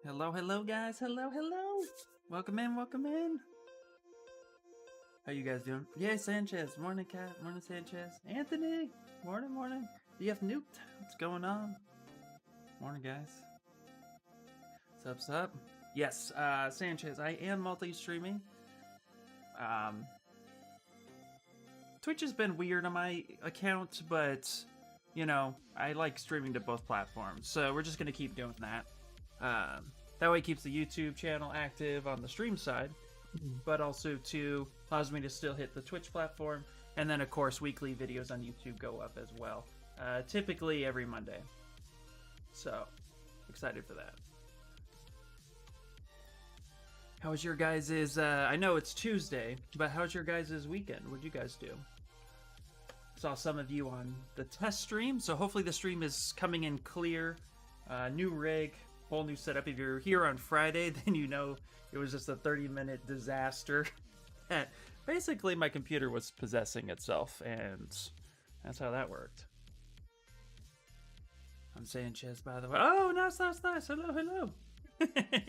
Hello, hello, guys. Hello, hello. Welcome in, welcome in. How you guys doing? Yeah, Sanchez. Morning, Cat. Morning, Sanchez. Anthony. Morning, morning. BF Nuked. What's going on? Morning, guys. What's up? Yes, Sanchez. I am multi-streaming. Twitch has been weird on my account, but you know, I like streaming to both platforms, so we're just gonna keep doing that. That way it keeps the YouTube channel active on the stream side, but also allows me to still hit the Twitch platform, and then of course weekly videos on YouTube go up as well, typically every Monday. So, excited for that. How was your guys', I know it's Tuesday, but how's your guys' weekend? What'd you guys do? Saw some of you on the test stream, so hopefully the stream is coming in clear. New rig, whole new setup. If you're here on Friday, then you know it was just a 30-minute disaster. Basically, my computer was possessing itself, and that's how that worked. I'm Sanchez, by the way. Oh, nice. Hello, hello.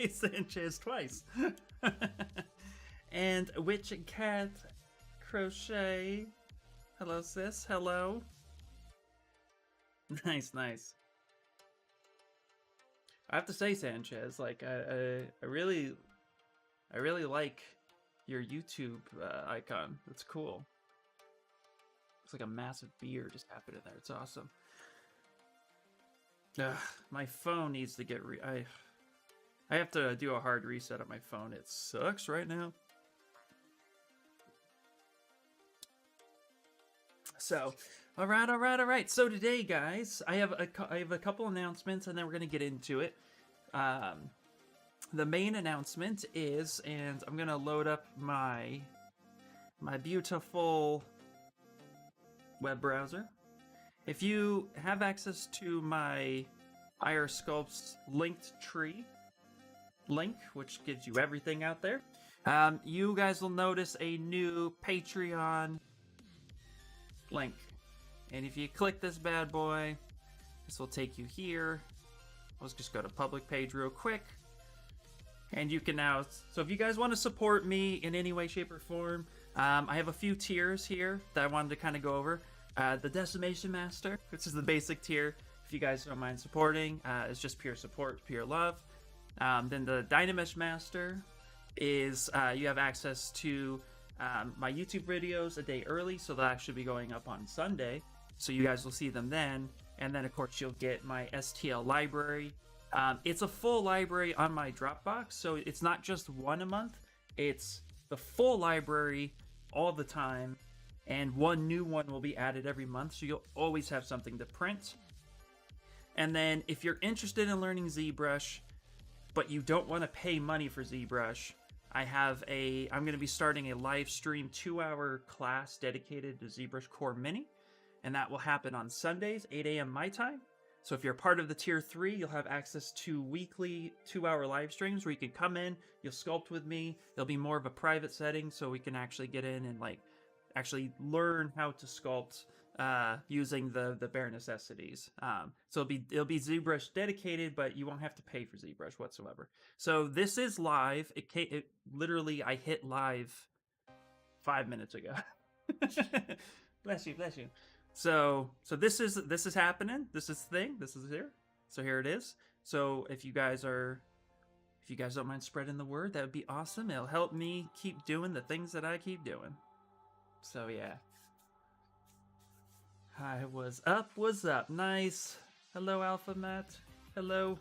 Sanchez twice. And Witch Cat Crochet. Hello, sis. Hello. Nice. I have to say, Sanchez, like I really like your YouTube icon. That's cool. Looks like a massive beard just happened in there. It's awesome. My phone needs to get I have to do a hard reset on my phone. It sucks right now. So, all right. So today, guys, I have a couple announcements, and then we're gonna get into it. The main announcement is, and I'm gonna load up my beautiful web browser. If you have access to my Sculpt's linked tree link, which gives you everything out there, you guys will notice a new Patreon link. And if you click this bad boy, this will take you here. Let's just go to public page real quick. And you can now, so if you guys want to support me in any way, shape, or form, I have a few tiers here that I wanted to kind of go over. The Decimation Master, which is the basic tier. If you guys don't mind supporting, it's just pure support, pure love. Then the Dynamesh Master is you have access to my YouTube videos a day early, so they'll actually be going up on Sunday, so you guys will see them then. And then of course you'll get my STL library. It's a full library on my Dropbox, so it's not just one a month, it's the full library all the time, and one new one will be added every month, so you'll always have something to print. And then if you're interested in learning ZBrush, but you don't want to pay money for ZBrush, I'm going to be starting a live stream 2-hour class dedicated to ZBrush Core Mini, and that will happen on Sundays, 8 a.m. my time. So if you're part of the tier 3, you'll have access to weekly 2-hour live streams where you can come in, you'll sculpt with me. There'll be more of a private setting so we can actually get in and like actually learn how to sculpt using the bare necessities. So it'll be ZBrush dedicated, but you won't have to pay for ZBrush whatsoever. So this is live. It literally, I hit live 5 minutes ago. Bless you. So this is happening. This is the thing. This is here. So here it is. So if you guys don't mind spreading the word, that would be awesome. It'll help me keep doing the things that I keep doing. So yeah. Hi, what's up? Nice. Hello, Alpha Matt. Hello.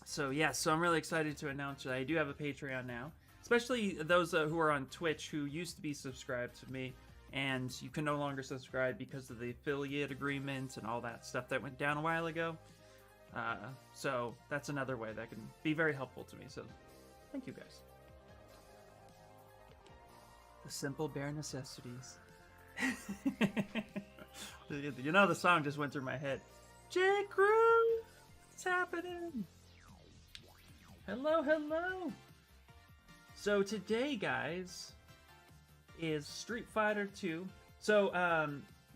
So yeah, so I'm really excited to announce that I do have a Patreon now. Especially those who are on Twitch who used to be subscribed to me, and you can no longer subscribe because of the affiliate agreement and all that stuff that went down a while ago. So that's another way that can be very helpful to me. So thank you guys. The simple bare necessities. You know, the song just went through my head. J. Crew, what's happening? Hello. So today, guys, is Street Fighter 2. So,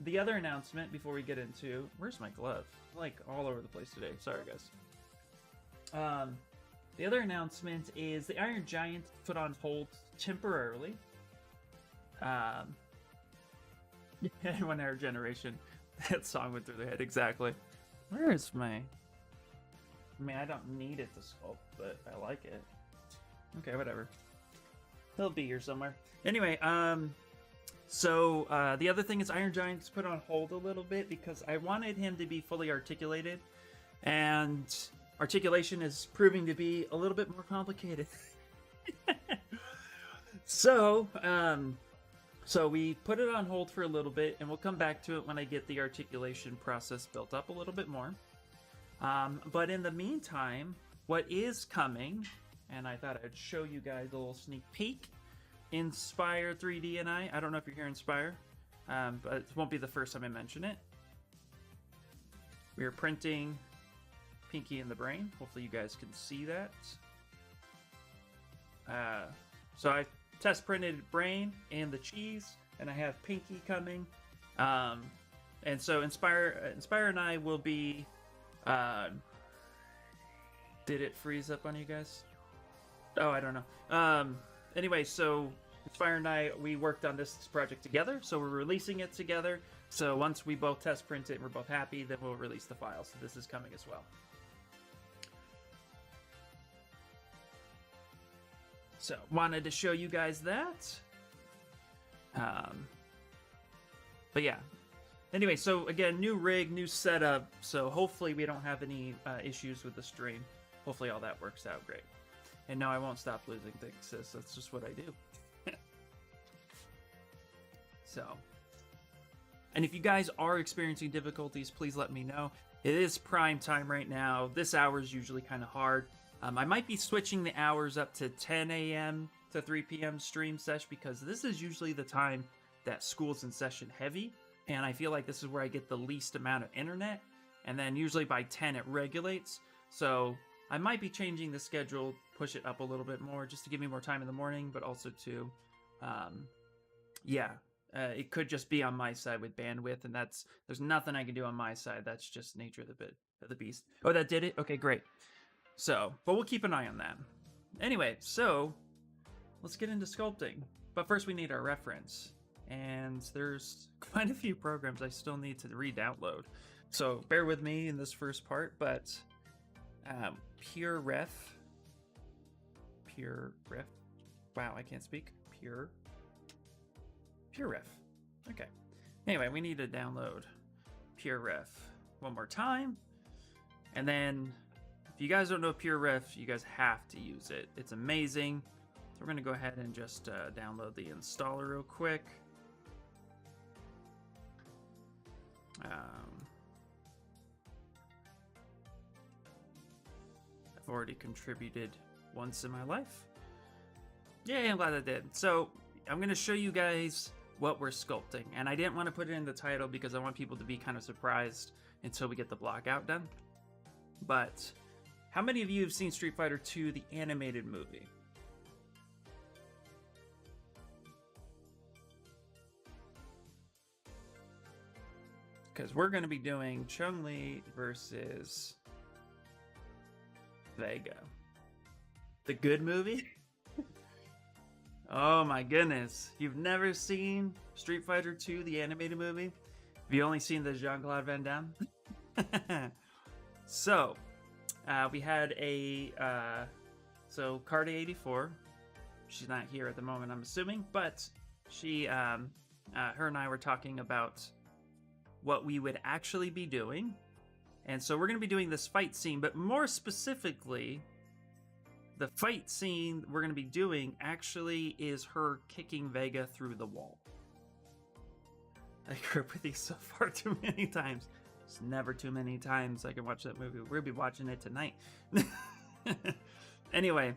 the other announcement before we get into... Where's my glove? I'm like all over the place today. Sorry, guys. the other announcement is the Iron Giant put on hold temporarily. 1 Hour Generation. That song went through the head, exactly. Where is my... I mean, I don't need it to sculpt, but I like it. Okay, whatever. He'll be here somewhere. Anyway, so the other thing is Iron Giant's put on hold a little bit because I wanted him to be fully articulated, and articulation is proving to be a little bit more complicated. So we put it on hold for a little bit, and we'll come back to it when I get the articulation process built up a little bit more. But in the meantime, what is coming, and I thought I'd show you guys a little sneak peek, Inspire 3D and I don't know if you're here, Inspire, but it won't be the first time I mention it. We are printing Pinky and the Brain. Hopefully you guys can see that. So I test printed Brain and the cheese, and I have Pinky coming. And so Inspire and I will be... did it freeze up on you guys? Oh, I don't know. Anyway, so Inspire and I, we worked on this project together, so we're releasing it together. So once we both test print it and we're both happy, then we'll release the file. So this is coming as well. So wanted to show you guys that. But yeah. Anyway, so again, new rig, new setup. So hopefully we don't have any issues with the stream. Hopefully all that works out great. And no, I won't stop losing things, sis. That's just what I do. So. And if you guys are experiencing difficulties, please let me know. It is prime time right now. This hour is usually kind of hard. I might be switching the hours up to 10 a.m. to 3 p.m. stream sesh because this is usually the time that school's in session heavy. And I feel like this is where I get the least amount of internet. And then usually by 10 it regulates. So I might be changing the schedule, push it up a little bit more just to give me more time in the morning, but also to, it could just be on my side with bandwidth, and there's nothing I can do on my side. That's just nature of the beast. Oh, that did it? Okay, great. So, but we'll keep an eye on that. Anyway, so let's get into sculpting. But first we need our reference. And there's quite a few programs I still need to re-download. So bear with me in this first part, but Pure Ref. Wow, I can't speak. Pure Ref. Okay. Anyway, we need to download Pure Ref one more time. And then, if you guys don't know Pure Ref, you guys have to use it. It's amazing. So we're going to go ahead and just download the installer real quick. I've already contributed once in my life. Yay, I'm glad I did. So I'm going to show you guys what we're sculpting. And I didn't want to put it in the title because I want people to be kind of surprised until we get the block out done. But how many of you have seen Street Fighter 2, the animated movie? Because we're going to be doing Chun-Li versus Vega. The good movie? Oh my goodness. You've never seen Street Fighter 2, the animated movie? Have you only seen the Jean-Claude Van Damme? So, we had so Cardi 84. She's not here at the moment, I'm assuming, but she, her and I were talking about what we would actually be doing. And so we're going to be doing this fight scene, but more specifically, the fight scene we're going to be doing actually is her kicking Vega through the wall. I grew up with these so far too many times. It's never too many times I can watch that movie. We'll be watching it tonight. Anyway,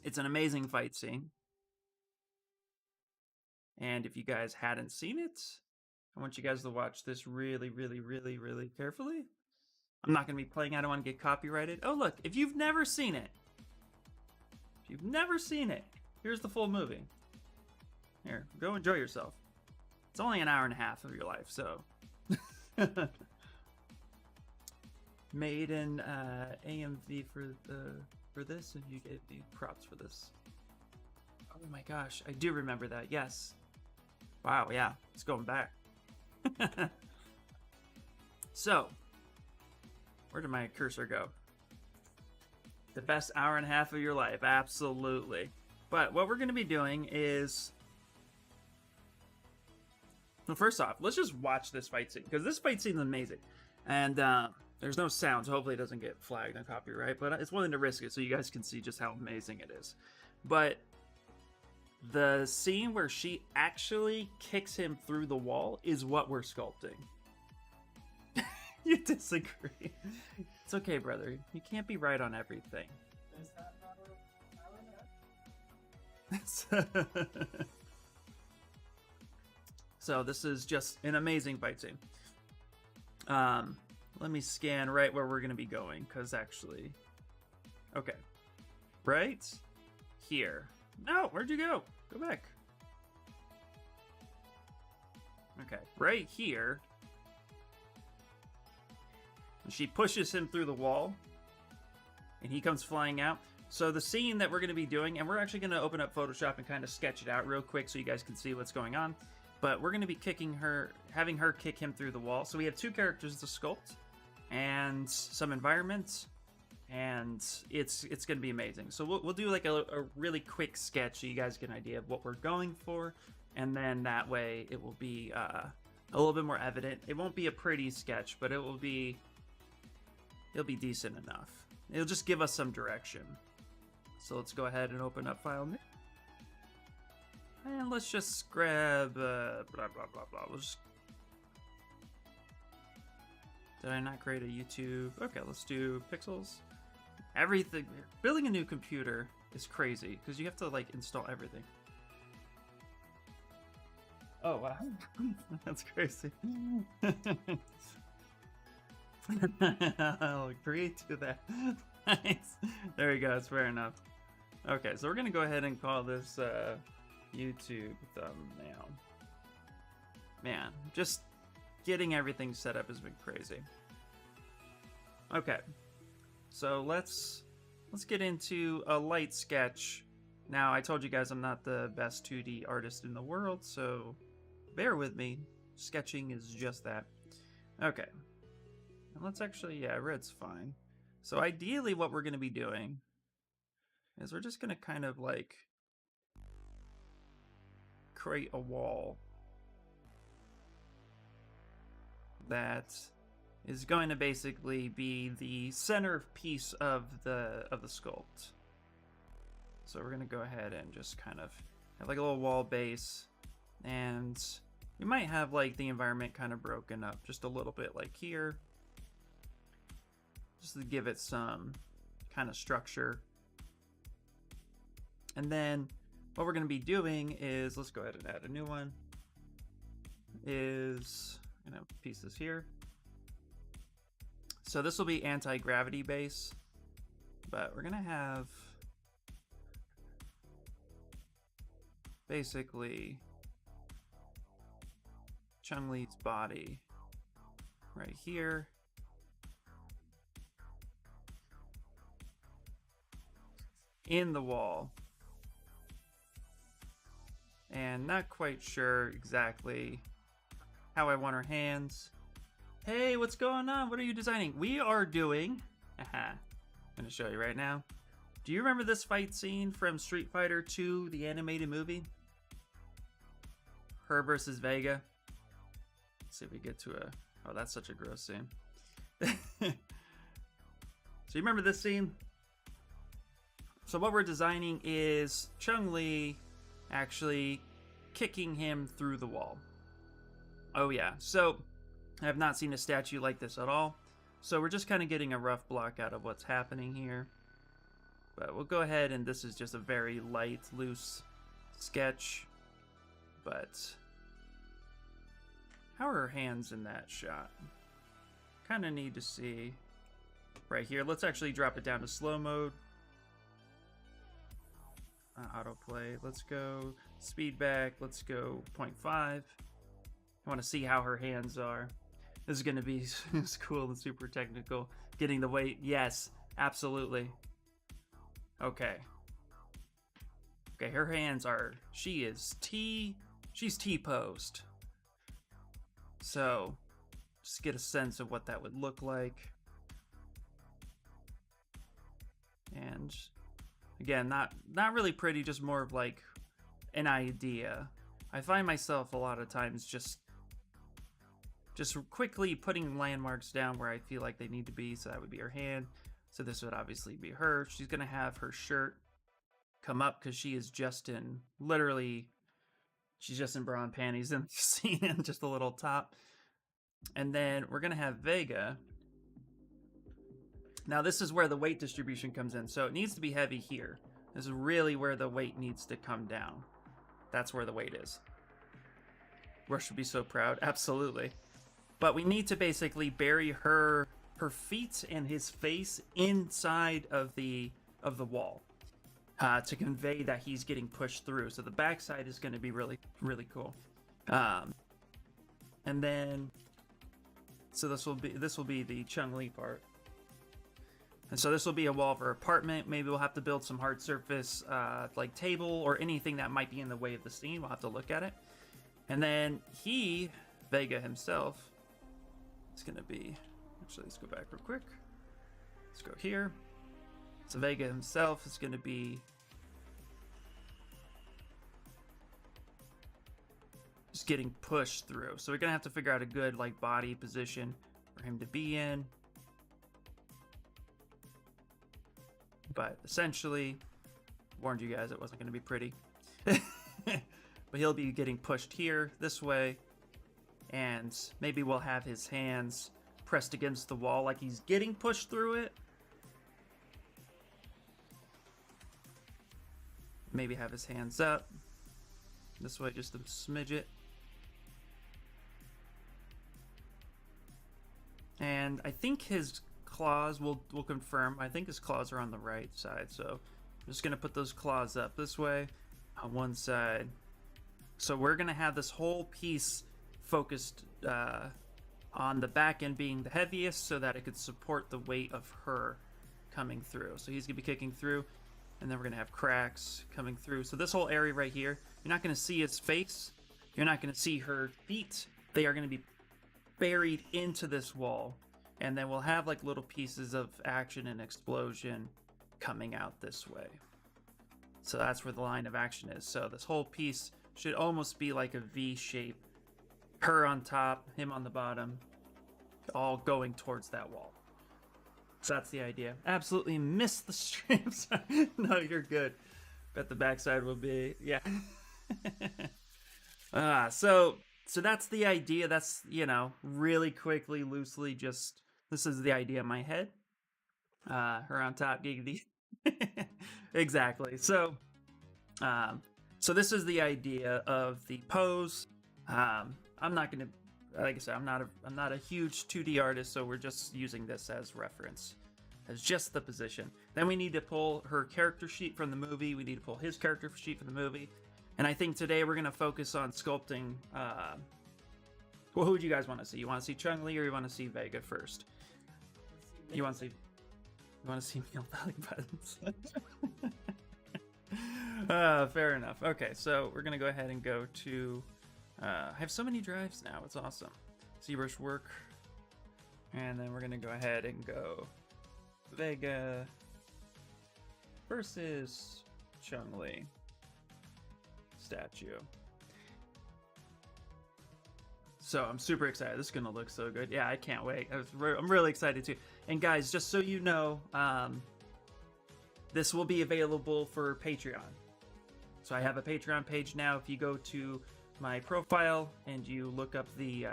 it's an amazing fight scene. And if you guys hadn't seen it, I want you guys to watch this really, really, really, really carefully. I'm not going to be playing. I don't want to get copyrighted. Oh, look. If you've never seen it, here's the full movie. Here, go enjoy yourself. It's only an hour and a half of your life, so. made an AMV for this, and you gave me props for this. Oh my gosh, I do remember that. Yes. Wow. Yeah, it's going back. So, where did my cursor go? The best hour and a half of your life, absolutely. But what we're going to be doing is, well, first off, let's just watch this fight scene, because this fight scene is amazing. And there's no sound, so hopefully it doesn't get flagged on copyright, but it's willing to risk it so you guys can see just how amazing it is. But the scene where she actually kicks him through the wall is what we're sculpting. You disagree. It's okay, brother. You can't be right on everything. Is that not a So this is just an amazing fight scene. Let me scan right where we're going to be going, because actually... Okay. Right here. No, where'd you go? Go back. Okay, right here. She pushes him through the wall, and he comes flying out. So the scene that we're going to be doing, and we're actually going to open up Photoshop and kind of sketch it out real quick so you guys can see what's going on. But we're going to be having her kick him through the wall. So we have two characters to sculpt, and some environments, and it's going to be amazing. So we'll do like a really quick sketch so you guys get an idea of what we're going for, and then that way it will be a little bit more evident. It won't be a pretty sketch, but it'll be decent enough. It'll just give us some direction. So let's go ahead and open up File New. And let's just grab blah blah blah blah. We'll just... Did I not create a YouTube? Okay, let's do pixels. Everything. Building a new computer is crazy because you have to like install everything. Oh wow, that's crazy. I'll agree to that. Nice. There we go. It's fair enough. Okay, so we're gonna go ahead and call this YouTube thumbnail. Man, just getting everything set up has been crazy. Okay, so let's get into a light sketch. Now, I told you guys I'm not the best 2D artist in the world, so bear with me. Sketching is just that. Okay. Let's actually, yeah, red's fine. So ideally what we're going to be doing is we're just going to kind of like create a wall that is going to basically be the centerpiece of the sculpt. So we're going to go ahead and just kind of have like a little wall base, and we might have like the environment kind of broken up just a little bit like here, just to give it some kind of structure. And then what we're going to be doing is, let's go ahead and add a new one, is I'm going to piece this here. So this will be anti-gravity base, but we're going to have basically Chun-Li's body right here. In the wall. And not quite sure exactly how I want her hands. Hey, what's going on? What are you designing? We are doing... I'm going to show you right now. Do you remember this fight scene from Street Fighter 2, the animated movie? Her versus Vega. Let's see if we get to a... Oh, that's such a gross scene. So you remember this scene? So what we're designing is Chun-Li actually kicking him through the wall. Oh yeah, so I have not seen a statue like this at all. So we're just kind of getting a rough block out of what's happening here. But we'll go ahead, and this is just a very light, loose sketch. But how are her hands in that shot? Kind of need to see right here. Let's actually drop it down to slow mode. Autoplay. Let's go speed back. Let's go 0.5. I want to see how her hands are. This is gonna be it's cool and super technical. Getting the weight, yes, absolutely. Okay. Okay, her hands are, she's T-posed. So, just get a sense of what that would look like. And again, not really pretty, just more of like an idea. I find myself a lot of times just quickly putting landmarks down where I feel like they need to be. So that would be her hand. So this would obviously be her. She's gonna have her shirt come up because she is just in, literally, she's just in bra and panties and seeing just a little top. And then we're gonna have Vega. Now this is where the weight distribution comes in. So it needs to be heavy here. This is really where the weight needs to come down. That's where the weight is. Rush would be so proud. Absolutely. But we need to basically bury her feet and his face inside of the wall to convey that he's getting pushed through. So the backside is going to be really, really cool. And then, so this will be the Chung-Li part. And so this will be a wall of her apartment. Maybe we'll have to build some hard surface like table or anything that might be in the way of the scene. We'll have to look at it. And then Vega himself, is going to be, actually let's go back real quick. Let's go here. So Vega himself is going to be just getting pushed through. So we're going to have to figure out a good like body position for him to be in. But essentially, warned you guys it wasn't going to be pretty. But he'll be getting pushed here, this way. And maybe we'll have his hands pressed against the wall like he's getting pushed through it. Maybe have his hands up. This way, just a smidget. And I think his claws will confirm. I think his claws are on the right side, so I'm just gonna put those claws up this way on one side. So we're gonna have this whole piece focused on the back end being the heaviest so that it could support the weight of her coming through. So he's gonna be kicking through, and then we're gonna have cracks coming through. So this whole area right here, you're not gonna see his face, you're not gonna see her feet. They are gonna be buried into this wall. And then we'll have like little pieces of action and explosion coming out this way. So that's where the line of action is. So this whole piece should almost be like a V shape. Her on top, him on the bottom, all going towards that wall. So that's the idea. Absolutely missed the strips. No, you're good. Bet the backside will be, yeah. So that's the idea. That's, you know, really quickly, loosely, just, this is the idea in my head. Her on top, giggity. Exactly. So this is the idea of the pose. I'm not gonna, like I said, I'm not a huge 2D artist, so we're just using this as reference, as just the position. Then we need to pull her character sheet from the movie. We need to pull his character sheet from the movie. And I think today we're gonna focus on sculpting. Well, who would you guys want to see? You want to see Chung-Li or you want to see Vega first? You want to see male belly buttons? Fair enough. Okay, so we're gonna go ahead and go to. I have so many drives now. It's awesome. Zbrush work, and then we're gonna go ahead and go Vega versus Chung-Li statue. So I'm super excited. This is gonna look so good. Yeah, I can't wait. I'm really excited too. And guys, just so you know, this will be available for Patreon. So I have a Patreon page now. If you go to my profile and you look up the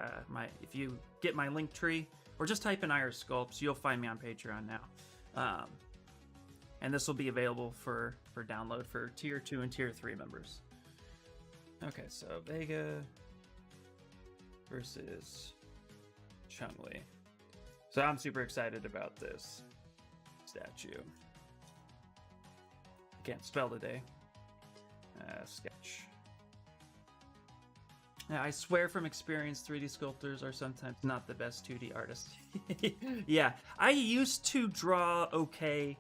if you get my link tree or just type in IR Sculpts, you'll find me on Patreon now. And this will be available for download for tier 2 and tier 3 members. Okay, so Vega versus Chung-Li. So I'm super excited about this statue. I can't spell today. Sketch. Yeah, I swear from experience, 3D sculptors are sometimes not the best 2D artists. Yeah, I used to draw okay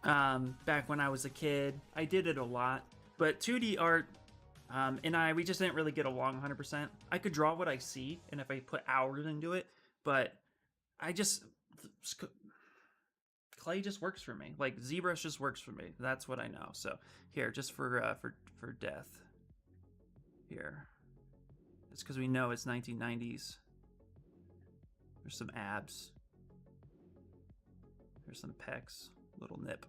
back when I was a kid. I did it a lot, but 2D art we just didn't really get along 100%. I could draw what I see, and if I put hours into it, but I just clay just works for me. Like ZBrush just works for me. That's what I know. So here, just for death. Here, it's because we know it's 1990s. There's some abs. There's some pecs, little nip,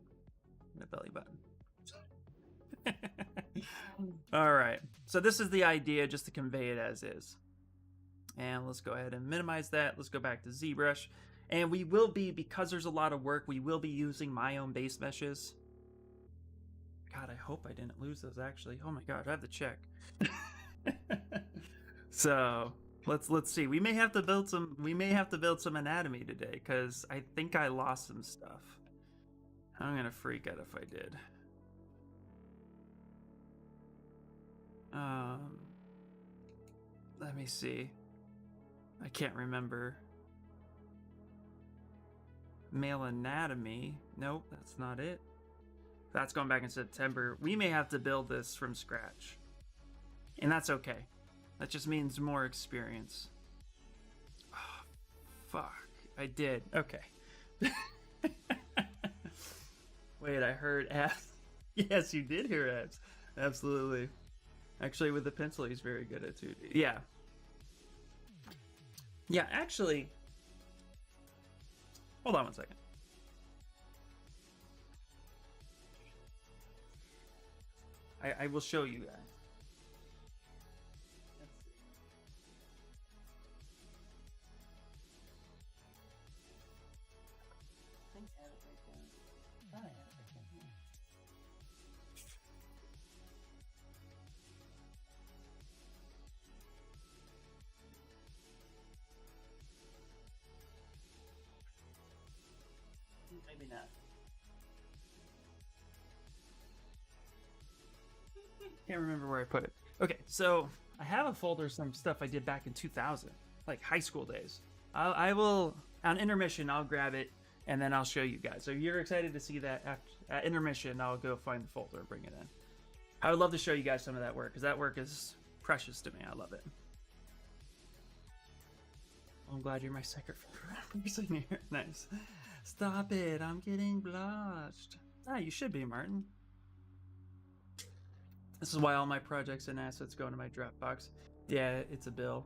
and a belly button. All right, so this is the idea, just to convey it as is. And let's go ahead and minimize that. Let's go back to ZBrush. And we will be, because there's a lot of work, we will be using my own base meshes. God, I hope I didn't lose those actually. Oh my God, I have to check. So let's see. We may have to build some anatomy today, because I think I lost some stuff. I'm gonna freak out if I did. Let me see. I can't remember. Male anatomy. Nope, that's not it. That's going back in September. We may have to build this from scratch. And that's okay. That just means more experience. Oh, fuck. I did. Okay. Wait, I heard abs. Yes, you did hear abs. Absolutely. Actually, with the pencil, he's very good at 2D. Yeah. Yeah, actually... Hold on one second. I will show you guys. Maybe not. Can't remember where I put it. Okay, so I have a folder of some stuff I did back in 2000, like high school days. I will, on intermission, I'll grab it and then I'll show you guys. So if you're excited to see that after, at intermission, I'll go find the folder and bring it in. I would love to show you guys some of that work, because that work is precious to me. I love it. I'm glad you're my second person here. Nice. Stop it, I'm getting blushed. Ah, you should be, Martin. This is why all my projects and assets go into my Dropbox. Yeah, it's a bill,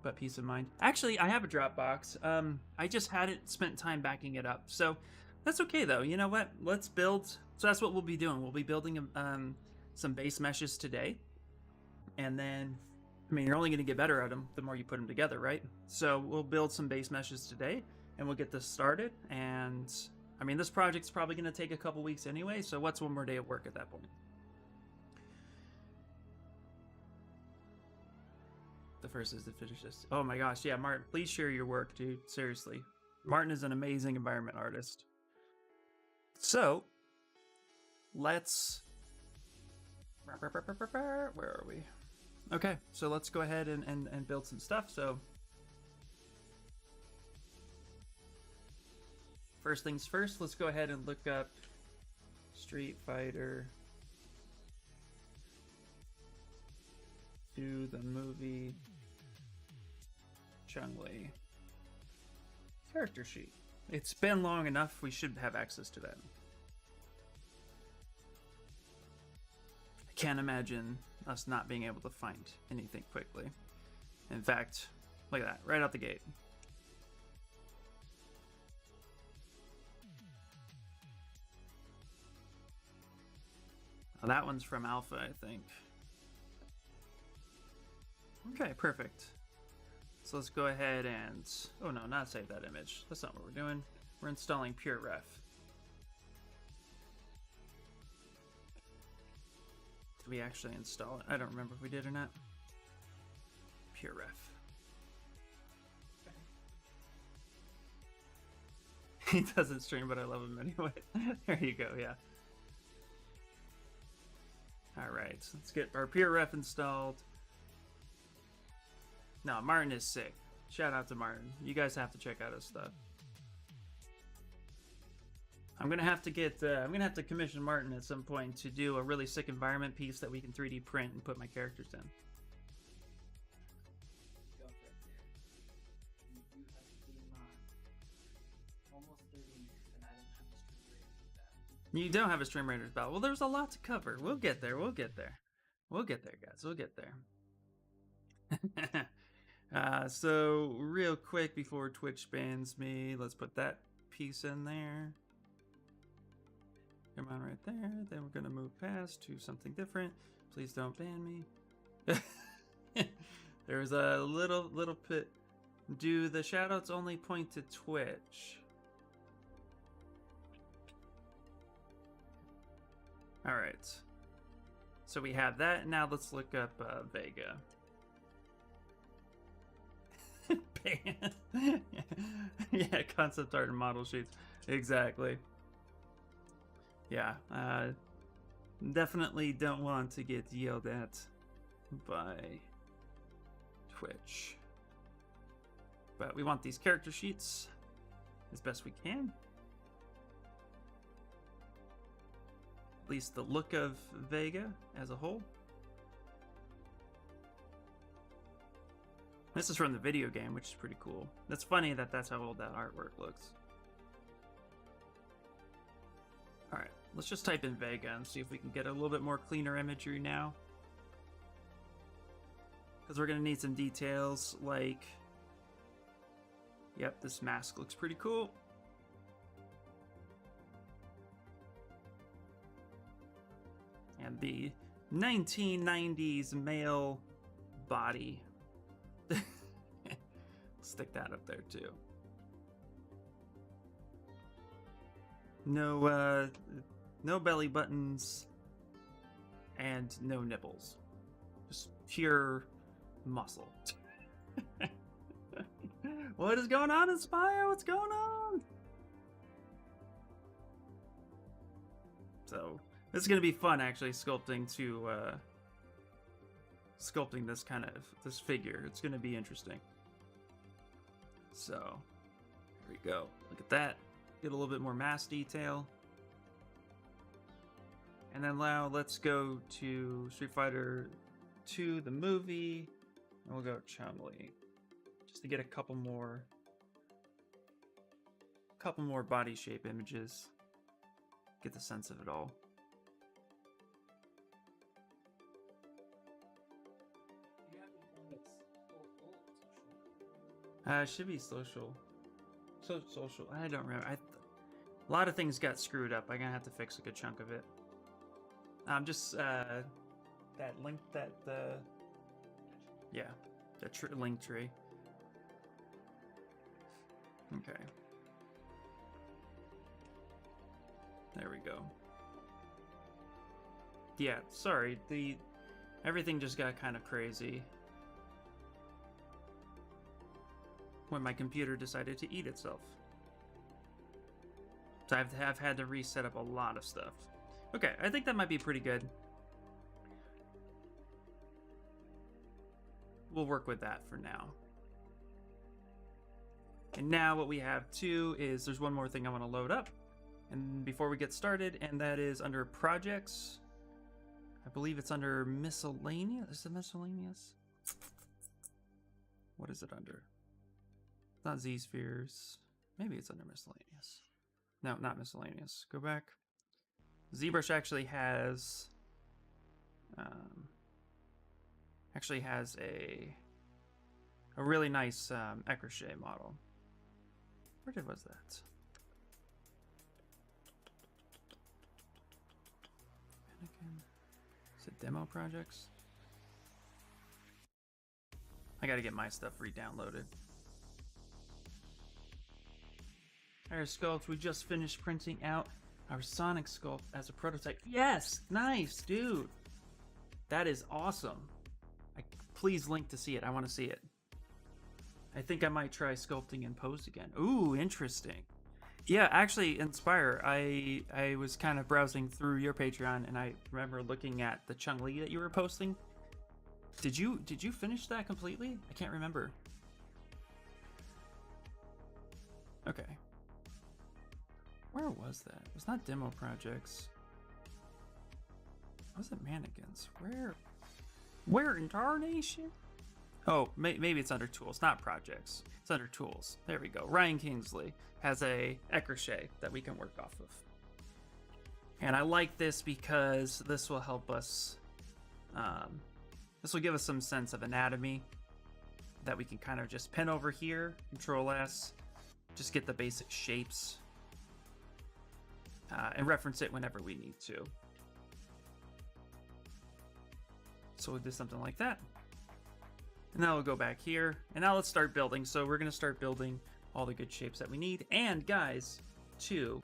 but peace of mind. Actually, I have a Dropbox. I just hadn't spent time backing it up. So that's okay though. You know what? Let's build. So that's what we'll be doing. We'll be building some base meshes today. And then, I mean, you're only going to get better at them the more you put them together, right? So we'll build some base meshes today and we'll get this started. And I mean, this project's probably going to take a couple weeks anyway. So what's one more day of work at that point? The first is to finish this. Oh my gosh, yeah, Martin, please share your work, dude. Seriously. Martin is an amazing environment artist. So, let's... Where are we? Okay, so let's go ahead and build some stuff. So, first things first, let's go ahead and look up Street Fighter 2, the movie Chun-Li character sheet. It's been long enough, we should have access to that. I can't imagine us not being able to find anything quickly. In fact, look at that, right out the gate. Now that one's from Alpha, I think. Okay, perfect. So let's go ahead and... Oh no, not save that image. That's not what we're doing. We're installing Pure Ref. Did we actually install it? I don't remember if we did or not. Pure Ref. He doesn't stream, but I love him anyway. There you go, yeah. Alright, so let's get our Pure Ref installed. No, Martin is sick. Shout out to Martin. You guys have to check out his stuff. I'm gonna have to get. I'm gonna have to commission Martin at some point to do a really sick environment piece that we can 3D print and put my characters in. Go for it, dude. You do have to be in mind. Almost 30 minutes, and I don't have a stream rate with that. You don't have a Stream Raiders battle. Well, there's a lot to cover. We'll get there. We'll get there. We'll get there, guys. We'll get there. So real quick before Twitch bans me, let's put that piece in there. Come on, right there. Then we're gonna move past to something different. Please don't ban me. There's a little bit. Do the shoutouts only point to Twitch? All right. So we have that. Now let's look up Vega. Yeah, concept art and model sheets. Exactly. Yeah, definitely don't want to get yelled at by Twitch. But we want these character sheets as best we can. At least the look of Vega as a whole. This is from the video game, which is pretty cool. That's funny that that's how old that artwork looks. Alright, let's just type in Vega and see if we can get a little bit more cleaner imagery now. Because we're going to need some details like... Yep, this mask looks pretty cool. And the 1990s male body. Stick that up there too. No belly buttons and no nipples. Just pure muscle. What is going on, Inspire? What's going on? So this is gonna be fun, actually, sculpting this kind of this figure. It's gonna be interesting. So here we go. Look at that. Get a little bit more mass detail. And then now let's go to Street Fighter 2, the movie. And we'll go Chun-Li. Just to get a couple more body shape images. Get the sense of it all. You have anything that's full Should be social. So social. I don't remember. A lot of things got screwed up. I'm gonna have to fix a good chunk of it. Just that link that yeah, that link tree. Okay. There we go. Yeah, sorry. Everything just got kind of crazy when my computer decided to eat itself. So I've had to reset up a lot of stuff. Okay, I think that might be pretty good. We'll work with that for now. And now what we have too is there's one more thing I want to load up. And before we get started, and that is under projects. I believe it's under miscellaneous. Is it miscellaneous? What is it under? It's not Z-spheres. Maybe it's under miscellaneous. No, not miscellaneous. Go back. Zbrush actually has a really nice Ecrochet model. Where was that? Is it demo projects? I gotta get my stuff re-downloaded. Alright, Sculpt, we just finished printing out our Sonic Sculpt as a prototype. Yes! Nice, dude! That is awesome. Please link to see it. I want to see it. I think I might try sculpting in pose again. Ooh, interesting. Yeah, actually, Inspire, I was kind of browsing through your Patreon, and I remember looking at the Chun-Li that you were posting. Did you finish that completely? I can't remember. Okay. Where was that? It was not demo projects. Was it mannequins? Where in tarnation? Oh, maybe it's under tools, not projects. It's under tools. There we go. Ryan Kingsley has a écrochet that we can work off of. And I like this because this will help us, this will give us some sense of anatomy that we can kind of just pin over here, Control S, just get the basic shapes, and reference it whenever we need to. So we'll do something like that. And now we'll go back here, and now let's start building. So we're gonna start building all the good shapes that we need. And guys, too,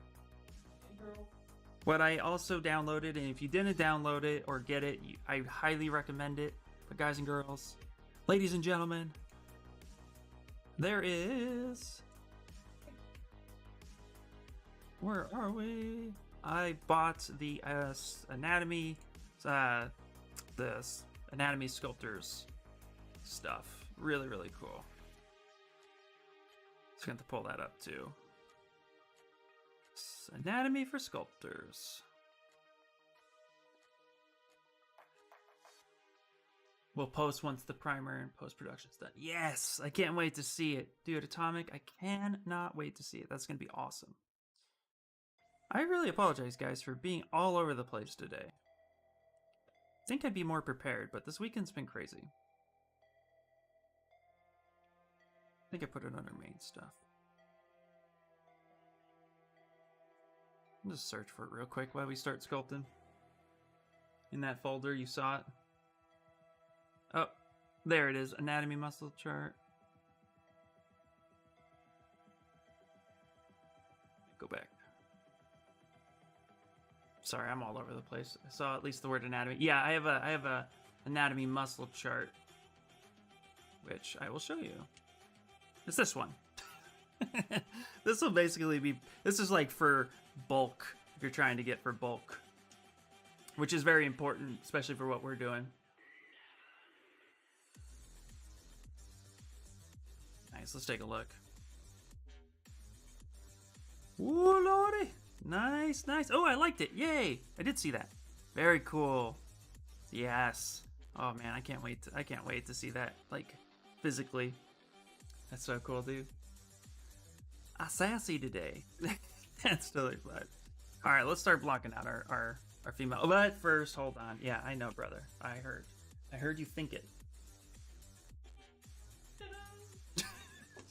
what I also downloaded, and if you didn't download it or get it, I highly recommend it. But guys and girls, ladies and gentlemen, there is... Where are we? I bought the anatomy, the anatomy sculptors stuff. Really, really cool. Just going to pull that up too. Anatomy for sculptors. We'll post once the primer and post-production's done. Yes! I can't wait to see it. Dude, Atomic, I cannot wait to see it. That's going to be awesome. I really apologize, guys, for being all over the place today. I think I'd be more prepared, but this weekend's been crazy. I think I put it under main stuff. I'll just search for it real quick while we start sculpting. In that folder, you saw it. Oh, there it is. Anatomy muscle chart. Go back. Sorry, I'm all over the place. I saw at least the word anatomy. Yeah, I have a anatomy muscle chart, which I will show you. It's this one. This will basically be, this is like for bulk, if you're trying to get for bulk, which is very important, especially for what we're doing. Nice, let's take a look. Ooh, lordy. Nice, nice. Oh, I liked it. Yay. I did see that. Very cool. Yes. Oh man, I can't wait to see that, like, physically. That's so cool, dude. Sassy today. That's totally fun. All right, let's start blocking out our female. But first, hold on. Yeah, I know, brother. I heard you think it.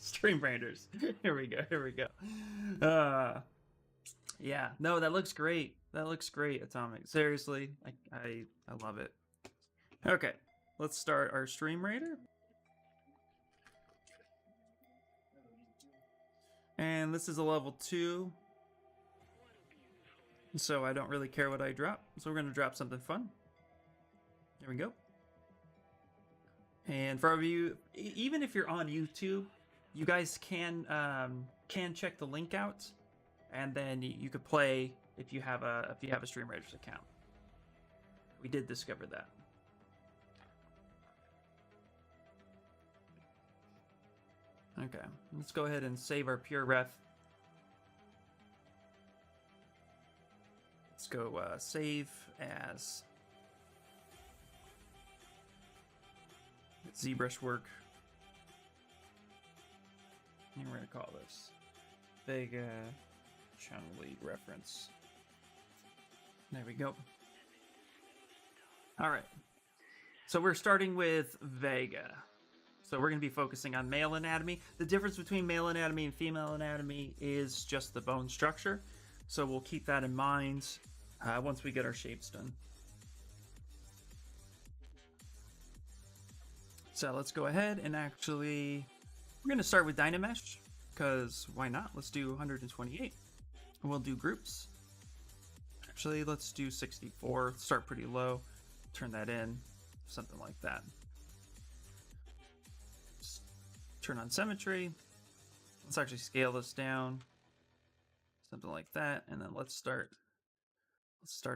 Stream branders. Here we go. Here we go. Yeah. No, that looks great. That looks great, Atomic. Seriously, I love it. Okay, let's start our stream raider. And this is a level 2. So I don't really care what I drop. So we're going to drop something fun. There we go. And for you, even if you're on YouTube, you guys can check the link out, and then you could play if you have a Stream Raiders account. We did discover that. Okay, let's go ahead and save our pure ref. Let's go save as Zbrush work. And we're gonna call this Vega channel lead reference. There we go. All right, so we're starting with Vega. So we're going to be focusing on male anatomy. The difference between male anatomy and female anatomy is just the bone structure. So we'll keep that in mind once we get our shapes done. So let's go ahead and actually, we're going to start with Dynamesh, because why not? Let's do 128. And we'll do groups. Actually, let's do 64. Start pretty low. Turn that in, something like that. Turn on symmetry. Let's actually scale this down, something like that, and then let's start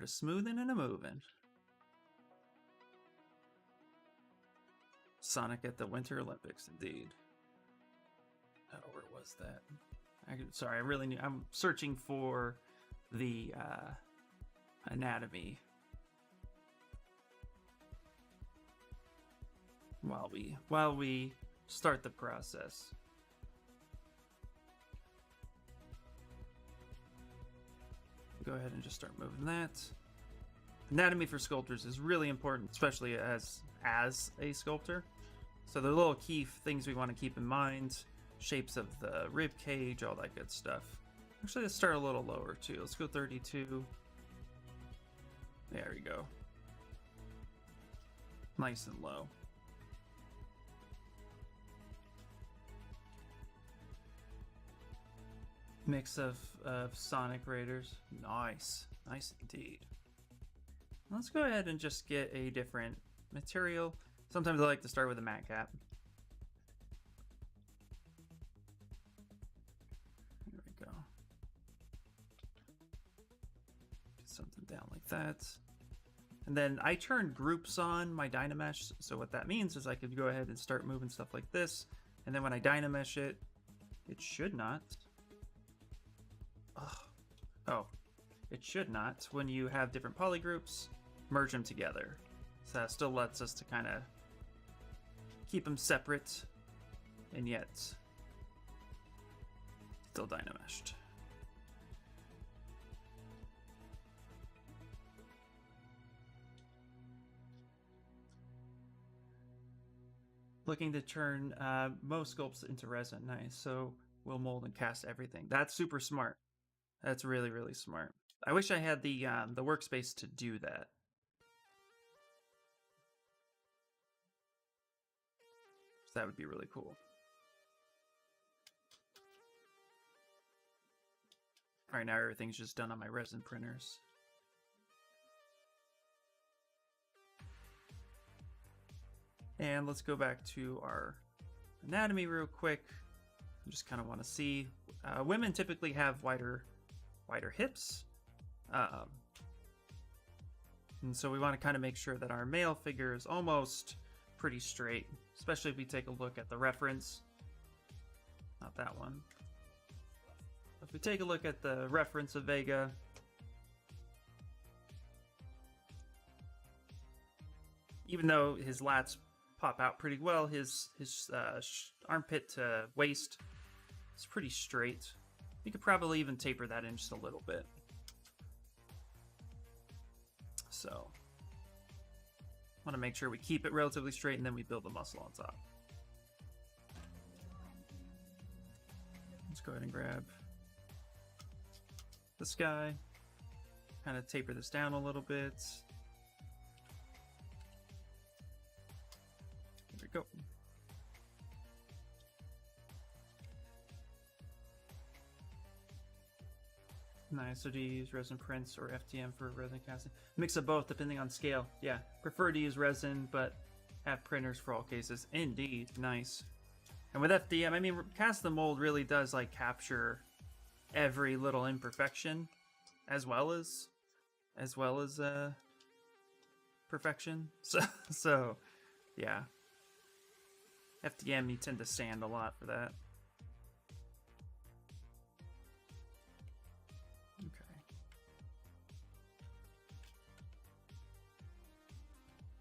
a smoothing and a moving. Sonic at the Winter Olympics, indeed. Oh, where was that? Sorry, I really need. I'm searching for the anatomy while we start the process. Go ahead and just start moving that. Anatomy for sculptors is really important, especially as a sculptor. So the little key things we want to keep in mind: shapes of the rib cage, all that good stuff. Actually, let's start a little lower too. Let's go 32. There we go. Nice and low. Mix of Sonic Raiders. Nice. Nice indeed. Let's go ahead and just get a different material. Sometimes I like to start with a matte cap. There we go. Get something down like that. And then I turn groups on my Dynamesh. So what that means is I could go ahead and start moving stuff like this. And then when I Dynamesh it, it should not. Oh, it should not. When you have different polygroups, merge them together. So that still lets us to kind of keep them separate and yet still Dynameshed. Looking to turn most sculpts into resin. Nice. So we'll mold and cast everything. That's super smart. That's really, really smart. I wish I had the workspace to do that. That would be really cool. All right, now everything's just done on my resin printers. And let's go back to our anatomy real quick. I just kind of want to see. Women typically have wider hips. And so we want to kind of make sure that our male figure is almost pretty straight, especially if we take a look at the reference. Not that one. If we take a look at the reference of Vega, even though his lats pop out pretty well, his armpit to waist is pretty straight. You could probably even taper that in just a little bit. So, want to make sure we keep it relatively straight and then we build the muscle on top. Let's go ahead and grab this guy, kind of taper this down a little bit. There we go. Nice. So do you use resin prints or FDM for resin casting? Mix of both depending on scale. Yeah, prefer to use resin, but have printers for all cases. Indeed. Nice. And with FDM, I mean, cast the mold really does like capture every little imperfection as well as perfection. So yeah. FDM, you tend to sand a lot for that.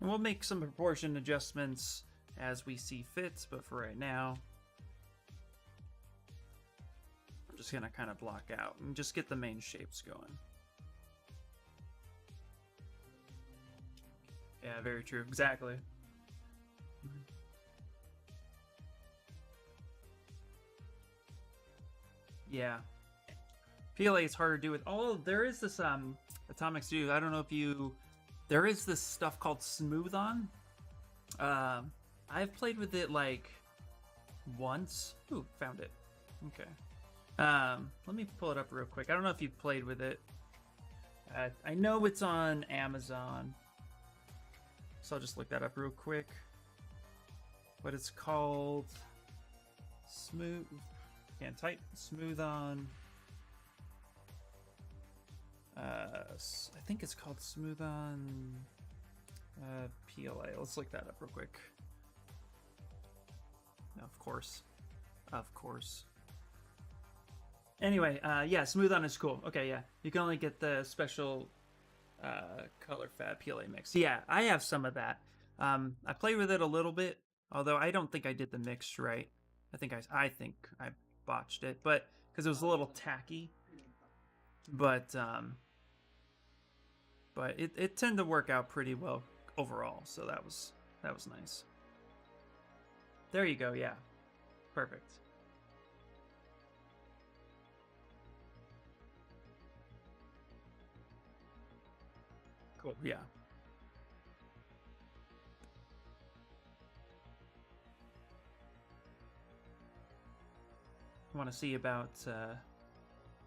And we'll make some proportion adjustments as we see fit, but for right now, I'm just gonna kind of block out and just get the main shapes going. Yeah, very true. Exactly. Yeah. PLA is harder to do with. Oh, there is this Atomic Studio. I don't know if you. There is this stuff called Smooth On. I've played with it like once. Ooh, found it. Okay. Let me pull it up real quick. I don't know if you've played with it. I know it's on Amazon. So I'll just look that up real quick. What it's called. Smooth. Can't type. Smooth On. I think it's called Smooth On PLA. Let's look that up real quick. Of course. Of course. Anyway, yeah, smooth on is cool. Okay, yeah. You can only get the special color fab PLA mix. Yeah, I have some of that. I played with it a little bit, although I don't think I did the mix right. I think I botched it, but because it was a little tacky. But it tended to work out pretty well overall, so that was nice. There you go. Yeah, perfect. Cool. Yeah. I want to see about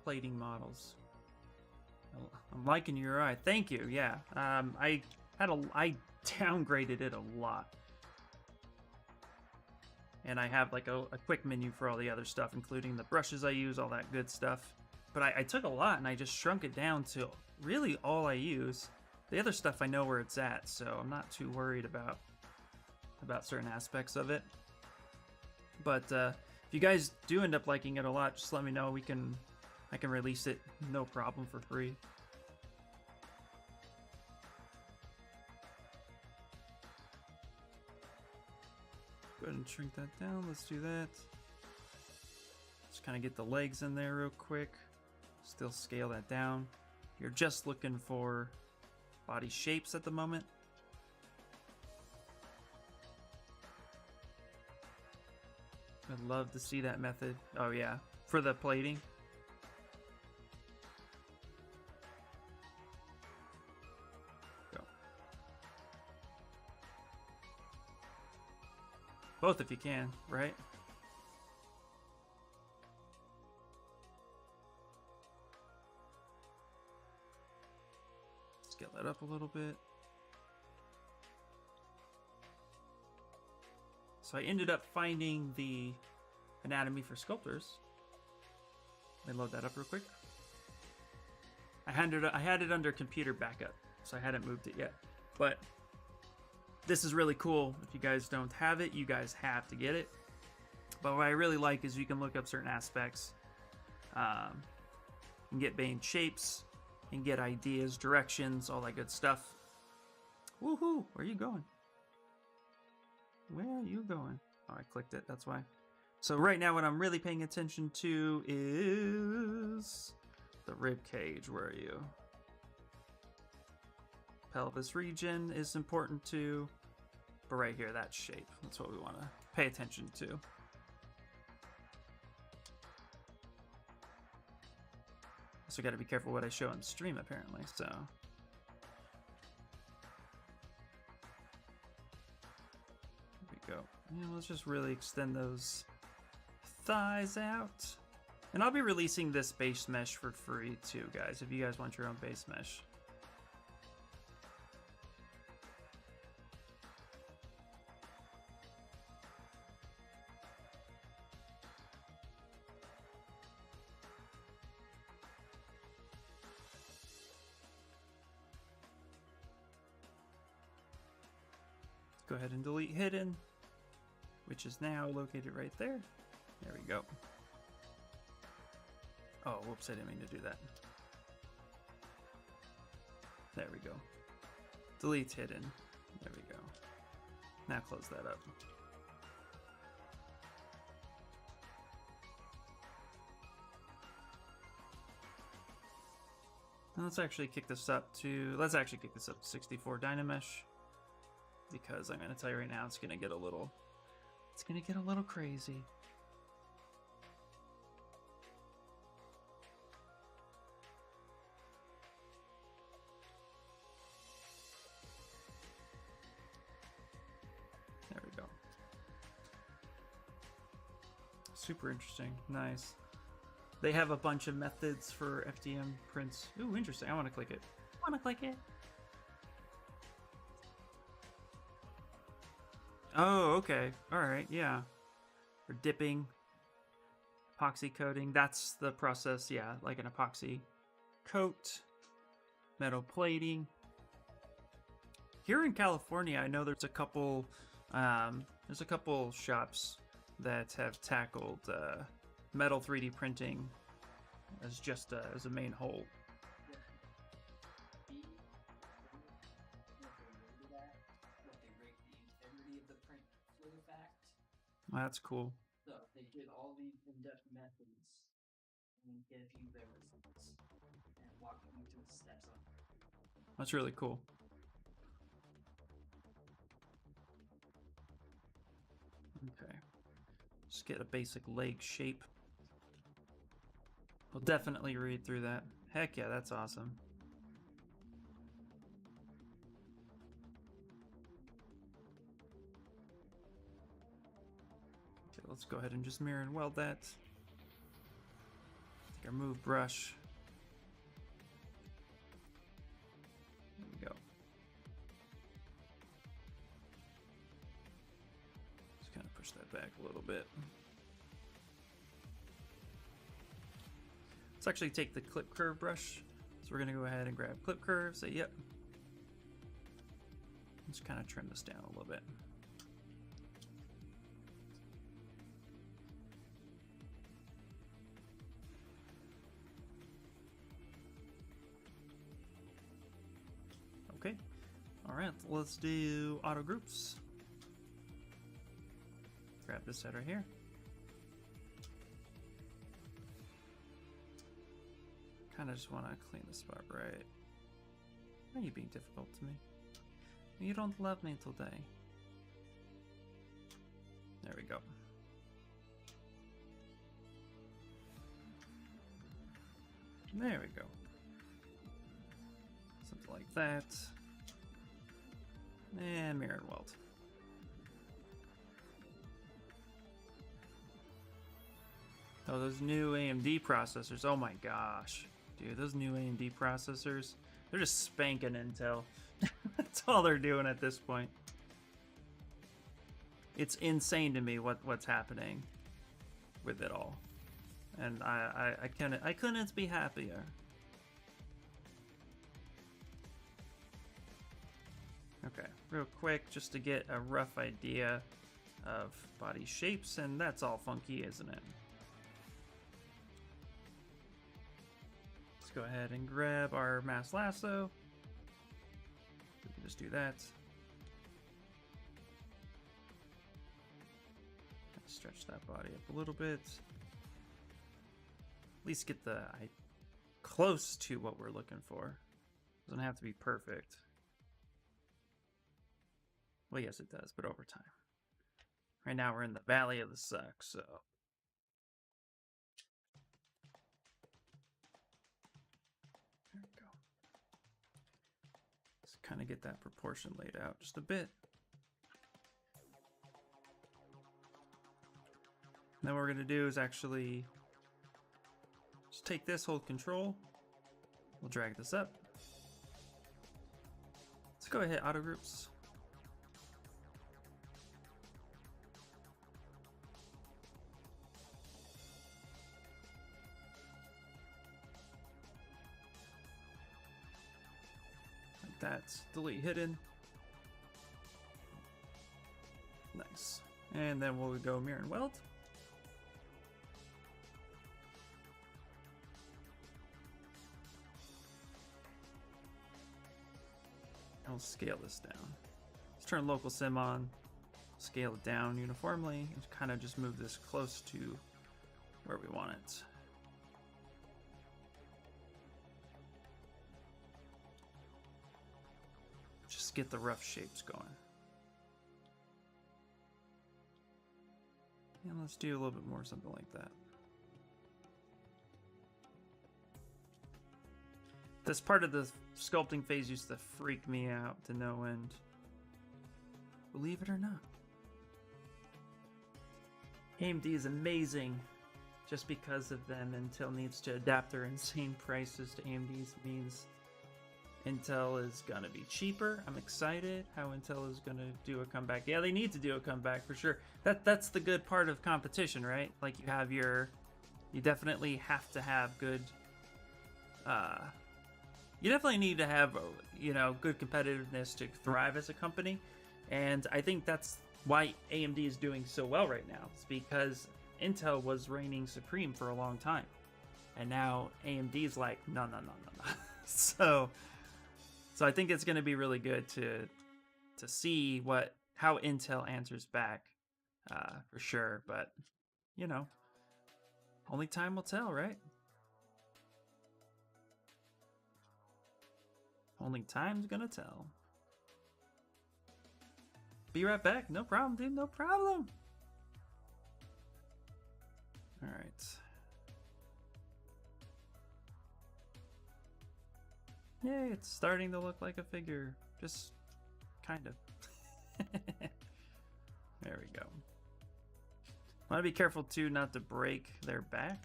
plating models. I'm liking your eye. Thank you. Yeah. I downgraded it a lot, and I have like a quick menu for all the other stuff, including the brushes I use, all that good stuff. But I took a lot and I just shrunk it down to really all I use. The other stuff I know where it's at, so I'm not too worried about certain aspects of it. But if you guys do end up liking it a lot, just let me know. I can release it no problem for free. Go ahead and shrink that down. Let's do that. Just kind of get the legs in there real quick. Still scale that down. You're just looking for body shapes at the moment. I'd love to see that method. Oh yeah, for the plating. Go. Both if you can, right? Scale that up a little bit. So I ended up finding the anatomy for sculptors. Let me load that up real quick. I had it under computer backup, so I hadn't moved it yet. But this is really cool. If you guys don't have it, you guys have to get it. But what I really like is you can look up certain aspects, and get main shapes, and get ideas, directions, all that good stuff. Woohoo! Where are you going? Where are you going? Oh, I clicked it, that's why. So right now what I'm really paying attention to is the rib cage. Where are you? Pelvis region is important too. But right here, that shape. That's what we want to pay attention to. So got to be careful what I show on stream apparently, so. Go. Yeah, let's just really extend those thighs out. And I'll be releasing this base mesh for free too, guys, if you guys want your own base mesh. Go ahead and delete hidden, which is now located right there. There we go. Oh, whoops, I didn't mean to do that. There we go. Delete hidden. There we go. Now close that up. Now let's actually kick this up to 64 Dynamesh. Because I'm going to tell you right now, it's going to get a little crazy. There we go. Super interesting. Nice. They have a bunch of methods for FDM prints. Ooh, interesting. I want to click it. I want to click it. Oh, okay. All right. Yeah. For dipping, epoxy coating. That's the process. Yeah, like an epoxy coat, metal plating. Here in California, I know there's a couple shops that have tackled metal 3D printing as just as a main whole. B, what they rated that, what they rate the integrity of the print for the fact. That's cool. So they did all these in-depth methods and give you their results and walk you through the steps on it. That's really cool. Okay. Just get a basic leg shape. We'll definitely read through that. Heck yeah, that's awesome. Okay, let's go ahead and just mirror and weld that. Take our move brush. There we go. Just kind of push that back a little bit. Let's actually take the clip curve brush. So we're gonna go ahead and grab clip curve, say yep. Let's kind of trim this down a little bit. Okay, all right, let's do auto groups. Grab this side right here. Kind of just want to clean the spot right. Why are you being difficult to me? You don't love me today. There we go. There we go. Something like that. And mirror and weld. Oh, those new AMD processors. Oh my gosh. Dude, those new AMD processors, they're just spanking Intel. That's all they're doing at this point. It's insane to me what's happening with it all. And I couldn't be happier. Okay, real quick, just to get a rough idea of body shapes, and that's all funky, isn't it? Let's go ahead and grab our mass lasso. We can just do that. Stretch that body up a little bit. At least get the close to what we're looking for. Doesn't have to be perfect. Well, yes, it does, but over time. Right now, we're in the valley of the suck, so. There we go. Let's kind of get that proportion laid out just a bit. And then what we're going to do is actually just take this, hold control. We'll drag this up. Let's go ahead, auto groups. Like that. Delete hidden. Nice. And then we'll go mirror and weld. I'll scale this down. Let's turn local sim on, scale it down uniformly, and kind of just move this close to where we want it. Just get the rough shapes going. And let's do a little bit more something like that. This part of the sculpting phase used to freak me out to no end. Believe it or not. AMD is amazing. Just because of them, Intel needs to adapt their insane prices to AMD's means Intel is gonna be cheaper. I'm excited how Intel is gonna do a comeback. Yeah, they need to do a comeback for sure. That's the good part of competition, right? Like you definitely have to have good you definitely need to have, good competitiveness to thrive as a company. And I think that's why AMD is doing so well right now. It's because Intel was reigning supreme for a long time, and now AMD is like, no. So I think it's going to be really good to see how Intel answers back, for sure. But you know, only time will tell, right? Only time's gonna tell. Be right back. No problem, dude. No problem. All right. Yay, it's starting to look like a figure. Just kind of. There we go. Want to be careful too not to break their back.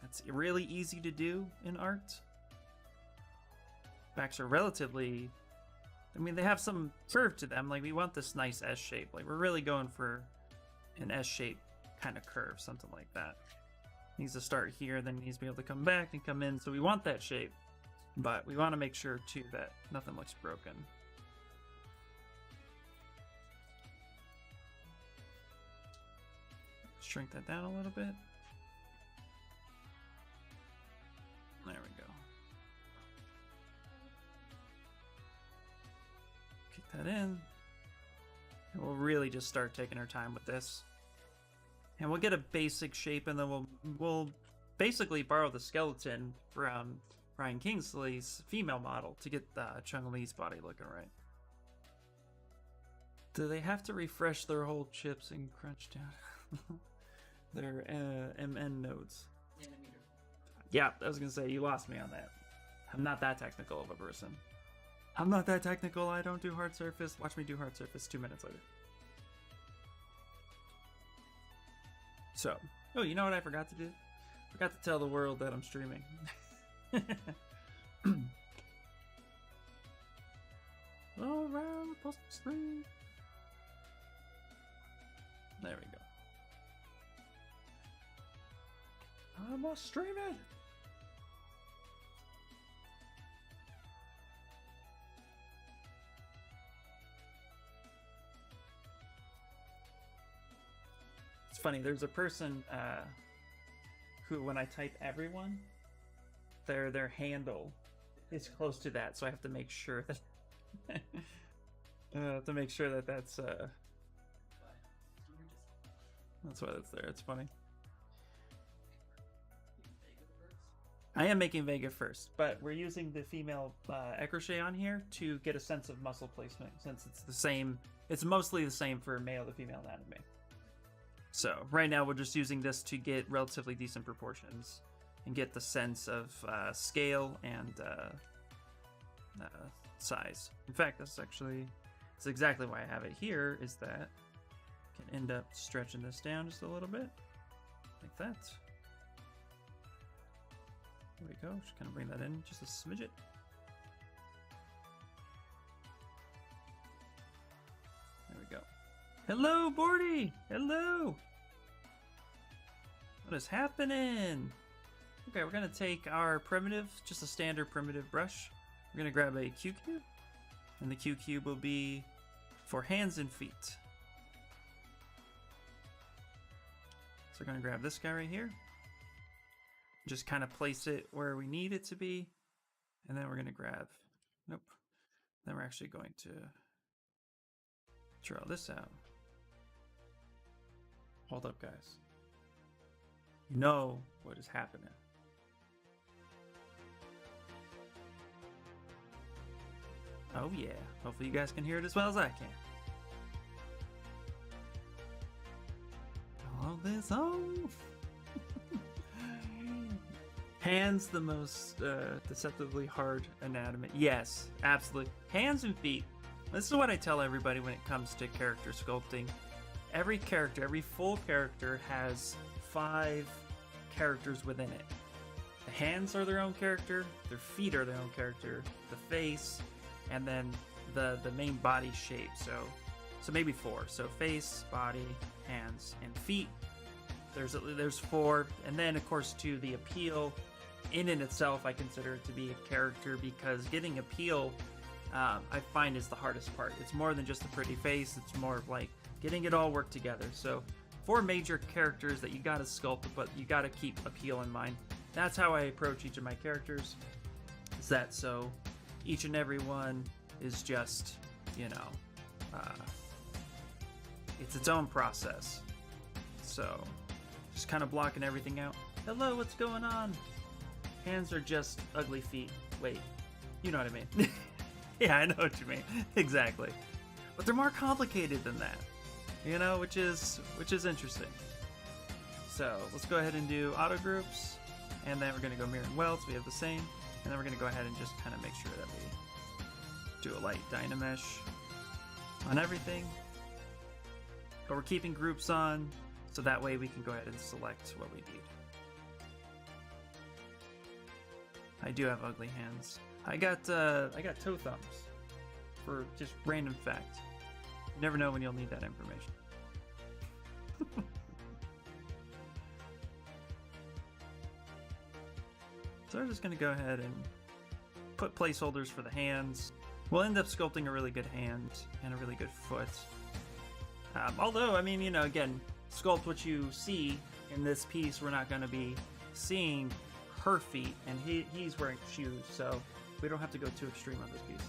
That's really easy to do in art. Backs are relatively, I mean, they have some curve to them. Like, we want this nice S shape. Like, we're really going for an S shape kind of curve, something like that. Needs to start here, then needs to be able to come back and come in. So we want that shape, but we want to make sure too that nothing looks broken. Shrink that down a little bit. There we go. Kick that in. And we'll really just start taking our time with this. And we'll get a basic shape, and then we'll basically borrow the skeleton from Ryan Kingsley's female model to get Chung-Li's body looking right. Do they have to refresh their whole chips and crunch down their MN nodes? Nanometer. Yeah, I was gonna say, you lost me on that. I'm not that technical of a person. I'm not that technical. I don't do hard surface. Watch me do hard surface 2 minutes later. So, oh, you know what I forgot to do? Forgot to tell the world that I'm streaming. All around the stream. There we go. I'm a streaming. It's funny, there's a person who, when I type everyone, their handle is close to that, so I have to make sure that that's why that's there. It's funny. I am making Vega first, but we're using the female écrochet on here to get a sense of muscle placement, since it's the same. It's mostly the same for male to female anatomy. So right now we're just using this to get relatively decent proportions and get the sense of scale and size. In fact, that's exactly why I have it here, is that I can end up stretching this down just a little bit, like that. There we go, just kind of bring that in just a smidget. There we go. Hello, Bordy! Hello! What is happening? Okay, we're gonna take our primitive, just a standard primitive brush. We're gonna grab a Q cube, and the Q cube will be for hands and feet. So we're gonna grab this guy right here. Just kind of place it where we need it to be. And then we're gonna grab, nope. Then we're actually going to draw this out. Hold up, guys. You know what is happening. Oh yeah, hopefully you guys can hear it as well as I can. All this, oh! Hands, the most deceptively hard anatomy. Yes, absolutely. Hands and feet. This is what I tell everybody when it comes to character sculpting. Every character, every full character has 5 characters within it. The hands are their own character, their feet are their own character, the face, and then the main body shape. So maybe 4. So face, body, hands, and feet. There's 4, and then of course too, the appeal in and itself I consider it to be a character, because getting appeal I find is the hardest part. It's more than just a pretty face, it's more of like getting it all work together. So 4 major characters that you gotta sculpt, but you gotta keep appeal in mind. That's how I approach each of my characters. Is that so each and every one is just, you know, it's its own process. So just kind of blocking everything out. Hello, what's going on? Hands are just ugly feet. Wait, you know what I mean. Yeah, I know what you mean. Exactly. But they're more complicated than that, you know, which is interesting. So let's go ahead and do auto groups, and then we're going to go mirror and weld, so we have the same, and then we're going to go ahead and just kind of make sure that we do a light Dynamesh on everything. But we're keeping groups on, so that way we can go ahead and select what we need. I do have ugly hands. I got toe thumbs, for just random fact. You never know when you'll need that information. So we're just gonna go ahead and put placeholders for the hands. We'll end up sculpting a really good hand and a really good foot. Although, I mean, you know, again, sculpt what you see in this piece. We're not gonna be seeing her feet, and he's wearing shoes, so we don't have to go too extreme on this piece.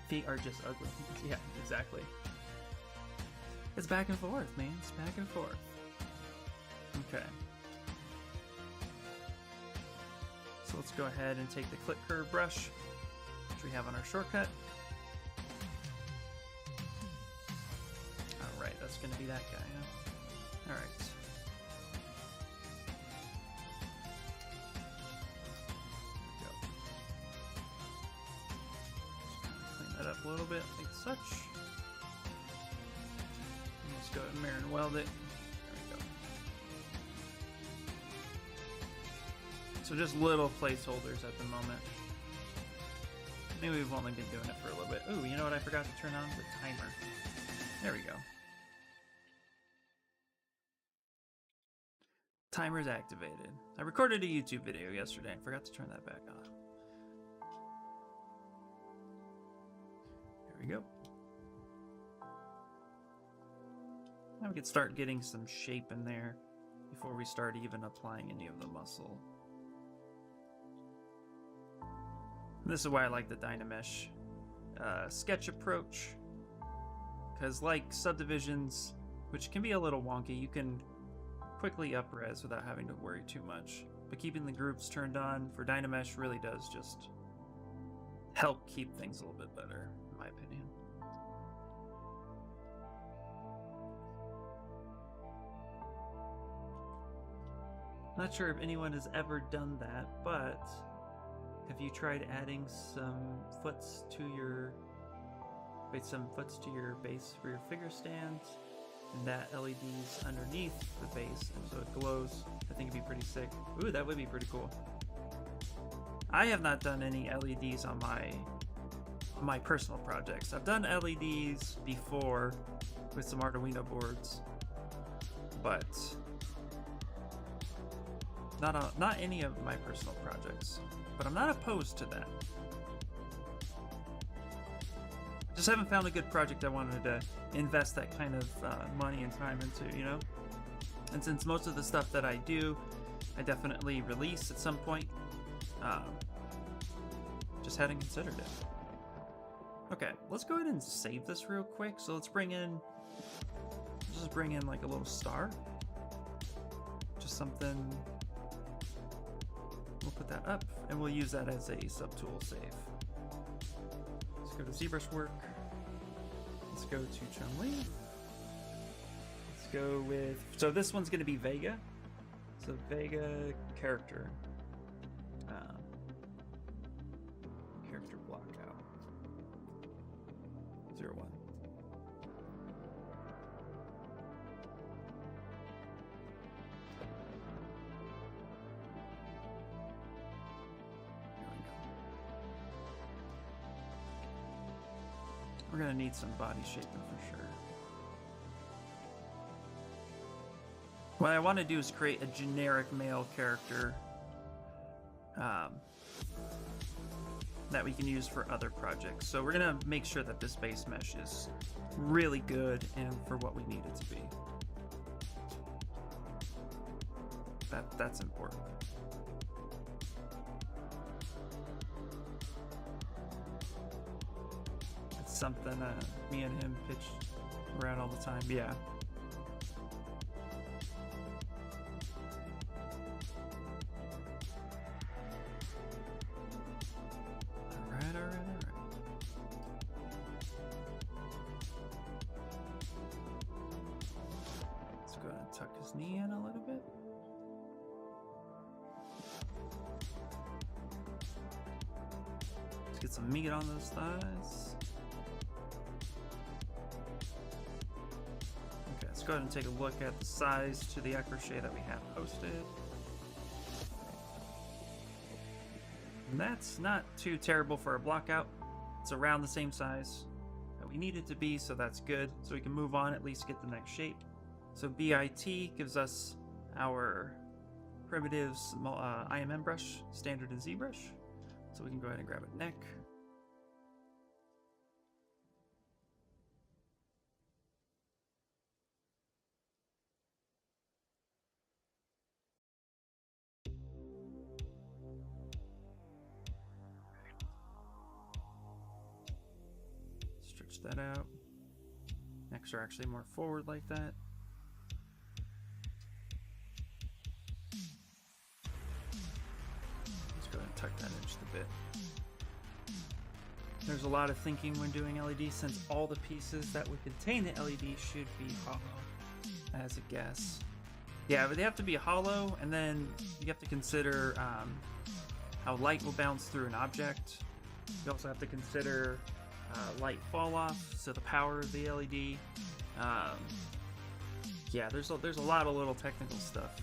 Feet are just ugly. Yeah, exactly. It's back and forth, man. It's back and forth. Okay. So let's go ahead and take the clip curve brush, which we have on our shortcut. Alright, that's going to be that guy, huh? Alright. Up a little bit like such. Let's go ahead and mirror and weld it. There we go. So just little placeholders at the moment. Maybe we've only been doing it for a little bit. Ooh, you know what I forgot to turn on? The timer. There we go. Timer's activated. I recorded a YouTube video yesterday. I forgot to turn that back on. There we go. Now we can start getting some shape in there before we start even applying any of the muscle. And this is why I like the Dynamesh sketch approach, because like subdivisions, which can be a little wonky, you can quickly up-res without having to worry too much. But keeping the groups turned on for Dynamesh really does just help keep things a little bit better, in my opinion. Not sure if anyone has ever done that, but have you tried adding some foots to your base for your figure stand, and that LED's underneath the base, and so it glows? I think it'd be pretty sick. Ooh, that would be pretty cool. I have not done any LEDs on my personal projects. I've done LEDs before with some Arduino boards, but not any of my personal projects. But I'm not opposed to that. Just haven't found a good project I wanted to invest that kind of money and time into, you know? And since most of the stuff that I do, I definitely release at some point, just hadn't considered it. Okay, let's go ahead and save this real quick. So let's bring in like a little star. Just something. We'll put that up, and we'll use that as a subtool save. Let's go to ZBrush work. Let's go to Chun-Li. Let's go with, so this one's going to be Vega. So Vega character. Character block out. 0, 1. We're gonna need some body shaping for sure. What I want to do is create a generic male character. that we can use for other projects. So we're gonna make sure that this base mesh is really good and for what we need it to be. That's important. It's something me and him pitch around all the time. Yeah. All right. Let's go ahead and tuck his knee in a little bit. Let's get some meat on those thighs. Okay, let's go ahead and take a look at the size to the crochet that we have posted. And that's not too terrible for a block out. It's around the same size that we need it to be, so that's good. So we can move on, at least get the next shape. So BIT gives us our primitives IMM brush, standard and ZBrush. So we can go ahead and grab a neck. Stretch that out. Necks are actually more forward like that. Let's go ahead and tuck that in just a bit. There's a lot of thinking when doing LED, since all the pieces that would contain the LED should be hollow, as a guess. Yeah, but they have to be hollow, and then you have to consider how light will bounce through an object. You also have to consider light fall off, so the power of the LED. Yeah, there's a lot of little technical stuff.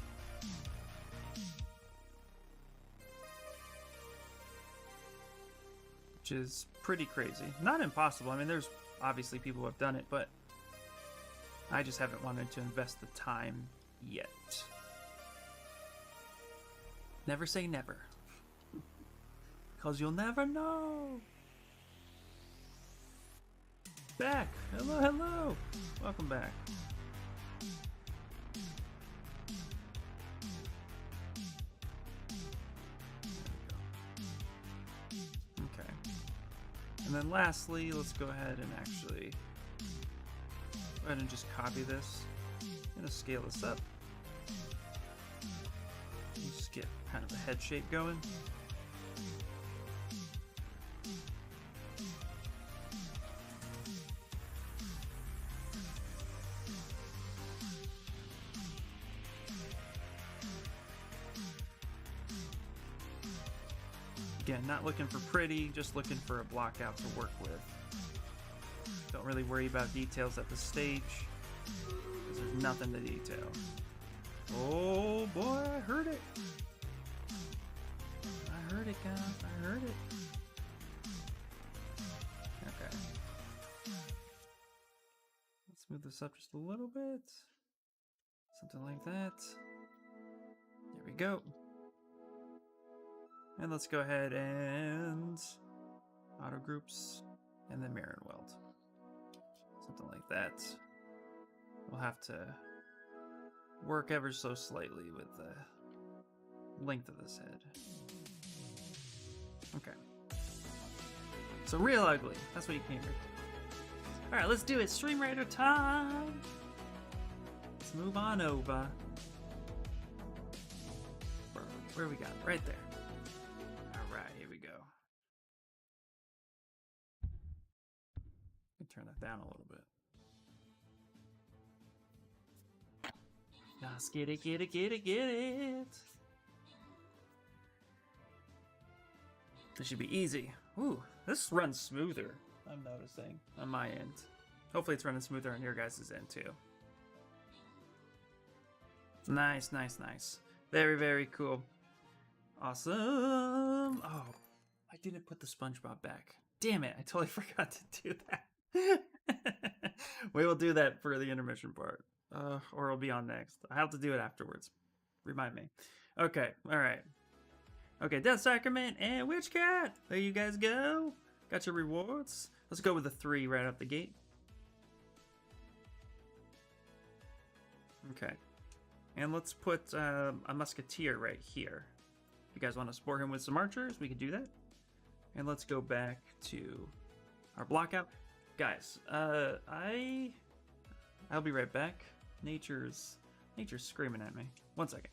Which is pretty crazy. Not impossible. I mean, there's obviously people who have done it, but I just haven't wanted to invest the time yet. Never say never. Because you'll never know. Back. Hello. Welcome back. Okay. And then lastly, let's go ahead and actually go ahead and just copy this. I'm gonna scale this up. Just get kind of a head shape going. Again, not looking for pretty, just looking for a block out to work with. Don't really worry about details at this stage, because there's nothing to detail. Oh boy, I heard it. I heard it, guys. I heard it. Okay. Let's move this up just a little bit. Something like that. There we go. And let's go ahead and auto groups and then mirror and weld. Something like that. We'll have to work ever so slightly with the length of this head. Okay. So real ugly. That's what you came here. Alright, let's do it. Stream Raider time! Let's move on over. Where we got it? Right there. Turn that down a little bit. Let's get it. This should be easy. Ooh, this runs smoother, I'm noticing, on my end. Hopefully it's running smoother on your guys' end too. Nice. Very cool. Awesome. Oh, I didn't put the SpongeBob back. Damn it, I totally forgot to do that. We will do that for the intermission part, or it'll be on next. I have to do it afterwards. Remind me. Okay, all Okay, Death Sacrament and Witch Cat. There you guys go. Got your rewards. Let's go with a 3 right out the gate. Okay. And let's put a Musketeer right here. If you guys want to support him with some archers, we could do that. And let's go back to our blockout. Guys, I'll be right back. Nature's screaming at me. 1 second.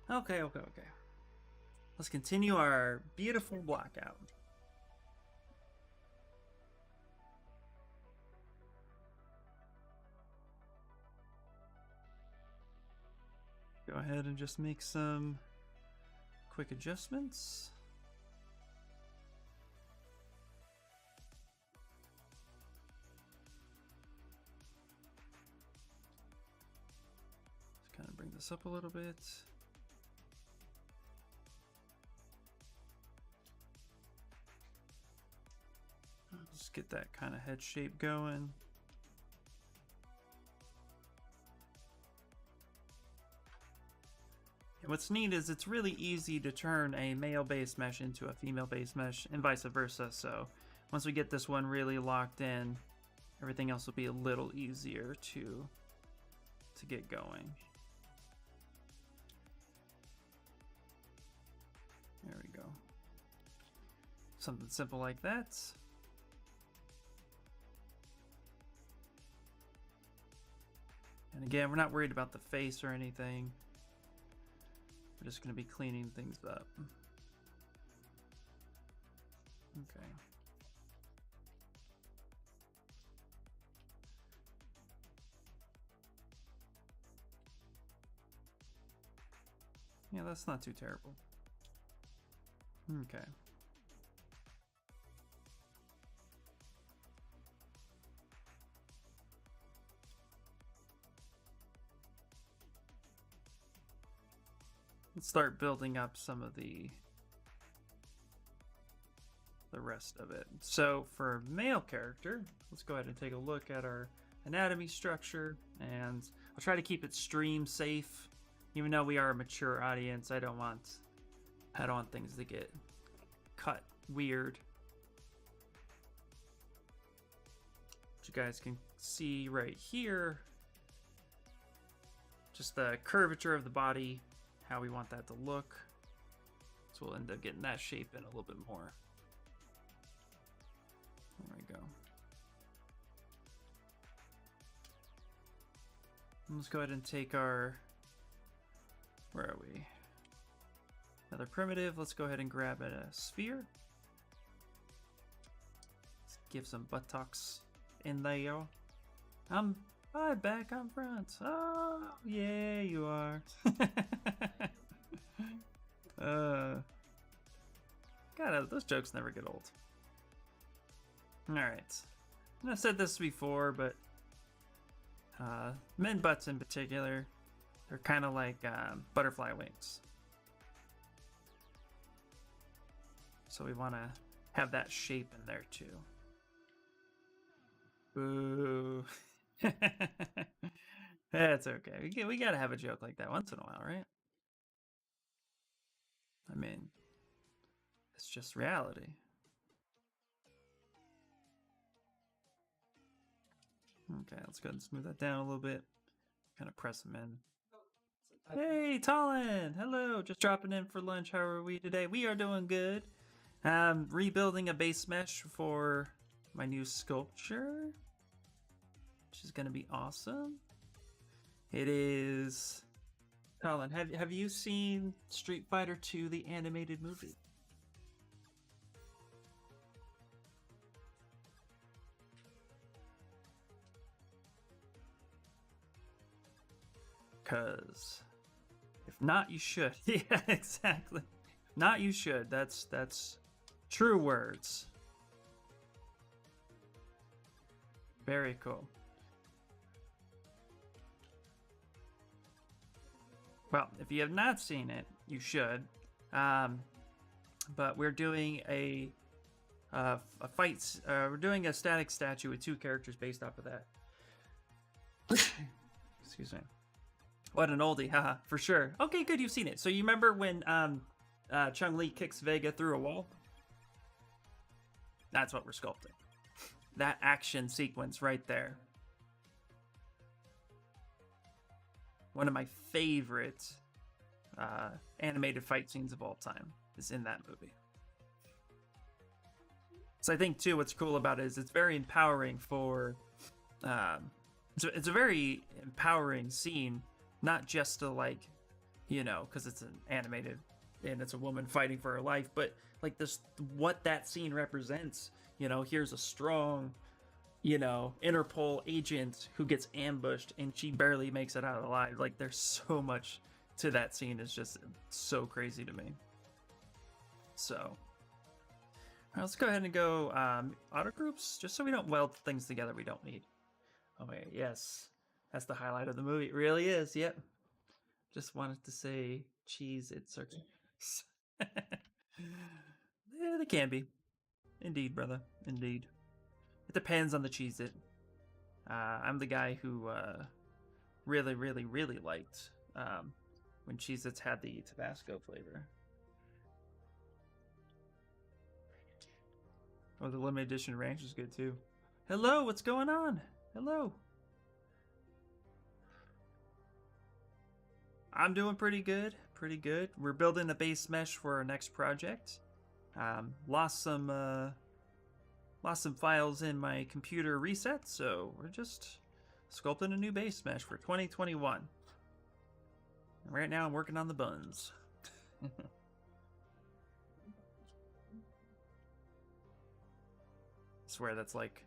Okay. Let's continue our beautiful blackout. Go ahead and just make some quick adjustments. Just kind of bring this up a little bit. Just get that kind of head shape going. And what's neat is it's really easy to turn a male base mesh into a female base mesh and vice versa. So once we get this one really locked in, everything else will be a little easier to get going. There we go. Something simple like that. And again, we're not worried about the face or anything. We're just going to be cleaning things up. Okay. Yeah, that's not too terrible. Okay. Let's start building up some of the rest of it. So for male character, let's go ahead and take a look at our anatomy structure, and I'll try to keep it stream safe. Even though we are a mature audience, I don't want head-on things to get cut weird. What you guys can see right here, just the curvature of the body, how we want that to look. So we'll end up getting that shape in a little bit more. There we go. Let's go ahead and take our, where are we? Another primitive. Let's go ahead and grab a sphere. Let's give some buttocks in there. I'm back on front. Oh, yeah, you are. God, those jokes never get old. Alright. I've said this before, but men butts in particular, they're kind of like butterfly wings. So we want to have that shape in there too. Boo. That's okay. We gotta have a joke like that once in a while, right? I mean, it's just reality. Okay, let's go ahead and smooth that down a little bit. Kind of press them in. Hey, Talon! Hello! Just dropping in for lunch. How are we today? We are doing good. Rebuilding a base mesh for my new sculpture, which is going to be awesome. It is... Talon, have you seen Street Fighter 2, the animated movie? Cause if not, you should. Yeah, exactly. Not you should. That's true words. Very cool. Well, if you have not seen it, you should. But we're doing a fight. We're doing a static statue with 2 characters based off of that. Excuse me. What an oldie, haha, for sure. Okay, good, you've seen it. So you remember when Chun-Li kicks Vega through a wall? That's what we're sculpting. That action sequence right there. One of my favorite animated fight scenes of all time is in that movie. So I think, too, what's cool about it is it's very empowering for... it's a very empowering scene, not just to, like, you know, because it's an animated and it's a woman fighting for her life, but, like, this, what that scene represents. You know, here's a strong, you know, Interpol agent who gets ambushed and she barely makes it out alive. Like, there's so much to that scene. It's just so crazy to me. So, let's go ahead and go auto groups, just so we don't weld things together we don't need. Oh, wait, yes. That's the highlight of the movie. It really is, yep. Just wanted to say cheese, it's yeah, they can be. Indeed, brother. Indeed. It depends on the cheese it. I'm the guy who really, really, really liked when Cheez-Its had the Tabasco flavor. Oh, the limited edition ranch is good too. Hello, what's going on? Hello. I'm doing pretty good. Pretty good. We're building a base mesh for our next project. Lost some files in my computer reset, so we're just sculpting a new base mesh for 2021. And right now I'm working on the buns. I swear that's like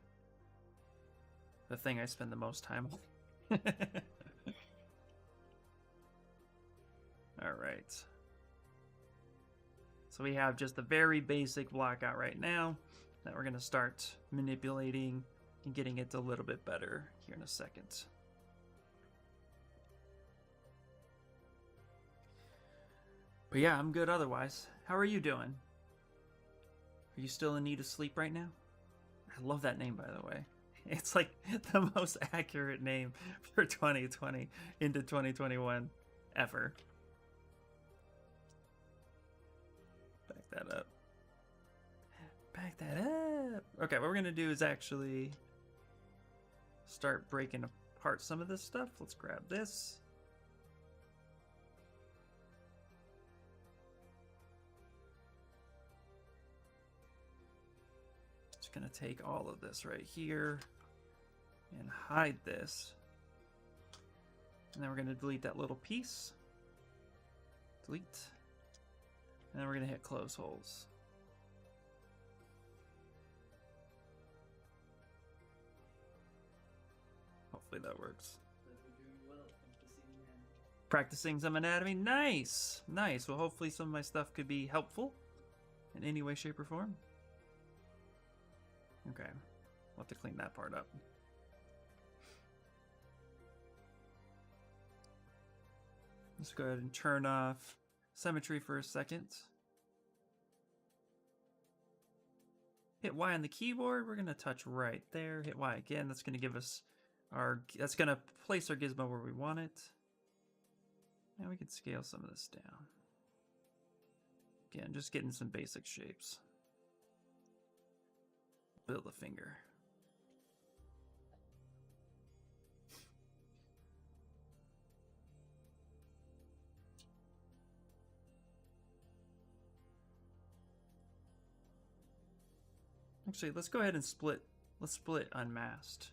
the thing I spend the most time on. Alright. So we have just a very basic block out right now that we're going to start manipulating and getting it a little bit better here in a second. But yeah, I'm good otherwise. How are you doing? Are you still in need of sleep right now? I love that name, by the way. It's like the most accurate name for 2020 into 2021 ever. Back that up. Back that up. Okay, what we're going to do is actually start breaking apart some of this stuff. Let's grab this. Just going to take all of this right here and hide this. And then we're going to delete that little piece. Delete. And then we're going to hit close holes. Hopefully that works. Practicing some anatomy. Nice! Nice. Well, hopefully some of my stuff could be helpful in any way, shape, or form. Okay. We'll have to clean that part up. Let's go ahead and turn off symmetry for a second. Hit Y on the keyboard. We're going to touch right there. Hit Y again. That's going to give us that's gonna place our gizmo where we want it. And we can scale some of this down. Again, just getting some basic shapes. Build a finger. Actually, let's go ahead and split. Let's split unmasked.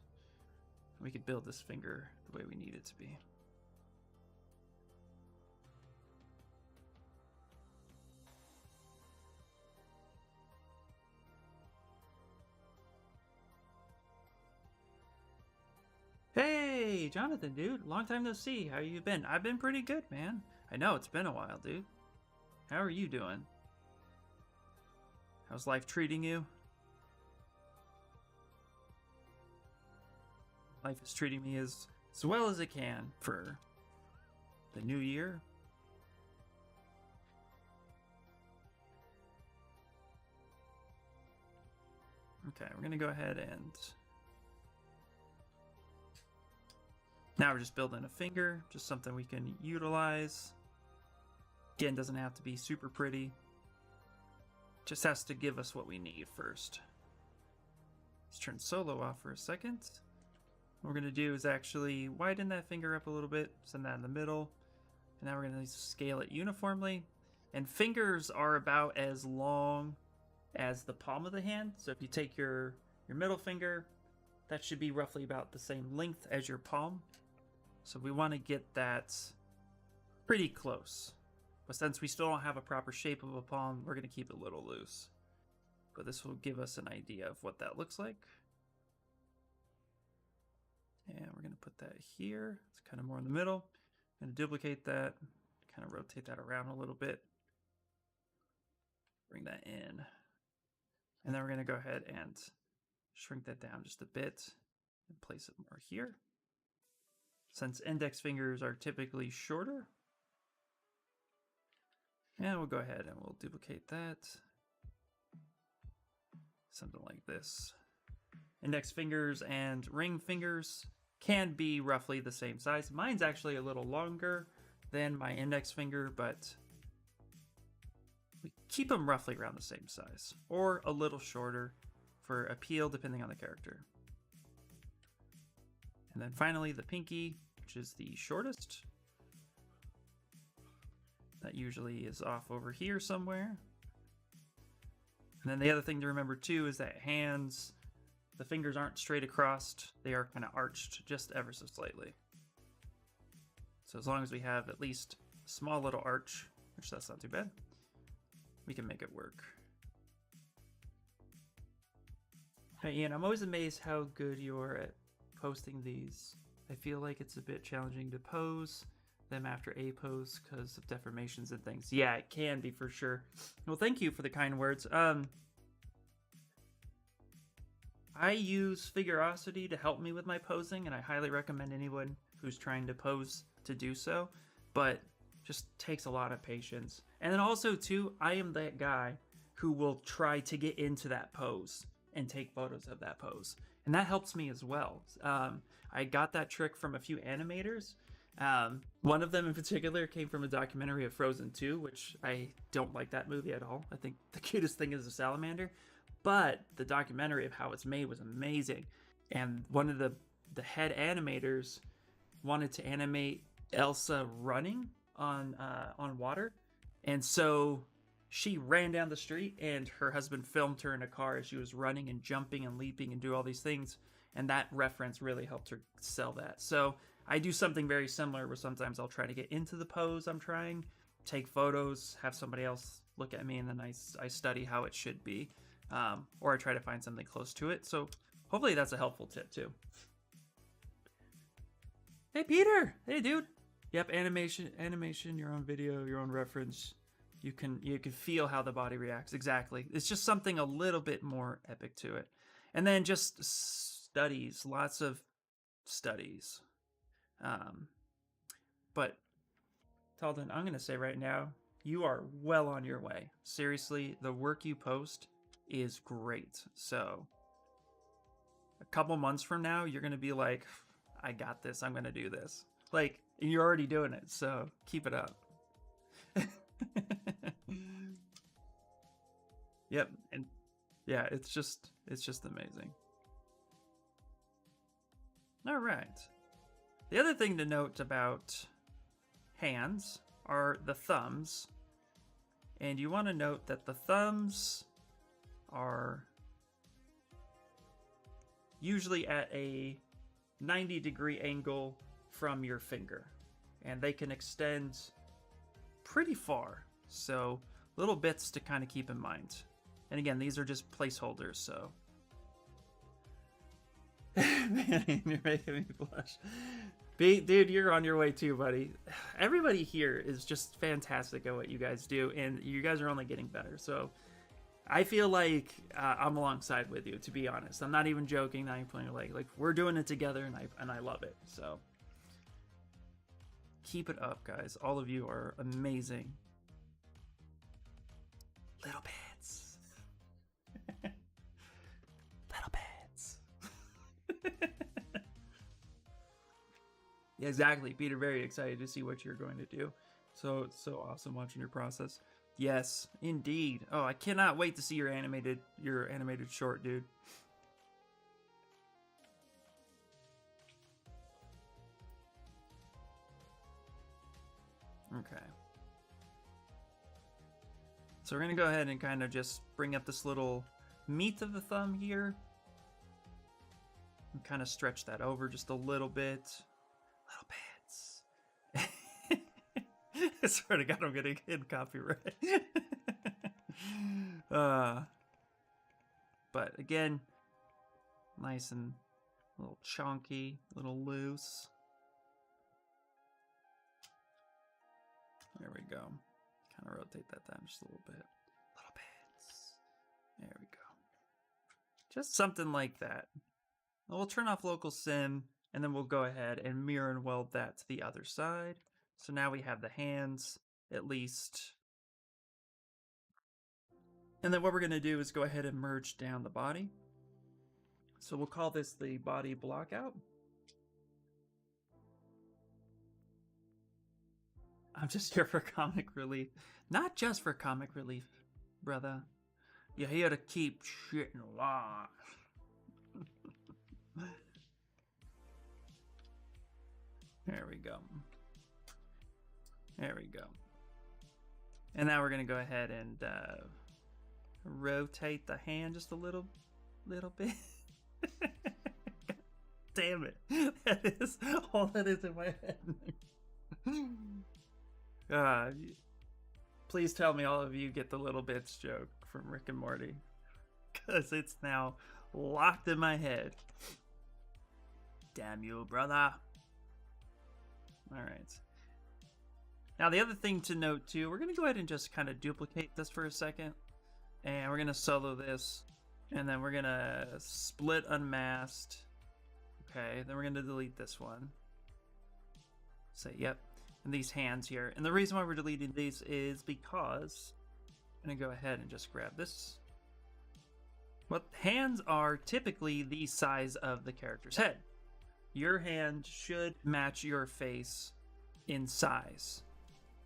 We could build this finger the way we need it to be. Hey, Jonathan, dude. Long time no see. How you been? I've been pretty good, man. I know, it's been a while, dude. How are you doing? How's life treating you? Life is treating me as well as it can for the new year. Okay, we're gonna go ahead and now we're just building a finger, just something we can utilize. Again, doesn't have to be super pretty. Just has to give us what we need first. Let's turn solo off for a second. What we're going to do is actually widen that finger up a little bit, send that in the middle, and now we're going to scale it uniformly. And fingers are about as long as the palm of the hand. So if you take your middle finger, that should be roughly about the same length as your palm. So we want to get that pretty close. But since we still don't have a proper shape of a palm, we're going to keep it a little loose. But this will give us an idea of what that looks like. And we're going to put that here. It's kind of more in the middle. I'm going to duplicate that, kind of rotate that around a little bit. Bring that in. And then we're going to go ahead and shrink that down just a bit and place it more here. Since index fingers are typically shorter, and we'll go ahead and we'll duplicate that. Something like this. Index fingers and ring fingers can be roughly the same size. Mine's actually a little longer than my index finger, but we keep them roughly around the same size, or a little shorter for appeal depending on the character. And then finally the pinky, which is the shortest. That usually is off over here somewhere. And then the other thing to remember too is that hands, the fingers aren't straight across, they are kind of arched just ever so slightly. So as long as we have at least a small little arch, which that's not too bad, we can make it work. Hey Ian, I'm always amazed how good you are at posting these. I feel like it's a bit challenging to pose them after a pose because of deformations and things. Yeah, it can be for sure. Well, thank you for the kind words. I use Figurosity to help me with my posing, and I highly recommend anyone who's trying to pose to do so, but just takes a lot of patience. And then also too, I am that guy who will try to get into that pose and take photos of that pose, and that helps me as well. I got that trick from a few animators. One of them in particular came from a documentary of Frozen 2, which I don't like that movie at all. I think the cutest thing is a salamander, but the documentary of how it's made was amazing. And one of the head animators wanted to animate Elsa running on water, and so she ran down the street and her husband filmed her in a car as she was running and jumping and leaping and do all these things, and that reference really helped her sell that. So I do something very similar where sometimes I'll try to get into the pose I'm trying, take photos, have somebody else look at me, and then I study how it should be, or I try to find something close to it. So hopefully that's a helpful tip too. Hey Peter! Hey dude! Yep, animation, your own video, your own reference. You can feel how the body reacts. Exactly. It's just something a little bit more epic to it. And then just studies, lots of studies. But Talden, I'm going to say right now, you are well on your way. Seriously, the work you post is great. So a couple months from now, you're going to be like, I got this. I'm gonna do this. Like, you're already doing it, so keep it up. Yep, and yeah, it's just amazing. All right. The other thing to note about hands are the thumbs. And you want to note that the thumbs are usually at a 90-degree angle from your finger. And they can extend pretty far. So little bits to kind of keep in mind. And again, these are just placeholders, so. Man, you're making me blush. Dude, you're on your way too, buddy. Everybody here is just fantastic at what you guys do, and you guys are only getting better. So I feel like I'm alongside with you, to be honest. I'm not even joking, not even playing like we're doing it together, and I love it. So keep it up, guys. All of you are amazing. Little bits. Little bits. Yeah, exactly. Peter, very excited to see what you're going to do. So it's so awesome watching your process. Yes, indeed. Oh, I cannot wait to see your animated short, dude. Okay. So we're going to go ahead and kind of just bring up this little meat of the thumb here. And kind of stretch that over just a little bit. Little bits. I swear to God, I'm going to get copyright. But again, nice and a little chunky, a little loose. There we go. Kind of rotate that down just a little bit. Little bits. There we go. Just something like that. We'll turn off local sim, and then we'll go ahead and mirror and weld that to the other side. So now we have the hands, at least. And then what we're going to do is go ahead and merge down the body. So we'll call this the body block out. I'm just here for comic relief. Not just for comic relief, brother. You're here to keep shitting alive. There we go. There we go. And now we're going to go ahead and rotate the hand just a little bit. Damn it. That is all that is in my head. Please tell me all of you get the little bits joke from Rick and Morty, because it's now locked in my head. Damn you, brother. Alright. Now the other thing to note too, we're going to go ahead and just kind of duplicate this for a second. And we're going to solo this. And then we're going to split unmasked. Okay, then we're going to delete this one. Say, yep. And these hands here. And the reason why we're deleting these is because I'm going to go ahead and just grab this. What hands are typically the size of the character's head. Your hand should match your face in size.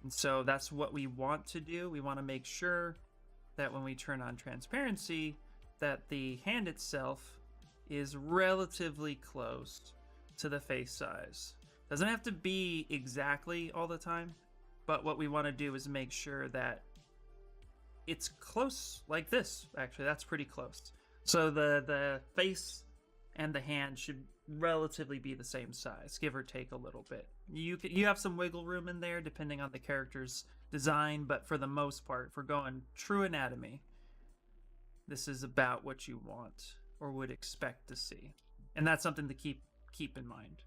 And so that's what we want to do. We want to make sure that when we turn on transparency, that the hand itself is relatively close to the face size. Doesn't have to be exactly all the time, but what we want to do is make sure that it's close like this. Actually, that's pretty close. So the face and the hand should relatively be the same size, give or take a little bit. You have some wiggle room in there depending on the character's design, but for the most part, if we're going true anatomy, this is about what you want or would expect to see. And that's something to keep in mind.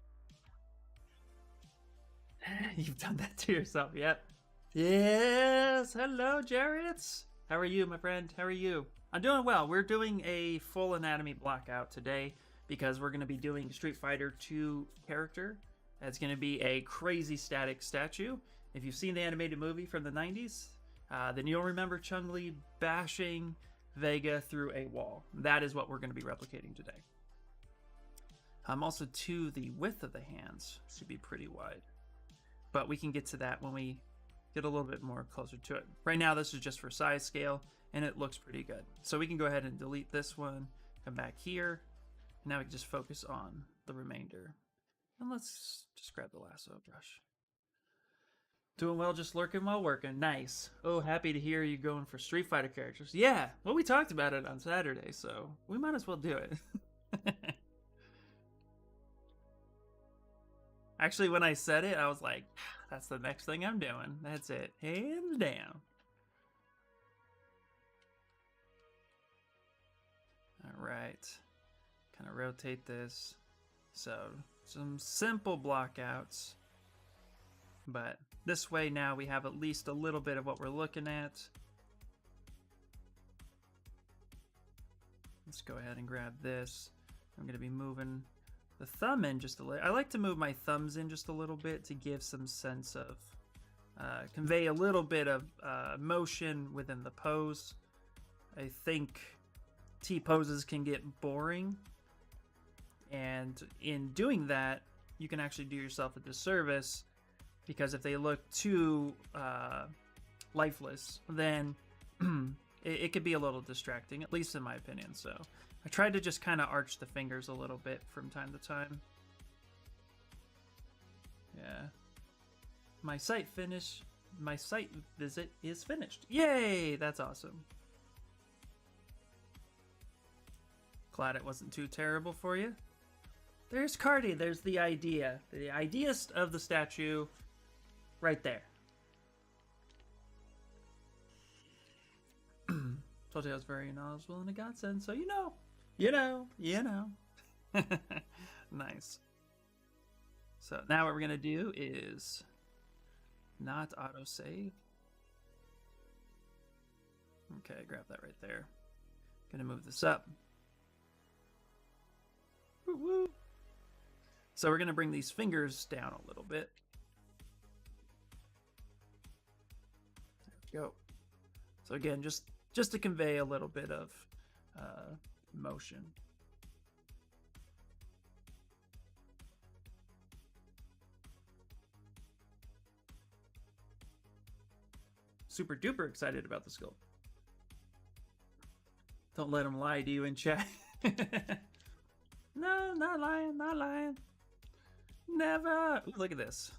You've done that to yourself, yep. Yes, hello, Jarrett. How are you, my friend? How are you? I'm doing well. We're doing a full anatomy blockout today because we're going to be doing Street Fighter 2 character. That's going to be a crazy static statue. If you've seen the animated movie from the 90s, then you'll remember Chun-Li bashing Vega through a wall. That is what we're going to be replicating today. Also, too, the width of the hands should be pretty wide. But we can get to that when we get a little bit more closer to it. Right now, this is just for size scale, and it looks pretty good. So we can go ahead and delete this one, come back here, and now we can just focus on the remainder. And let's just grab the lasso brush. Doing well, just lurking while working. Nice. Oh, happy to hear you going for Street Fighter characters. Yeah, well, we talked about it on Saturday, so we might as well do it. Actually, when I said it, I was like, that's the next thing I'm doing. That's it. Hands down. All right. Kind of rotate this. So, some simple blockouts. But this way now we have at least a little bit of what we're looking at. Let's go ahead and grab this. I'm going to be moving the thumb in just a little. I like to move my thumbs in just a little bit to give some sense of, convey a little bit of motion within the pose. I think T-poses can get boring. And in doing that, you can actually do yourself a disservice, because if they look too lifeless, then it could be a little distracting, at least in my opinion. So I tried to just kind of arch the fingers a little bit from time to time. Yeah. My site visit is finished. Yay! That's awesome. Glad it wasn't too terrible for you. There's Cardi. There's the idea. The ideast of the statue right there. Told you I was very knowledgeable in a godsend, so you know. Nice. So now what we're going to do is not autosave. Okay, grab that right there. Gonna move this up. Woo woo. So we're gonna bring these fingers down a little bit. There we go. So again, just to convey a little bit of motion. Super duper excited about the sculpt. Don't let them lie to you in chat. No, not lying, not lying. Never. Ooh, look at this.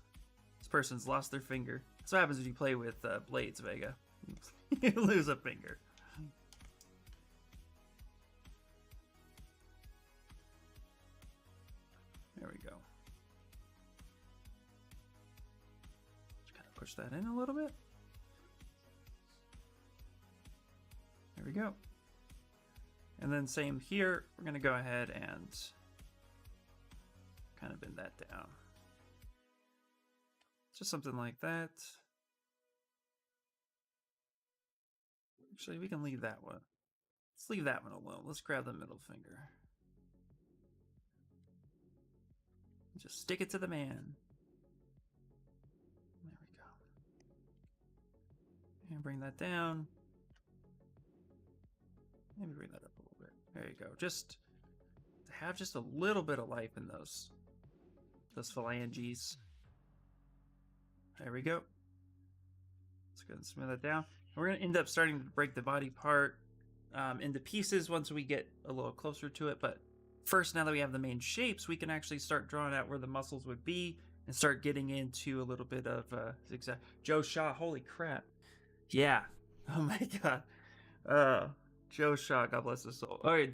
This person's lost their finger. That's what happens when you play with blades, Vega. You lose a finger. There we go. Just kind of push that in a little bit. There we go. And then same here, we're going to go ahead and kind of bend that down. Just something like that. Actually, we can leave that one. Let's leave that one alone. Let's grab the middle finger. Just stick it to the man. There we go. And bring that down. Maybe bring that up a little bit. There you go. Just to have just a little bit of life in those phalanges. There we go. Let's go and smooth that down. We're going to end up starting to break the body part into pieces once we get a little closer to it. But first, now that we have the main shapes, we can actually start drawing out where the muscles would be and start getting into a little bit of zigzag. Joe Shaw, holy crap. Yeah. Oh my God. Joe Shaw, God bless his soul. All right,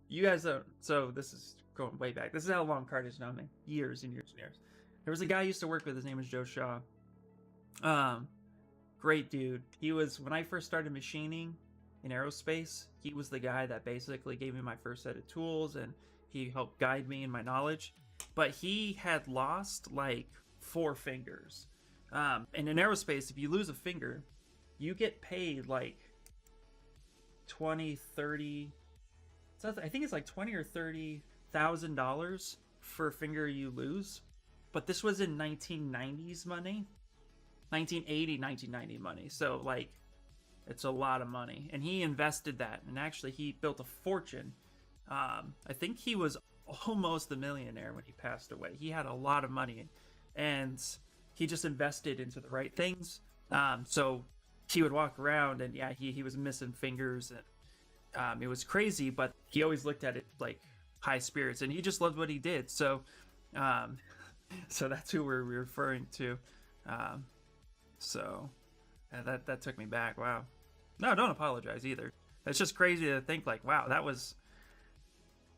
you guys don't. So this is going way back. This is how long Cardi's known me. Years and years and years. There was a guy I used to work with. His name was Joe Shaw. Great dude. He was, when I first started machining in aerospace, he was the guy that basically gave me my first set of tools, and he helped guide me in my knowledge. But he had lost like 4 fingers. And in aerospace, if you lose a finger, you get paid like 20, 30, so I think it's like $20,000 or $30,000 for a finger you lose. But this was in 1990s money, 1980, 1990 money. So like, it's a lot of money. And he invested that, and actually he built a fortune. I think he was almost a millionaire when he passed away. He had a lot of money, and he just invested into the right things. So he would walk around, and yeah, he was missing fingers, and it was crazy. But he always looked at it like high spirits, and he just loved what he did. So, so that's who we're referring to. So that took me back. Wow. No, don't apologize either. It's just crazy to think like, wow,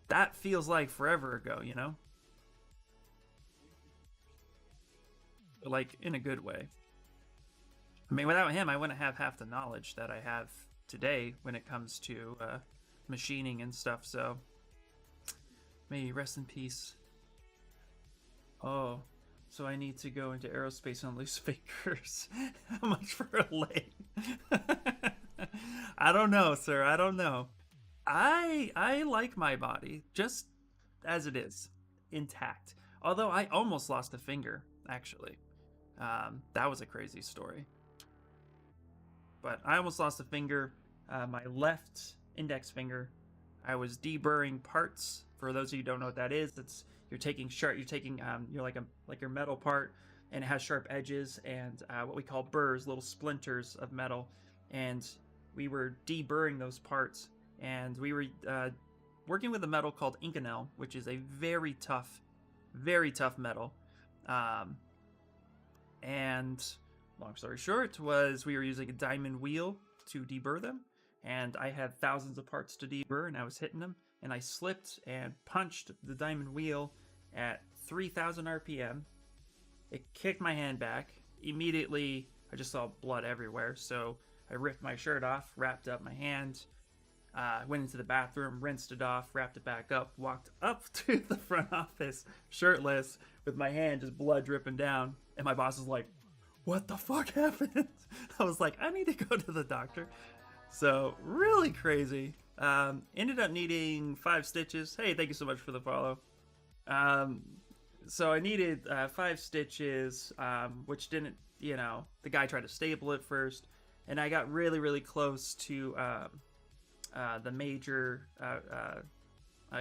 that feels like forever ago, you know? Like, in a good way. I mean, without him, I wouldn't have half the knowledge that I have today when it comes to machining and stuff, so may he rest in peace. Oh, so I need to go into aerospace on loose fingers. How much for a leg? I don't know, sir. I don't know. I like my body just as it is, intact. Although I almost lost a finger, actually. That was a crazy story. But I almost lost a finger. My left index finger. I was deburring parts. For those of you who don't know what that is, you're taking your metal part, and it has sharp edges and what we call burrs, little splinters of metal, and we were deburring those parts, and we were working with a metal called Inconel, which is a very tough metal. And long story short was we were using a diamond wheel to deburr them, and I had thousands of parts to deburr, and I was hitting them, and I slipped and punched the diamond wheel at 3,000 RPM. It kicked my hand back. Immediately, I just saw blood everywhere, so I ripped my shirt off, wrapped up my hand, went into the bathroom, rinsed it off, wrapped it back up, walked up to the front office shirtless with my hand just blood dripping down, and my boss was like, "What the fuck happened?" I was like, "I need to go to the doctor." So, really crazy. Ended up needing 5 stitches. Hey, thank you so much for the follow. So I needed 5 stitches, which didn't, the guy tried to staple it first, and I got really, really close to the major,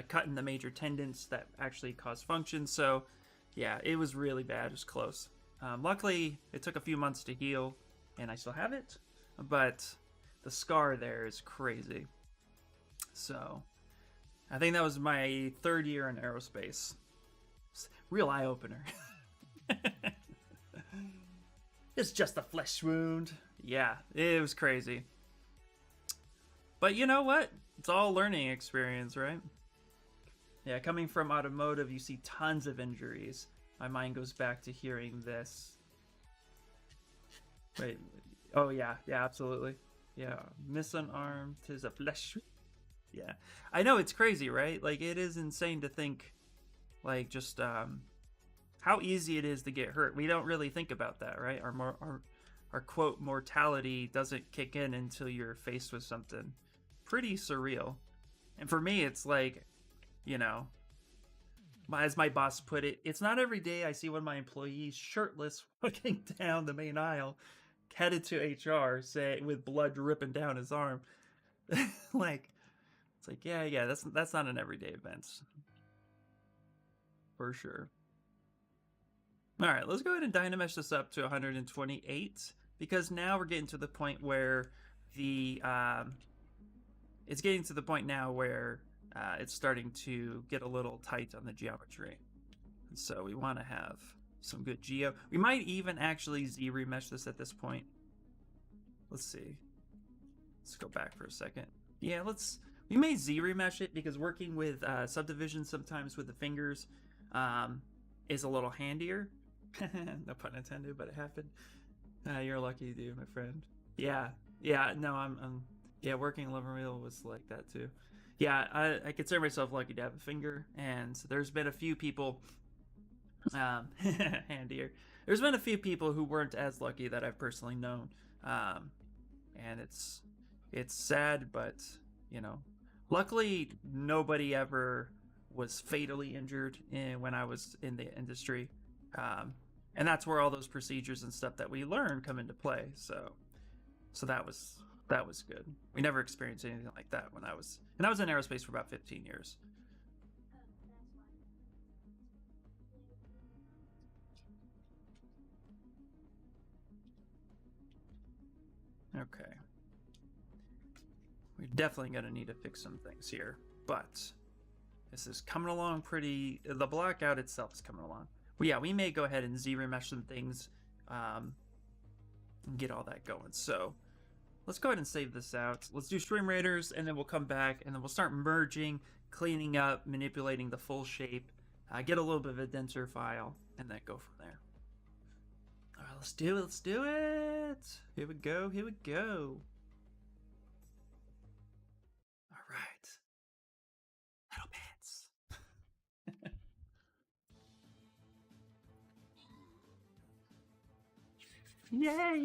cutting the major tendons that actually cause function. So, yeah, it was really bad. It was close. Luckily, it took a few months to heal, and I still have it, but the scar there is crazy. So, I think that was my 3rd year in aerospace. Real eye-opener. It's just a flesh wound. Yeah, it was crazy. But you know what? It's all learning experience, right? Yeah, coming from automotive, you see tons of injuries. My mind goes back to hearing this. Wait. Oh, yeah. Yeah, absolutely. Yeah. Miss an arm, 'tis a flesh. Yeah. I know, it's crazy, right? Like, it is insane to think, like, just how easy it is to get hurt. We don't really think about that, right? Our quote mortality doesn't kick in until you're faced with something pretty surreal. And for me, it's like, as my boss put it, it's not every day I see one of my employees shirtless walking down the main aisle, headed to HR, with blood dripping down his arm. Like, it's like, yeah, that's not an everyday event. For sure. All right, let's go ahead and Dynamesh this up to 128, because now we're getting to the point where it's getting to the point now where it's starting to get a little tight on the geometry. So we want to have some good geo. We might even actually Z-remesh this at this point. Let's see. Let's go back for a second. Yeah, we may Z-remesh it, because working with subdivisions sometimes with the fingers is a little handier. No pun intended, but it happened. You're a lucky dude, my friend. Yeah, no, I'm working living wheel was like that too. Yeah, I consider myself lucky to have a finger, and there's been a few people, handier. There's been a few people who weren't as lucky that I've personally known, and it's sad, but luckily nobody ever was fatally injured when I was in the industry, and that's where all those procedures and stuff that we learn come into play. So that was good. We never experienced anything like that when I was in aerospace for about 15 years. Okay. We're definitely going to need to fix some things here, but this is coming along pretty... The blackout itself is coming along. Well, yeah, we may go ahead and Z-remesh some things and get all that going. So let's go ahead and save this out. Let's do Stream Raiders, and then we'll come back, and then we'll start merging, cleaning up, manipulating the full shape, get a little bit of a denser file, and then go from there. All right, let's do it. Let's do it. Here we go. Here we go. All right. Little bits. Yeah.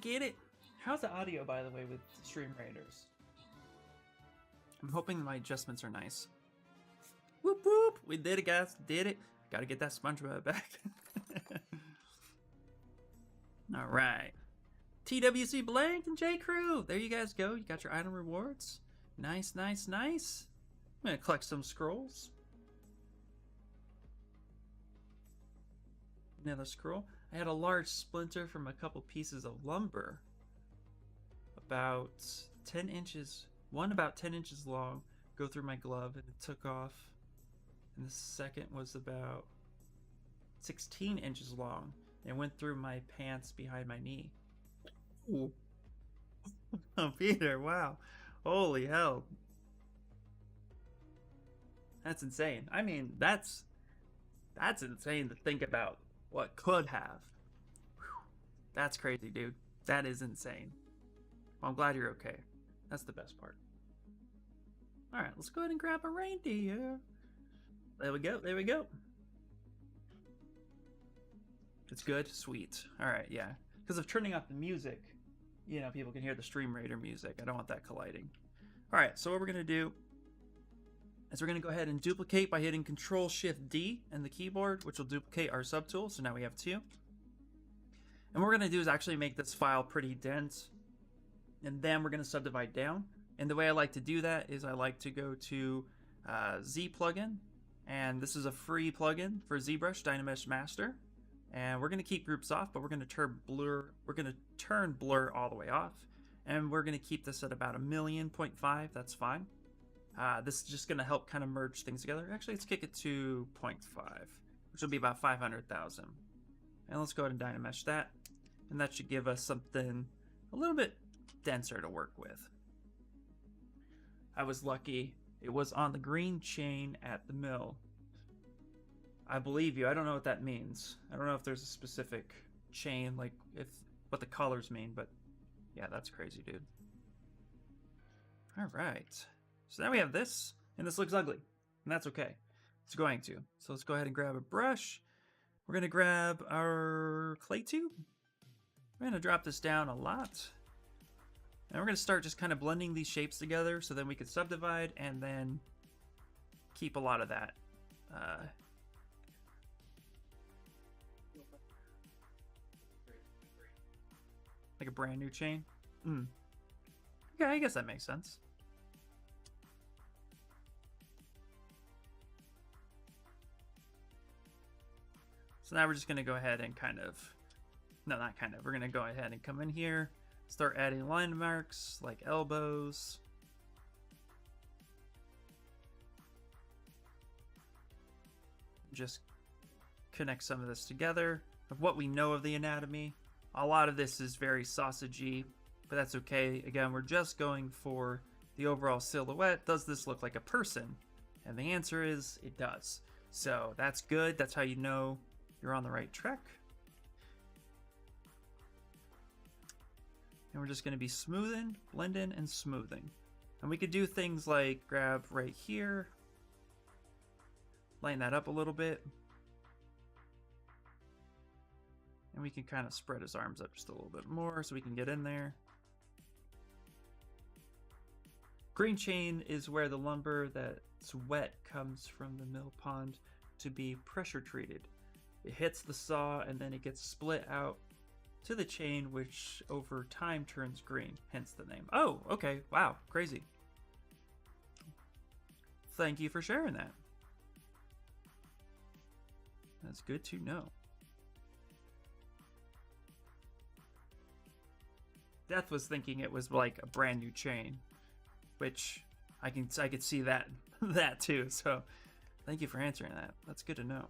Get it. How's the audio, by the way, with Stream Raiders? I'm hoping my adjustments are nice. Whoop whoop! We did it, guys. Did it. Gotta get that SpongeBob back. All right. TWC Blank and J Crew. There you guys go. You got your item rewards. Nice. I'm gonna collect some scrolls. Another scroll. I had a large splinter from a couple pieces of lumber. About 10 inches. One about 10 inches long. Go through my glove and it took off. And the second was about 16 inches long. It went through my pants behind my knee. Ooh. Oh, Peter, wow. Holy hell. That's insane. I mean, that's insane to think about what could have. Whew. That's crazy, dude. That is insane. Well, I'm glad you're okay. That's the best part. Alright, let's go ahead and grab a reindeer. There we go. It's good? Sweet. Alright, yeah. Because of turning off the music, you know, people can hear the Stream Raider music. I don't want that colliding. Alright, so what we're going to do is we're going to go ahead and duplicate by hitting Control-Shift-D in the keyboard, which will duplicate our subtool. So now we have 2. And what we're going to do is actually make this file pretty dense. And then we're going to subdivide down. And the way I like to do that is I like to go to Z plugin. And this is a free plugin for ZBrush Dynamesh Master. And we're going to keep groups off, but we're going to turn blur. We're going to turn blur all the way off. And we're going to keep this at about 1,000,000.5. That's fine. This is just going to help kind of merge things together. Actually, let's kick it to 0.5, which will be about 500,000. And let's go ahead and Dynamesh that. And that should give us something a little bit denser to work with. I was lucky. It was on the green chain at the mill. I believe you. I don't know what that means. I don't know if there's a specific chain, like what the colors mean, but yeah, that's crazy, dude. All right. So now we have this, and this looks ugly, and that's okay. It's going to. So let's go ahead and grab a brush. We're going to grab our clay tube. We're going to drop this down a lot. And we're going to start just kind of blending these shapes together so then we can subdivide and then keep a lot of that. Like a brand new chain? Yeah, I guess that makes sense. So now we're just going to go ahead and we're going to go ahead and come in here, start adding line marks like elbows. Just connect some of this together of what we know of the anatomy. A lot of this is very sausagey, but that's okay. Again, we're just going for the overall silhouette. Does this look like a person? And the answer is it does. So that's good. That's how you know you're on the right track. And we're just going to be smoothing, blending, and smoothing. And we could do things like grab right here, line that up a little bit. And we can kind of spread his arms up just a little bit more so we can get in there. Green chain is where the lumber that's wet comes from the mill pond to be pressure treated. It hits the saw and then it gets split out to the chain, which over time turns green, hence the name. Oh, okay. Wow, crazy. Thank you for sharing that. That's good to know. Death was thinking it was like a brand new chain, which I could see that that too. So thank you for answering that. That's good to know.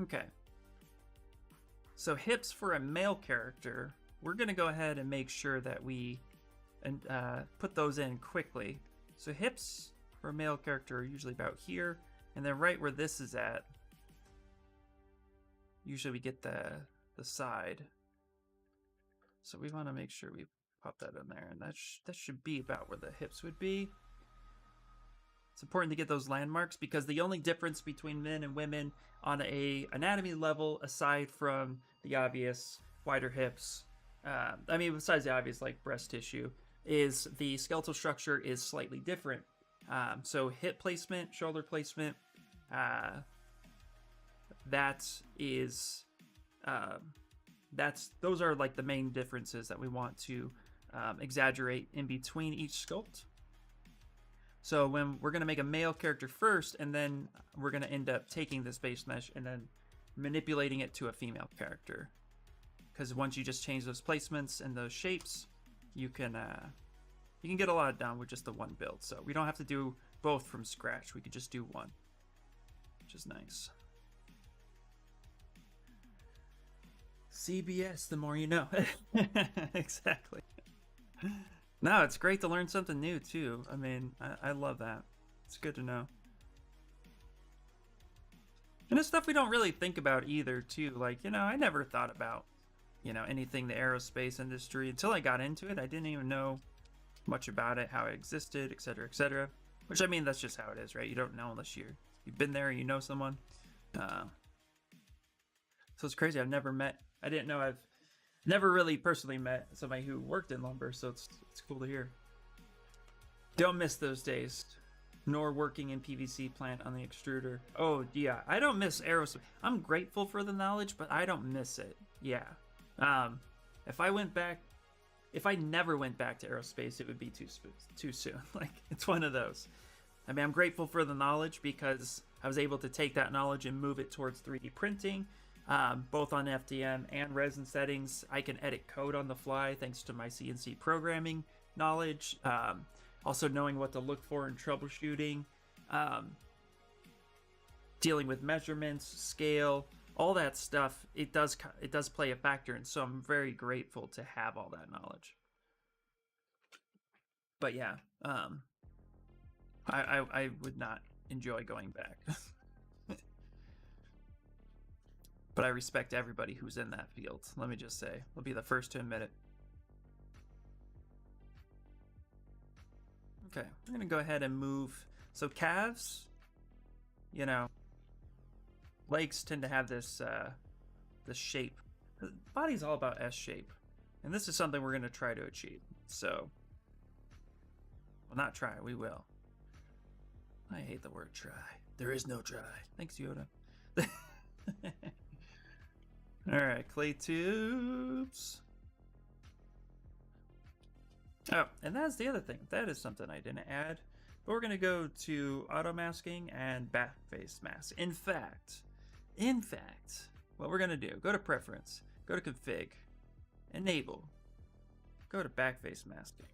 Okay. So hips for a male character, we're gonna go ahead and make sure that we put those in quickly. So hips for a male character are usually about here, and then right where this is at, usually we get the side. So we want to make sure we pop that in there, and that should be about where the hips would be. It's important to get those landmarks because the only difference between men and women on a anatomy level, aside from the obvious wider hips, I mean besides the obvious like breast tissue, is the skeletal structure is slightly different. So hip placement, shoulder placement, those are like the main differences that we want to exaggerate in between each sculpt. So when we're going to make a male character first, and then we're going to end up taking this base mesh and then manipulating it to a female character. Because once you just change those placements and those shapes, you can get a lot done with just the one build. So we don't have to do both from scratch. We could just do one, which is nice. CBS, the more you know. Exactly. No, it's great to learn something new too. I mean, I love that. It's good to know. And it's stuff we don't really think about either too. Like, you know, I never thought about, you know, anything the aerospace industry until I got into it. I didn't even know much about it, how it existed, etc., etc. Which, I mean, that's just how it is, right? You don't know unless you've been there, you know someone. So it's crazy. I've never really personally met somebody who worked in lumber, so it's cool to hear. Don't miss those days, nor working in PVC plant on the extruder. Oh yeah, I don't miss aerospace. I'm grateful for the knowledge, but I don't miss it. Yeah. If I never went back to aerospace, it would be too soon. Like, it's one of those. I mean, I'm grateful for the knowledge because I was able to take that knowledge and move it towards 3D printing. Both on FDM and resin settings. I can edit code on the fly thanks to my CNC programming knowledge. Also knowing what to look for in troubleshooting. Dealing with measurements, scale, all that stuff. It does play a factor, and so I'm very grateful to have all that knowledge. But yeah, I would not enjoy going back. But I respect everybody who's in that field. Let me just say, I'll be the first to admit it. Okay, I'm gonna go ahead and move. So calves, you know, legs tend to have this shape. The body's all about S shape, and this is something we're gonna try to achieve. So, well, not try, we will. I hate the word try. There is no try. Thanks, Yoda. Alright, clay tubes. Oh, and that's the other thing. That is something I didn't add. But we're going to go to auto masking and back face mask. In fact, what we're going to do, go to preference, go to config, enable, go to back face masking.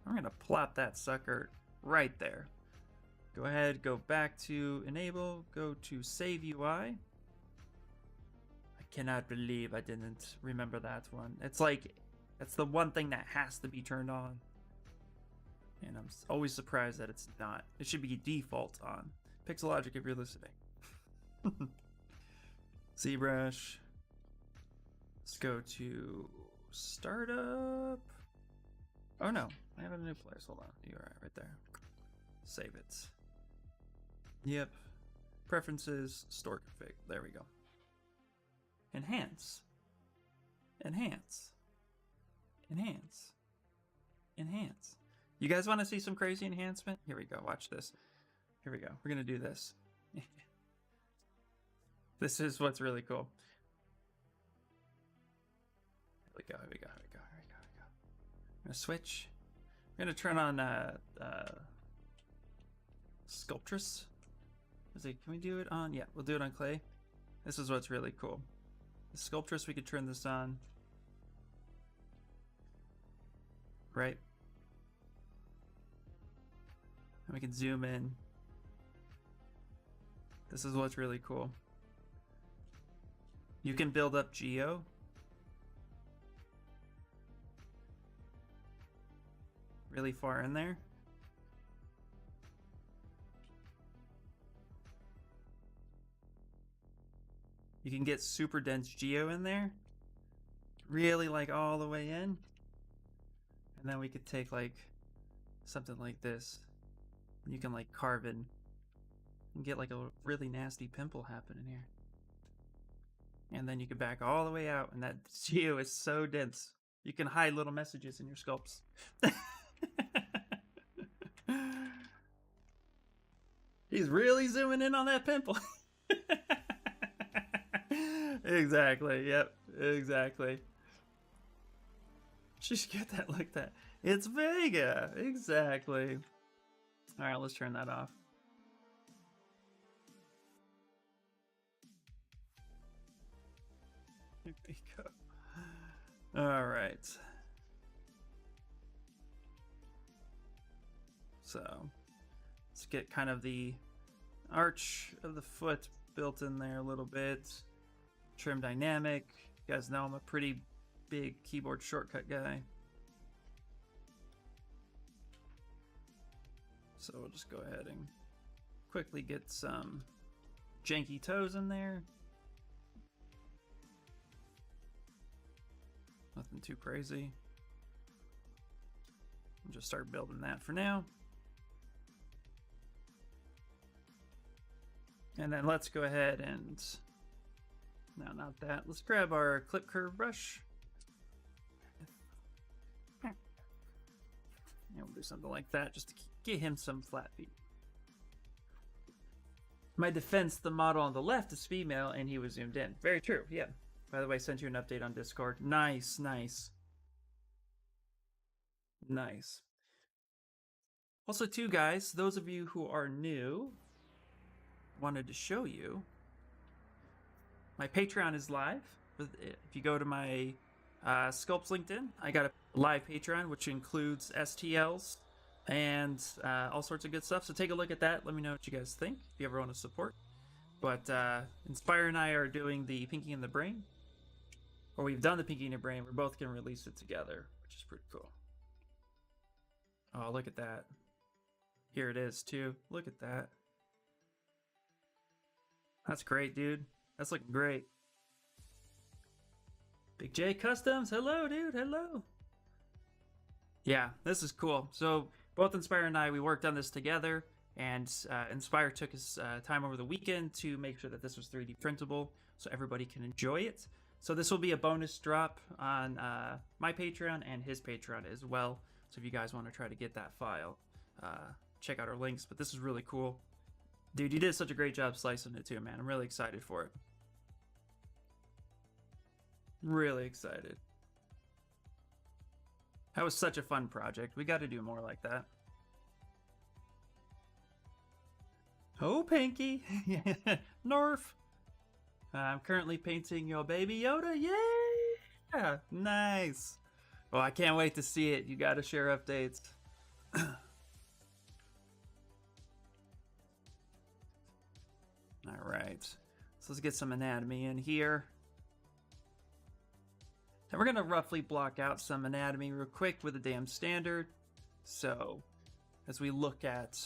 I'm going to plop that sucker right there. Go ahead, go back to enable, go to save UI. Cannot believe I didn't remember that one. It's like, it's the one thing that has to be turned on. And I'm always surprised that it's not. It should be default on. Pixelogic if you're listening. Zbrush. Let's go to startup. Oh no, I have a new place. Hold on. You're right there. Save it. Yep. Preferences, store config. There we go. Enhance. Enhance. Enhance. Enhance. You guys want to see some crazy enhancement? Here we go. Watch this. Here we go. We're going to do this. This is what's really cool. Here we go. Here we go. Here we go. Here we go. Here we go. I'm going to switch. I'm going to turn on Sculptress. Can we do it on? Yeah, we'll do it on clay. This is what's really cool. The Sculptress, we could turn this on. Right? And we can zoom in. This is what's really cool. You can build up geo. Really far in there. You can get super dense geo in there. Really like all the way in. And then we could take like something like this. And you can like carve in and get like a really nasty pimple happening here. And then you can back all the way out, and that geo is so dense. You can hide little messages in your sculpts. He's really zooming in on that pimple. Exactly. Yep. Exactly. Just get that like that. It's Vega. Exactly. All right, let's turn that off. There we go. All right. So let's get kind of the arch of the foot built in there a little bit. Trim dynamic. You guys know I'm a pretty big keyboard shortcut guy. So we'll just go ahead and quickly get some janky toes in there. Nothing too crazy. We'll just start building that for now. And then let's go ahead and, no, not that. Let's grab our clip curve brush. And we'll do something like that just to get him some flat feet. My defense, the model on the left is female and he was zoomed in. Very true, yeah. By the way, I sent you an update on Discord. Nice, nice. Nice. Also, too, guys, those of you who are new, wanted to show you my Patreon is live. If you go to my Sculpt's LinkedIn, I got a live Patreon which includes STLs and all sorts of good stuff. So take a look at that. Let me know what you guys think if you ever want to support. But Inspire and I are doing the Pinky in the Brain, or we've done the Pinky in the Brain. We're both gonna release it together, which is pretty cool. Oh, look at that! Here it is too. Look at that. That's great, dude. That's looking great. Big J Customs, hello, dude, hello. Yeah, this is cool. So both Inspire and I, we worked on this together, and Inspire took his time over the weekend to make sure that this was 3D printable so everybody can enjoy it. So this will be a bonus drop on my Patreon and his Patreon as well. So if you guys want to try to get that file, check out our links. But this is really cool. Dude, you did such a great job slicing it too, man. I'm really excited for it. Really excited. That was such a fun project. We got to do more like that. Oh, Pinky. Nerf. I'm currently painting your baby Yoda. Yeah. Nice. Well, I can't wait to see it. You got to share updates. All right. So let's get some anatomy in here. And we're going to roughly block out some anatomy real quick with a damn standard. So as we look at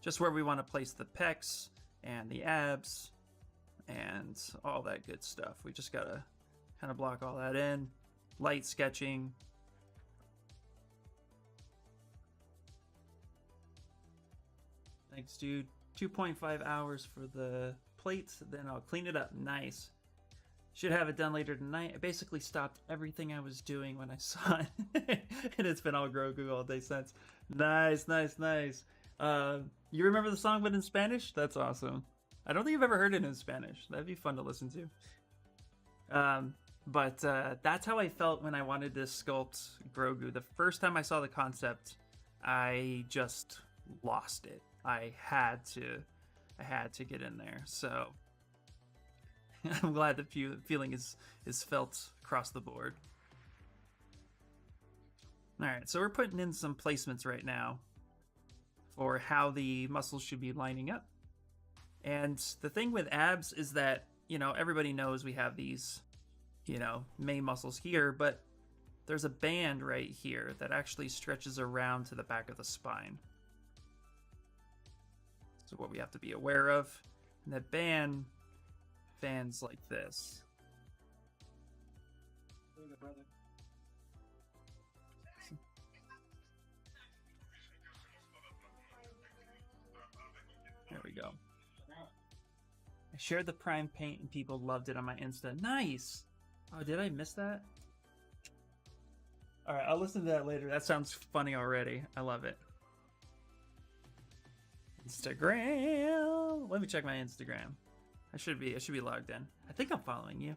just where we want to place the pecs and the abs and all that good stuff, we just got to kind of block all that in. Light sketching. Thanks, dude. 2.5 hours for the plates, then I'll clean it up. Nice. Should have it done later tonight. I basically stopped everything I was doing when I saw it. And it's been all Grogu all day since. Nice, nice, nice. You remember the song but in Spanish? That's awesome. I don't think I've ever heard it in Spanish. That'd be fun to listen to. But that's how I felt when I wanted to sculpt Grogu. The first time I saw the concept, I just lost it. I had to get in there. So I'm glad the feeling is felt across the board. All right, so we're putting in some placements right now for how the muscles should be lining up. And the thing with abs is that, you know, everybody knows we have these, you know, main muscles here, but there's a band right here that actually stretches around to the back of the spine. So what we have to be aware of, and that band fans like this. Brother. There we go. I shared the Prime paint and people loved it on my Insta. Nice! Oh, did I miss that? Alright, I'll listen to that later. That sounds funny already. I love it. Instagram! Let me check my Instagram. I should be logged in. I think I'm following you.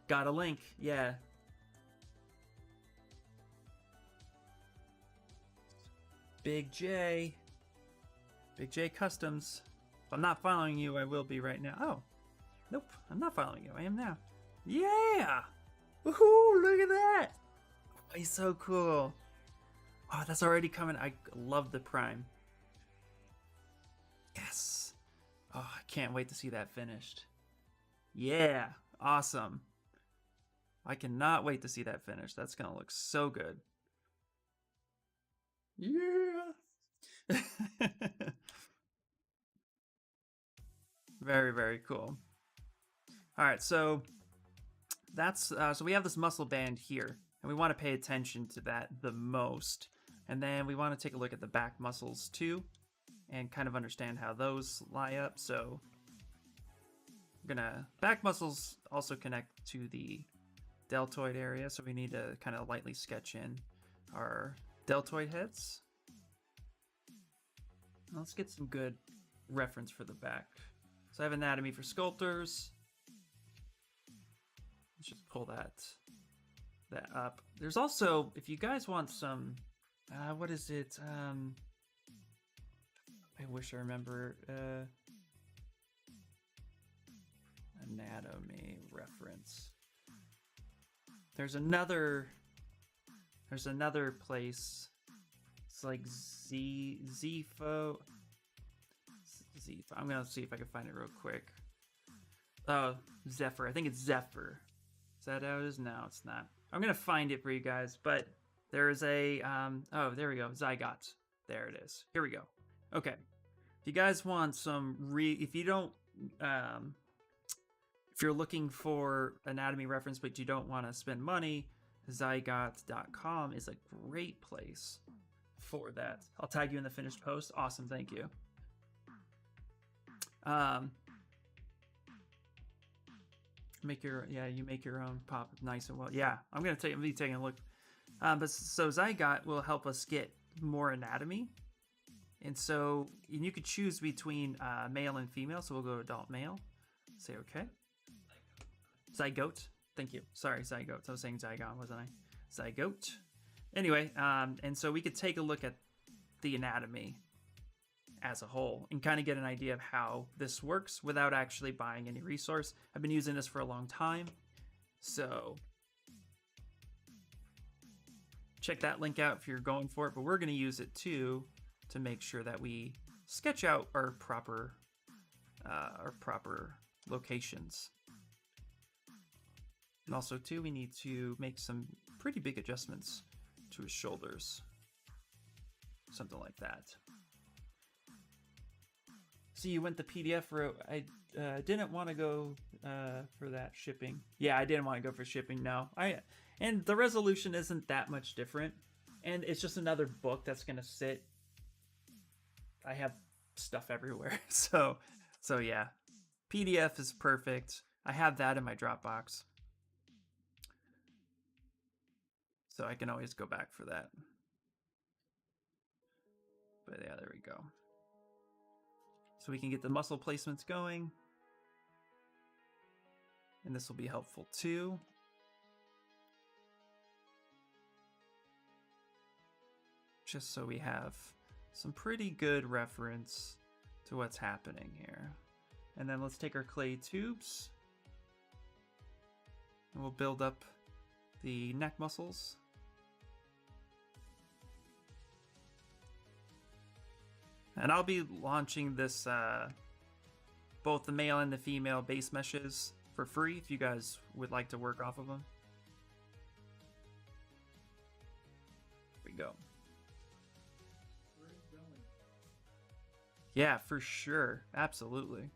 Got a link. Yeah. Big J. Big J Customs. If I'm not following you, I will be right now. Oh. Nope. I'm not following you. I am now. Yeah! Woohoo! Look at that! Oh, he's so cool. Oh, that's already coming. I love the Prime. Yes! Oh, I can't wait to see that finished. Yeah! Awesome. I cannot wait to see that finished. That's gonna look so good. Yeah! Very, very cool. All right, so that's so we have this muscle band here, and we want to pay attention to that the most. And then we want to take a look at the back muscles too, and kind of understand how those lie up. So we're gonna back muscles also connect to the deltoid area, so we need to kind of lightly sketch in our deltoid heads. Let's get some good reference for the back. So I have anatomy for sculptors. Let's just pull that up. There's also, if you guys want some, what is it? I wish I remember. Anatomy reference. There's another place. It's like Zfo. I'm gonna see if I can find it real quick. Zephyr. I think it's Zephyr. Is that how it is? No, it's not. I'm gonna find it for you guys, but there's a oh, there we go. Zygot. There it is. Here we go. Okay. If you guys want some if you don't if you're looking for anatomy reference but you don't want to spend money, zygot.com is a great place for that. I'll tag you in the finished post. Awesome, thank you. You make your own pop nice and well. Yeah, I'm gonna be taking a look. But so Zygot will help us get more anatomy, and so you could choose between male and female. So we'll go adult male. Say okay. Zygote. Thank you. Sorry, zygote. I was saying zygon, wasn't I? Zygote. Anyway, and so we could take a look at the anatomy as a whole and kind of get an idea of how this works without actually buying any resource. I've been using this for a long time, so check that link out if you're going for it, but we're going to use it too to make sure that we sketch out our proper locations. And also too, we need to make some pretty big adjustments to his shoulders, something like that. So you went the PDF route. I didn't want to go for that shipping. Yeah, I didn't want to go for shipping. No, and the resolution isn't that much different, and it's just another book that's gonna sit. I have stuff everywhere, so yeah, PDF is perfect. I have that in my Dropbox, so I can always go back for that. But yeah, there we go. So we can get the muscle placements going. And this will be helpful too. Just so we have some pretty good reference to what's happening here. And then let's take our clay tubes and we'll build up the neck muscles. And I'll be launching this, both the male and the female base meshes for free if you guys would like to work off of them. Here we go. Where it's going. Yeah, for sure. Absolutely.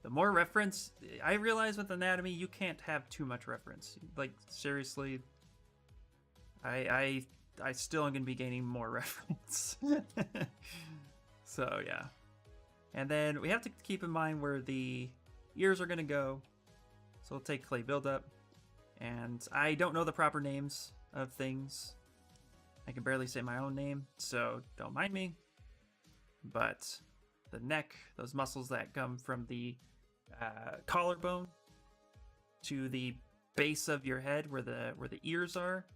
The more reference, I realize with anatomy, you can't have too much reference. Like, seriously, I still am going to be gaining more reference. So, yeah. And then we have to keep in mind where the ears are going to go. So we'll take clay buildup. And I don't know the proper names of things. I can barely say my own name, so don't mind me. But the neck, those muscles that come from the collarbone to the base of your head where the ears are,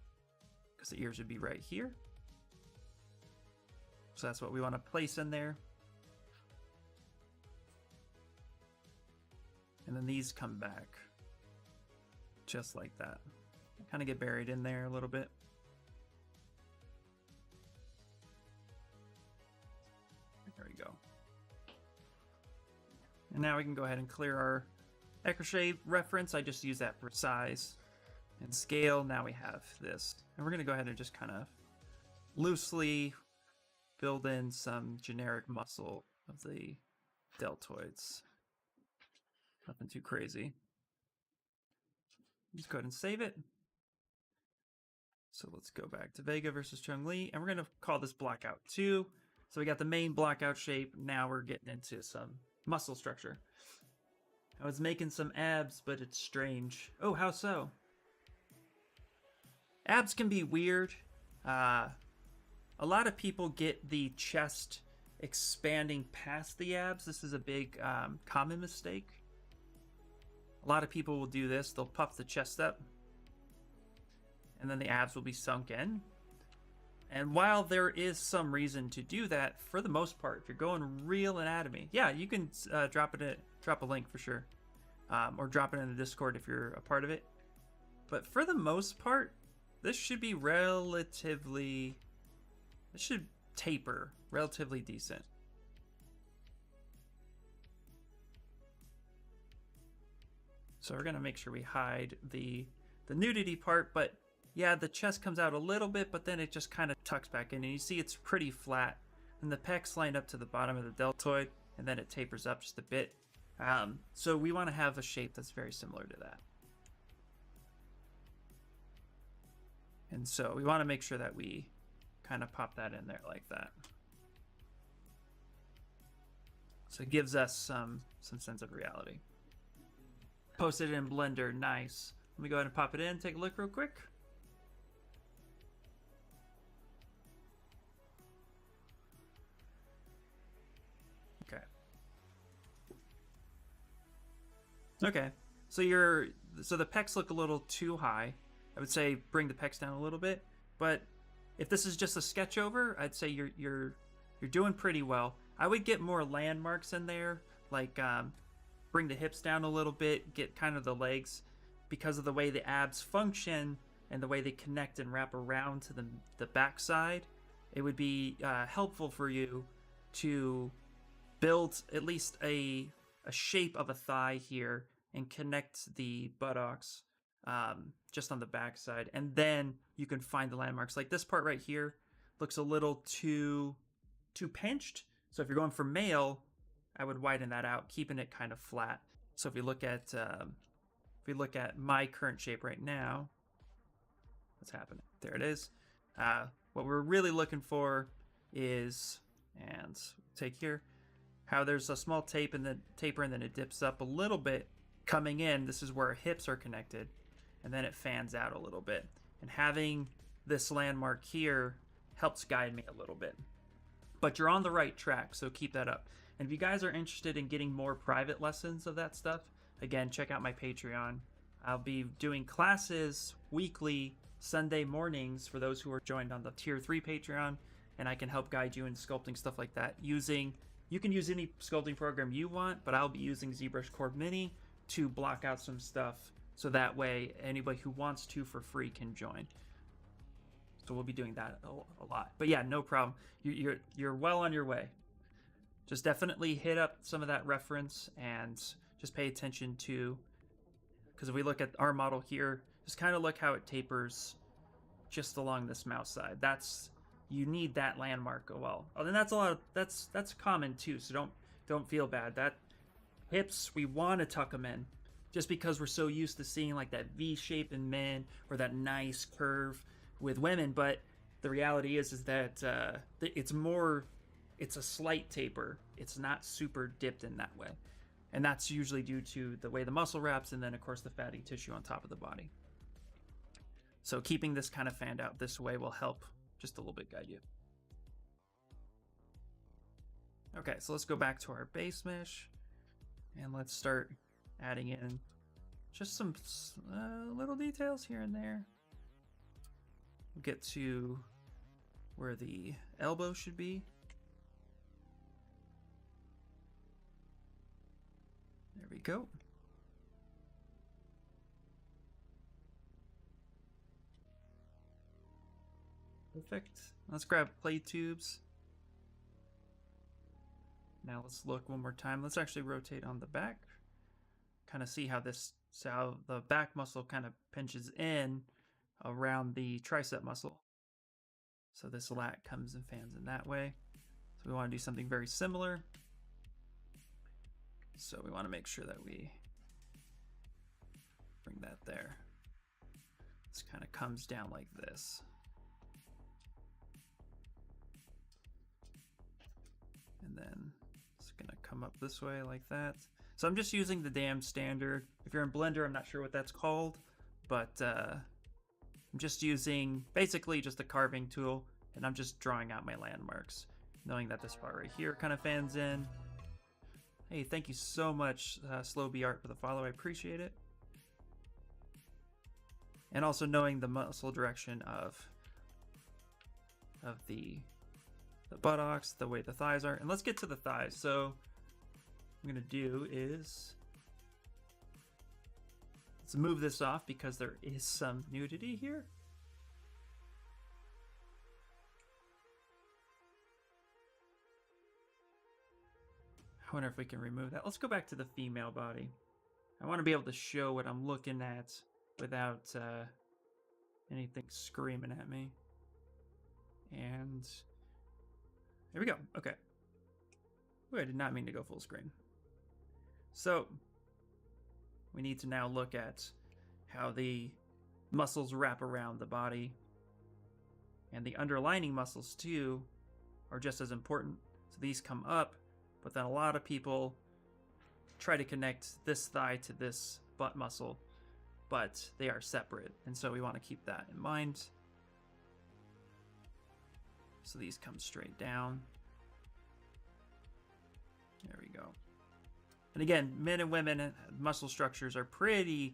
because the ears would be right here. So that's what we want to place in there. And then these come back just like that. Kind of get buried in there a little bit. There we go. And now we can go ahead and clear our Ecrochet reference. I just use that for size and scale. Now we have this. And we're going to go ahead and just kind of loosely build in some generic muscle of the deltoids. Nothing too crazy. Just go ahead and save it. So let's go back to Vega versus Chun-Li, and we're going to call this Blackout 2. So we got the main blackout shape. Now we're getting into some muscle structure. I was making some abs, but it's strange. Oh, how so? Abs can be weird. A lot of people get the chest expanding past the abs. This is a big common mistake. A lot of people will do this. They'll puff the chest up, and then the abs will be sunk in. And while there is some reason to do that, for the most part, if you're going real anatomy, yeah, you can drop a link for sure, or drop it in the Discord if you're a part of it. But for the most part, this should be this should taper relatively decent. So we're gonna make sure we hide the nudity part, but yeah, the chest comes out a little bit, but then it just kind of tucks back in, and you see it's pretty flat. And the pecs line up to the bottom of the deltoid, and then it tapers up just a bit. So we want to have a shape that's very similar to that. And so we want to make sure that we kind of pop that in there like that. So it gives us some sense of reality. Posted in Blender, nice. Let me go ahead and pop it in, take a look real quick. Okay, so the pecs look a little too high. I would say bring the pecs down a little bit, but if this is just a sketch over, I'd say you're doing pretty well. I would get more landmarks in there, like bring the hips down a little bit, get kind of the legs, because of the way the abs function and the way they connect and wrap around to the backside. It would be helpful for you to build at least a shape of a thigh here and connect the buttocks just on the backside, and then you can find the landmarks. Like this part right here looks a little too pinched, so if you're going for male, I would widen that out, keeping it kind of flat. So if we look at my current shape right now, what's happening? There it is. What we're really looking for is, and take here, how there's a small taper and then it dips up a little bit coming in. This is where our hips are connected, and then it fans out a little bit. And having this landmark here helps guide me a little bit. But you're on the right track, so keep that up. And if you guys are interested in getting more private lessons of that stuff, again, check out my Patreon. I'll be doing classes weekly, Sunday mornings, for those who are joined on the Tier 3 Patreon, and I can help guide you in sculpting stuff like that. You can use any sculpting program you want, but I'll be using ZBrush Core Mini to block out some stuff So that way, anybody who wants to for free can join. So we'll be doing that a lot. But yeah, no problem. You're well on your way. Just definitely hit up some of that reference and just pay attention to, because if we look at our model here, just kind of look how it tapers just along this mouse side. You need that landmark go well. Oh, then that's common too. So don't feel bad. That hips, we want to tuck them in, just because we're so used to seeing like that V shape in men or that nice curve with women. But the reality is that it's a slight taper. It's not super dipped in that way. And that's usually due to the way the muscle wraps and then of course the fatty tissue on top of the body. So keeping this kind of fanned out this way will help just a little bit guide you. Okay, so let's go back to our base mesh and let's start adding in just some little details here and there. We'll get to where the elbow should be. There we go. Perfect. Let's grab play tubes. Now let's look one more time. Let's actually rotate on the back. Kind of see how the back muscle kind of pinches in around the tricep muscle. So this lat comes and fans in that way. So we want to do something very similar. So we want to make sure that we bring that there. This kind of comes down like this. And then it's gonna come up this way like that. So I'm just using the damn standard. If you're in Blender, I'm not sure what that's called, but I'm just using basically just a carving tool, and I'm just drawing out my landmarks, knowing that this part right here kind of fans in. Hey, thank you so much, Slow B Art, for the follow. I appreciate it. And also knowing the muscle direction of the buttocks, the way the thighs are. And let's get to the thighs. So what I'm gonna do is let's move this off because there is some nudity here. I wonder if we can remove that. Let's go back to the female body. I want to be able to show what I'm looking at without anything screaming at me. And there we go. Okay. Ooh, I did not mean to go full screen. So we need to now look at how the muscles wrap around the body, and the underlining muscles too are just as important. So these come up, but then a lot of people try to connect this thigh to this butt muscle, but they are separate. And so we want to keep that in mind. So these come straight down. There we go. And again, men and women muscle structures are pretty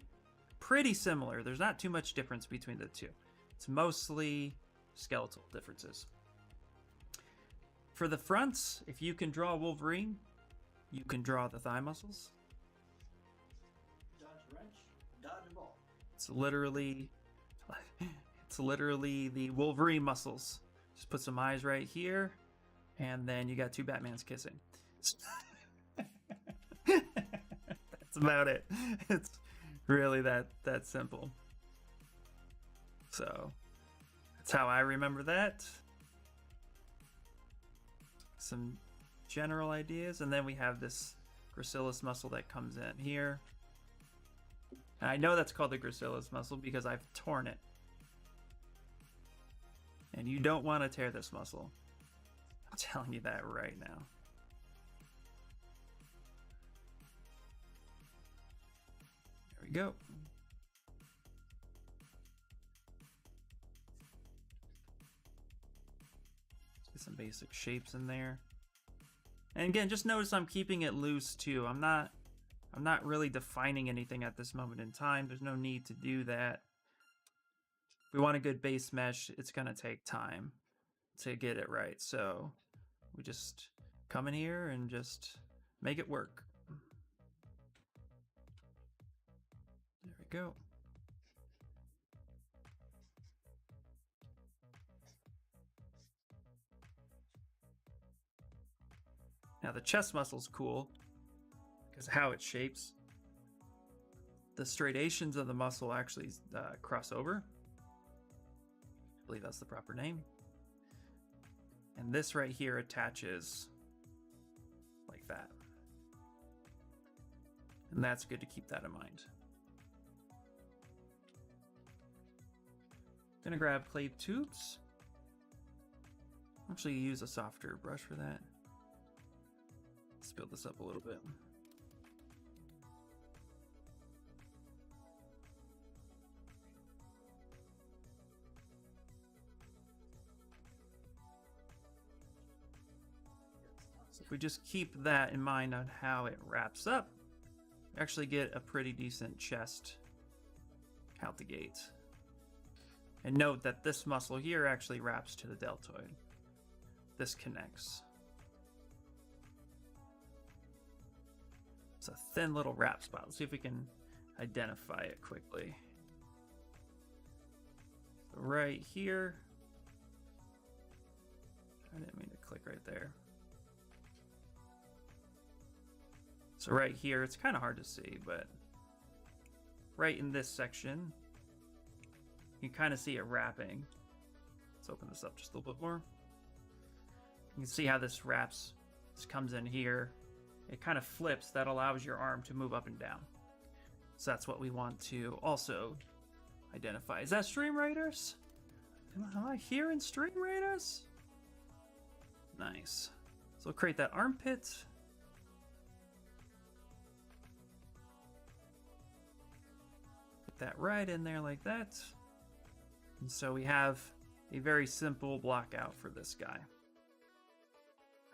similar. There's not too much difference between the two. It's mostly skeletal differences. For the fronts, if you can draw Wolverine, you can draw the thigh muscles. Dodge wrench, dodge ball. It's literally the Wolverine muscles. Just put some eyes right here, and then you got two Batmans kissing. That's about it. It's really that simple. So that's how I remember that. Some general ideas, and then we have this gracilis muscle that comes in here. And I know that's called the gracilis muscle because I've torn it. And you don't want to tear this muscle. I'm telling you that right now. There we go. Let's get some basic shapes in there. And again, just notice I'm keeping it loose too. I'm not really defining anything at this moment in time. There's no need to do that. If we want a good base mesh, it's gonna take time to get it right. So we just come in here and just make it work. There we we go. Now the chest muscle's cool because of how it shapes. The striations of the muscle actually cross over. I believe that's the proper name. And this right here attaches like that. And that's good to keep that in mind. Gonna grab clay tubes. Actually use a softer brush for that. Let's build this up a little bit. So if we just keep that in mind on how it wraps up, we actually get a pretty decent chest out the gate. And note that this muscle here actually wraps to the deltoid. This connects. It's a thin little wrap spot. Let's see if we can identify it quickly. So right here. I didn't mean to click right there. So right here, it's kind of hard to see, but right in this section, you can kind of see it wrapping. Let's open this up just a little bit more. You can see how this wraps. This comes in here. It kind of flips. That allows your arm to move up and down. So that's what we want to also identify. Is that Stream Raiders? Am I hearing Stream Raiders? Nice. So we'll create that armpit. Put that right in there like that. And so we have a very simple block out for this guy.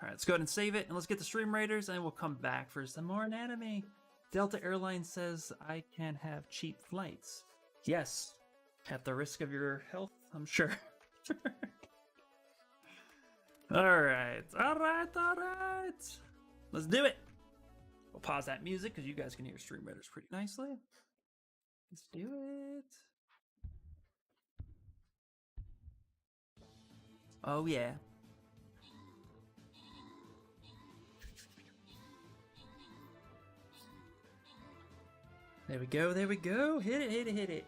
All right, let's go ahead and save it, and let's get the Stream Raiders, and we'll come back for some more anatomy. Delta Airlines says I can have cheap flights. Yes, at the risk of your health, I'm sure. All right. Let's do it. We'll pause that music because you guys can hear Stream Raiders pretty nicely. Let's do it. Oh, yeah. There we go, there we go. Hit it, hit it, hit it.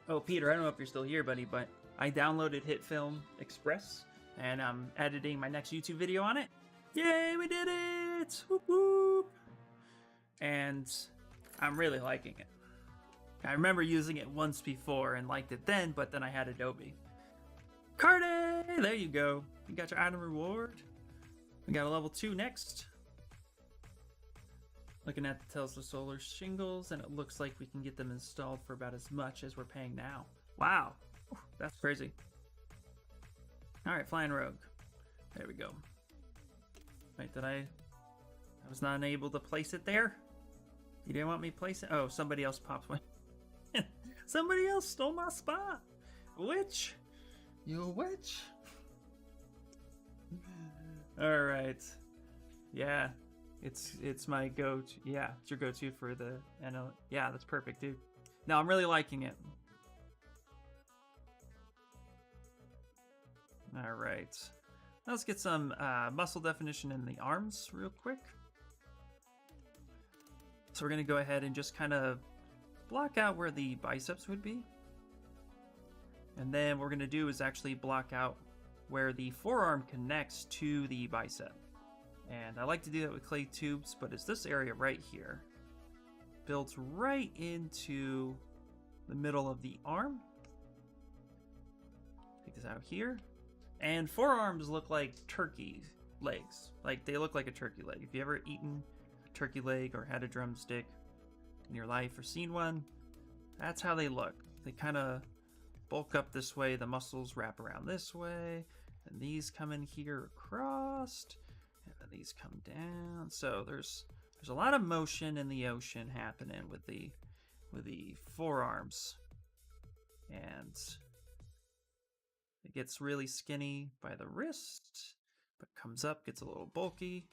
Oh, Peter, I don't know if you're still here, buddy, but I downloaded HitFilm Express, and I'm editing my next YouTube video on it. Yay, we did it! Whoop, whoop. And I'm really liking it. I remember using it once before and liked it then, but then I had Adobe. Cardi! There you go. You got your item reward. We got a level 2 next. Looking at the Tesla solar shingles, and it looks like we can get them installed for about as much as we're paying now. Wow, that's crazy. All right, flying rogue. There we go. Wait, I was not able to place it there? You didn't want me to place it? Oh, somebody else popped one. Somebody else stole my spot. Witch? You a witch? All right. Yeah, it's my go-to. Yeah, it's your go-to for the NL. Yeah, that's perfect, dude. No, I'm really liking it. All right. Let's get some muscle definition in the arms real quick. So we're going to go ahead and just kind of block out where the biceps would be. And then what we're going to do is actually block out where the forearm connects to the bicep. And I like to do that with clay tubes, but it's this area right here. Builds right into the middle of the arm. Take this out here. And forearms look like turkey legs. Like, they look like a turkey leg. If you ever eaten a turkey leg or had a drumstick in your life or seen one, that's how they look. They kind of bulk up this way, the muscles wrap around this way, and these come in here across, and then these come down. So there's a lot of motion in the ocean happening with the forearms, and it gets really skinny by the wrist, but comes up, gets a little bulky.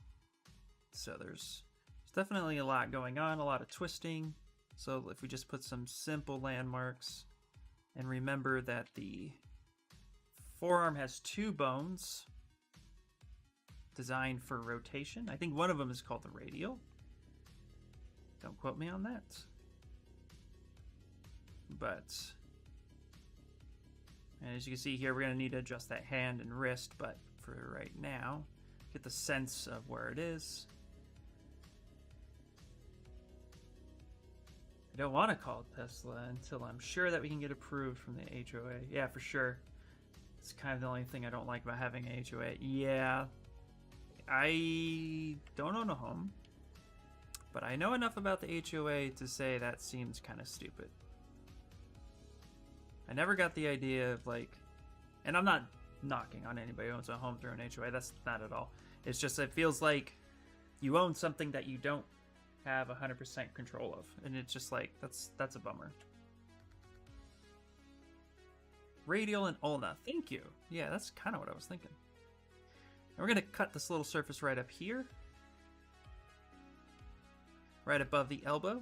So there's definitely a lot going on, a lot of twisting. So if we just put some simple landmarks and remember that the forearm has 2 bones designed for rotation. I think one of them is called the radial. Don't quote me on that. But, and as you can see here, we're going to need to adjust that hand and wrist, but for right now, get the sense of where it is. I don't want to call it Tesla until I'm sure that we can get approved from the HOA. Yeah, for sure. It's kind of the only thing I don't like about having a HOA. Yeah, I don't own a home, but I know enough about the HOA to say that seems kind of stupid. I never got the idea of like, and I'm not knocking on anybody who owns a home through an HOA. That's not at all. It's just it feels like you own something that you don't have 100% control of, and it's just like that's a bummer. Radial and ulna, thank you. Yeah, that's kind of what I was thinking. And we're gonna cut this little surface right up here, right above the elbow,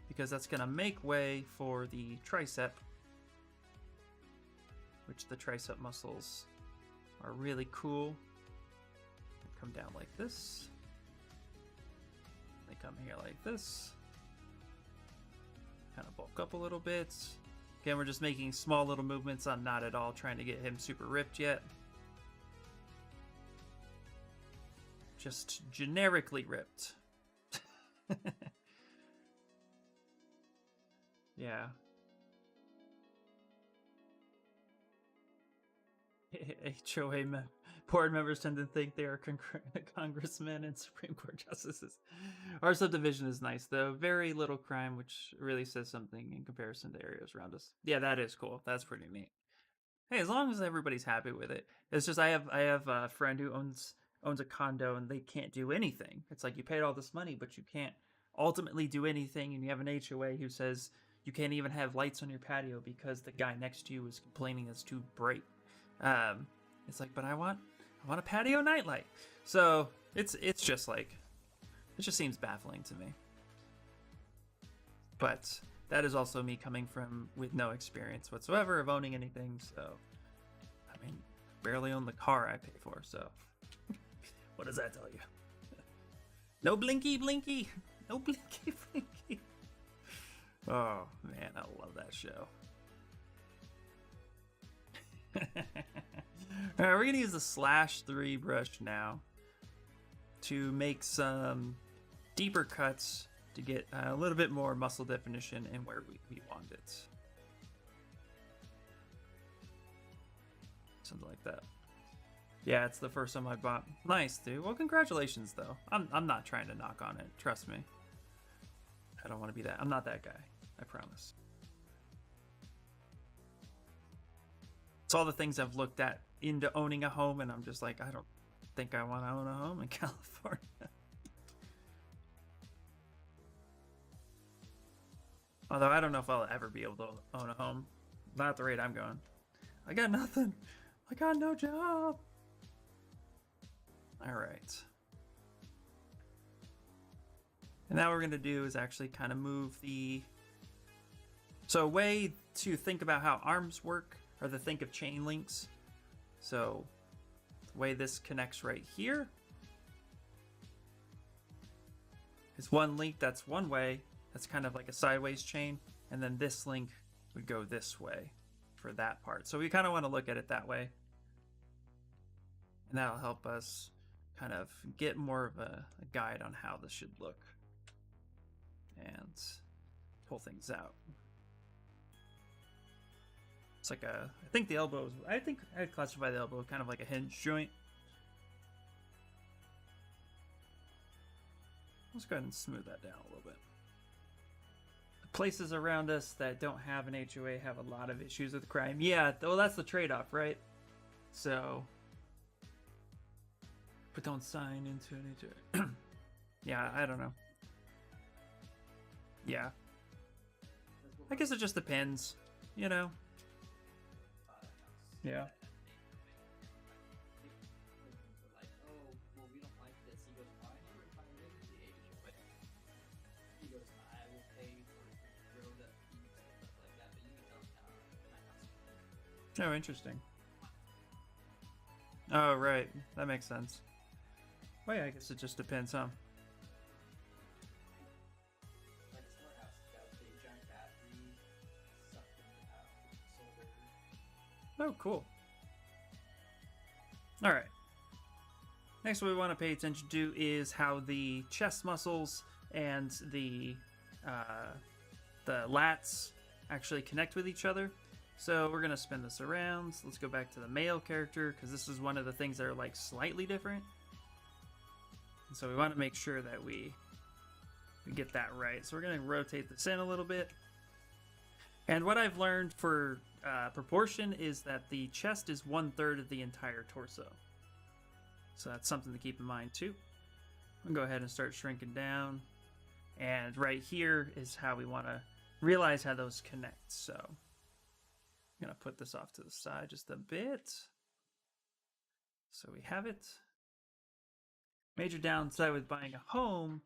because that's gonna make way for the tricep, which the tricep muscles are really cool. They come down like this. They come here like this. Kind of bulk up a little bit. Again, we're just making small little movements. I'm not at all trying to get him super ripped yet. Just generically ripped. Yeah. HOA board members tend to think they are congressmen and Supreme Court justices. Our subdivision is nice, though. Very little crime, which really says something in comparison to areas around us. Yeah, that is cool. That's pretty neat. Hey, as long as everybody's happy with it. It's just I have a friend who owns a condo and they can't do anything. It's like you paid all this money, but you can't ultimately do anything, and you have an HOA who says you can't even have lights on your patio because the guy next to you is complaining it's too bright. It's like, but I want a patio nightlight. So it's just like, it just seems baffling to me. But that is also me coming from with no experience whatsoever of owning anything. So, I mean, barely own the car I pay for. So, what does that tell you? No blinky blinky. No blinky blinky. Oh man, I love that show. Alright, we're gonna use the /3 brush now to make some deeper cuts to get a little bit more muscle definition in where we want it. Something like that. Yeah, it's the first one I bought. Nice, dude. Well, congratulations, though. I'm not trying to knock on it. Trust me. I don't want to be that. I'm not that guy. I promise. It's all the things I've looked at into owning a home, and I'm just like, I don't think I want to own a home in California. Although I don't know if I'll ever be able to own a home. Not at the rate I'm going. I got nothing. I got no job. All right. And now what we're going to do is actually kind of move the... So a way to think about how arms work are to think of chain links. So the way this connects right here is one link that's one way. That's kind of like a sideways chain. And then this link would go this way for that part. So we kind of want to look at it that way. And that'll help us kind of get more of a guide on how this should look and pull things out. It's like a, I think the elbow is, I think I'd classify the elbow kind of like a hinge joint. Let's go ahead and smooth that down a little bit. The places around us that don't have an HOA have a lot of issues with crime. Yeah, well, that's the trade-off, right? So, but don't sign into an HOA. Yeah, I don't know. Yeah. I guess it just depends, you know? Yeah. Like, oh, well, we don't like this. He goes, why? Oh, interesting. Oh, right. That makes sense. Well, yeah, I guess it just depends, huh? Like a smart house, it's got a big giant battery, sucked into the house, solar. Oh, cool. All right. Next, what we want to pay attention to is how the chest muscles and the lats actually connect with each other. So we're gonna spin this around. So let's go back to the male character because this is one of the things that are like slightly different. And so we want to make sure that we get that right. So we're gonna rotate this in a little bit. And what I've learned for proportion is that the chest is 1/3 of the entire torso. So that's something to keep in mind too. I'll go ahead and start shrinking down. And right here is how we want to realize how those connect. So I'm going to put this off to the side just a bit. So we have it. Major downside with buying a home,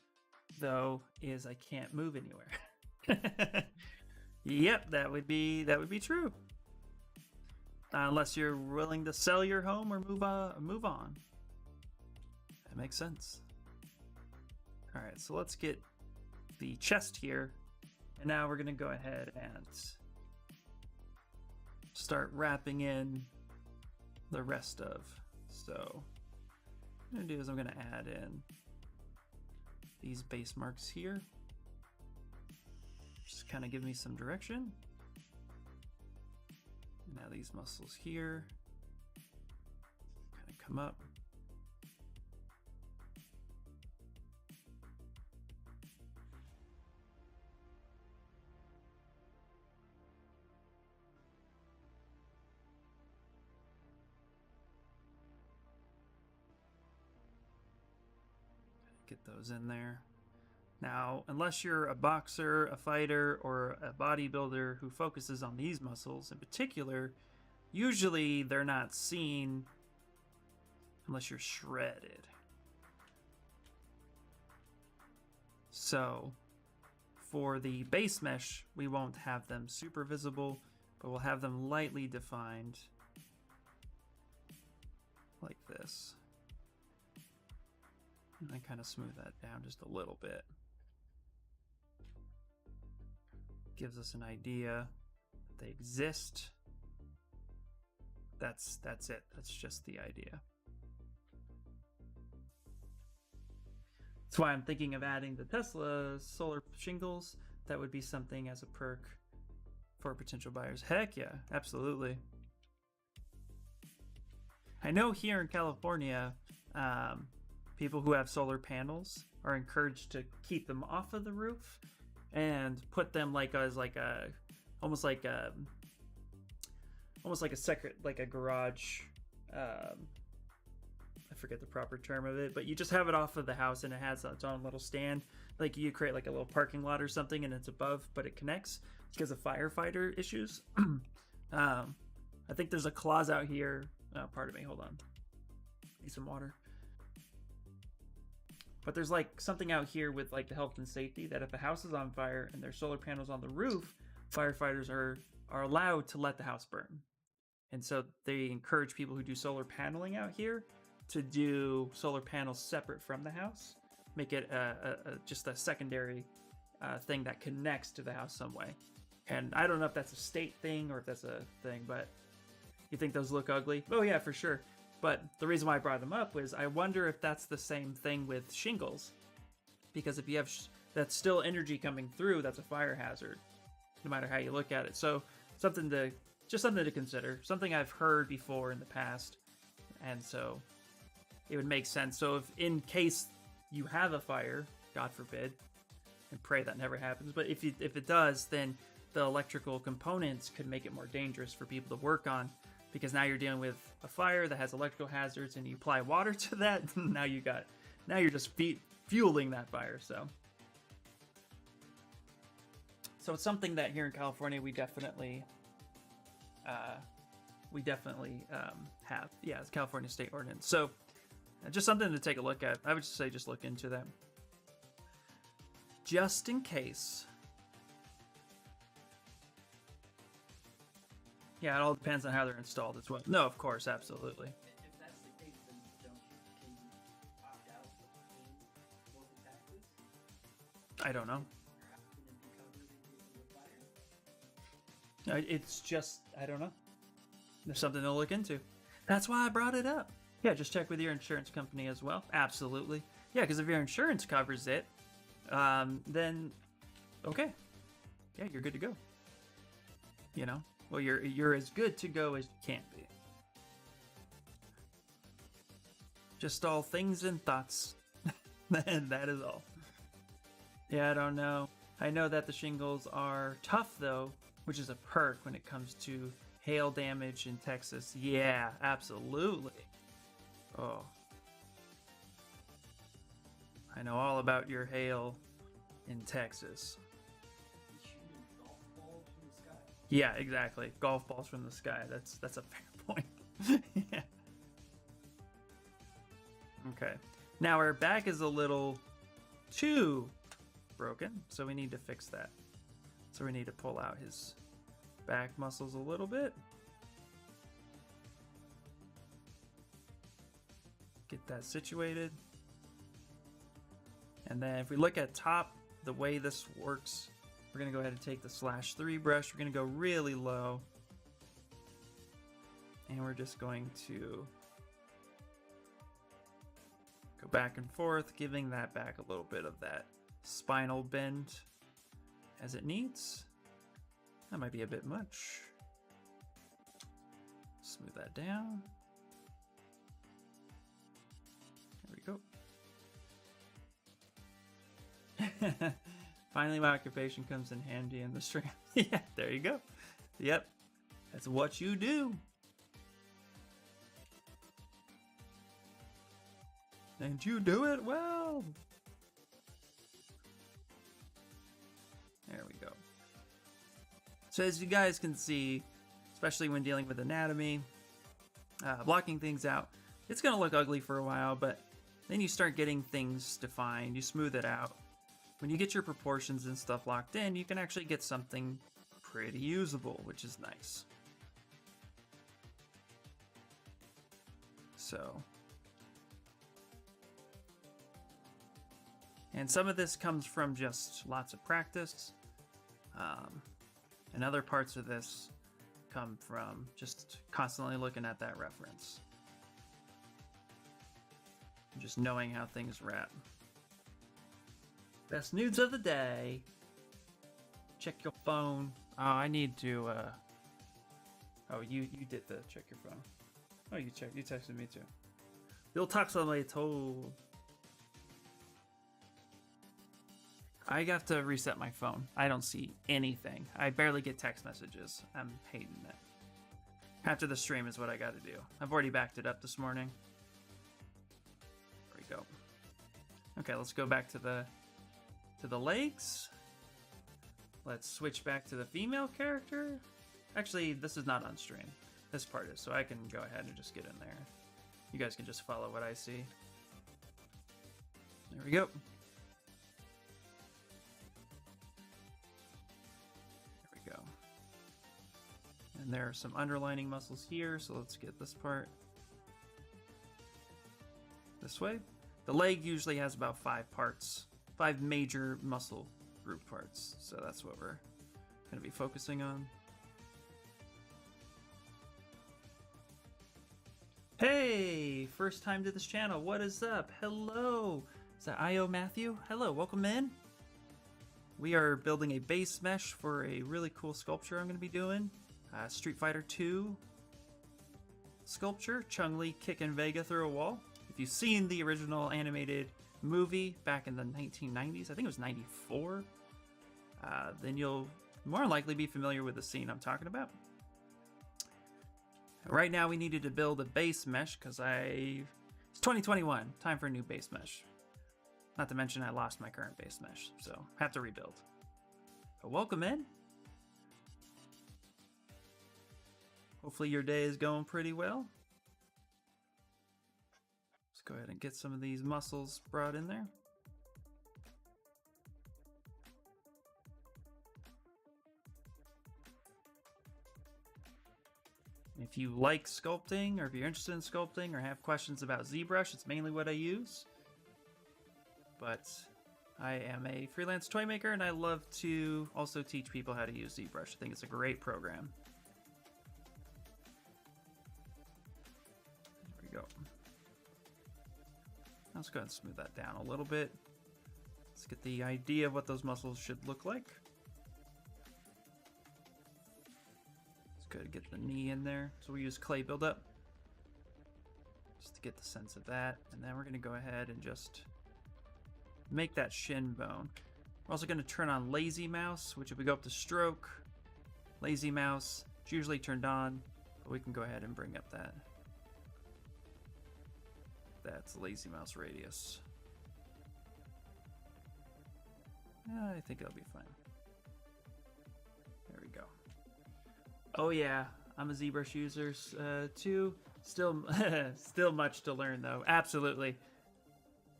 though, is I can't move anywhere. Yep, that would be true. Unless you're willing to sell your home or move on. That makes sense. All right, so let's get the chest here. And now we're gonna go ahead and start wrapping in the rest of. So what I'm gonna do is I'm gonna add in these base marks here. Just kind of give me some direction. Now these muscles here kind of come up. Get those in there. Now, unless you're a boxer, a fighter, or a bodybuilder who focuses on these muscles in particular, usually they're not seen unless you're shredded. So, for the base mesh, we won't have them super visible, but we'll have them lightly defined like this. And then kind of smooth that down just a little bit. Gives us an idea that they exist. That's it. That's just the idea. That's why I'm thinking of adding the Tesla solar shingles. That would be something as a perk for potential buyers. Heck yeah, absolutely. I know here in California, people who have solar panels are encouraged to keep them off of the roof and put them like as like a almost like a second, like a garage. I forget the proper term of it, but you just have it off of the house and it has its own little stand. Like you create like a little parking lot or something and it's above, but it connects because of firefighter issues. I think there's a clause out here. Oh, pardon me. Hold on. Need some water. But there's like something out here with like the health and safety that if a house is on fire and there's solar panels on the roof, firefighters are allowed to let the house burn. And so they encourage people who do solar paneling out here to do solar panels separate from the house, make it just a secondary thing that connects to the house some way. And I don't know if that's a state thing or if that's a thing, but you think those look ugly? Oh yeah, for sure. But the reason why I brought them up was I wonder if that's the same thing with shingles. Because if you have that's still energy coming through, that's a fire hazard, no matter how you look at it. So something to consider, something I've heard before in the past. And so it would make sense. So if in case you have a fire, God forbid, and pray that never happens, but if it does, then the electrical components could make it more dangerous for people to work on. Because now you're dealing with a fire that has electrical hazards, and you apply water to that. now you're just fueling that fire. So it's something that here in California we definitely have. Yeah, it's California state ordinance. So just something to take a look at. I would just say just look into that, just in case. Yeah, it all depends on how they're installed as well. No, of course, absolutely. If that's the case, then can you opt out of paying local taxes? I don't know. Can it be covered in case of a fire? It's just, I don't know. There's something to look into. That's why I brought it up. Yeah, just check with your insurance company as well. Absolutely. Yeah, because if your insurance covers it, then okay. Yeah, you're good to go. You know? Well, you're as good to go as you can be. Just all things and thoughts. And that is all. Yeah, I don't know. I know that the shingles are tough, though, which is a perk when it comes to hail damage in Texas. Yeah, absolutely. Oh. I know all about your hail in Texas. Shooting golf balls from the sky. Yeah, exactly. Golf balls from the sky. That's a fair point. Yeah. Okay. Now our back is a little too broken, so we need to fix that. So we need to pull out his back muscles a little bit. Get that situated. And then if we look at top, the way this works, we're going to go ahead and take the /3 brush. We're going to go really low. And we're just going to go back and forth, giving that back a little bit of that spinal bend as it needs. That might be a bit much. Smooth that down. There we go. Finally, my occupation comes in handy in the stream. Yeah, there you go. Yep, that's what you do. And you do it well. There we go. So as you guys can see, especially when dealing with anatomy, blocking things out, it's going to look ugly for a while, but then you start getting things defined, you smooth it out. When you get your proportions and stuff locked in, you can actually get something pretty usable, which is nice. So, and some of this comes from just lots of practice, and other parts of this come from just constantly looking at that reference. Just knowing how things wrap. Best nudes of the day. Check your phone. Oh, I need to, oh, you did the check your phone. Oh, you texted me too. You'll talk to me too. I have to reset my phone. I don't see anything. I barely get text messages. I'm hating it. After the stream is what I gotta do. I've already backed it up this morning. There we go. Okay, let's go back to the legs. Let's switch back to the female character. Actually, this is not on stream. This part is, so I can go ahead and just get in there. You guys can just follow what I see. There we go. There we go. And there are some underlining muscles here, so let's get this part this way. The leg usually has about 5 parts. 5 major muscle group parts, so that's what we're going to be focusing on. Hey, first time to this channel, what is up? Hello, is that IO Matthew? Hello, welcome in. We are building a base mesh for a really cool sculpture I'm going to be doing. Street Fighter 2 sculpture, Chun-Li kicking Vega through a wall. If you've seen the original animated movie back in the 1990s, I think it was 94, then you'll more likely be familiar with the scene I'm talking about. Right now we needed to build a base mesh because it's 2021, time for a new base mesh. Not to mention I lost my current base mesh, so have to rebuild. But welcome in. Hopefully your day is going pretty well. Let's go ahead and get some of these muscles brought in there. If you like sculpting, or if you're interested in sculpting, or have questions about ZBrush, it's mainly what I use. But I am a freelance toy maker, and I love to also teach people how to use ZBrush. I think it's a great program. There we go. Let's go ahead and smooth that down a little bit. Let's get the idea of what those muscles should look like. Let's go ahead and get the knee in there. So we use clay buildup just to get the sense of that. And then we're going to go ahead and just make that shin bone. We're also going to turn on lazy mouse, which if we go up to stroke, lazy mouse, it's usually turned on, but we can go ahead and bring up that. That's lazy mouse radius. I think it'll be fine. There we go. Oh yeah, I'm a ZBrush user too. Still, still much to learn though. Absolutely,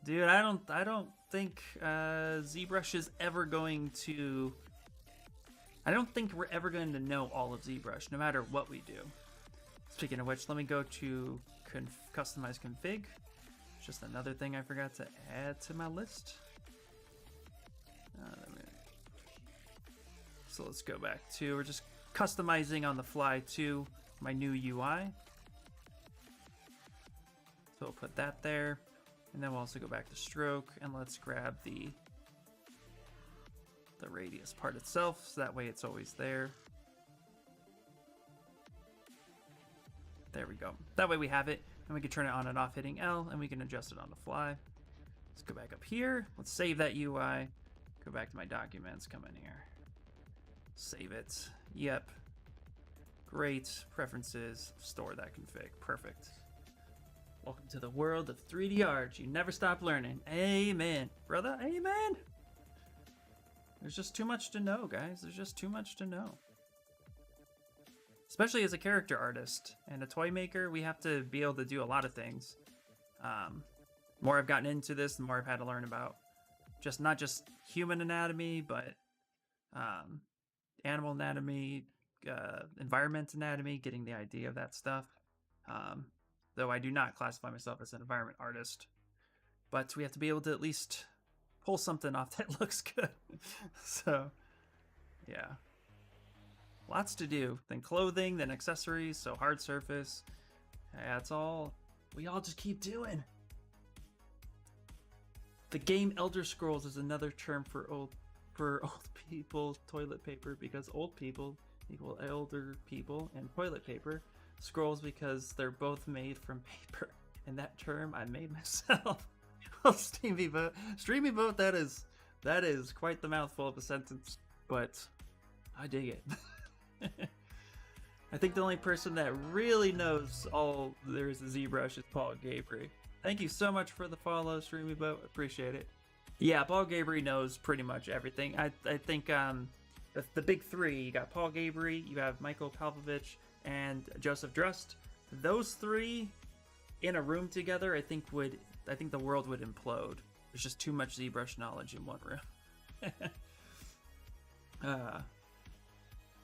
dude. I don't think ZBrush is ever going to. I don't think we're ever going to know all of ZBrush, no matter what we do. Speaking of which, let me go to customize config. Just another thing I forgot to add to my list. So let's go back to, we're just customizing on the fly to my new UI. So we'll put that there, and then we'll also go back to stroke, and let's grab the radius part itself, so that way it's always there. There we go. That way we have it, and we can turn it on and off hitting L, and we can adjust it on the fly. Let's go back up here. Let's save that UI. Go back to my documents, come in here. Save it. Yep. Great. Preferences. Store that config. Perfect. Welcome to the world of 3D art. You never stop learning. Amen. Brother, amen. There's just too much to know, guys. There's just too much to know. Especially as a character artist and a toy maker, we have to be able to do a lot of things. The more I've gotten into this, the more I've had to learn about not just human anatomy, but animal anatomy, environment anatomy, getting the idea of that stuff. Though I do not classify myself as an environment artist, but we have to be able to at least pull something off that looks good. So, yeah. Lots to do. Then clothing, then accessories, so hard surface. That's all. We all just keep doing. The game Elder Scrolls is another term for old people toilet paper, because old people equal elder people, and toilet paper. Scrolls because they're both made from paper. And that term I made myself. Well, Streamy Boat, that is quite the mouthful of a sentence, but I dig it. I think the only person that really knows all there is to ZBrush is Paul Gabry. Thank you so much for the follow, Streamy Boat. Appreciate it. Yeah, Paul Gabry knows pretty much everything. I think the big three, you got Paul Gabry, you have Michael Pavlovich, and Joseph Drust. Those three in a room together, I think the world would implode. There's just too much ZBrush knowledge in one room.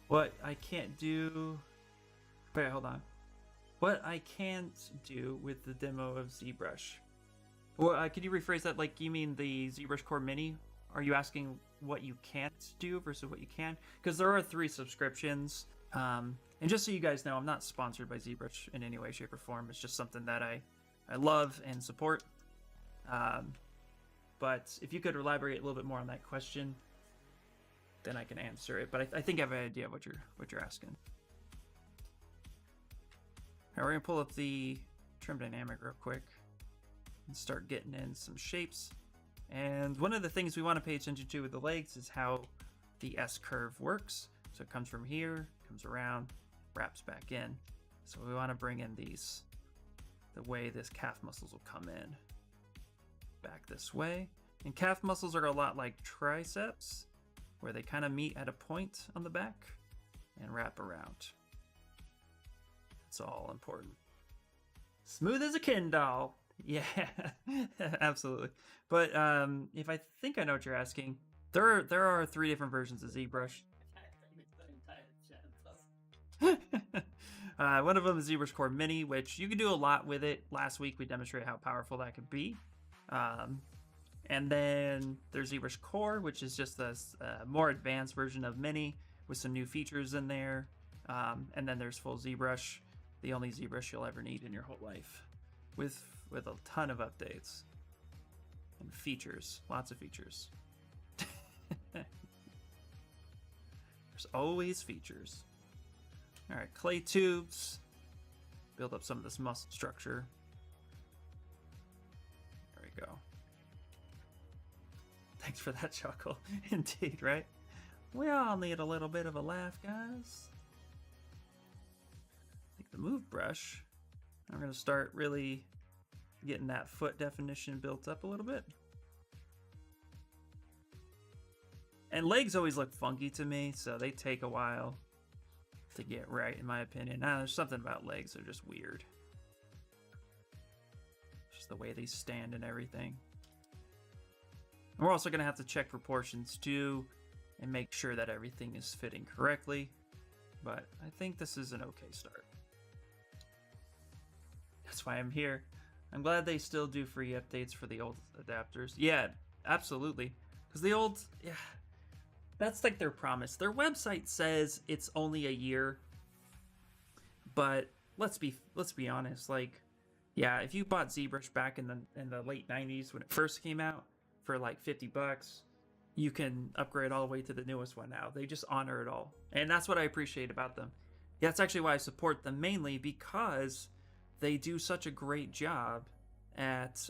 What I can't do... Wait, hold on. What I can't do with the demo of ZBrush. Well, could you rephrase that? Like, you mean the ZBrush Core Mini? Are you asking what you can't do versus what you can? Because there are 3 subscriptions. And just so you guys know, I'm not sponsored by ZBrush in any way, shape, or form. It's just something that I love and support. But if you could elaborate a little bit more on that question, then I can answer it. But I think I have an idea of what you're asking. All right, we're gonna pull up the trim dynamic real quick and start getting in some shapes. And one of the things we want to pay attention to with the legs is how the S curve works. So it comes from here, comes around, wraps back in. So we want to bring in the way this calf muscles will come in. Back this way. And calf muscles are a lot like triceps, where they kind of meet at a point on the back and wrap around. It's all important. Smooth as a Ken doll. Yeah, absolutely. But if I think I know what you're asking, there are 3 different versions of ZBrush. One of them is ZBrush Core Mini, which you can do a lot with it. Last week we demonstrated how powerful that could be. And then there's ZBrush Core, which is just a more advanced version of Mini with some new features in there. And then there's full ZBrush, the only ZBrush you'll ever need in your whole life, with a ton of updates and features, lots of features. There's always features. All right, clay tubes. Build up some of this muscle structure. There we go. Thanks for that chuckle. Indeed, right? We all need a little bit of a laugh, guys. Take the move brush. I'm going to start really getting that foot definition built up a little bit. And legs always look funky to me, so they take a while to get right, in my opinion. Now, there's something about legs that are just weird. Just the way they stand and everything. And we're also going to have to check proportions too and make sure that everything is fitting correctly. But I think this is an okay start. That's why I'm here. I'm glad they still do free updates for the old adapters. Yeah, absolutely. Because the old... yeah. That's like their promise. Their website says it's only a year, but let's be honest. Like, yeah, if you bought ZBrush back in the late 90s when it first came out for like $50, you can upgrade all the way to the newest one now. They just honor it all, and that's what I appreciate about them. Yeah, that's actually why I support them, mainly because they do such a great job at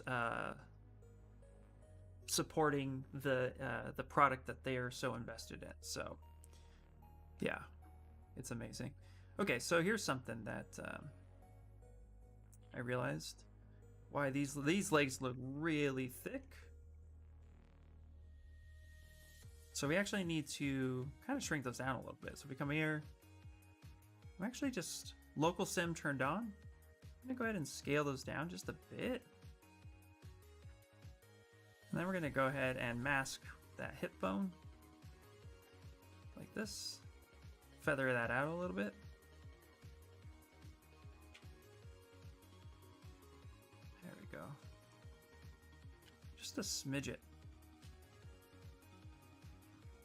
supporting the product that they are so invested in. So yeah, it's amazing. Okay, so here's something that I realized why these legs look really thick. So we actually need to kind of shrink those down a little bit. So we come here, I'm actually just local sim turned on. I'm gonna go ahead and scale those down just a bit. And then we're going to go ahead and mask that hip bone like this. Feather that out a little bit. There we go. Just a smidget.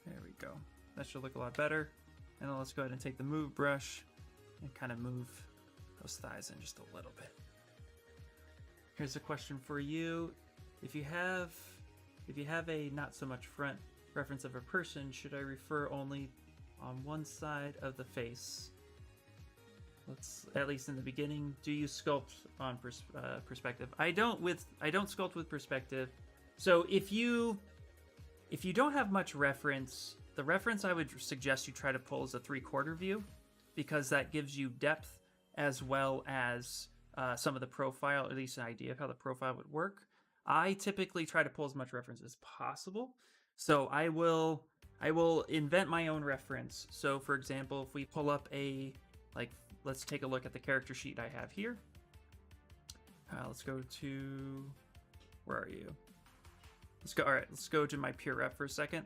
There we go. That should look a lot better. And then let's go ahead and take the move brush and kind of move those thighs in just a little bit. Here's a question for you. If you have a not so much front reference of a person, should I refer only on one side of the face? Let's, at least in the beginning, do you sculpt on perspective? I don't sculpt with perspective. So if you don't have much reference, the reference I would suggest you try to pull is a 3/4 view, because that gives you depth as well as some of the profile, or at least an idea of how the profile would work. I typically try to pull as much reference as possible. So I will invent my own reference. So for example, if we pull up let's take a look at the character sheet I have here. Let's go to, where are you? Let's go to my pure ref for a second.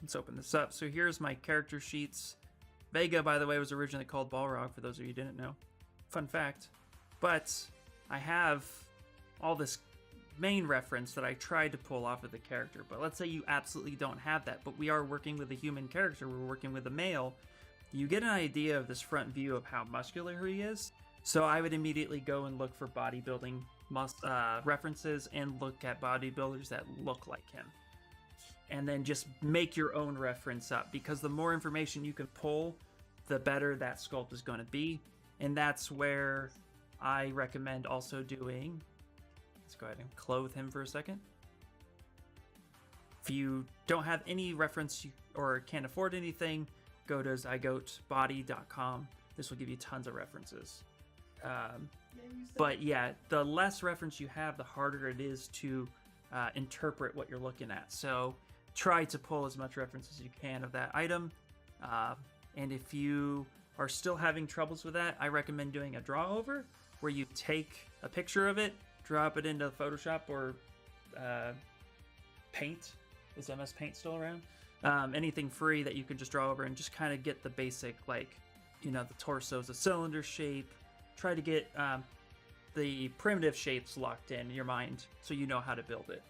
Let's open this up. So here's my character sheets. Vega, by the way, was originally called Balrog, for those of you who didn't know. Fun fact. But I have all this main reference that I tried to pull off of the character. But let's say you absolutely don't have that, but we are working with a human character, we're working with a male. You get an idea of this front view of how muscular he is. So I would immediately go and look for bodybuilding references and look at bodybuilders that look like him. And then just make your own reference up, because the more information you can pull, the better that sculpt is going to be. And that's where I recommend also doing, let's go ahead and clothe him for a second. If you don't have any reference or can't afford anything, go to zygotebody.com. This will give you tons of references. But yeah, the less reference you have, the harder it is to interpret what you're looking at. So try to pull as much reference as you can of that item. And if you are still having troubles with that, I recommend doing a draw over, where you take a picture of it, drop it into Photoshop or Paint. Is MS Paint still around? Anything free that you can just draw over and just kind of get the basic you know, the torso's a cylinder shape. Try to get the primitive shapes locked in your mind so you know how to build it.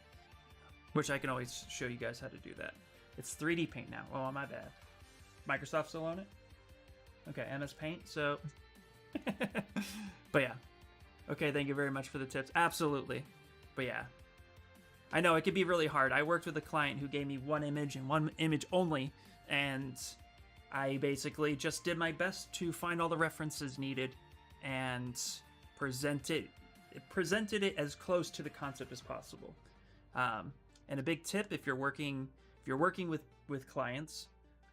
Which I can always show you guys how to do that. It's 3D Paint now. Oh, my bad. Microsoft still own it? Okay, MS Paint, so... But yeah. Okay, thank you very much for the tips. Absolutely. But yeah. I know, it could be really hard. I worked with a client who gave me one image and one image only, and I basically just did my best to find all the references needed and presented it as close to the concept as possible. And a big tip, if you're working with clients,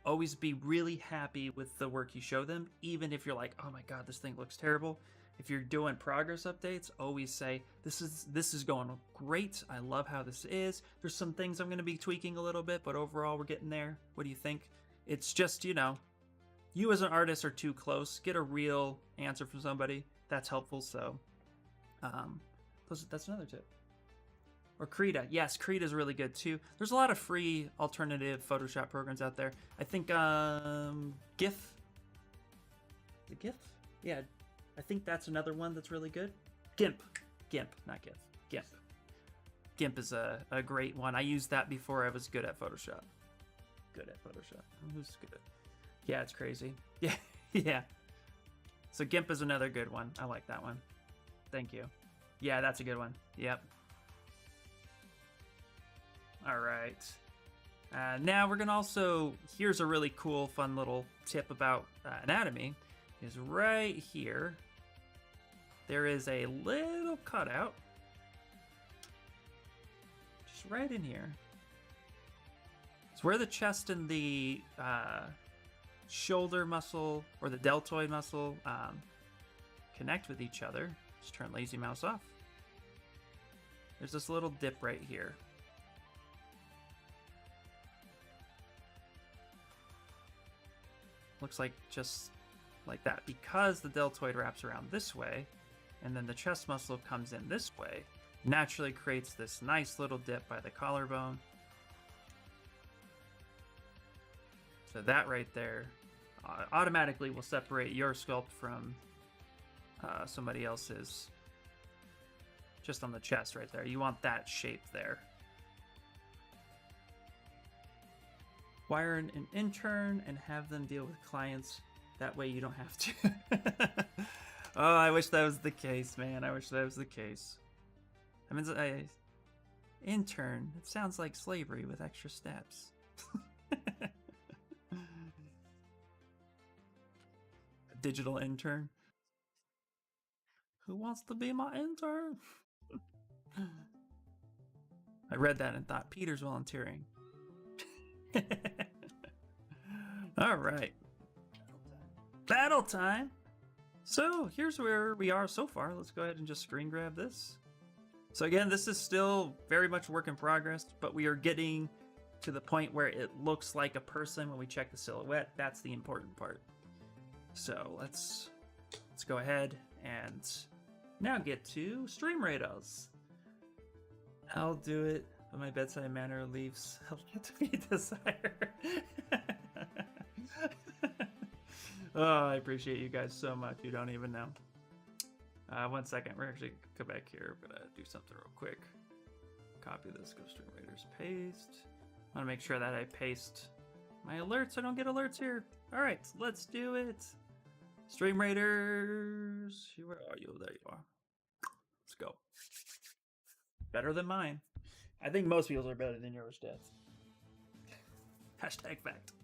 always be really happy with the work you show them, even if you're like, oh my god, this thing looks terrible. If you're doing progress updates, always say, this is going great. I love how this is. There's some things I'm going to be tweaking a little bit, but overall we're getting there. What do you think? It's just, you know, you as an artist are too close. Get a real answer from somebody. That's helpful. So that's another tip. Or Krita. Yes, Krita is really good too. There's a lot of free alternative Photoshop programs out there. I think GIF. The GIF? Yeah, I think that's another one that's really good. GIMP, not GIF. GIMP. GIMP is a great one. I used that before I was good at Photoshop. Who's good at? Yeah, it's crazy. Yeah, yeah. So GIMP is another good one. I like that one. Thank you. Yeah, that's a good one. Yep. All right. Now we're gonna also, here's a really cool, fun little tip about anatomy, is right here. There is a little cutout, just right in here. It's where the chest and the shoulder muscle, or the deltoid muscle, connect with each other. Just turn lazy mouse off. There's this little dip right here. Looks like just like that. Because the deltoid wraps around this way, and then the chest muscle comes in this way, naturally creates this nice little dip by the collarbone. So that right there automatically will separate your sculpt from somebody else's. Just on the chest right there. You want that shape there. Wire an intern and have them deal with clients. That way you don't have to. Oh, I wish that was the case, man. I wish that was the case. I mean, intern. It sounds like slavery with extra steps. A digital intern. Who wants to be my intern? I read that and thought, Peter's volunteering. All right. Battle time. So here's where we are so far. Let's go ahead and just screen grab this. So again, this is still very much work in progress, but we are getting to the point where it looks like a person when we check the silhouette. That's the important part. So let's go ahead and now get to stream radars. I'll do it, but my bedside manner leaves a lot to be desired. Oh, I appreciate you guys so much. You don't even know. 1 second. We're actually go back here. We're gonna do something real quick. Copy this. Go stream raiders. Paste. I want to make sure that I paste my alerts. I don't get alerts here. All right, let's do it. Stream raiders. Where are you? There you are. Let's go. Better than mine. I think most people's are better than yours, Dad. Hashtag fact.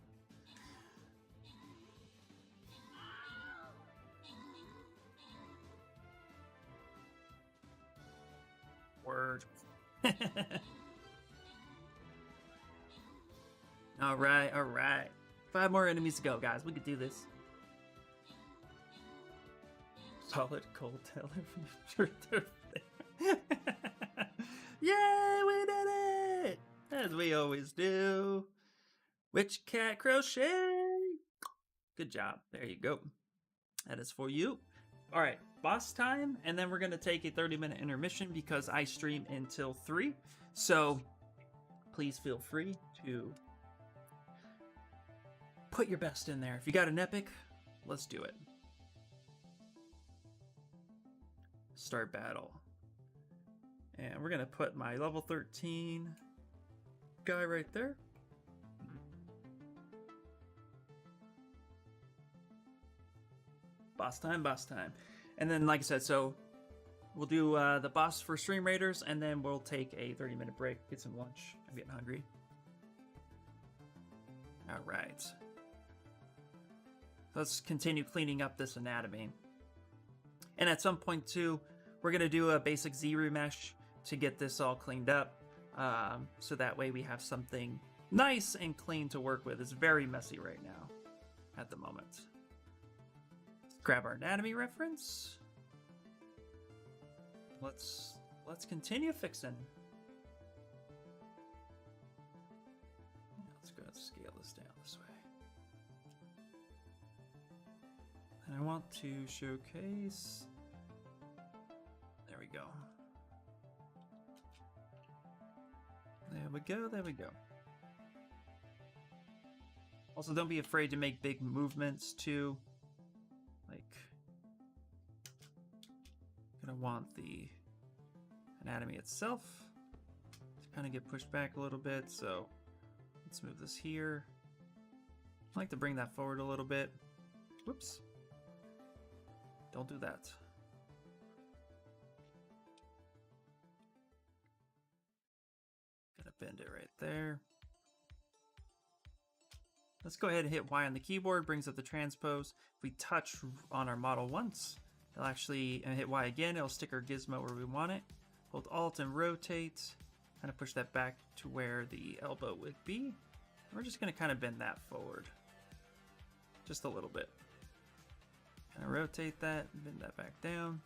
Word. All right, all right. 5 more enemies to go, guys. We could do this. Solid cold teller from Yay, we did it! As we always do. Witch cat crochet. Good job. There you go. That is for you. All right, boss time, and then we're gonna take a 30-minute intermission because I stream until 3. So please feel free to put your best in there. If you got an epic, let's do it. Start battle. And we're gonna put my level 13 guy right there. Boss time, boss time. And then, like I said, so we'll do the boss for Stream Raiders, and then we'll take a 30-minute break, get some lunch. I'm getting hungry. All right. Let's continue cleaning up this anatomy. And at some point, too, we're going to do a basic Z remesh to get this all cleaned up. So that way we have something nice and clean to work with. It's very messy right now at the moment. Let's grab our anatomy reference. Let's continue fixing. Let's go ahead and scale this down this way. And I want to showcase. There we go. There we go, there we go. Also, don't be afraid to make big movements too. Like, gonna want the anatomy itself to kind of get pushed back a little bit, so let's move this here. I like to bring that forward a little bit. Whoops. Don't do that. Gotta bend it right there. Let's go ahead and hit Y on the keyboard, brings up the transpose. If we touch on our model once, it'll actually hit Y again, it'll stick our gizmo where we want it. Hold Alt and rotate, kind of push that back to where the elbow would be. We're just gonna kind of bend that forward. Just a little bit. Kind of rotate that, bend that back down.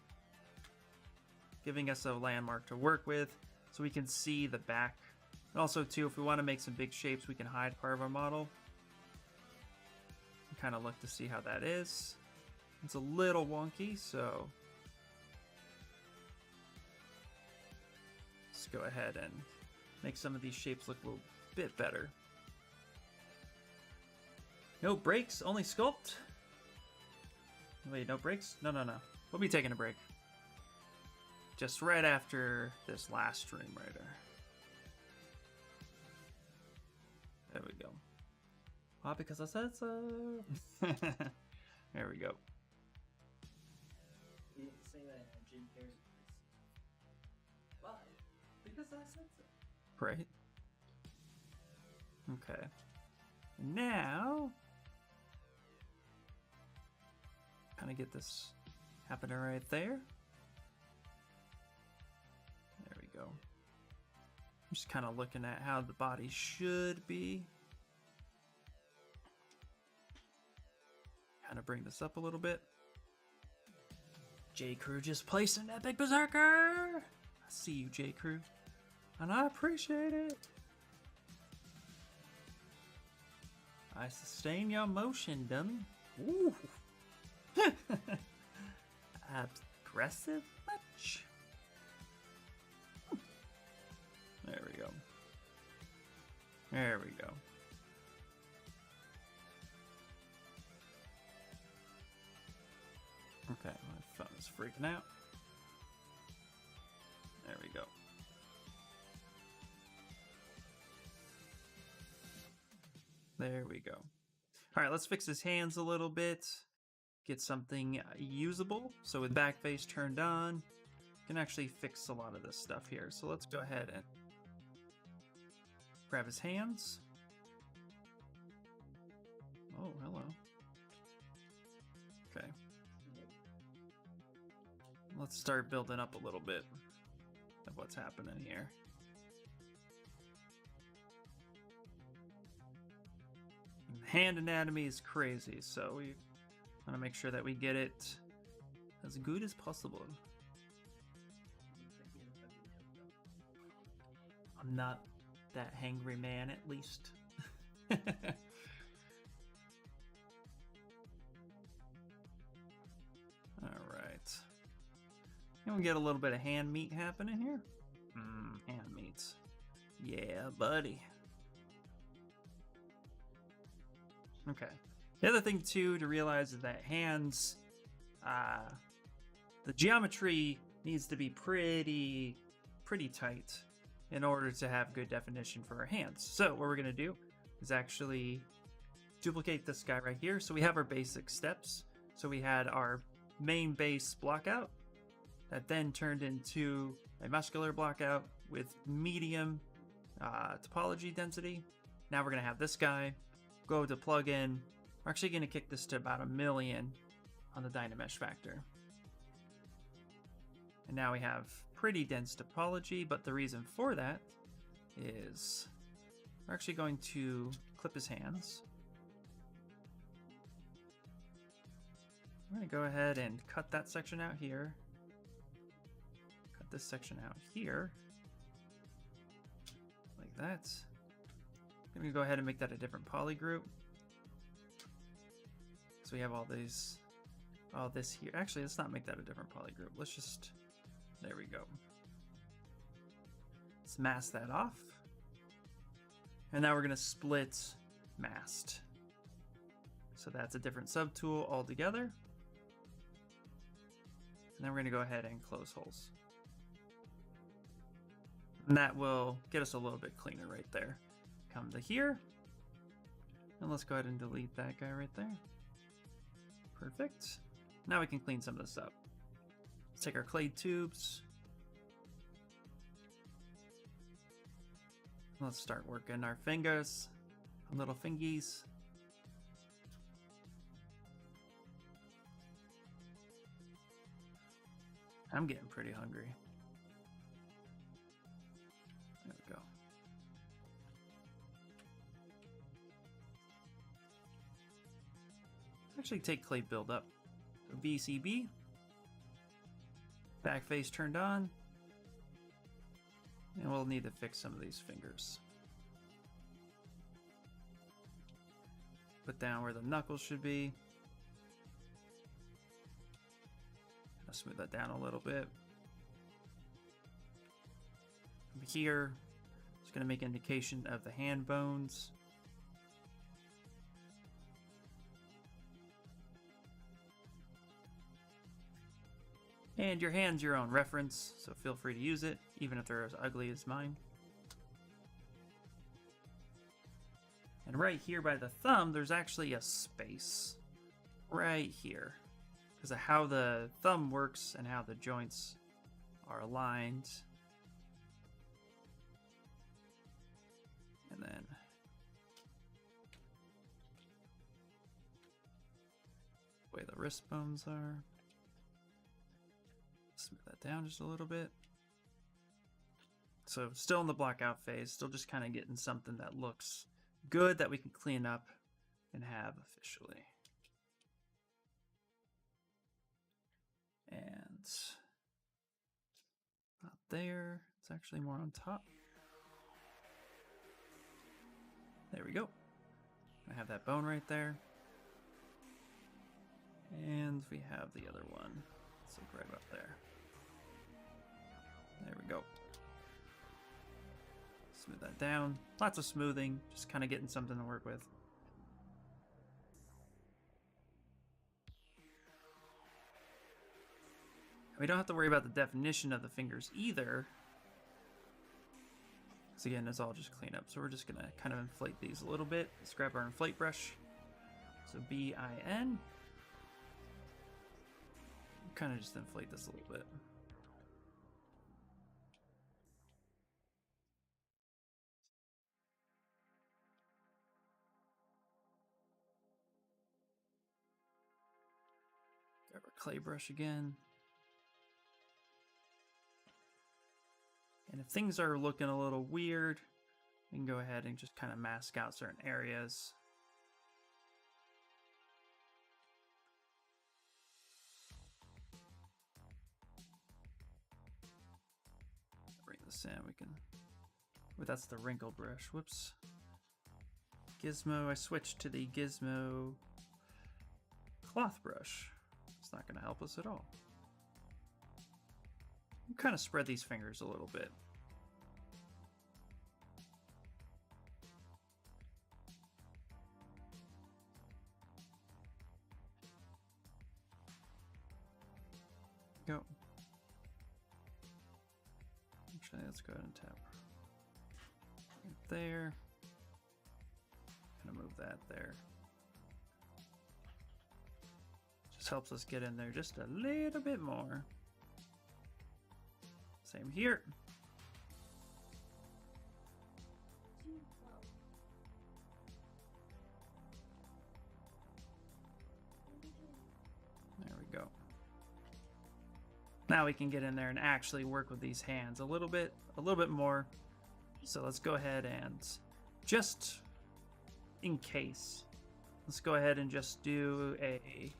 Giving us a landmark to work with so we can see the back. And also too, if we want to make some big shapes, we can hide part of our model. Kind of look to see how that is. It's a little wonky, so let's go ahead and make some of these shapes look a little bit better. No breaks, only sculpt. Wait, no breaks? No. We'll be taking a break. Just right after this last Stream Raider. There we go. Why? Because I said so. There we go. You didn't say that in a Jim Carrey voice. Why? Because I said so. Right. Okay. Now, kind of get this happening right there. There we go. I'm just kind of looking at how the body should be. Kind of bring this up a little bit. J. Crew just placed an epic berserker. I see you, J. Crew, and I appreciate it. I sustain your motion, dummy. Ooh. Aggressive much. There we go. There we go. Okay, my phone is freaking out. There we go. There we go. All right, let's fix his hands a little bit. Get something usable. So with back face turned on, you can actually fix a lot of this stuff here. So let's go ahead and grab his hands. Oh, hello. Okay. Let's start building up a little bit of what's happening here. Hand anatomy is crazy, so we want to make sure that we get it as good as possible. I'm not that hangry man, at least. Alright. And we get a little bit of hand meat happening here. Hand meats. Yeah, buddy. Okay. The other thing too to realize is that hands, the geometry needs to be pretty tight in order to have good definition for our hands. So what we're gonna do is actually duplicate this guy right here. So we have our basic steps. So we had our main base blockout that then turned into a muscular blockout with medium topology density. Now we're gonna have this guy go to plugin. We're actually gonna kick this to about 1,000,000 on the Dynamesh factor. And now we have pretty dense topology, but the reason for that is we're actually going to clip his hands. I'm going to go ahead and cut that section out here. Cut this section out here. Like that. I'm going to go ahead and make that a different poly group. So we have all this here. Actually, let's not make that a different poly group. Let's just, there we go. Let's mask that off. And now we're going to split masked. So that's a different subtool altogether. And then we're going to go ahead and close holes. And that will get us a little bit cleaner right there. Come to here. And let's go ahead and delete that guy right there. Perfect. Now we can clean some of this up. Let's take our clay tubes. Let's start working our fingers, our little fingies. I'm getting pretty hungry. There we go. Let's actually take clay build up. So VCB. Back face turned on. And we'll need to fix some of these fingers. Put down where the knuckles should be. I'll smooth that down a little bit. Over here, it's going to make indication of the hand bones. And your hand's your own reference, so feel free to use it, even if they're as ugly as mine. And right here by the thumb, there's actually a space. Right here. Because of how the thumb works and how the joints are aligned. And then the way the wrist bones are. Smooth that down just a little bit. So still in the blockout phase, still just kind of getting something that looks good that we can clean up and have officially. And not there, it's actually more on top. There we go. I have that bone right there. And we have the other one. Let's look right up there. There we go. Smooth that down. Lots of smoothing, just kind of getting something to work with. We don't have to worry about the definition of the fingers either. Because again, it's all just cleanup. So we're just going to kind of inflate these a little bit. Let's grab our inflate brush. So B-I-N. Kind of just inflate this a little bit. Grab our clay brush again. And if things are looking a little weird, we can go ahead and just kind of mask out certain areas. Bring this in, we can, oh, that's the wrinkle brush, whoops. Gizmo, I switched to the Gizmo cloth brush. It's not gonna help us at all. Kind of spread these fingers a little bit. Go. Actually, let's go ahead and tap right there. Gonna move that there. Just helps us get in there just a little bit more. Same here. There we go. Now we can get in there and actually work with these hands a little bit more. So let's go ahead and just in case, let's go ahead and just do a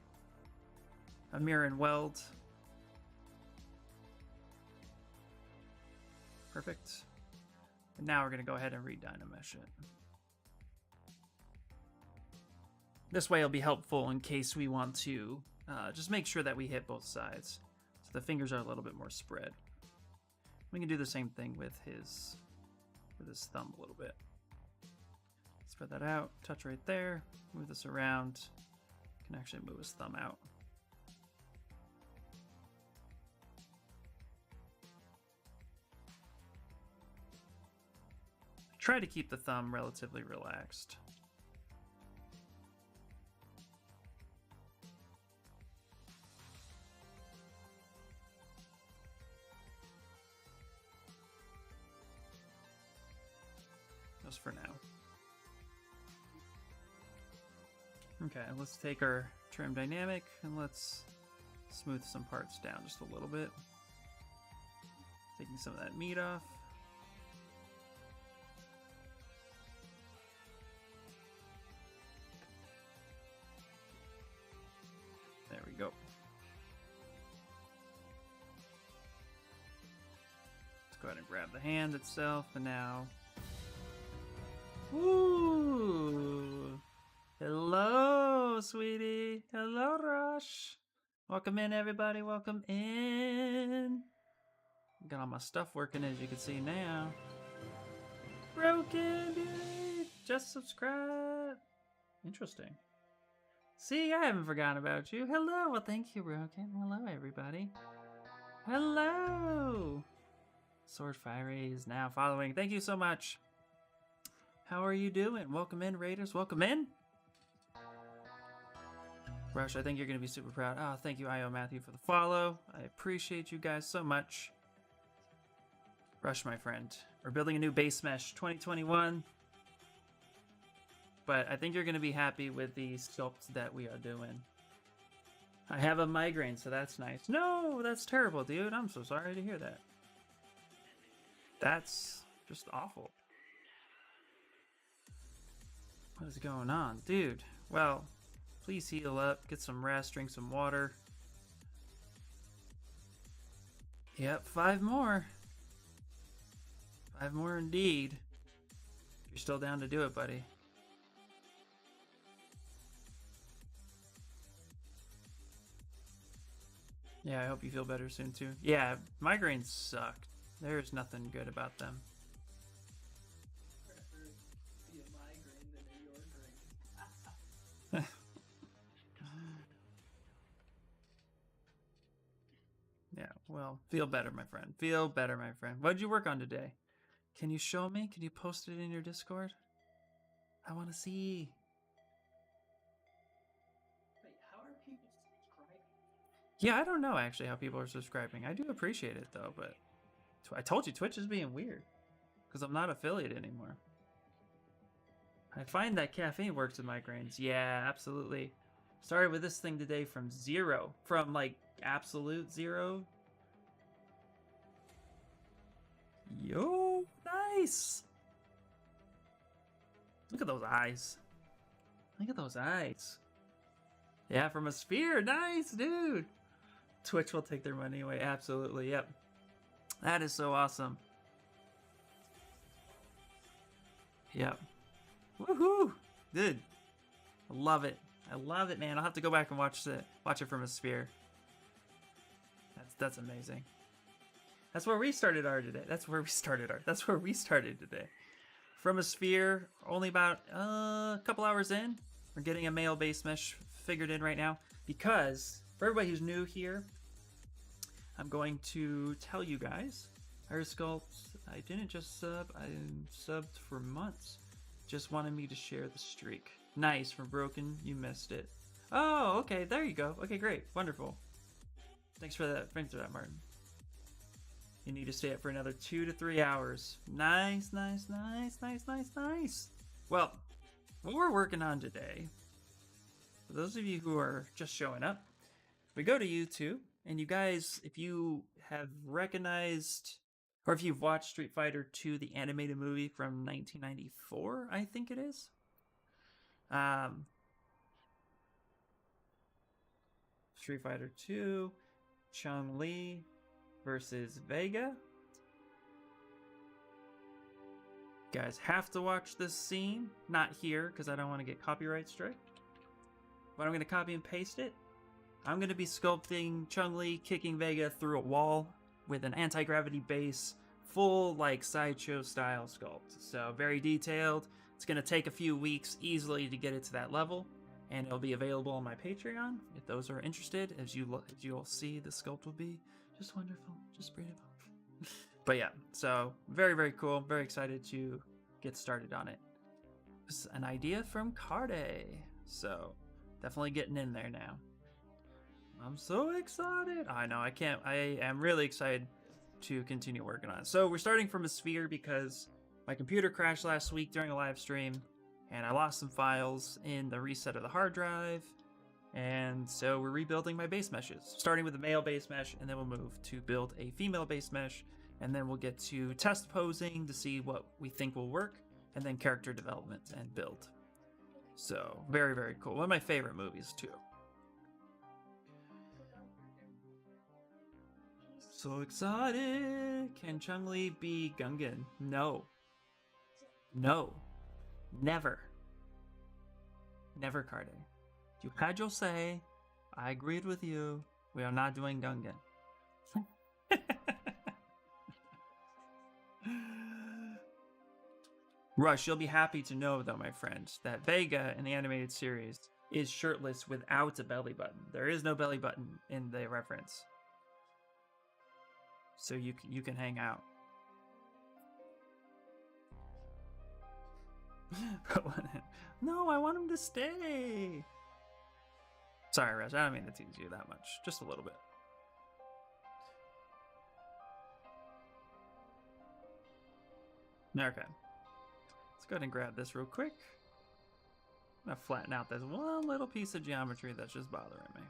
mirror and weld. Perfect. And now we're going to go ahead and redynamesh it. This way it'll be helpful in case we want to just make sure that we hit both sides. So the fingers are a little bit more spread. We can do the same thing with his thumb a little bit. Spread that out, touch right there, move this around. Can actually move his thumb out. Try to keep the thumb relatively relaxed. Just for now. Okay, let's take our trim dynamic and let's smooth some parts down just a little bit. Taking some of that meat off. There we go. Let's go ahead and grab the hand itself, and now... Ooh! Hello, sweetie. Hello, Rush. Welcome in, everybody. Welcome in. Got all my stuff working, as you can see now. Broken, dude. Just subscribe. Interesting. See, I haven't forgotten about you. Hello. Well, thank you, Broken. Hello, everybody. Hello. Sword Fiery is now following. Thank you so much. How are you doing? Welcome in, Raiders. Welcome in. Rush, I think you're going to be super proud. Oh, thank you, IO Matthew, for the follow. I appreciate you guys so much. Rush, my friend. We're building a new base mesh 2021. But I think you're going to be happy with the sculpt that we are doing. I have a migraine, so that's nice. No, that's terrible, dude. I'm so sorry to hear that. That's just awful. What is going on? Dude, well, please heal up, get some rest, drink some water. Yep, 5 more. 5 more indeed. You're still down to do it, buddy. Yeah, I hope you feel better soon too. Yeah, migraines suck. There's nothing good about them. Yeah, well, feel better, my friend. Feel better, my friend. What did you work on today? Can you show me? Can you post it in your Discord? I want to see. Wait, how are people subscribing? Yeah, I don't know actually how people are subscribing. I do appreciate it though, but I told you Twitch is being weird because I'm not affiliate anymore. I find that caffeine works with migraines. Yeah, absolutely. Started with this thing today from 0. From like absolute 0. Yo, nice. Look at those eyes. Look at those eyes. Yeah, from a sphere. Nice, dude. Twitch will take their money away. Absolutely. Yep. That is so awesome. Yep. Woohoo! Good. I love it. I love it, man. I'll have to go back and watch it from a sphere. That's amazing. That's where we started our today. That's where we started today. From a sphere, only about a couple hours in. We're getting a male base mesh figured in right now. Because, for everybody who's new here, I'm going to tell you guys. Sculpt, I didn't just sub, I subbed for months. Just wanted me to share the streak. Nice, from Broken, you missed it. Oh, okay, there you go. Okay, great, wonderful. Thanks for that, Martin. You need to stay up for another 2 to 3 hours. Nice, nice, nice, nice, nice, nice. Well, what we're working on today, for those of you who are just showing up, we go to YouTube, and you guys, if you have recognized, or if you've watched Street Fighter 2, the animated movie from 1994, I think it is. Street Fighter 2, Chun-Li versus Vega. You guys have to watch this scene. Not here, because I don't want to get copyright strike. But I'm going to copy and paste it. I'm going to be sculpting Chun-Li kicking Vega through a wall with an anti-gravity base, full like sideshow style sculpt. So very detailed. It's going to take a few weeks easily to get it to that level, and it'll be available on my Patreon if those are interested. As you'll see, the sculpt will be just wonderful, just beautiful. But yeah, so very, very cool. Very excited to get started on it. It's an idea from Carde, so definitely getting in there now. I'm so excited. I know, I am really excited to continue working on it. So we're starting from a sphere because my computer crashed last week during a live stream, and I lost some files in the reset of the hard drive. And so we're rebuilding my base meshes, starting with a male base mesh, and then we'll move to build a female base mesh, and then we'll get to test posing to see what we think will work, and then character development and build. So very, very cool. One of my favorite movies too. So excited! Can Chun-Li be Gungan? No. No. Never. Never, Carde. You had your say. I agreed with you. We are not doing Gungan. Rush, you'll be happy to know, though, my friend, that Vega in the animated series is shirtless without a belly button. There is no belly button in the reference. So you can hang out. No, I want him to stay. Sorry, Rush, I don't mean to tease you that much. Just a little bit. Okay. Let's go ahead and grab this real quick. I'm gonna flatten out this one little piece of geometry that's just bothering me.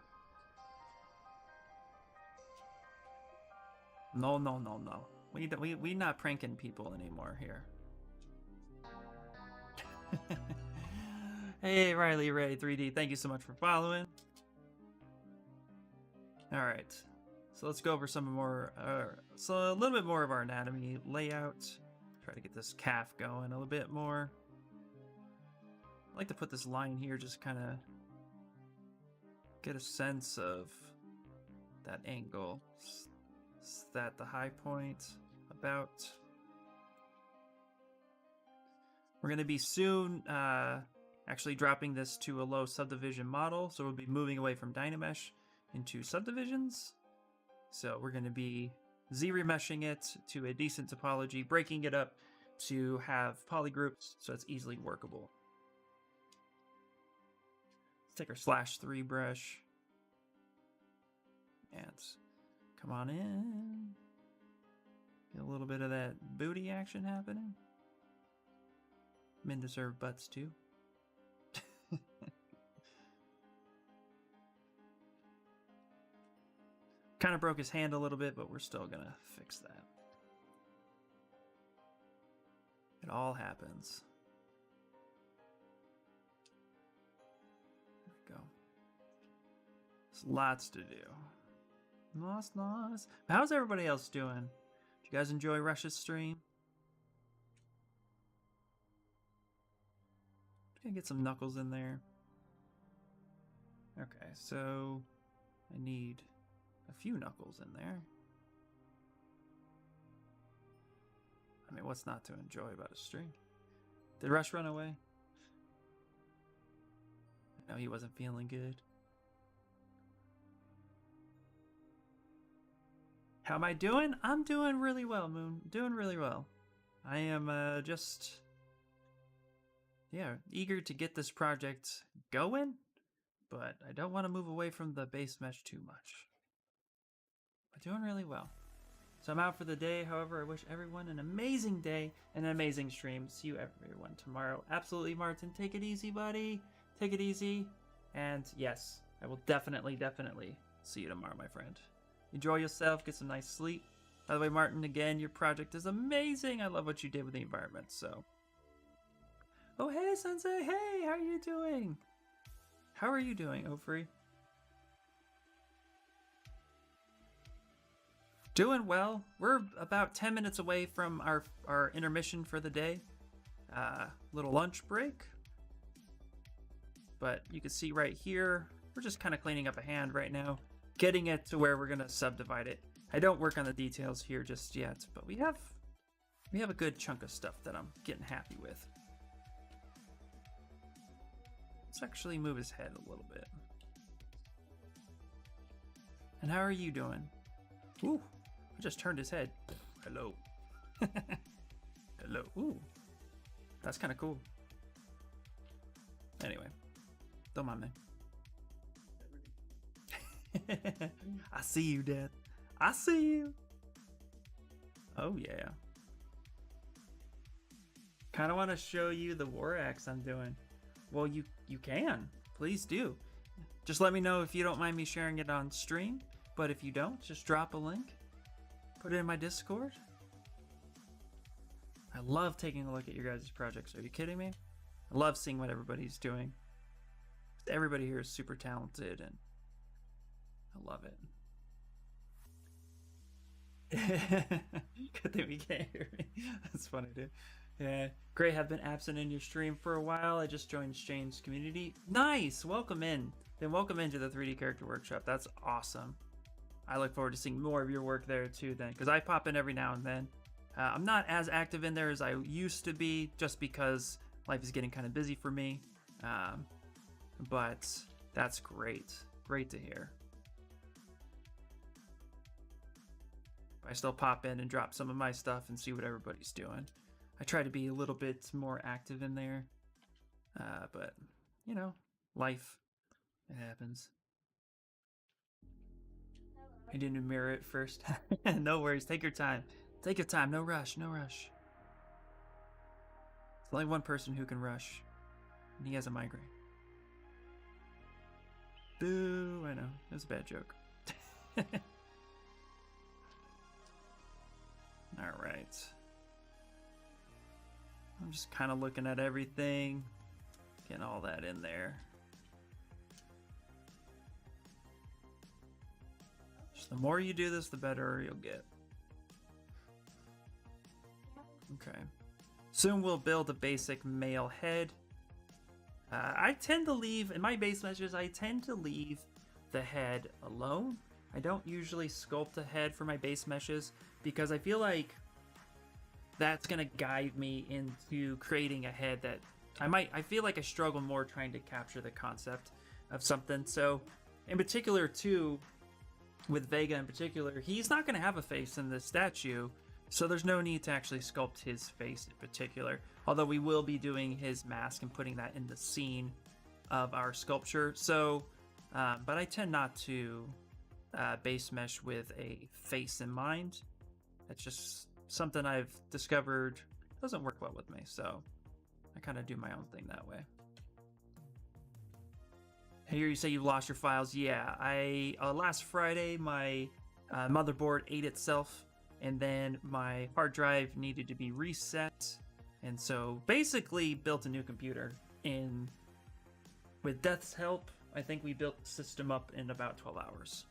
No, no, no, no. We not pranking people anymore here. Hey, Riley Ray 3D, thank you so much for following. All right, so let's go over some more, so a little bit more of our anatomy layout. Try to get this calf going a little bit more. I like to put this line here, just kind of get a sense of that angle. Is that the high point? About. We're going to be soon actually dropping this to a low subdivision model, so we'll be moving away from Dynamesh into subdivisions. So we're going to be Z-remeshing it to a decent topology, breaking it up to have polygroups so it's easily workable. Let's take our /3 brush and come on in. Get a little bit of that booty action happening. Men deserve butts too. Kind of broke his hand a little bit, but we're still gonna fix that. It all happens. There we go. There's lots to do. Nice. How's everybody else doing? Did you guys enjoy Rush's stream? Gonna get some knuckles in there. Okay, so I need a few knuckles in there. I mean, what's not to enjoy about a stream? Did Rush run away? I know he wasn't feeling good. How am I doing? I'm doing really well, Moon. Doing really well. I am yeah, eager to get this project going, but I don't want to move away from the base mesh too much. But doing really well. So I'm out for the day. However, I wish everyone an amazing day and an amazing stream. See you everyone tomorrow. Absolutely, Martin. Take it easy, buddy. Take it easy. And yes, I will definitely see you tomorrow, my friend. Enjoy yourself. Get some nice sleep. By the way, Martin, again, your project is amazing. I love what you did with the environment. So, oh hey, Sensei. Hey, how are you doing? How are you doing, Ofri? Doing well. We're about 10 minutes away from our intermission for the day. Little lunch break. But you can see right here, we're just kind of cleaning up a hand right now, getting it to where we're going to subdivide it. I don't work on the details here just yet, but we have a good chunk of stuff that I'm getting happy with. Let's actually move his head a little bit. And how are you doing? Ooh. I just turned his head. Hello. Hello. Ooh. That's kind of cool. Anyway. Don't mind me. I see you, Dad. I see you. Oh, yeah. Kind of want to show you the war axe I'm doing. Well, you can. Please do. Just let me know if you don't mind me sharing it on stream. But if you don't, just drop a link. Put it in my Discord. I love taking a look at your guys' projects. Are you kidding me? I love seeing what everybody's doing. Everybody here is super talented and I love it. Good thing we can't hear me. That's funny, dude. Yeah. Gray, have been absent in your stream for a while. I just joined Shane's community. Nice! Welcome in. Then welcome into the 3D Character Workshop. That's awesome. I look forward to seeing more of your work there too then, because I pop in every now and then. I'm not as active in there as I used to be, just because life is getting kind of busy for me. But that's great. Great to hear. I still pop in and drop some of my stuff and see what everybody's doing. I try to be a little bit more active in there. But, you know, life. It happens. I didn't mirror it first. No worries. Take your time. Take your time. No rush. No rush. There's only one person who can rush. And he has a migraine. Boo. I know. It was a bad joke. Alright. I'm just kind of looking at everything. Getting all that in there. The more you do this, the better you'll get. Okay. Soon we'll build a basic male head. I tend to leave, in my base meshes, I tend to leave the head alone. I don't usually sculpt a head for my base meshes because I feel like that's going to guide me into creating a head that I feel like I struggle more trying to capture the concept of something. So in particular too, with Vega in particular, he's not going to have a face in this statue, so there's no need to actually sculpt his face in particular. Although we will be doing his mask and putting that in the scene of our sculpture. So, but I tend not to base mesh with a face in mind. It's just something I've discovered doesn't work well with me, so I kind of do my own thing that way. I hear you say you lost your files. Yeah, last Friday my motherboard ate itself, and then my hard drive needed to be reset, and so basically built a new computer. With Death's help, I think we built the system up in about 12 hours.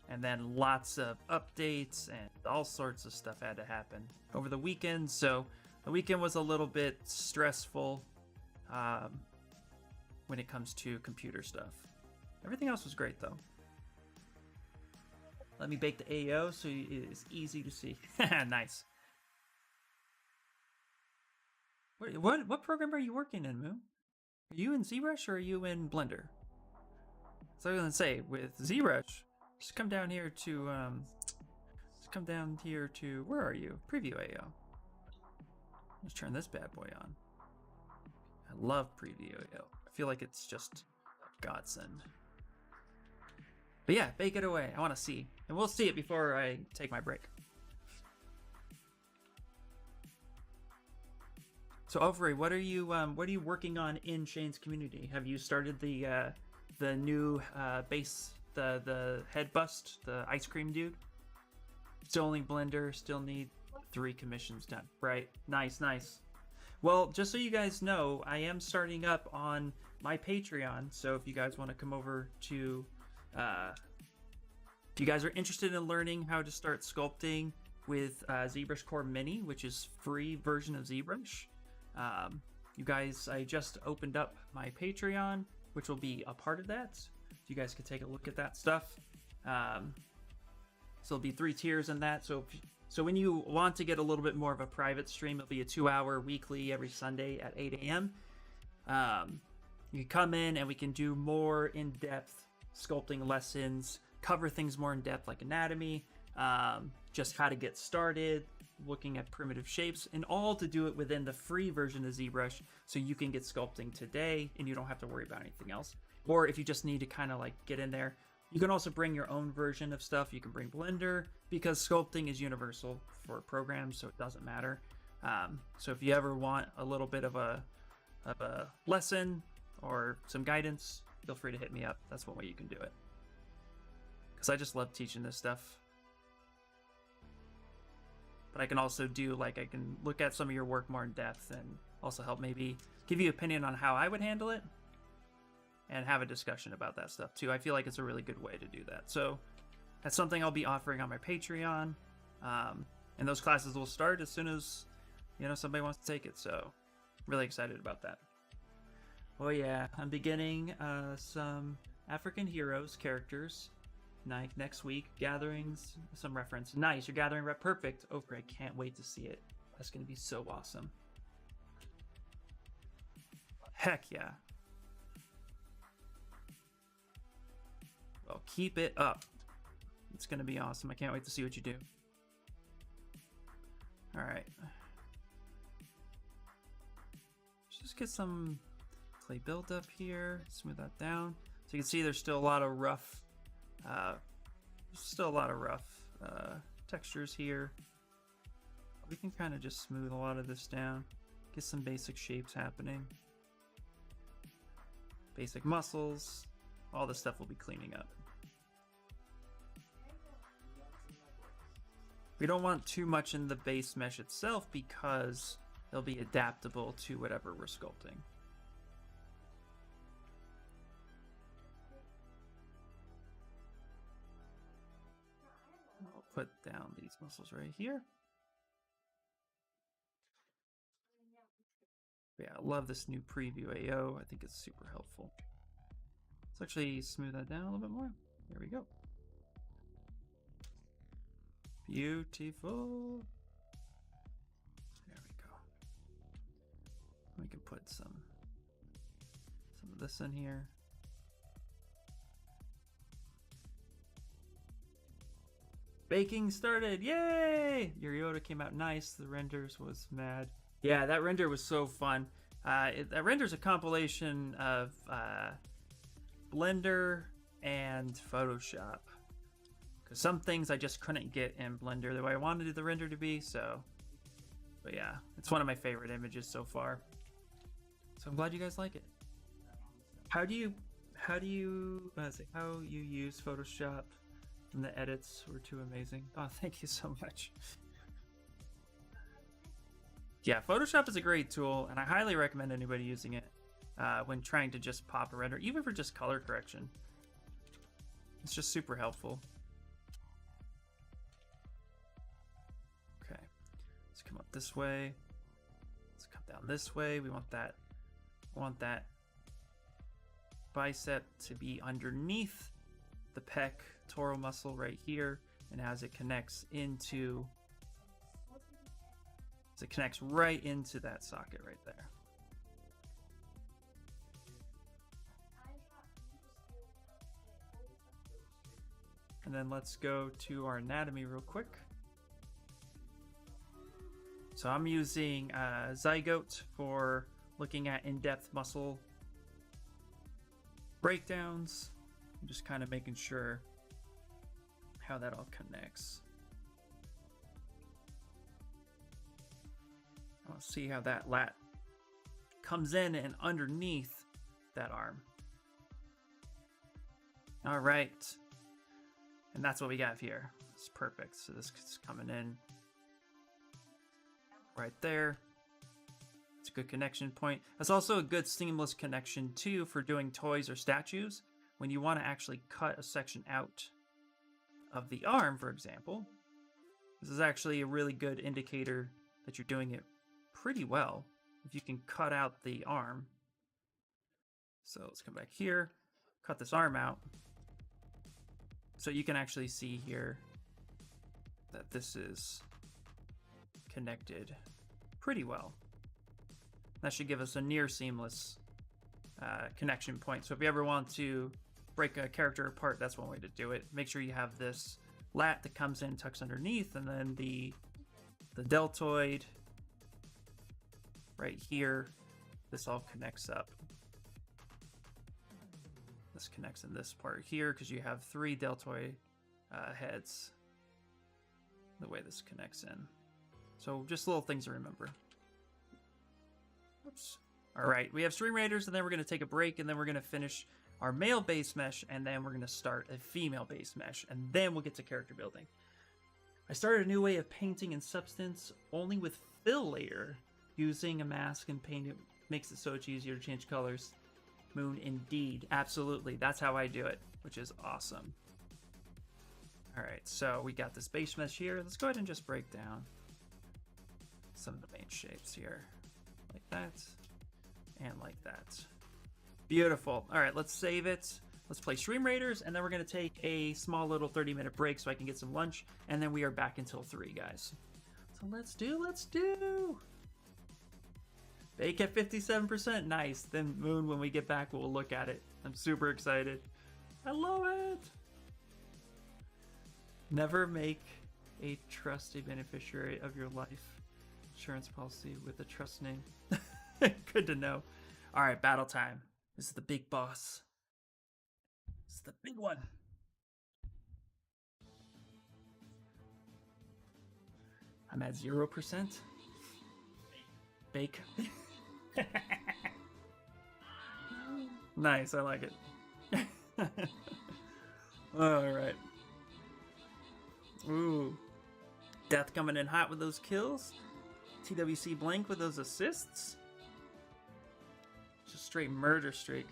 And then lots of updates and all sorts of stuff had to happen over the weekend, so the weekend was a little bit stressful when it comes to computer stuff. Everything else was great, though. Let me bake the AO so it is easy to see. Nice. What program are you working in, Moo? Are you in Zbrush or are you in Blender? So I was gonna say, with Zbrush, just come down here to come down here to, where are you? Preview AO. Let's turn this bad boy on. I love Preview AO. I feel like it's just a godsend. But yeah, bake it away. I want to see. And we'll see it before I take my break. So Overy, what are you working on in Shane's community? Have you started the new base, the head bust, the ice cream dude? Still only Blender, still need 3 commissions done. Right. Nice, nice. Well, just so you guys know, I am starting up on my Patreon. So if you guys want to come over to, if you guys are interested in learning how to start sculpting with ZBrush Core Mini, which is free version of ZBrush, you guys, I just opened up my Patreon, which will be a part of that. You guys can take a look at that stuff. So there'll be 3 tiers in that. So when you want to get a little bit more of a private stream, it'll be a 2-hour weekly every Sunday at 8 a.m. You can come in and we can do more in-depth sculpting lessons, cover things more in depth like anatomy, just how to get started, looking at primitive shapes, and all to do it within the free version of ZBrush, so you can get sculpting today and you don't have to worry about anything else. Or if you just need to kind of like get in there, you can also bring your own version of stuff. You can bring Blender, because sculpting is universal for programs, so it doesn't matter. So if you ever want a little bit of a lesson or some guidance, feel free to hit me up. That's one way you can do it, because I just love teaching this stuff. But I can also do, like, I can look at some of your work more in depth and also help maybe give you an opinion on how I would handle it and have a discussion about that stuff too. I feel like it's a really good way to do that. So that's something I'll be offering on my Patreon. And those classes will start as soon as, somebody wants to take it. So I'm really excited about that. Oh yeah, I'm beginning some African heroes characters next week. Gatherings, some reference. Nice, you're gathering rep. Perfect. Oh, I can't wait to see it. That's going to be so awesome. Heck yeah. Well, keep it up. It's going to be awesome. I can't wait to see what you do. All right. Just get some clay buildup here. Smooth that down. So you can see there's still a lot of rough textures here. We can kind of just smooth a lot of this down, get some basic shapes happening, basic muscles. All this stuff will be cleaning up. We don't want too much in the base mesh itself because they'll be adaptable to whatever we're sculpting. I'll put down these muscles right here. But yeah, I love this new preview AO. I think it's super helpful. Let's actually smooth that down a little bit more. There we go. Beautiful. There we go. We can put some of this in here. Baking started. Yay! Your Yoda came out nice. The renders was mad. Yeah, that render was so fun. That render's a compilation of Blender and Photoshop. Because some things I just couldn't get in Blender the way I wanted the render to be, so. But yeah, it's one of my favorite images so far. So I'm glad you guys like it. How you use Photoshop and the edits were too amazing. Oh, thank you so much. Yeah, Photoshop is a great tool, and I highly recommend anybody using it when trying to just pop a render, even for just color correction. It's just super helpful. Okay, let's come up this way. Let's come down this way. We want that bicep to be underneath the pectoral muscle right here, and as it connects into, it connects right into that socket right there. And then let's go to our anatomy real quick. So I'm using Zygote for looking at in-depth muscle breakdowns. I'm just kind of making sure how that all connects. I want to see how that lat comes in and underneath that arm. All right. And that's what we got here. It's perfect. So this is coming in right there. It's a good connection point. That's also a good seamless connection too for doing toys or statues. When you want to actually cut a section out of the arm, for example, this is actually a really good indicator that you're doing it pretty well if you can cut out the arm. So let's come back here, cut this arm out. So you can actually see here that this is connected pretty well. That should give us a near seamless connection point. So if you ever want to break a character apart, that's one way to do it. Make sure you have this lat that comes in, tucks underneath, and then the deltoid right here. This all connects up. This connects in this part here because you have 3 deltoid heads. The way this connects in. So just little things to remember. Oops. All right, we have Stream Raiders, and then we're going to take a break, and then we're going to finish our male base mesh, and then we're going to start a female base mesh, and then we'll get to character building. I started a new way of painting in Substance only with fill layer. Using a mask and paint it makes it so much easier to change colors. Moon, indeed. Absolutely. That's how I do it, which is awesome. All right, so we got this base mesh here. Let's go ahead and just break down some of the main shapes here. Like that, and like that. Beautiful. All right, let's save it. Let's play Stream Raiders, and then we're going to take a small little 30-minute break so I can get some lunch, and then we are back until 3, guys. So let's do. Bake at 57%. Nice. Then Moon, when we get back, we'll look at it. I'm super excited. I love it. Never make a trusted beneficiary of your life insurance policy with a trust name. Good to know. All right, battle time. This is the big boss. This is the big one. I'm at 0%. Bake. Nice, I like it. All right. Ooh. Death coming in hot with those kills. TWC Blank with those assists. Just straight murder streak.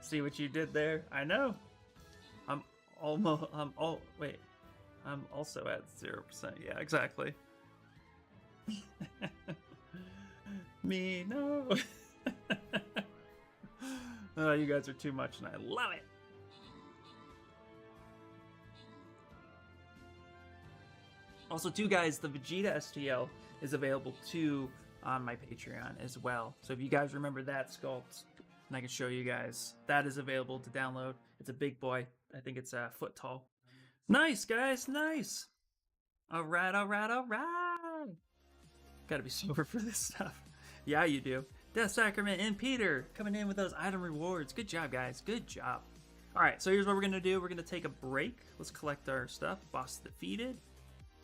See what you did there? I know. I'm also at 0%. Yeah, exactly. Me, no. Oh, you guys are too much and I love it. Also, too, guys, the Vegeta STL is available too on my Patreon as well. So if you guys remember that sculpt, and I can show you guys, that is available to download. It's a big boy. I think it's a foot tall. Nice, guys, nice. All right. Gotta be sober for this stuff. Yeah, you do. Death Sacrament and Peter coming in with those item rewards. Good job, guys. Good job. All right, so here's what we're gonna do. We're gonna take a break. Let's collect our stuff. Boss defeated.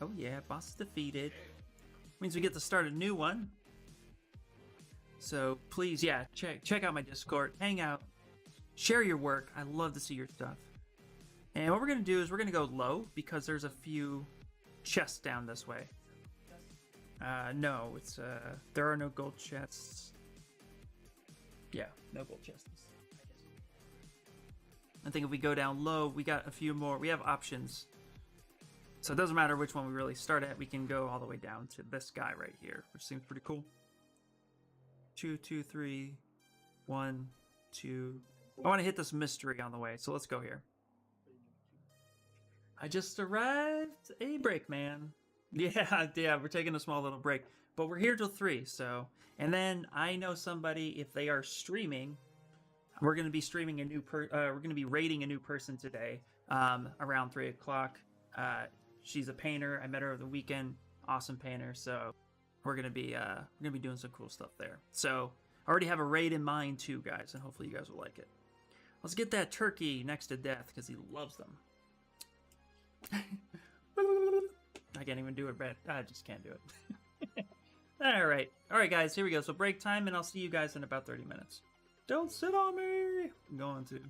Oh yeah, boss defeated. Means we get to start a new one. So please, yeah, check out my Discord, hang out, share your work. I love to see your stuff. And what we're gonna do is we're gonna go low because there's a few chests down this way. No, it's there are no gold chests. Yeah, no gold chests. I think if we go down low, we got a few more. We have options. So it doesn't matter which one we really start at. We can go all the way down to this guy right here, which seems pretty cool. 2, 2, 3, 1, 2. I want to hit this mystery on the way, so let's go here. I just arrived. A break, man. Yeah, we're taking a small little break, but we're here till 3. So, and then I know somebody, if they are streaming, we're going to be streaming a new we're going to be raiding a new person today, around 3 o'clock. She's a painter. I met her over the weekend. Awesome painter. So we're gonna be doing some cool stuff there. So I already have a raid in mind too, guys, and hopefully you guys will like it. Let's get that turkey next to Death because he loves them. I can't even do it, Brad. I just can't do it. All right, guys. Here we go. So break time, and I'll see you guys in about 30 minutes. Don't sit on me. I'm going to.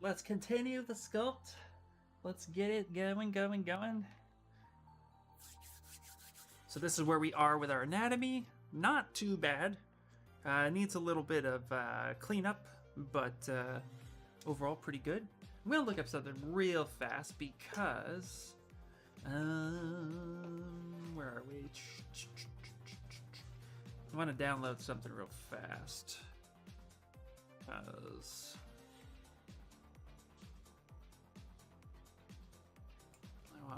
let's continue the sculpt. Let's get it going. So this is where we are with our anatomy. Not too bad. Needs a little bit of cleanup, but overall pretty good. I'm gonna look up something real fast because where are we? I want to download something real fast. Because I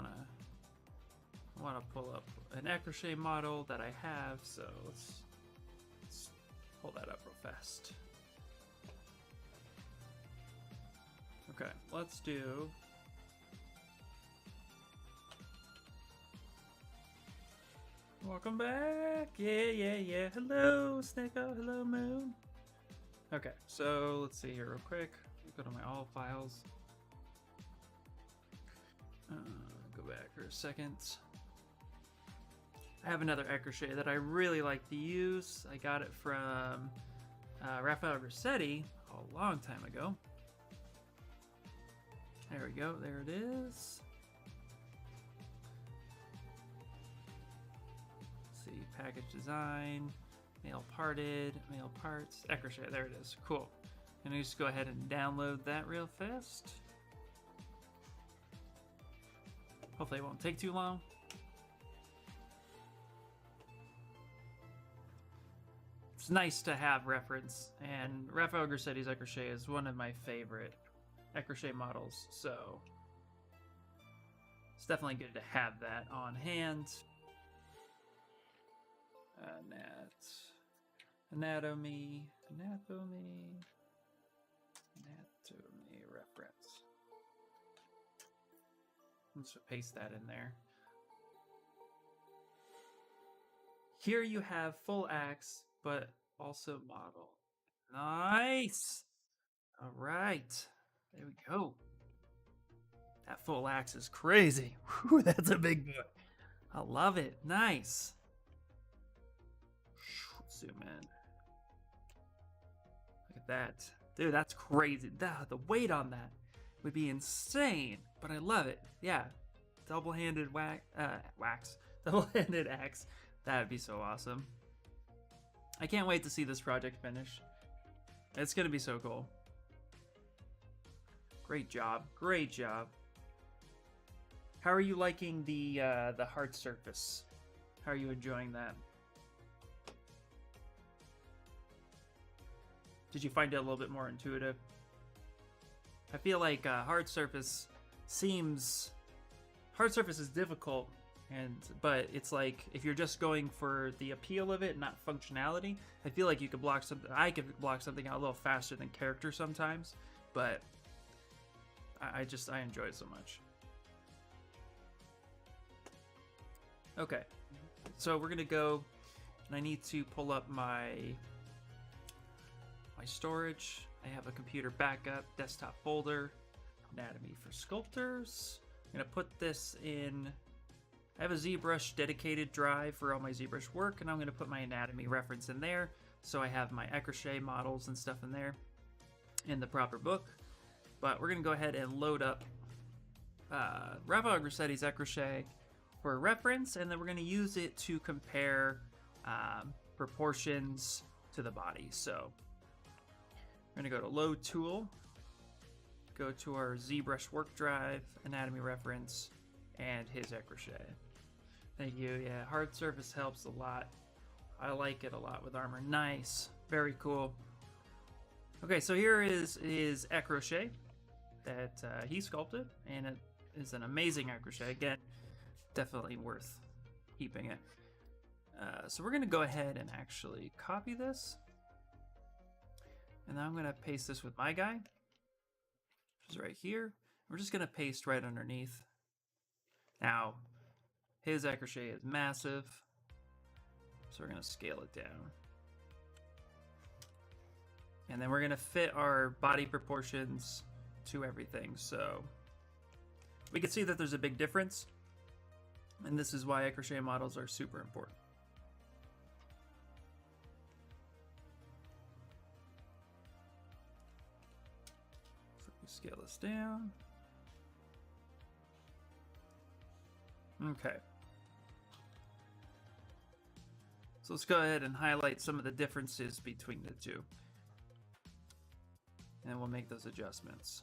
want to pull up an Ecrochet model that I have, so let's pull that up real fast. Okay, let's do welcome back. Yeah. Hello, Sneko. Hello, Moon. Okay, so let's see here real quick. Go to my all files. Go back for a second. I have another Ecrochet that I really like to use. I got it from Raphael Rossetti a long time ago. There we go. There it is. Let's see, package design, male parted, male parts, Ecrochet. There it is. Cool. And I just go ahead and download that real fast. Hopefully it won't take too long. It's nice to have reference, and Raphael Grassetti's Ecrochet is one of my favorite Ecrochet models, so it's definitely good to have that on hand. Anatomy reference. Let's paste that in there. Here you have full axe, but also model. Nice! All right. There we go. That full axe is crazy. Whew, that's a big boy. I love it. Nice. Zoom in. Look at that. Dude, that's crazy. The weight on that would be insane, but I love it. Yeah. Double-handed wax. Double-handed axe. That would be so awesome. I can't wait to see this project finish. It's going to be so cool. Great job. Great job. How are you liking the hard surface? How are you enjoying that? Did you find it a little bit more intuitive? I feel like hard surface is difficult, but it's like if you're just going for the appeal of it, not functionality. I feel like you could block something. I could block something out a little faster than character sometimes, but I enjoy it so much. Okay, so we're gonna go, and I need to pull up my storage. I have a computer backup, desktop folder, anatomy for sculptors. I'm gonna put this in. I have a Zbrush dedicated drive for all my Zbrush work, and I'm gonna put my anatomy reference in there, so I have my Ecrochet models and stuff in there in the proper book. But we're gonna go ahead and load up Raphael Grassetti's Ecrochet for reference, and then we're gonna use it to compare proportions to the body. So we're gonna go to Load Tool, go to our Zbrush work drive, anatomy reference, and his Ecrochet. Thank you. Yeah, hard surface helps a lot. I like it a lot with armor. Nice. Very cool. Okay, so here is his Ecrochet that he sculpted, and it is an amazing Ecrochet. Again, definitely worth keeping it. So we're going to go ahead and actually copy this. And then I'm going to paste this with my guy, which is right here. We're just going to paste right underneath. Now, his Ecrochet is massive, so we're going to scale it down. And then we're going to fit our body proportions to everything. So we can see that there's a big difference. And this is why Ecrochet models are super important. So we Scale this down. Okay. So let's go ahead and highlight some of the differences between the two. And we'll make those adjustments.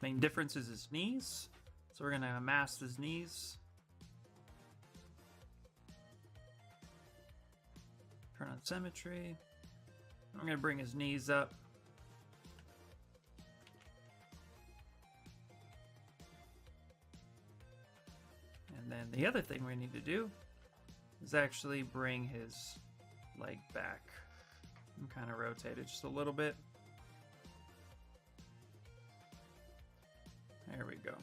Main difference is his knees. So we're going to mask his knees. Turn on symmetry. I'm going to bring his knees up. And then the other thing we need to do is actually bring his leg back and kind of rotate it just a little bit. There we go.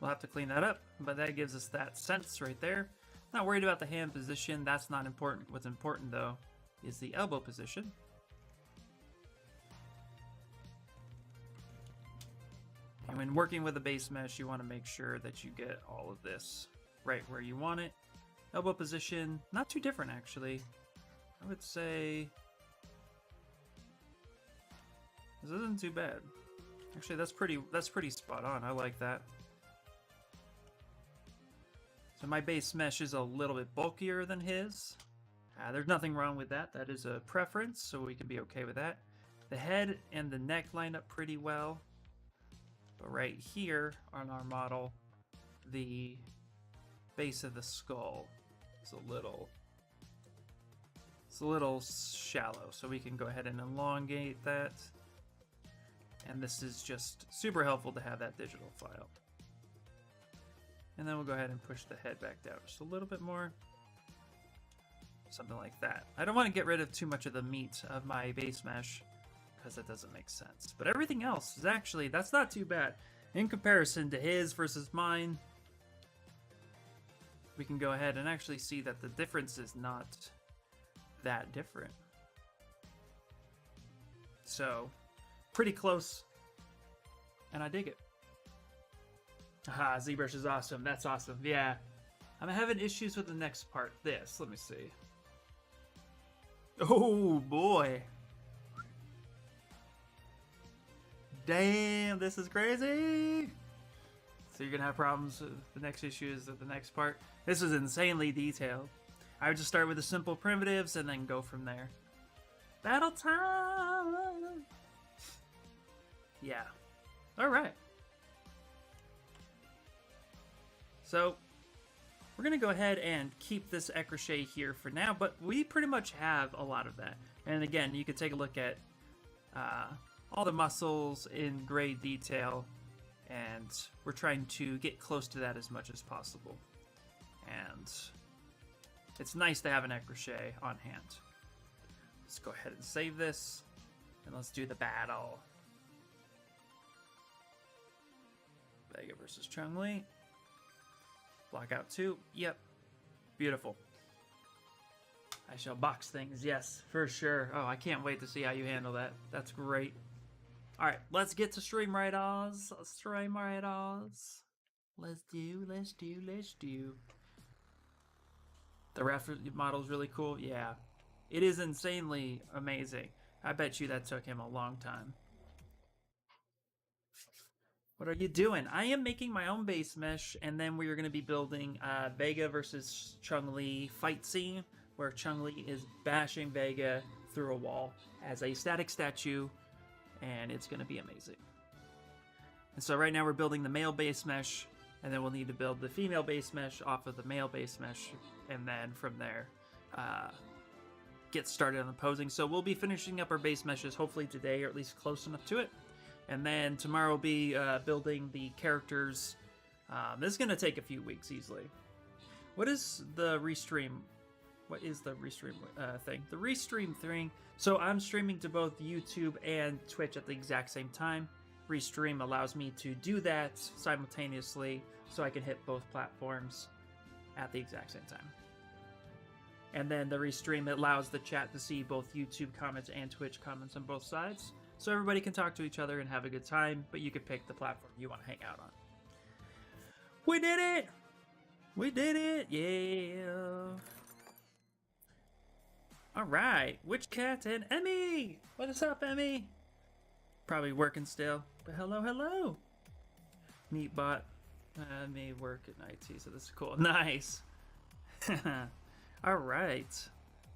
We'll have to clean that up, but that gives us that sense right there. Not worried about the hand position, that's not important. What's important though is the elbow position. And when working with a base mesh, you want to make sure that you get all of this right where you want it. Elbow position, not too different actually. I would say this isn't too bad. Actually, that's pretty spot on. I like that. So my base mesh is a little bit bulkier than his. There's nothing wrong with that. That is a preference, so we can be okay with that. The head and the neck line up pretty well. But right here on our model, the base of the skull is a little shallow. So we can go ahead and elongate that. And this is just super helpful to have that digital file. And then we'll go ahead and push the head back down just a little bit more. Something like that. I don't want to get rid of too much of the meat of my base mesh because that doesn't make sense. But everything else is actually, that's not too bad. In comparison to his versus mine, we can go ahead and actually see that the difference is not that different. So, pretty close. And I dig it. Aha, Zbrush is awesome. That's awesome. Yeah. I'm having issues with the next part. This. Let me see. Oh, boy. Damn, this is crazy. So you're going to have problems with the next issue is the next part. This is insanely detailed. I would just start with the simple primitives and then go from there. Battle time! Yeah. Alright. So, we're going to go ahead and keep this ecrochet here for now, but we pretty much have a lot of that. And again, you can take a look at all the muscles in great detail, and we're trying to get close to that as much as possible. And it's nice to have an ecrochet on hand. Let's go ahead and save this, and let's do the battle. Vega versus Chun-Li. Block out 2. Yep. Beautiful. I shall box things. Yes, for sure. Oh, I can't wait to see how you handle that. That's great. Alright, let's get to stream write-offs. Stream write-offs. Let's do. The reference model is really cool. Yeah. It is insanely amazing. I bet you that took him a long time. What are you doing? I am making my own base mesh, and then we are going to be building Vega versus Chun-Li fight scene, where Chun-Li is bashing Vega through a wall as a static statue, and it's going to be amazing. And so right now we're building the male base mesh, and then we'll need to build the female base mesh off of the male base mesh, and then from there get started on the posing. So we'll be finishing up our base meshes hopefully today, or at least close enough to it. And then tomorrow we'll be building the characters. This is going to take a few weeks easily. What is the restream? What is the restream thing? The restream thing. So I'm streaming to both YouTube and Twitch at the exact same time. Restream allows me to do that simultaneously so I can hit both platforms at the exact same time. And then the restream allows the chat to see both YouTube comments and Twitch comments on both sides. So everybody can talk to each other and have a good time, but you can pick the platform you want to hang out on. We did it! We did it! Yeah! Alright, Witch Cat and Emmy! What is up, Emmy? Probably working still. But hello, hello. Neat bot. I may work in IT, so this is cool. Nice. All right.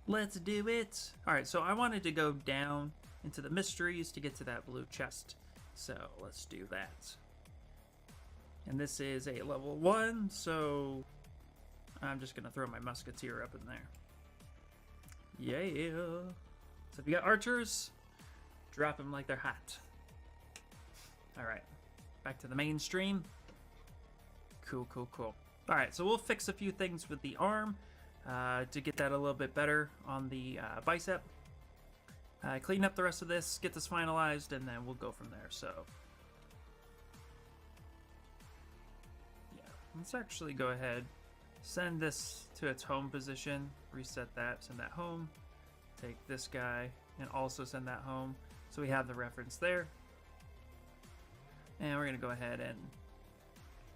Let's do it. All right, so I wanted to go down into the mysteries to get to that blue chest. So let's do that. And this is a level 1, so I'm just going to throw my musketeer up in there. Yeah. So if you got archers, drop them like they're hot. All right, back to the mainstream. Cool, cool, cool. All right, so we'll fix a few things with the arm to get that a little bit better on the bicep. Clean up the rest of this, get this finalized, and then we'll go from there. So, yeah, let's actually go ahead, send this to its home position, reset that, send that home, take this guy, and also send that home. So we have the reference there. And we're going to go ahead and...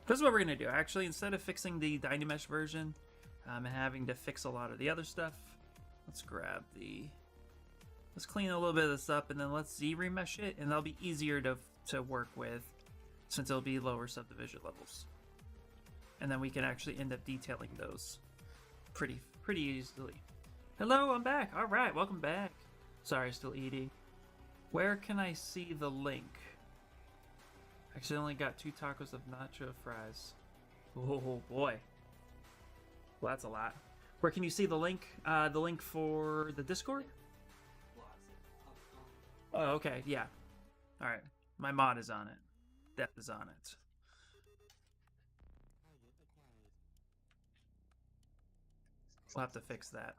this is what we're going to do. Actually, instead of fixing the Dynamesh version and having to fix a lot of the other stuff, let's grab the... let's clean a little bit of this up, and then let's Z-remesh it, and that'll be easier to work with since it'll be lower subdivision levels. And then we can actually end up detailing those pretty easily. Hello, I'm back. All right, welcome back. Sorry, still eating. Where can I see the link? Actually, only got 2 tacos of nacho fries. Oh boy. Well, that's a lot. Where can you see the link? The link for the Discord? Oh, okay, yeah. Alright. My mod is on it. Death is on it. We'll have to fix that.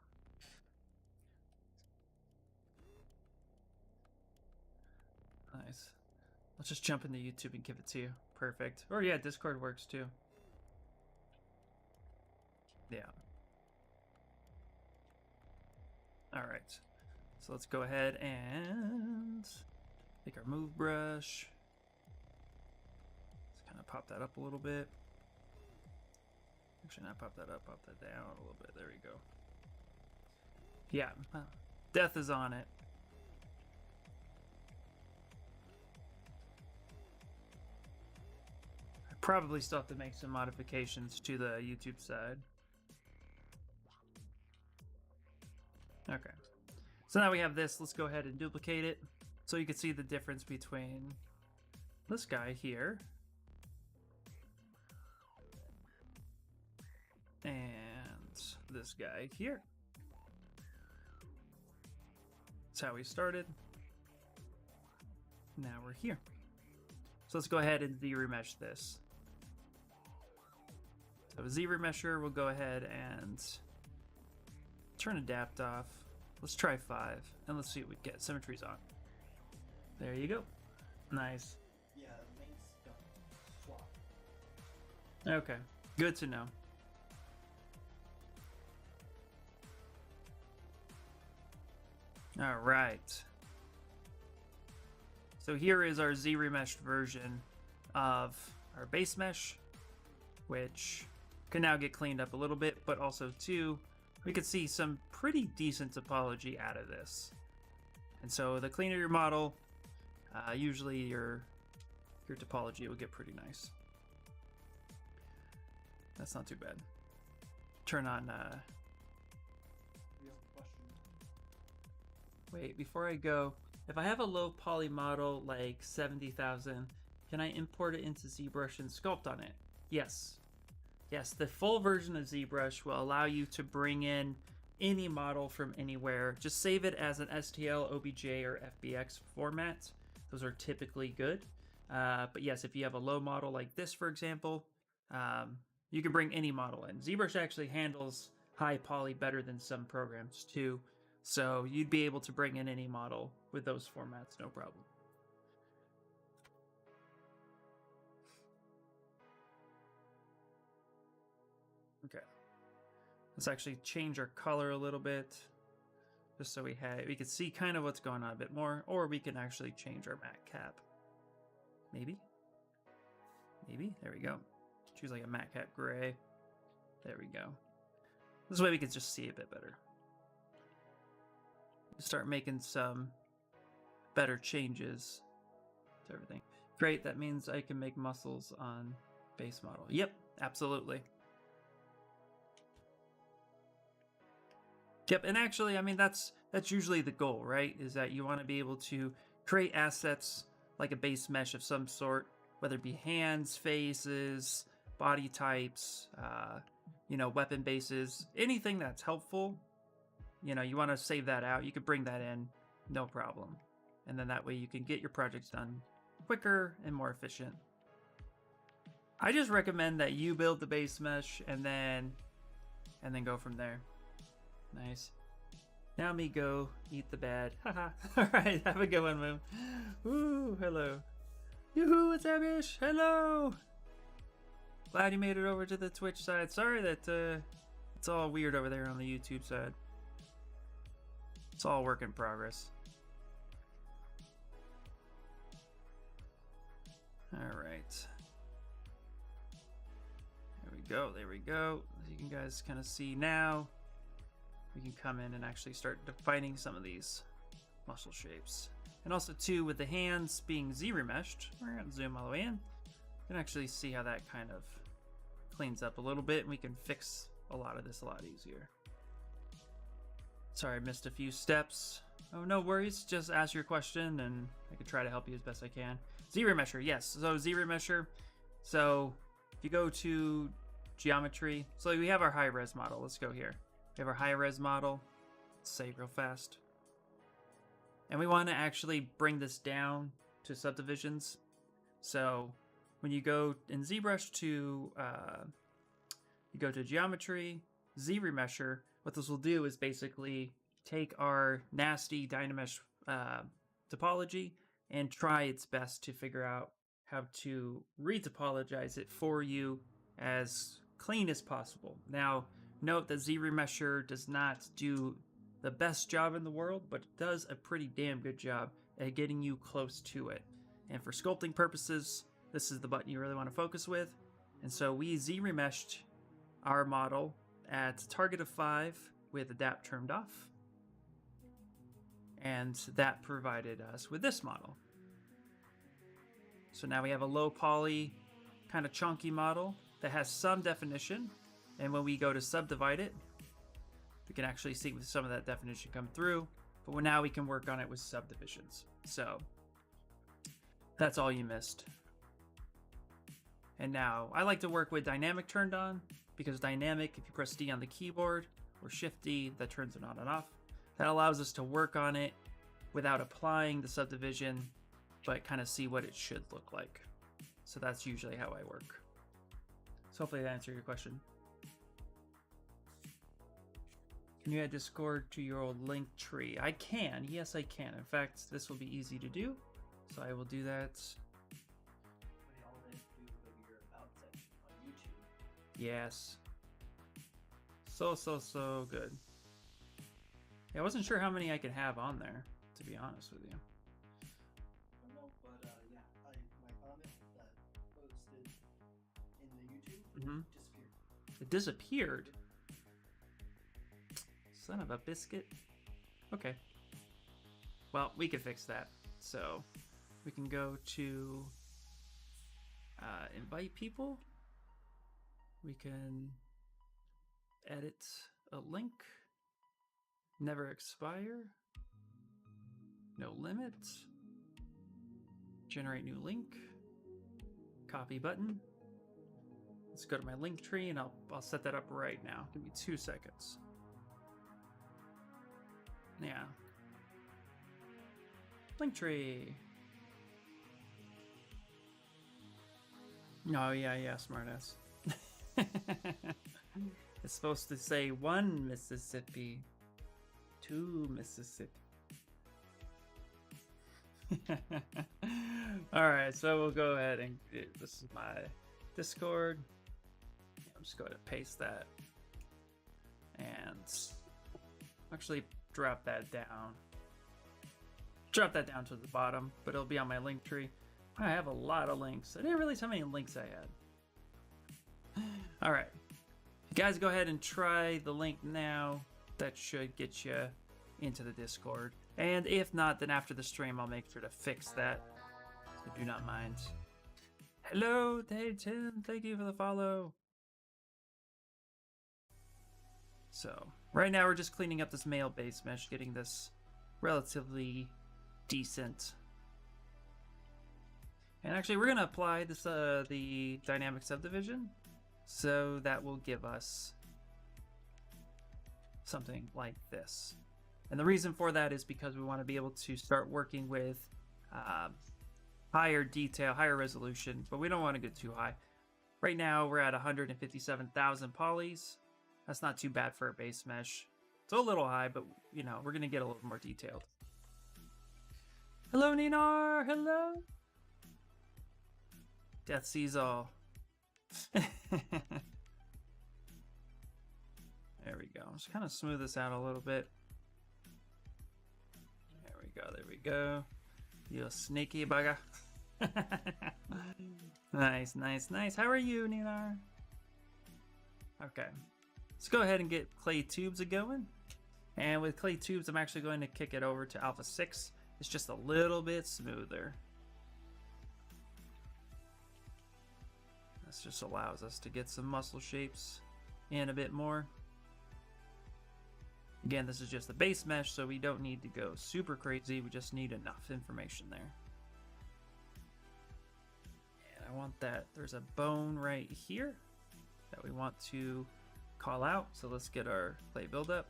Nice. Let's just jump into YouTube and give it to you. Perfect. Or yeah, Discord works too. Yeah. Alright. So let's go ahead and take our move brush. Let's kind of pop that up a little bit. Actually, not pop that up, pop that down a little bit. There we go. Yeah. Death is on it. Probably still have to make some modifications to the YouTube side. Okay. So now we have this. Let's go ahead and duplicate it so you can see the difference between this guy here and this guy here. That's how we started. Now we're here. So let's go ahead and Z-remesh this. So Z-remesher, we'll go ahead and turn adapt off. Let's try 5, and let's see what we get. Symmetry's on. There you go. Nice. Yeah, links don't swap. Okay, good to know. All right. So here is our Z-remeshed version of our base mesh, which can now get cleaned up a little bit, but also too, we could see some pretty decent topology out of this. And so the cleaner your model, usually your topology will get pretty nice. That's not too bad. Turn on. Here's a question. Wait, before I go, if I have a low poly model like 70,000, can I import it into Zbrush and sculpt on it? Yes. Yes, the full version of Zbrush will allow you to bring in any model from anywhere. Just save it as an STL, OBJ, or FBX format. Those are typically good. But yes, if you have a low model like this, for example, you can bring any model in. Zbrush actually handles high poly better than some programs too. So you'd be able to bring in any model with those formats, no problem. Okay. Let's actually change our color a little bit, just so we can see kind of what's going on a bit more, or we can actually change our matte cap. Maybe? There we go. Choose like a matte cap gray. There we go. This way we can just see a bit better. Start making some better changes to everything. Great, that means I can make muscles on base model. Yep, absolutely. Yep, and actually, I mean, that's usually the goal, right? Is that you want to be able to create assets like a base mesh of some sort, whether it be hands, faces, body types, you know, weapon bases, anything that's helpful. You know, you want to save that out. You could bring that in, no problem. And then that way you can get your projects done quicker and more efficient. I just recommend that you build the base mesh and then go from there. Nice. Now me go eat the bad. Haha. Alright, have a good one, Moon. Woo, hello. Yoo-hoo, it's Abish. Hello. Glad you made it over to the Twitch side. Sorry that it's all weird over there on the YouTube side. It's all work in progress. Alright. There we go, there we go. As you can guys kind of see now, we can come in and actually start defining some of these muscle shapes. And also too, with the hands being Z-remeshed, we're gonna zoom all the way in. You can actually see how that kind of cleans up a little bit, and we can fix a lot of this a lot easier. Sorry, I missed a few steps. Oh, no worries, just ask your question and I can try to help you as best I can. Z-remesher, yes, so Z-remesher. So if you go to geometry, so we have our high-res model, let's go here. We have our high-res model, let's save real fast. And we want to actually bring this down to subdivisions. So when you go in ZBrush to, you go to geometry, Z-remesher, what this will do is basically take our nasty Dynamesh topology and try its best to figure out how to retopologize it for you as clean as possible. Now, note that Z-remesher does not do the best job in the world, but it does a pretty damn good job at getting you close to it. And for sculpting purposes, this is the button you really want to focus with. And so we Z-remeshed our model at target of 5 with adapt turned off. And that provided us with this model. So now we have a low poly, kind of chunky model that has some definition. And when we go to subdivide it, we can actually see with some of that definition come through. But now we can work on it with subdivisions. So that's all you missed. And now I like to work with dynamic turned on, because dynamic, if you press D on the keyboard or Shift D, that turns it on and off. That allows us to work on it without applying the subdivision, but kind of see what it should look like. So that's usually how I work. So hopefully that answered your question. Can you add Discord to your old link tree? I can, yes I can. In fact, this will be easy to do. So I will do that. Yes. So good. Yeah, I wasn't sure how many I could have on there, to be honest with you. I don't know, but yeah, my comment that posted in the YouTube disappeared. It disappeared? Son of a biscuit. Okay. Well, we can fix that. So we can go to invite people. We can edit a link. Never expire. No limit. Generate new link. Copy button. Let's go to my link tree and I'll set that up right now. Give me 2 seconds. Yeah. Link tree. Oh yeah, smartass. It's supposed to say 1 Mississippi, 2 Mississippi. Alright, so we'll go ahead and this is my Discord. I'm just going to paste that and actually drop that down. Drop that down to the bottom, but it'll be on my link tree. I have a lot of links. I didn't realize how many links I had. Alright. You guys go ahead and try the link now. That should get you into the Discord. And if not, then after the stream, I'll make sure to fix that so do not mind. Hello, hey Tim, thank you for the follow. So, right now we're just cleaning up this male base mesh, getting this relatively decent. And actually, we're gonna apply this the dynamic subdivision, so that will give us something like this. And the reason for that is because we want to be able to start working with higher detail, higher resolution, but we don't want to get too high. Right now, we're at 157,000 polys. That's not too bad for a base mesh. It's a little high, but you know, we're gonna get a little more detailed. Hello, Ninar. Hello. Death sees all. There we go. Just kind of smooth this out a little bit. There we go. There we go. You sneaky bugger. Nice, nice, nice. How are you, Ninar? Okay. Let's go ahead and get clay tubes going. And with clay tubes, I'm actually going to kick it over to Alpha 6. It's just a little bit smoother. This just allows us to get some muscle shapes in a bit more. Again, this is just the base mesh, so we don't need to go super crazy. We just need enough information there. And I want that. There's a bone right here that we want to call out. So let's get our clay buildup.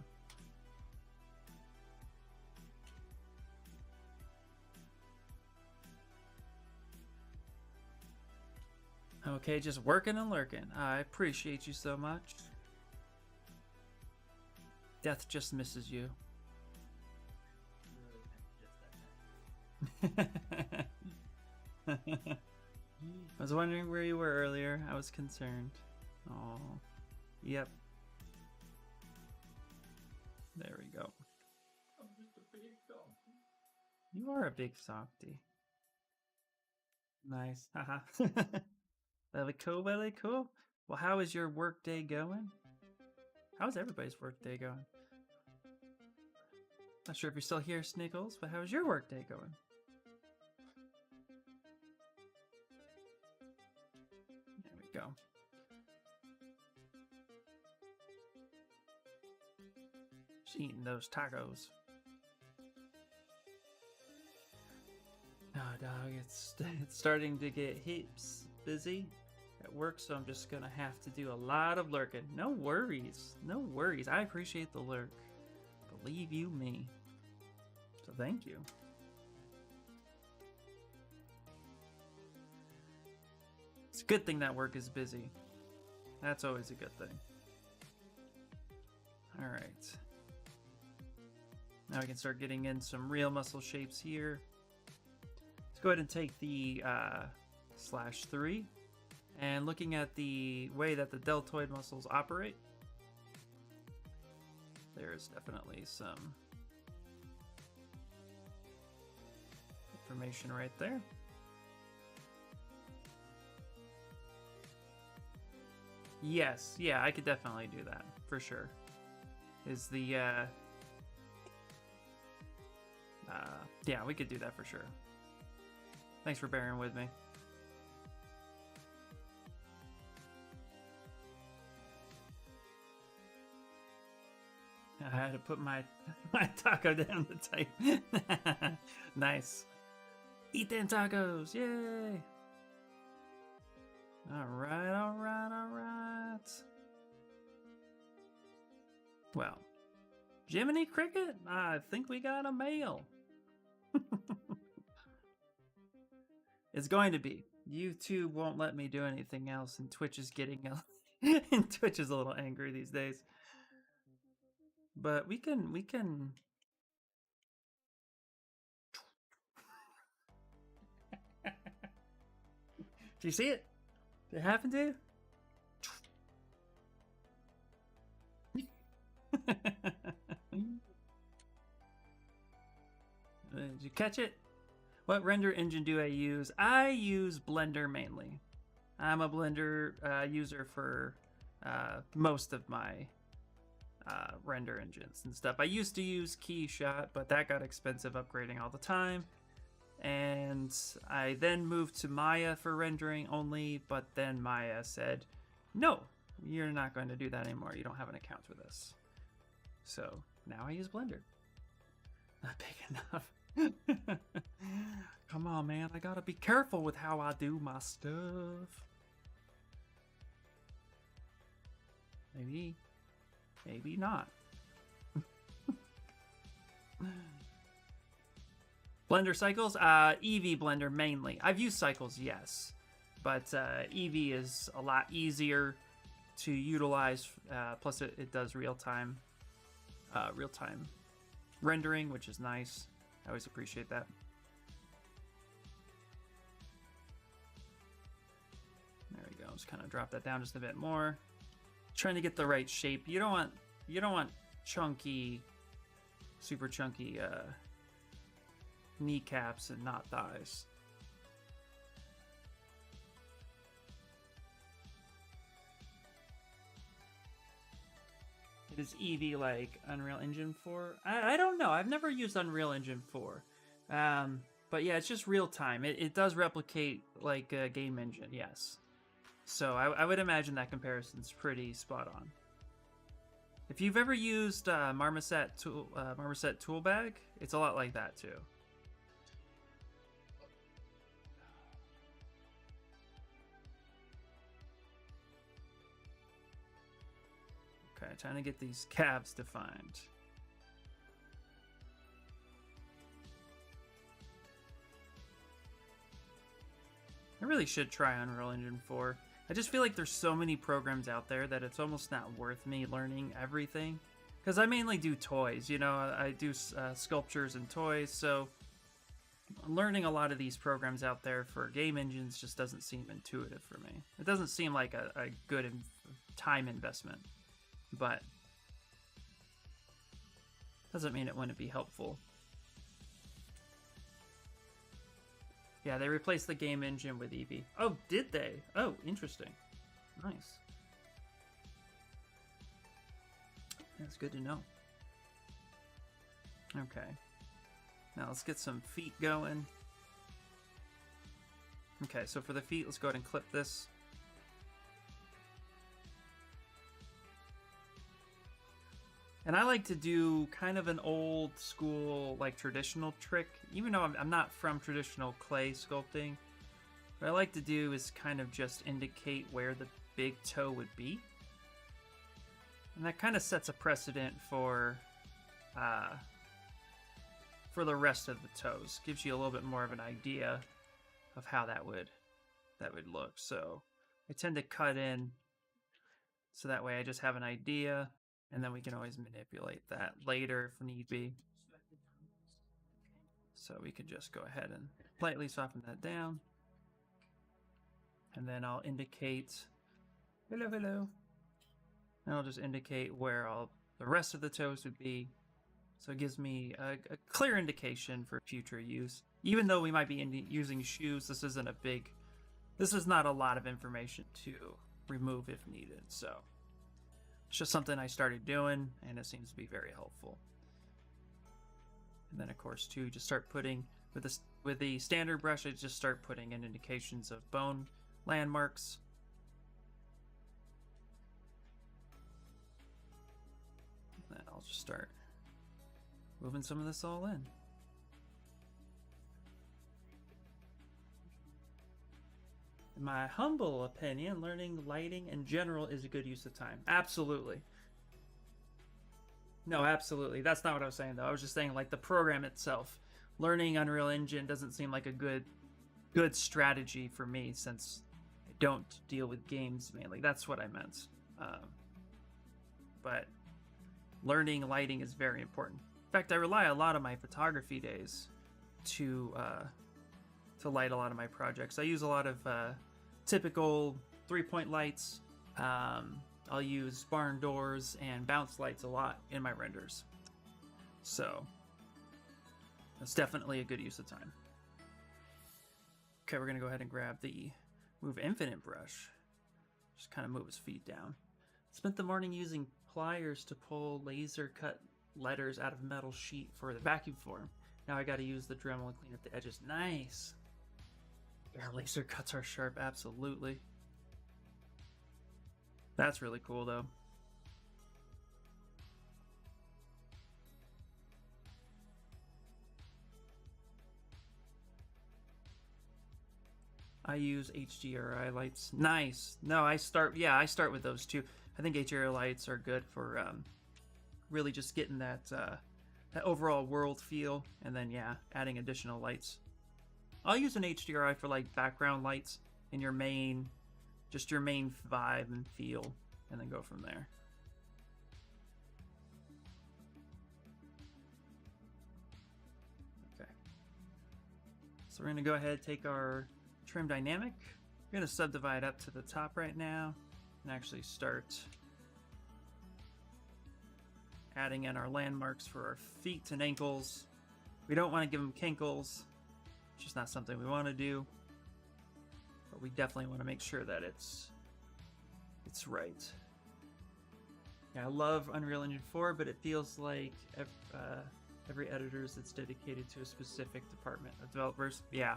Okay, just working and lurking. I appreciate you so much. Death just misses you. I was wondering where you were earlier. I was concerned. Oh, yep. There we go. I'm just a big dog. You are a big softy. Nice. Haha. Very cool, very cool. Well, how is your work day going? How's everybody's work day going? Not sure if you're still here, Sniggles, but how's your work day going? There we go. Just eating those tacos. No, dog, it's starting to get heaps busy at work, so I'm just gonna have to do a lot of lurking. No worries, no worries. I appreciate the lurk. Believe you me. So thank you. It's a good thing that work is busy. That's always a good thing. All right. Now we can start getting in some real muscle shapes here. Let's go ahead and take the /3 and looking at the way that the deltoid muscles operate, there's definitely some information right there. Yes, yeah, I could definitely do that for sure. Is the yeah, we could do that for sure. Thanks for bearing with me. I had to put my taco down to type. Nice. Eat them tacos, yay! Alright, alright, alright. Well, Jiminy Cricket, I think we got a male. It's going to be. YouTube won't let me do anything else, and Twitch is getting and Twitch is a little angry these days. But we can. Do you see it? Did it happen to you? Did you catch it? What render engine do I use? I use Blender mainly. I'm a Blender user for most of my render engines and stuff. I used to use Keyshot, but that got expensive upgrading all the time. and I then moved to Maya for rendering only, but then Maya said, no, you're not going to do that anymore. You don't have an account with us. So now I use Blender. Not big enough. Come on, man. I gotta be careful with how I do my stuff. Maybe not. Blender cycles? Eevee Blender mainly. I've used cycles, yes. But Eevee is a lot easier to utilize. Plus it does real-time rendering, which is nice. I always appreciate that. There we go. Just kind of drop that down just a bit more. Trying to get the right shape. You don't want chunky, super chunky kneecaps and not thighs. Is Eevee like Unreal Engine 4? I don't know. I've never used Unreal Engine 4. But yeah, it's just real time. It does replicate like a game engine, yes. So I would imagine that comparison's pretty spot on. If you've ever used Marmoset Toolbag, it's a lot like that too. Okay, trying to get these calves defined. I really should try Unreal Engine 4. I just feel like there's so many programs out there that it's almost not worth me learning everything. Because I mainly do toys, you know, I do sculptures and toys, so learning a lot of these programs out there for game engines just doesn't seem intuitive for me. It doesn't seem like a good time investment. But doesn't mean it wouldn't be helpful. Yeah, they replaced the game engine with Eevee. Oh, did they? Oh, interesting. Nice. That's good to know. Okay. Now let's get some feet going. Okay, so for the feet, let's go ahead and clip this. And I like to do kind of an old school, like traditional trick, even though I'm not from traditional clay sculpting. What I like to do is kind of just indicate where the big toe would be. And that kind of sets a precedent for the rest of the toes. Gives you a little bit more of an idea of how that would look. So I tend to cut in so that way I just have an idea. And then we can always manipulate that later if need be. So we can just go ahead and lightly soften that down. And then I'll indicate, hello. And I'll just indicate where the rest of the toes would be. So it gives me a clear indication for future use. Even though we might be using shoes, this is not a lot of information to remove if needed. So it's just something I started doing, and it seems to be very helpful. And then, of course, too, just start putting with the standard brush. I just start putting in indications of bone landmarks. And then I'll just start moving some of this all in. In my humble opinion, learning lighting in general is a good use of time. Absolutely. No, absolutely. That's not what I was saying, though. I was just saying, like, the program itself. Learning Unreal Engine doesn't seem like a good strategy for me, since I don't deal with games mainly. That's what I meant. But learning lighting is very important. In fact, I rely a lot on my photography days to light a lot of my projects. I use a lot of typical 3-point lights. I'll use barn doors and bounce lights a lot in my renders. So that's definitely a good use of time. Okay, we're gonna go ahead and grab the Move Infinite brush. Just kind of move his feet down. Spent the morning using pliers to pull laser cut letters out of metal sheet for the vacuum form. Now I gotta use the Dremel and clean up the edges. Nice! Yeah, laser cuts are sharp, absolutely. That's really cool, though. I use HDRI lights. Nice. No, I start with those too. I think HDRI lights are good for really just getting that that overall world feel, and then yeah, adding additional lights. I'll use an HDRI for like background lights in your main, just your main vibe and feel, and then go from there. Okay. So we're gonna go ahead and take our trim dynamic. We're going to subdivide up to the top right now and actually start adding in our landmarks for our feet and ankles. We don't want to give them kinkles. It's just not something we want to do. But we definitely want to make sure that it's right. Yeah, I love Unreal Engine 4, but it feels like every editor that's dedicated to a specific department of developers. Yeah,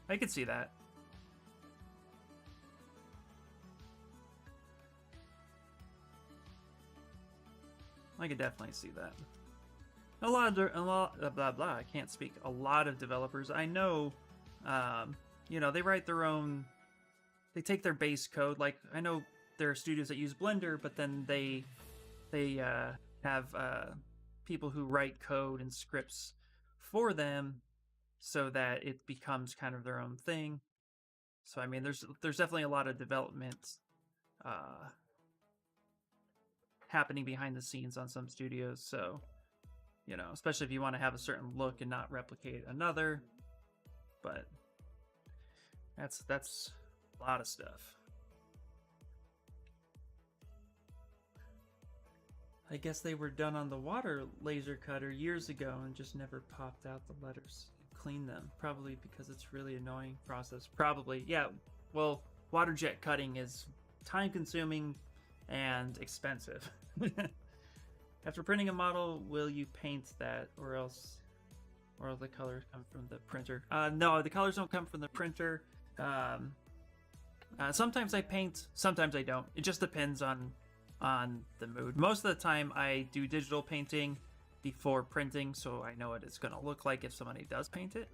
I could see that. I could definitely see that. A lot blah blah. I can't speak. A lot of developers I know, you know, they write their own. They take their base code. Like I know there are studios that use Blender, but then they have people who write code and scripts for them, so that it becomes kind of their own thing. So I mean, there's definitely a lot of development happening behind the scenes on some studios. So, you know, especially if you want to have a certain look and not replicate another. But that's a lot of stuff. I guess they were done on the water laser cutter years ago and just never popped out the letters. Clean them. Probably because it's really annoying process. Probably. Yeah. Well, water jet cutting is time consuming and expensive. After printing a model, will you paint that, or else the colors come from the printer? No, the colors don't come from the printer. Sometimes I paint, sometimes I don't. It just depends on the mood. Most of the time, I do digital painting before printing, so I know what it's going to look like if somebody does paint it.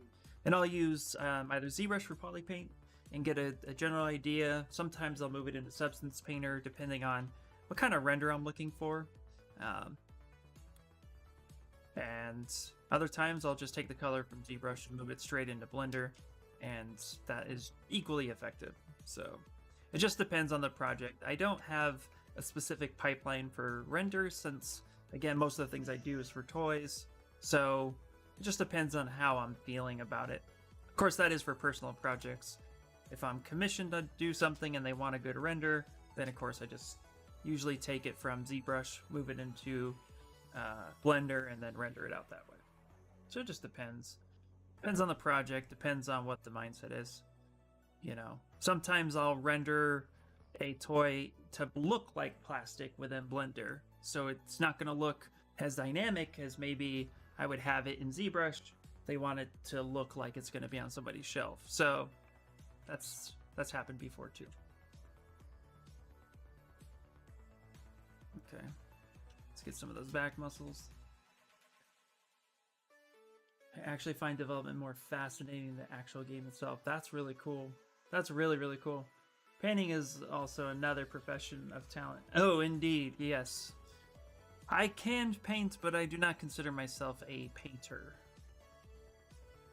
And I'll use either Zbrush for poly paint and get a general idea. Sometimes I'll move it into Substance Painter, depending on what kind of render I'm looking for. And other times I'll just take the color from ZBrush and move it straight into Blender, and that is equally effective. So it just depends on the project. I don't have a specific pipeline for renders, since again, most of the things I do is for toys. So it just depends on how I'm feeling about it. Of course, that is for personal projects. If I'm commissioned to do something and they want a good render, then of course I just usually take it from ZBrush, move it into Blender, and then render it out that way. So it just depends. Depends on the project, depends on what the mindset is. You know, sometimes I'll render a toy to look like plastic within Blender, so it's not going to look as dynamic as maybe I would have it in ZBrush. They want it to look like it's going to be on somebody's shelf. So that's happened before too. Okay, let's get some of those back muscles. I actually find development more fascinating than the actual game itself. That's really cool. That's really, really cool. Painting is also another profession of talent. Oh, indeed, yes. I can paint, but I do not consider myself a painter.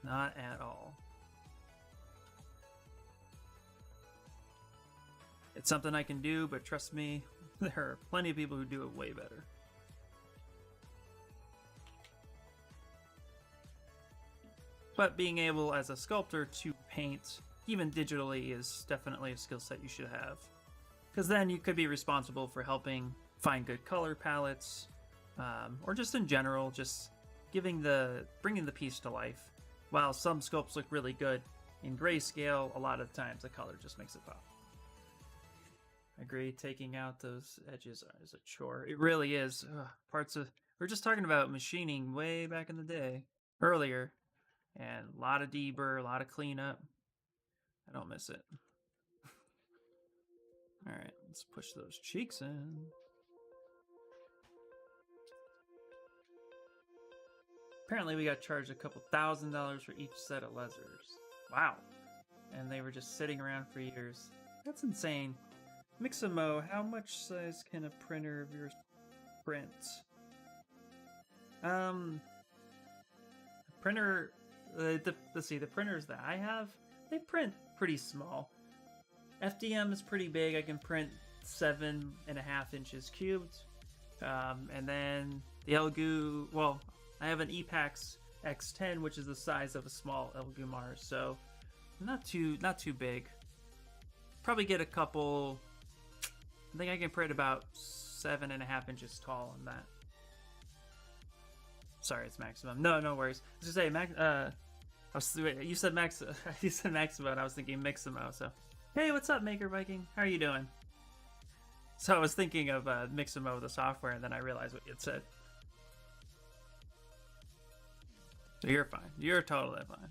Not at all. It's something I can do, but trust me, there are plenty of people who do it way better. But being able as a sculptor to paint, even digitally, is definitely a skill set you should have. Because then you could be responsible for helping find good color palettes, or just in general, just bringing the piece to life. While some sculpts look really good in grayscale, a lot of times the color just makes it pop. I agree, taking out those edges is a chore. It really is. We're just talking about machining way back in the day, earlier. And a lot of deburr, a lot of cleanup. I don't miss it. All right, let's push those cheeks in. Apparently we got charged a couple $1,000s for each set of lasers. Wow. And they were just sitting around for years. That's insane. Mixamo, how much size can a printer of yours print? Printer, let's see, the printers that I have, they print pretty small. FDM is pretty big. I can print 7.5 inches cubed. And then the Elgu, well, I have an Epax X10, which is the size of a small Elgu Mars, so not too big. Probably get a couple. I think I can print about 7.5 inches tall on that. Sorry, it's maximum. No worries. I was gonna say you said max. You said maximum, and I was thinking Mixamo. So, hey, what's up, Maker Viking? How are you doing? So I was thinking of Mixamo, the software, and then I realized what you had said. So you're fine. You're totally fine.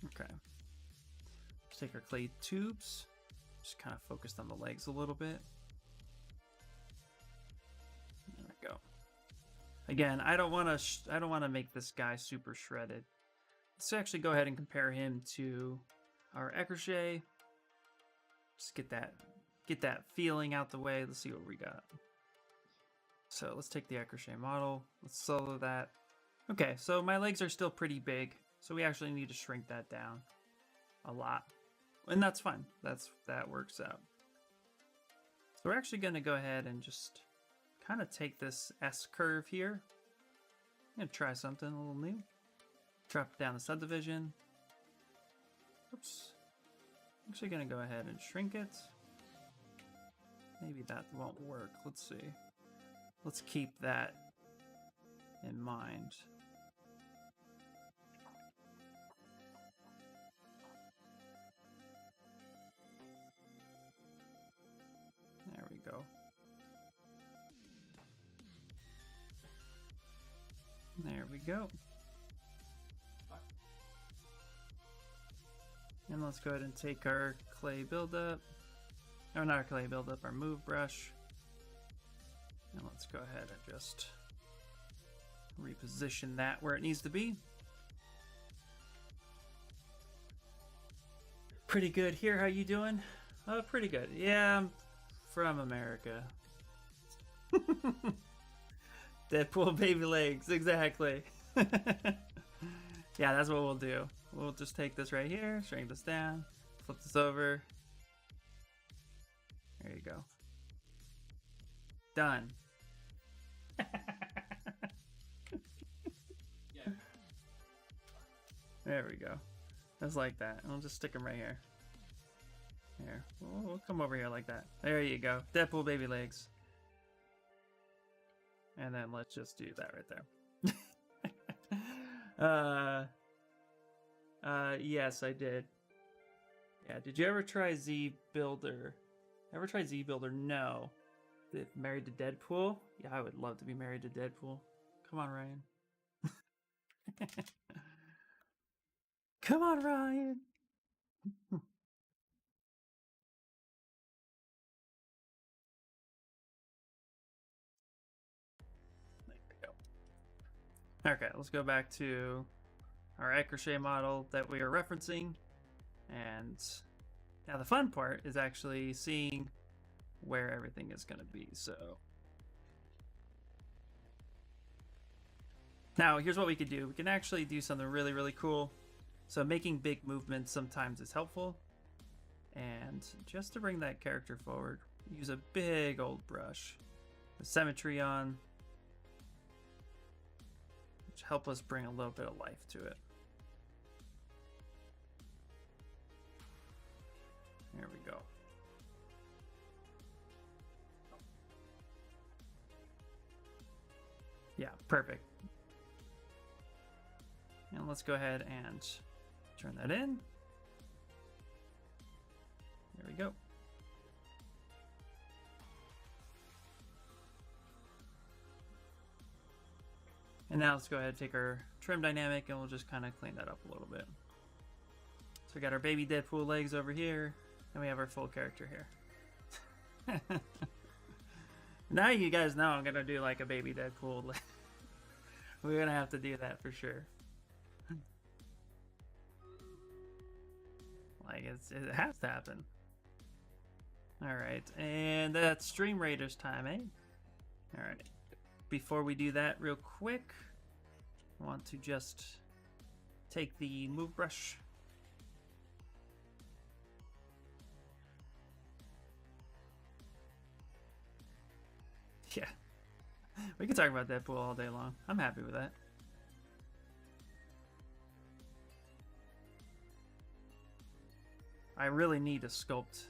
Okay. Let's take our clay tubes. Just kind of focused on the legs a little bit. There we go. Again, I don't want to make this guy super shredded. Let's actually go ahead and compare him to our Ecrochet. Just get that feeling out the way. Let's see what we got. So let's take the Ecrochet model. Let's solo that. Okay, so my legs are still pretty big, so we actually need to shrink that down a lot. And that's fine. That works out. So we're actually going to go ahead and just kind of take this S curve here. I'm going to try something a little new. Drop it down the subdivision. Oops. I'm actually going to go ahead and shrink it. Maybe that won't work. Let's see. Let's keep that in mind. There we go. There we go. And let's go ahead and take our clay buildup. Or not our clay buildup, our move brush. And let's go ahead and just reposition that where it needs to be. Pretty good here. How you doing? Oh, pretty good. Yeah, I'm from America. Deadpool baby legs, exactly. Yeah, that's what we'll do. We'll just take this right here, shrink this down, flip this over. There you go. Done. There we go. Just like that. And we'll just stick them right here. Here. We'll come over here like that. There you go. Deadpool baby legs. And then let's just do that right there. Yes, I did. Yeah, did you ever try ZBuilder? Ever tried ZBuilder? No. Married to Deadpool? Yeah, I would love to be married to Deadpool. Come on, Ryan. Come on, Ryan. There we go. Okay, let's go back to our Ecrochet model that we are referencing. And now the fun part is actually seeing where everything is going to be. So now here's what we could do. We can actually do something really, really cool. So making big movements sometimes is helpful. And just to bring that character forward, use a big old brush with symmetry on, which help us bring a little bit of life to it. There we go. Yeah, perfect. And let's go ahead and turn that in. There we go. And now let's go ahead and take our trim dynamic and we'll just kind of clean that up a little bit. So we got our baby Deadpool legs over here, and we have our full character here. Now you guys know I'm gonna do like a baby Deadpool. We're gonna have to do that for sure. Like it has to happen. All right, and that's Stream Raiders time, eh? All right. Before we do that, real quick, I want to just take the move brush. Yeah, we can talk about Deadpool all day long. I'm happy with that. I really need to sculpt.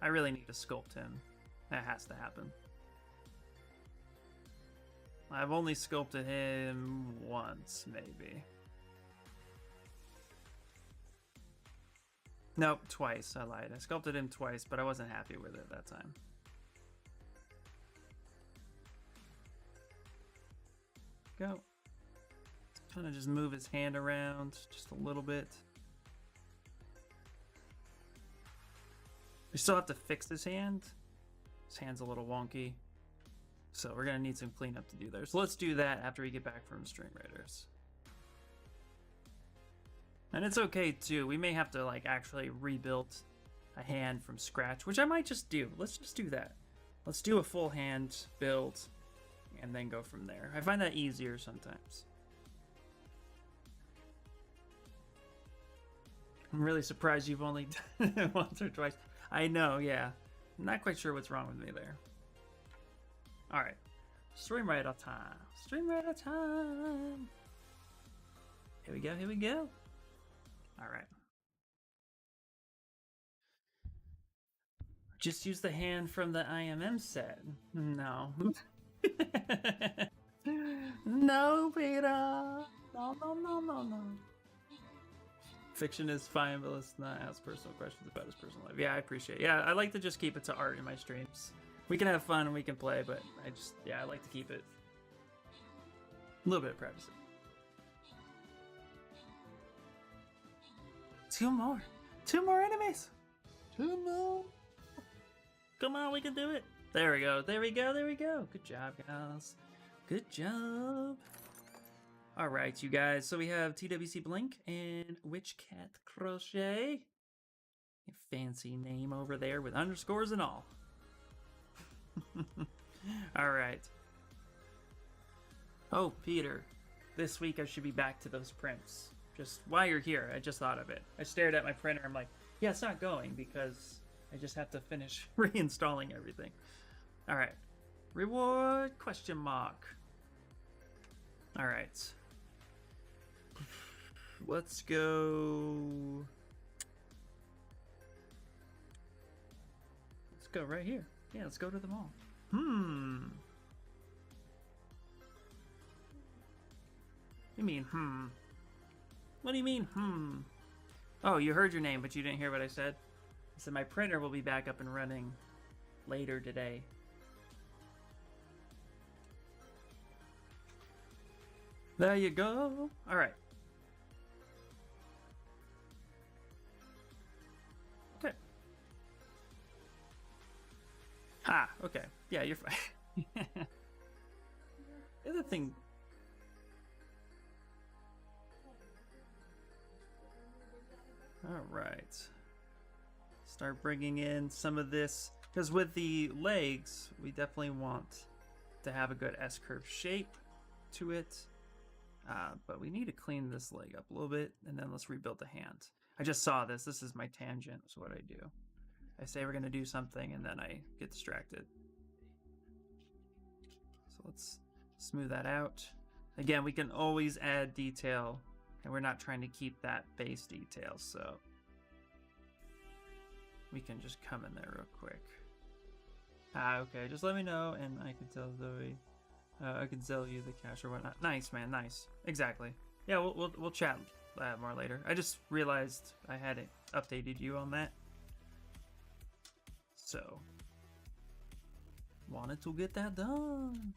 I really need to sculpt him. That has to happen. I've only sculpted him once, maybe. Nope, twice. I lied. I sculpted him twice, but I wasn't happy with it that time. Go. Kind of just move his hand around just a little bit. We still have to fix his hand. His hand's a little wonky. So we're gonna need some cleanup to do there. So let's do that after we get back from Stream Raiders. And it's okay too. We may have to like actually rebuild a hand from scratch, which I might just do. Let's just do that. Let's do a full hand build and then go from there. I find that easier sometimes. I'm really surprised you've only done it once or twice. I know, yeah. I'm not quite sure what's wrong with me there. Alright. Stream Raider time. Stream Raider time. Here we go, here we go. Alright. Just use the hand from the IMM set. No. No, Peter. No, no, no, no, no. Fiction is fine, but let's not ask personal questions about his personal life. Yeah, I appreciate it. Yeah, I like to just keep it to art in my streams. We can have fun and we can play, but I like to keep it a little bit of privacy. Two more enemies. Two more. Come on, we can do it. There we go. There we go. There we go. Good job, guys. Good job. All right, you guys. So we have TWC Blink and Witch Cat Crochet. A fancy name over there with underscores and all. All right. Oh, Peter. This week I should be back to those prints. Just while you're here, I just thought of it. I stared at my printer. I'm like, yeah, it's not going because I just have to finish reinstalling everything. All right. Reward question mark. All right. Let's go. Let's go right here. Yeah, let's go to the mall. You mean, What do you mean, Oh, you heard your name, but you didn't hear what I said? I said my printer will be back up and running later today. There you go. All right. Okay. Ah, okay. Yeah, you're fine. The other thing... Alright. Start bringing in some of this. Because with the legs, we definitely want to have a good S-curve shape to it. But we need to clean this leg up a little bit, and then let's rebuild the hand. I just saw this. This is my tangent, is what I do. I say we're going to do something, and then I get distracted. So let's smooth that out. Again, we can always add detail, and we're not trying to keep that base detail, so we can just come in there real quick. Okay, just let me know, and I can tell Zoe. I can sell you the cash or whatnot. Nice, man, nice. Exactly. Yeah, we'll chat more later. I just realized I hadn't updated you on that. So, wanted to get that done.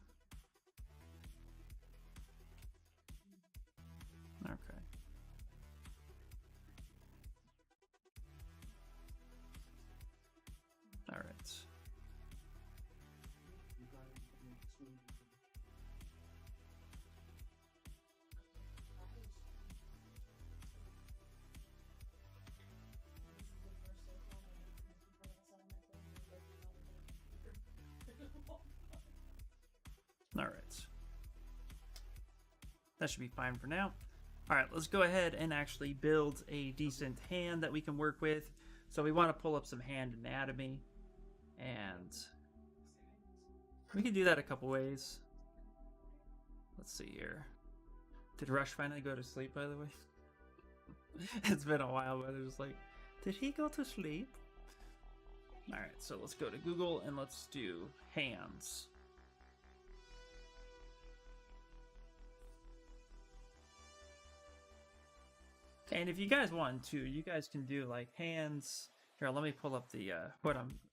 All right. That should be fine for now. All right, let's go ahead and actually build a decent hand that we can work with. So we want to pull up some hand anatomy, and we can do that a couple ways. Let's see here. Did Rush finally go to sleep, by the way? It's been a while, but it was like, did he go to sleep? All right, so let's go to Google and let's do hands. And if you guys want to, you guys can do like hands. Here, let me pull up the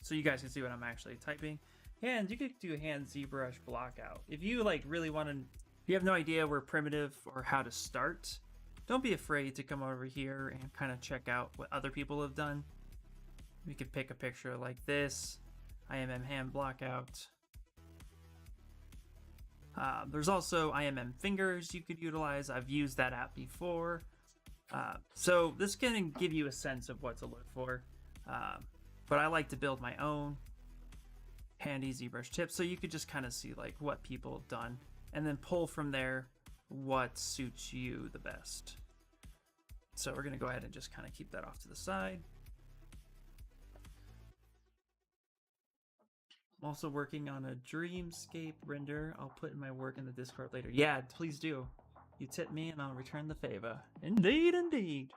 so you guys can see what I'm actually typing. And you could do hand ZBrush block out. If you like really want to, if you have no idea where primitive or how to start, don't be afraid to come over here and kind of check out what other people have done. We could pick a picture like this, IMM hand block out. There's also IMM fingers you could utilize. I've used that app before. So this can give you a sense of what to look for. But I like to build my own handy ZBrush tips, so you could just kind of see like what people have done and then pull from there what suits you the best. So we're going to go ahead and just kind of keep that off to the side. I'm also working on a Dreamscape render. I'll put in my work in the Discord later. Yeah, please do. You tip me and I'll return the favor. Indeed, indeed.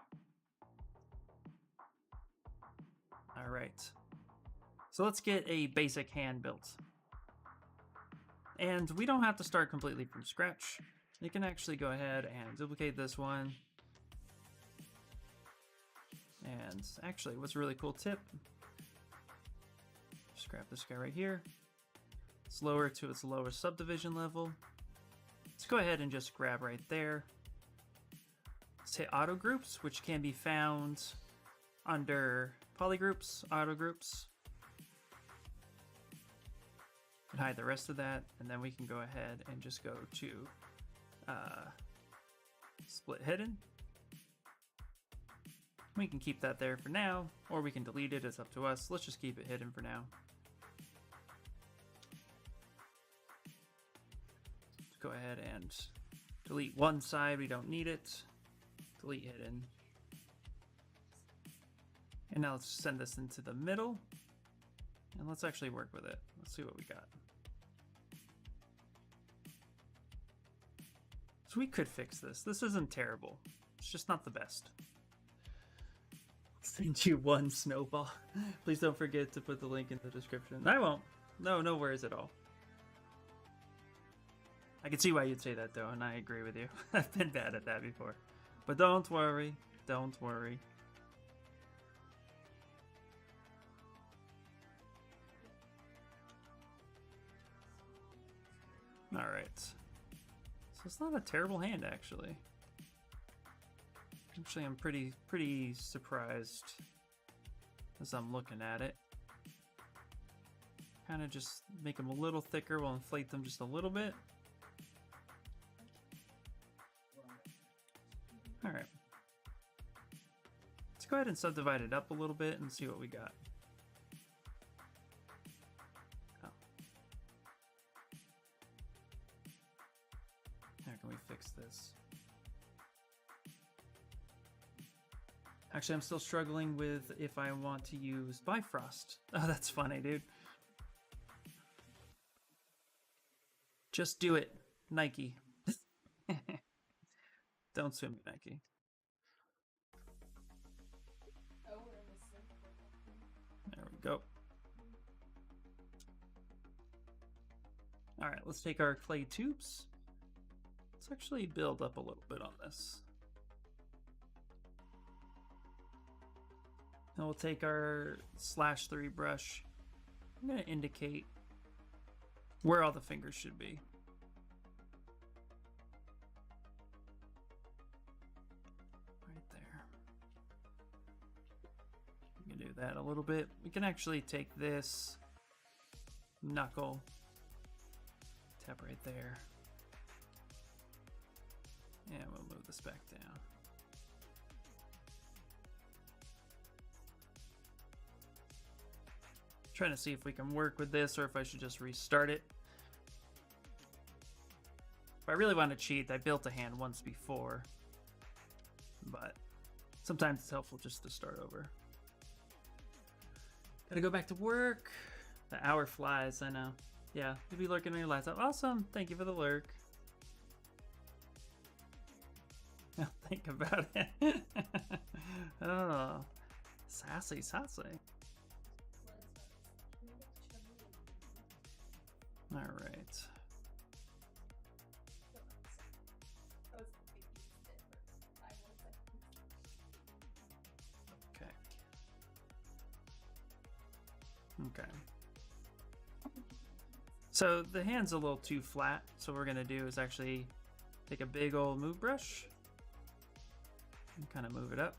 All right. So let's get a basic hand built. And we don't have to start completely from scratch. You can actually go ahead and duplicate this one. And actually, what's a really cool tip? Just grab this guy right here. It's lower to its lowest subdivision level. Let's go ahead and just grab right there. Let's hit auto groups, which can be found under polygroups, auto groups. And hide the rest of that, and then we can go ahead and just go to split hidden. We can keep that there for now, or we can delete it. It's up to us. Let's just keep it hidden for now. Go ahead and delete one side. We don't need it. Delete hidden. And now let's send this into the middle. And let's actually work with it. Let's see what we got. So we could fix this. This isn't terrible. It's just not the best. Send you one snowball. Please don't forget to put the link in the description. I won't. No worries at all. I can see why you'd say that though, and I agree with you. I've been bad at that before. But don't worry. Don't worry. Alright. So it's not a terrible hand, actually. Actually, I'm pretty surprised as I'm looking at it. Kind of just make them a little thicker. We'll inflate them just a little bit. Alright. Let's go ahead and subdivide it up a little bit and see what we got. Oh. How can we fix this? Actually, I'm still struggling with if I want to use Bifrost. Oh, that's funny, dude. Just do it, Nike. Don't sue me, Nike. There we go. All right, let's take our clay tubes. Let's actually build up a little bit on this. And we'll take our /3 brush. I'm going to indicate where all the fingers should be. That a little bit. We can actually take this knuckle, tap right there, and we'll move this back down. Trying to see if we can work with this or if I should just restart it. If I really want to cheat, I built a hand once before. But sometimes it's helpful just to start over. Gotta go back to work. The hour flies, I know. Yeah, you'll be lurking on your laptop. Awesome, thank you for the lurk. Now think about it. Oh, sassy, sassy. All right. Okay. Okay. So the hand's a little too flat, so what we're gonna do is actually take a big old move brush and kind of move it up.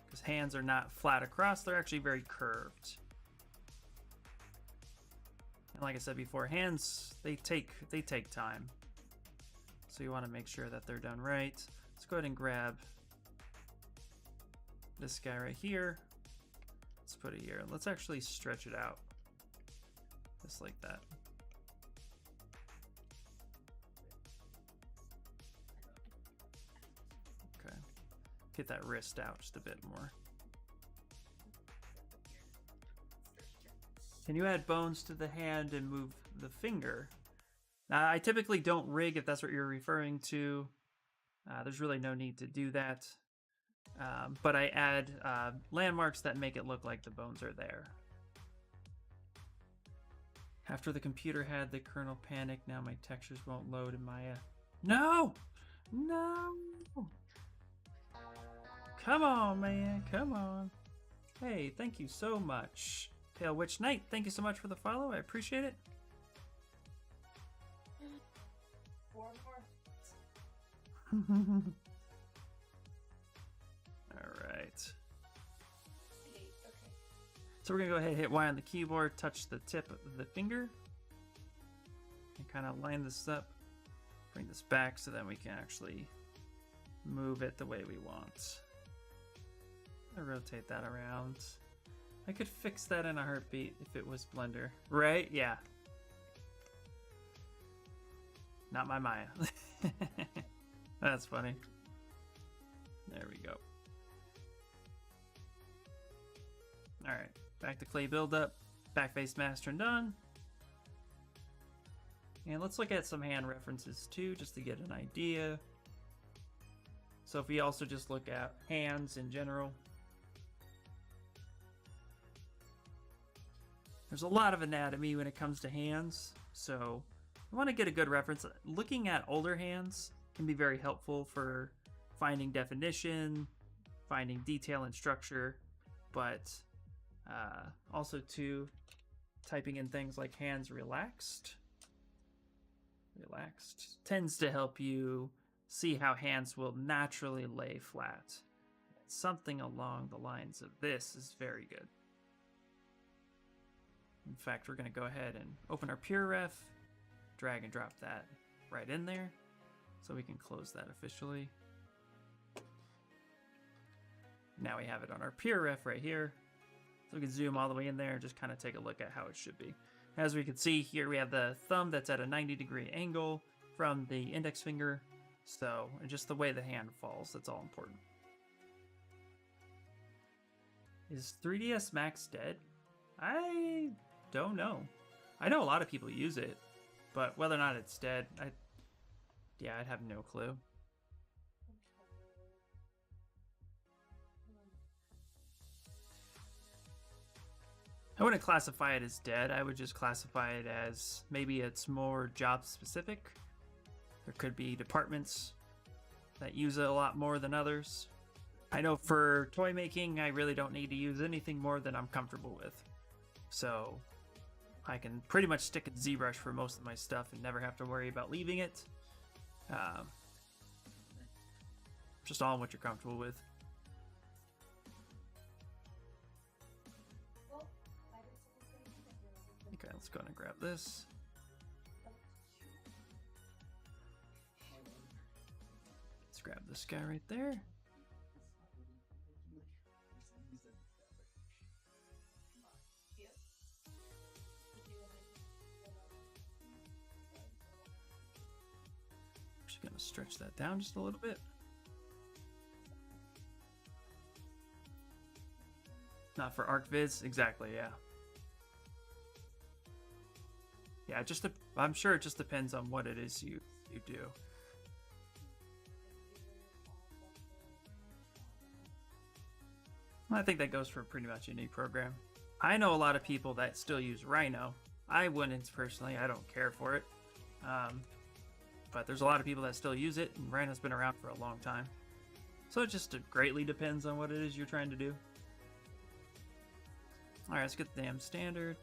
Because hands are not flat across, they're actually very curved. And like I said before, hands, they take time. So you want to make sure that they're done right. Let's go ahead and grab this guy right here. Let's put it here. Let's actually stretch it out. Just like that. Okay. Get that wrist out just a bit more. Can you add bones to the hand and move the finger? I typically don't rig if that's what you're referring to. There's really no need to do that. But I add landmarks that make it look like the bones are there. After the computer had the kernel panic, now my textures won't load in Maya. No! No! Come on, man. Come on. Hey, thank you so much. Pale Witch Knight, thank you so much for the follow. I appreciate it. Alright. So we're going to go ahead and hit Y on the keyboard, touch the tip of the finger, and kind of line this up. Bring this back so that we can actually move it the way we want. I'll rotate that around. I could fix that in a heartbeat if it was Blender. Right? Yeah. Not my Maya. That's funny. There we go. Alright, back to clay buildup. Back face master and done. And let's look at some hand references too, just to get an idea. So if we also just look at hands in general, there's a lot of anatomy when it comes to hands, so I want to get a good reference. Looking at older hands can be very helpful for finding definition, finding detail and structure, but also too, typing in things like hands relaxed tends to help you see how hands will naturally lay flat. Something along the lines of this is very good. In fact, we're going to go ahead and open our Pure Ref, drag and drop that right in there so we can close that officially. Now we have it on our Pure Ref right here. So we can zoom all the way in there and just kind of take a look at how it should be. As we can see here, we have the thumb that's at a 90-degree angle from the index finger. So, and just the way the hand falls, that's all important. Is 3ds Max dead? I don't know. I know a lot of people use it, but whether or not it's dead, I'd have no clue. I wouldn't classify it as dead. I would just classify it as maybe it's more job specific. There could be departments that use it a lot more than others. I know for toy making, I really don't need to use anything more than I'm comfortable with. So I can pretty much stick at Zbrush for most of my stuff and never have to worry about leaving it. Just all what you're comfortable with. Okay, let's go ahead and grab this. Let's grab this guy right there. gonna stretch that down just a little bit. Not for arc vids, exactly, yeah. Yeah, I'm sure it just depends on what it is you do. I think that goes for pretty much any program. I know a lot of people that still use Rhino. I wouldn't personally, I don't care for it. But there's a lot of people that still use it, and Rhino's been around for a long time. So it just greatly depends on what it is you're trying to do. Alright, let's get the damn standard.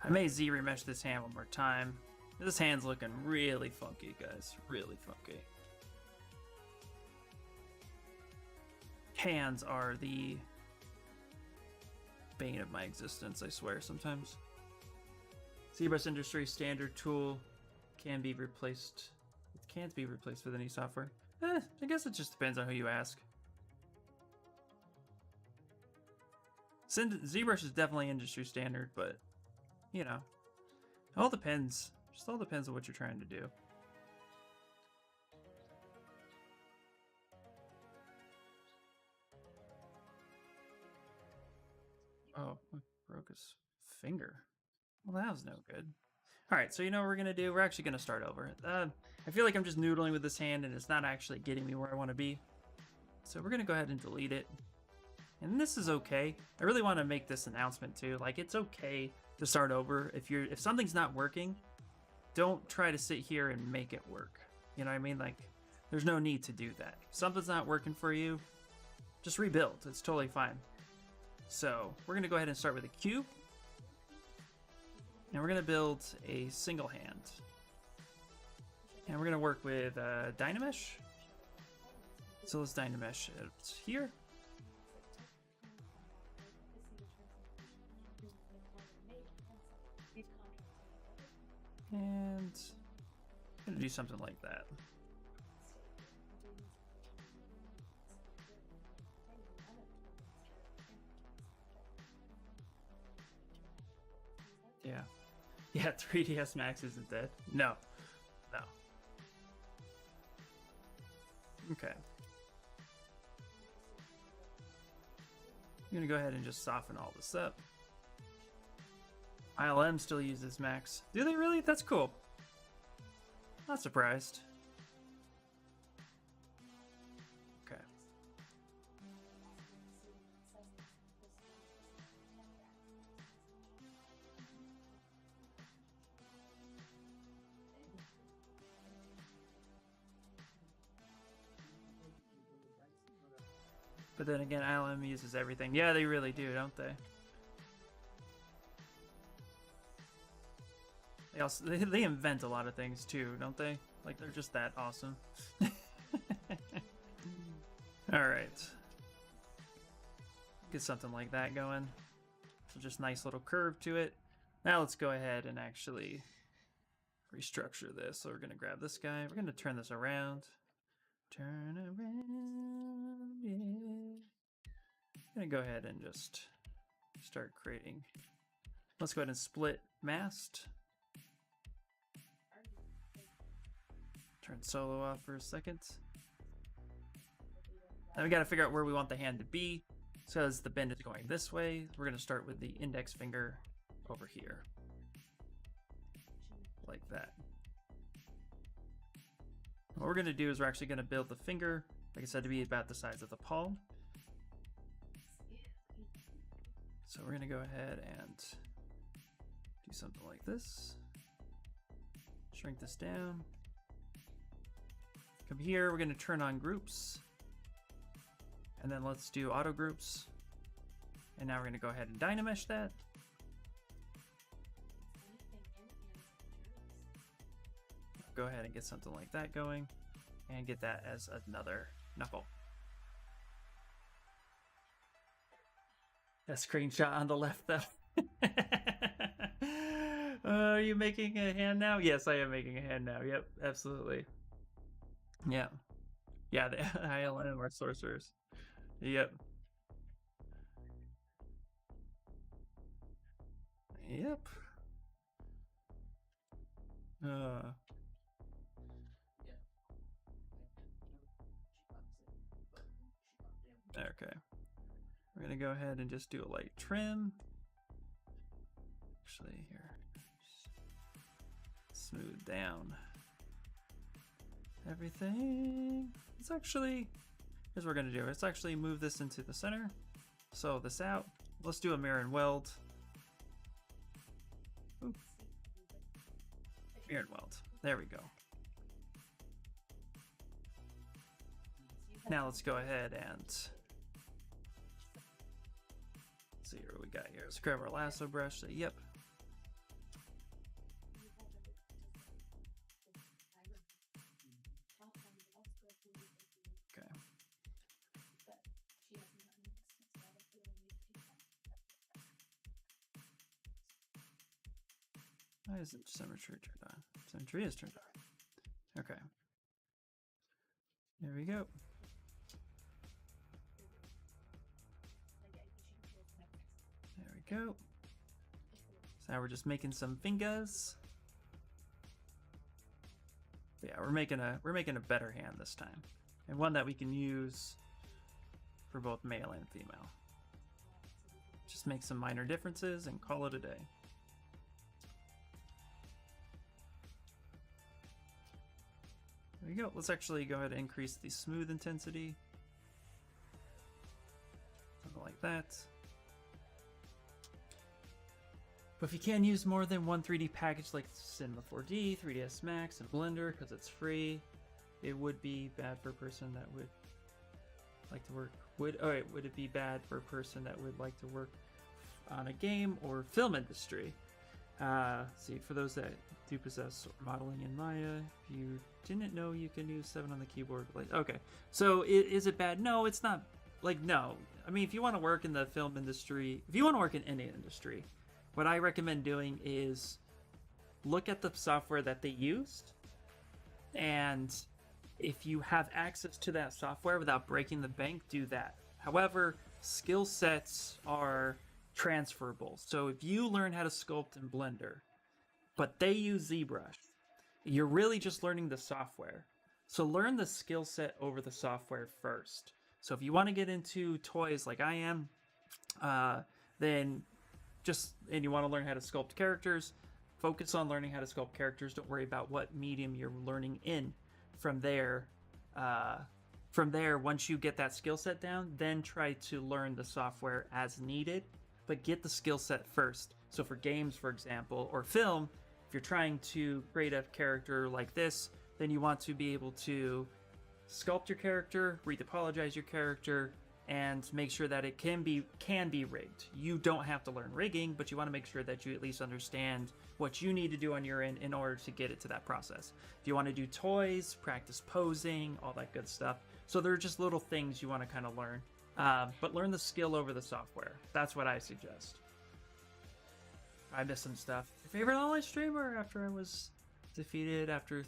I may Z-remesh this hand one more time. This hand's looking really funky, guys. Really funky. Hands are the bane of my existence, I swear, sometimes. ZBrush Industry Standard tool can be replaced. It can't be replaced with any software. I guess it just depends on who you ask. ZBrush is definitely industry standard, but you know, it all depends. Just all depends on what you're trying to do. Oh, broke his finger. Well, that was no good. Alright, so you know what we're going to do? We're actually going to start over. I feel like I'm just noodling with this hand and it's not actually getting me where I want to be. So we're going to go ahead and delete it. And this is okay. I really want to make this announcement too. Like, it's okay to start over. If something's not working, don't try to sit here and make it work. You know what I mean? Like, there's no need to do that. If something's not working for you, just rebuild. It's totally fine. So we're going to go ahead and start with a cube. And we're going to build a single hand. And we're going to work with Dynamesh. So let's Dynamesh it here. And I'm going to do something like that. Yeah. Yeah, 3ds Max isn't dead. No. No. Okay. I'm going to go ahead and just soften all this up. ILM still uses Max. Do they really? That's cool. Not surprised. Okay. But then again, ILM uses everything. Yeah, they really do, don't they? They invent a lot of things too, don't they? Like, they're just that awesome. Alright. Get something like that going. So just nice little curve to it. Now let's go ahead and actually restructure this. So we're going to grab this guy. We're going to turn this around. Turn around, yeah. I'm going to go ahead and just start creating. Let's go ahead and split mast. Turn solo off for a second. Now we got to figure out where we want the hand to be. So as the bend is going this way, we're going to start with the index finger over here. Like that. What we're going to do is we're actually going to build the finger, like I said, to be about the size of the palm. So we're going to go ahead and do something like this. Shrink this down. Come here, we're going to turn on groups. And then let's do auto groups. And now we're going to go ahead and Dynamesh that. Go ahead and get something like that going. And get that as another knuckle. That screenshot on the left though. Are you making a hand now? Yes, I am making a hand now. Yep, absolutely. Yeah. Yeah, the ILM are sorcerers. Yep. Yep. gonna go ahead and just do a light trim. Actually, here, smooth down everything. It's actually, here's what we're gonna do. Let's actually move this into the center. So this out. Let's do a mirror and weld. Ooh. Mirror and weld. There we go. Now let's go ahead and see what we got here. Let's grab our lasso brush. Say, yep. Okay. Why isn't symmetry turned on? Symmetry is turned on. Okay. There we go. There we go. So now we're just making some fingers. But yeah, we're making a better hand this time, and one that we can use for both male and female. Just make some minor differences and call it a day. There we go. Let's actually go ahead and increase the smooth intensity. Something like that. But if you can't use more than one 3D package like Cinema 4D, 3ds Max, and Blender because it's free, it would be bad for a person that would like to work. Would it be bad for a person that would like to work on a game or film industry? See, for those that do possess modeling in Maya, if you didn't know, you can use 7 on the keyboard. Like, okay, so is it bad? No, it's not. Like, no. I mean, if you want to work in the film industry, if you want to work in any industry, what I recommend doing is look at the software that they used, and if you have access to that software without breaking the bank, do that. However, skill sets are transferable. So if you learn how to sculpt in Blender, but they use Zbrush, you're really just learning the software. So learn the skill set over the software first. So if you want to get into toys like I am, then and you want to learn how to sculpt characters, focus on learning how to sculpt characters. Don't worry about what medium you're learning in. From there, once you get that skill set down, then try to learn the software as needed, but get the skill set first. So for games, for example, or film, if you're trying to create a character like this, then you want to be able to sculpt your character, retopologize your character, and make sure that it can be rigged. You don't have to learn rigging, but you want to make sure that you at least understand what you need to do on your end in order to get it to that process. If you want to do toys, practice posing, all that good stuff. So there are just little things you want to kind of learn, but learn the skill over the software. That's what I suggest. I missed some stuff. Your favorite online streamer after I was defeated after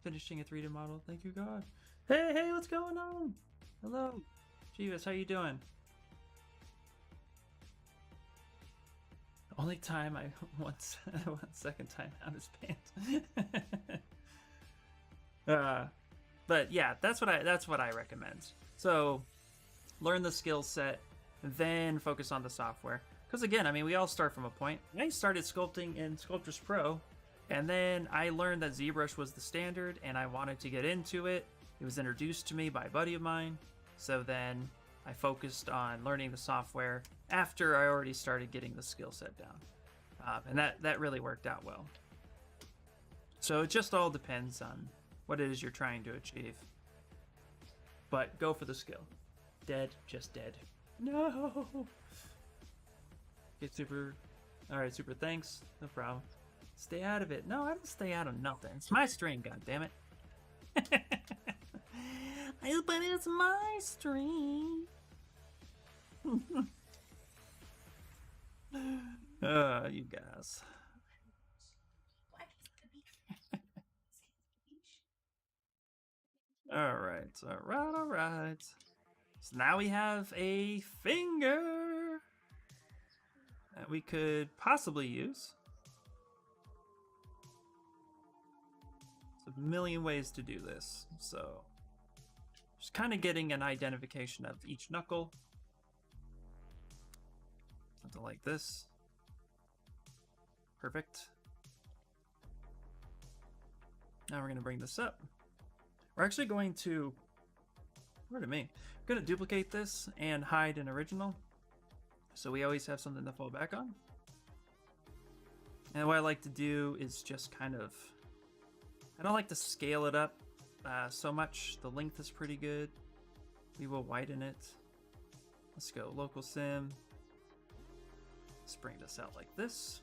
finishing a 3D model. Thank you, God. Hey, what's going on? Hello. Jeeves, how you doing? Only time I one second time out his pants. But yeah, that's what I recommend. So learn the skill set, then focus on the software. Because again, I mean, we all start from a point. I started sculpting in Sculptris Pro, and then I learned that ZBrush was the standard, and I wanted to get into it. It was introduced to me by a buddy of mine. So then I focused on learning the software after I already started getting the skill set down. And that really worked out well. So it just all depends on what it is you're trying to achieve. But go for the skill. Dead, just dead. No! Get super... Alright, super thanks. No problem. Stay out of it. No, I don't stay out of nothing. It's my stream, goddammit. But it's my stream. You guys. Alright. So now we have a finger that we could possibly use. There's a million ways to do this, so just kind of getting an identification of each knuckle. something like this. Perfect. Now we're going to bring this up. We're actually going to, where to me? We're going to duplicate this and hide an original, so we always have something to fall back on. And what I like to do is just kind of, I don't like to scale it up so much. The length is pretty good. We will widen it. Let's go local sim. Let's bring this out like this.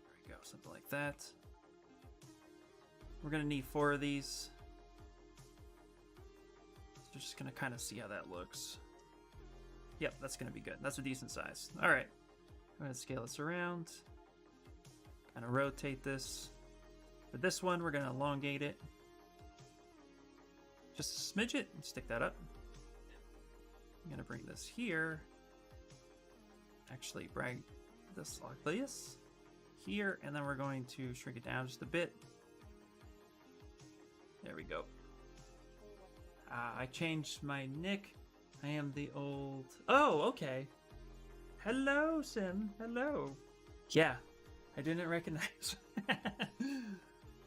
There we go, something like that. We're gonna need 4 of these. So just gonna kind of see how that looks. Yep, that's gonna be good. That's a decent size. All right, I'm gonna scale this around. Kind of rotate this. For this one, we're gonna elongate it. Just a smidget and stick that up. I'm gonna bring this here. Actually, bring this like this here, and then we're going to shrink it down just a bit. There we go. I changed my nick. I am the old. Oh, okay. Hello, Sim. Hello. Yeah, I didn't recognize.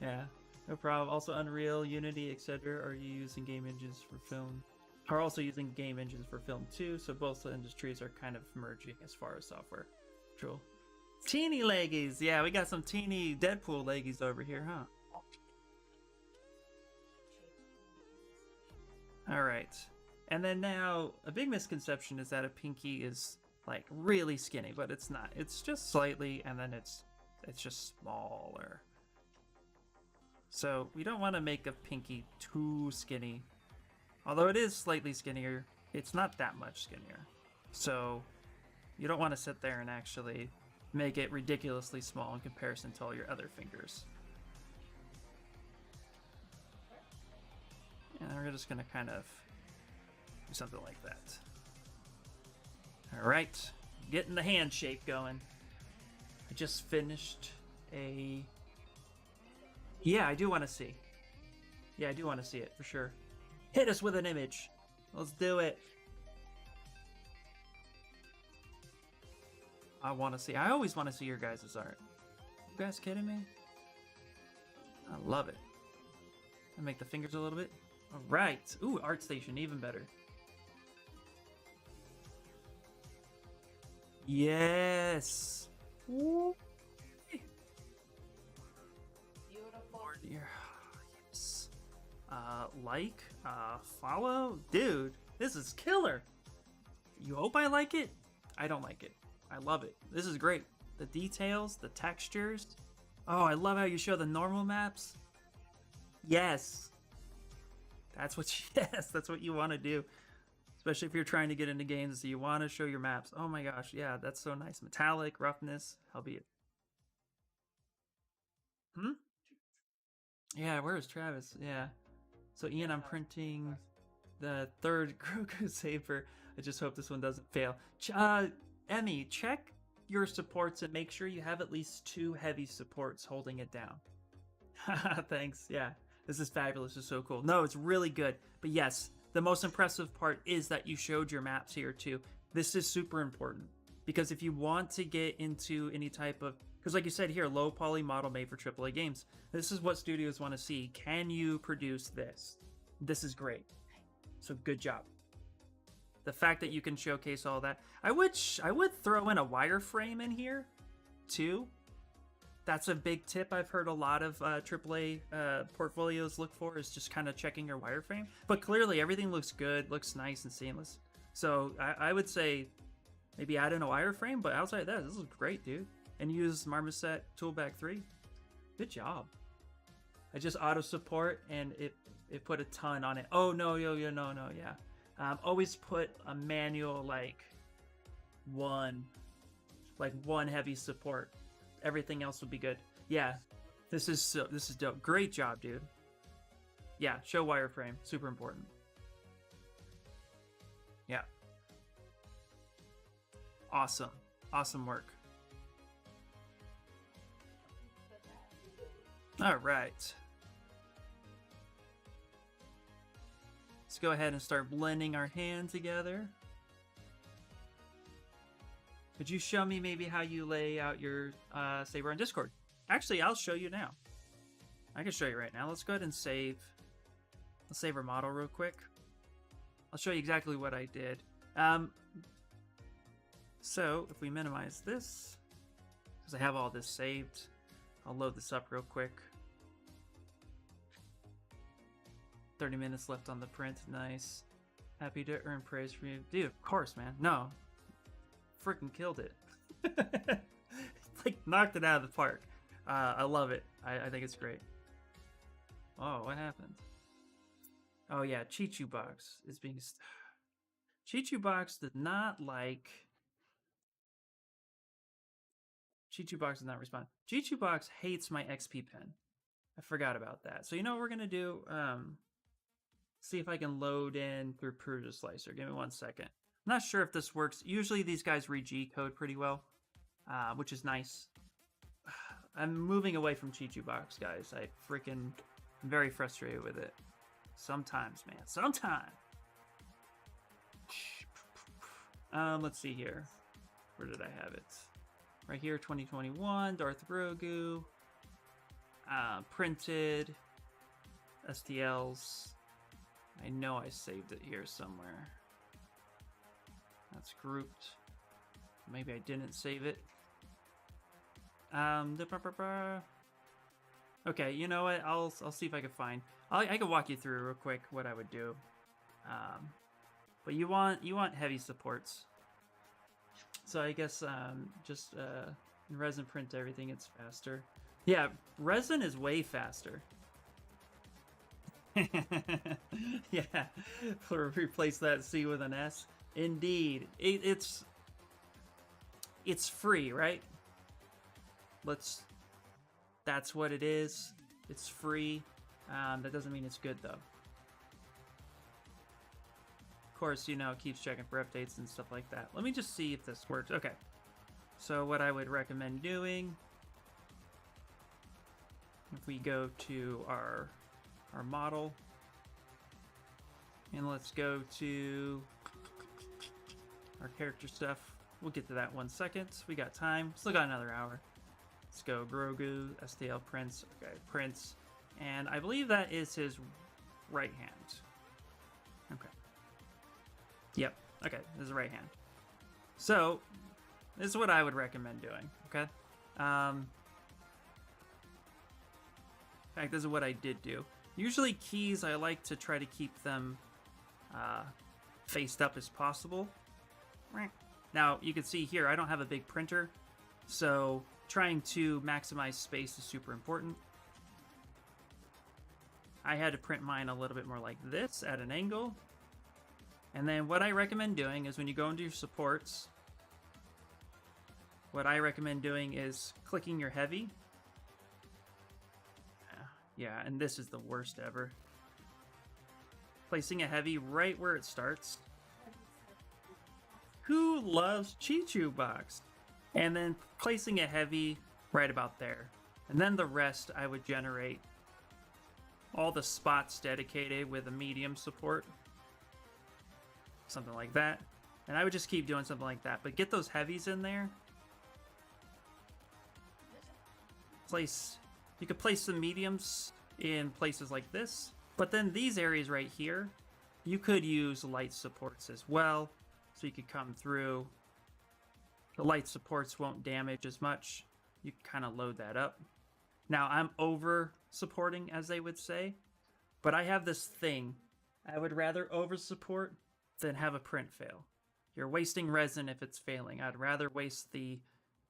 Yeah, no problem. Also, Unreal, Unity, etc. Are you using game engines for film? Are also using game engines for film too. So both the industries are kind of merging as far as software. Cool. Teeny leggies. Yeah, we got some teeny Deadpool leggies over here, huh? All right. And then now, a big misconception is that a pinky is like really skinny, but it's not. It's just slightly, and then it's just smaller. So we don't want to make a pinky too skinny. Although it is slightly skinnier, it's not that much skinnier. So you don't want to sit there and actually make it ridiculously small in comparison to all your other fingers. And we're just going to kind of do something like that. All right, getting the hand shape going. I just finished a... Yeah, I do want to see. Yeah, I do want to see it for sure. Hit us with an image. Let's do it. I want to see. I always want to see your guys' art. You guys kidding me? I love it. I make the fingers a little bit. All right. Ooh, ArtStation, even better. Yes. Ooh. Beautiful. Yes. Like, follow, dude. This is killer. You hope I like it? I don't like it. I love it. This is great. The details, the textures. Oh, I love how you show the normal maps. Yes. That's what yes, that's what you want to do. Especially if you're trying to get into games, so you want to show your maps. Oh my gosh, yeah, that's so nice. Metallic, roughness, howbeit. Yeah, where is Travis? Yeah. So Ian, I'm printing the 3rd Grogu Saber. I just hope this one doesn't fail. Emmy, check your supports and make sure you have at least 2 heavy supports holding it down. Thanks. Yeah, this is fabulous. This is so cool. No, it's really good. But yes, the most impressive part is that you showed your maps here too. This is super important because if you want to get into any type of, because like you said here, low poly model made for AAA games, this is what studios want to see. Can you produce this? This is great. So good job. The fact that you can showcase all that. I would throw in a wireframe in here too. That's a big tip I've heard a lot of AAA portfolios look for, is just kind of checking your wireframe. But clearly everything looks good, looks nice and seamless. So I would say maybe add in a wireframe, but outside of that, this looks great, dude. And use Marmoset Toolbag 3. Good job. I just auto support and it put a ton on it. Oh no, no, yeah. Always put a manual like one heavy support. Everything else will be good. Yeah, this is dope. Great job, dude. Yeah, show wireframe, super important. Yeah. Awesome work. All right. Let's go ahead and start blending our hand together. Could you show me maybe how you lay out your saber on Discord? Actually, I'll show you now. I can show you right now. Let's go ahead and save. Let's save our model real quick. I'll show you exactly what I did. So if we minimize this, because I have all this saved, I'll load this up real quick. 30 minutes left on the print. Nice. Happy to earn praise from you. Dude, of course, man. No. Freaking killed it. Like, knocked it out of the park. I love it. I think it's great. Oh, what happened? Oh, yeah. Chichu Box is being... Chichu Box did not like... Chichu Box did not respond. Chichu Box hates my XP pen. I forgot about that. So you know what we're going to do? See if I can load in through Prusa Slicer. Give me 1 second. I'm not sure if this works. Usually these guys read G-code pretty well, which is nice. I'm moving away from Chichu Box, guys. I'm very frustrated with it. Sometimes, man. Sometimes. Let's see here. Where did I have it? Right here, 2021, Darth Grogu. Printed. STLs. I know I saved it here somewhere. That's grouped. Maybe I didn't save it. Okay, you know what? I'll see if I can find. I can walk you through real quick what I would do. But you want heavy supports. So I guess just in resin print everything, it's faster. Yeah, resin is way faster. Yeah, replace that C with an S. Indeed, it's free, right? That's what it is. It's free. That doesn't mean it's good though. Of course, you know, it keeps checking for updates and stuff like that. Let me just see if this works. Okay. So what I would recommend doing, if we go to our model, and let's go to our character stuff. We'll get to that 1 second. We got time. Still got another hour. Let's go Grogu, STL Prince. Okay, Prince. And I believe that is his right hand. Okay. Yep. Okay, this is right hand. So, this is what I would recommend doing. Okay. In fact, this is what I did do. Usually keys, I like to try to keep them faced up as possible. Now, you can see here, I don't have a big printer, so trying to maximize space is super important. I had to print mine a little bit more like this at an angle. And then what I recommend doing is when you go into your supports, what I recommend doing is clicking your heavy. Yeah, and this is the worst ever. Placing a heavy right where it starts. Who loves Chichu Box? And then placing a heavy right about there. And then the rest I would generate all the spots dedicated with a medium support. Something like that. And I would just keep doing something like that. But get those heavies in there. You could place some mediums in places like this. But then these areas right here, you could use light supports as well. So you could come through. The light supports won't damage as much. You can kind of load that up. Now I'm over supporting, as they would say. But I have this thing. I would rather over support than have a print fail. You're wasting resin if it's failing. I'd rather waste the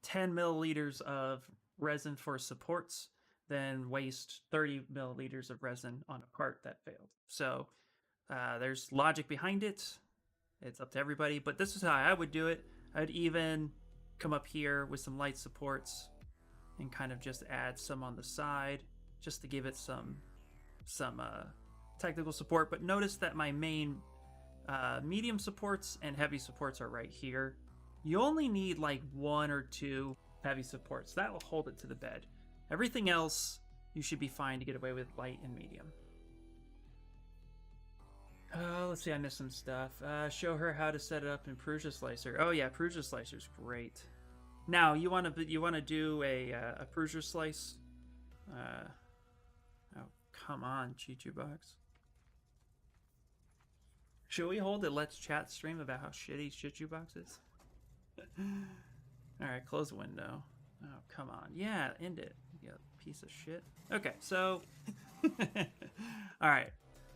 10 milliliters of resin for supports than waste 30 milliliters of resin on a part that failed. So there's logic behind it. It's up to everybody, but this is how I would do it. I'd even come up here with some light supports and kind of just add some on the side just to give it some technical support. But notice that my main medium supports and heavy supports are right here. You only need like 1 or 2 heavy supports. That will hold it to the bed. Everything else, you should be fine to get away with light and medium. let's see, I missed some stuff. Show her how to set it up in Prusa Slicer. Oh yeah, Prusa Slicer's great. Now you want to do a Prusa Slice? Oh come on, Chichu Box. Should we hold a Let's Chat stream about how shitty Chichu Box is? All right, close the window. Oh come on, yeah, end it. You piece of shit. Okay, so all right.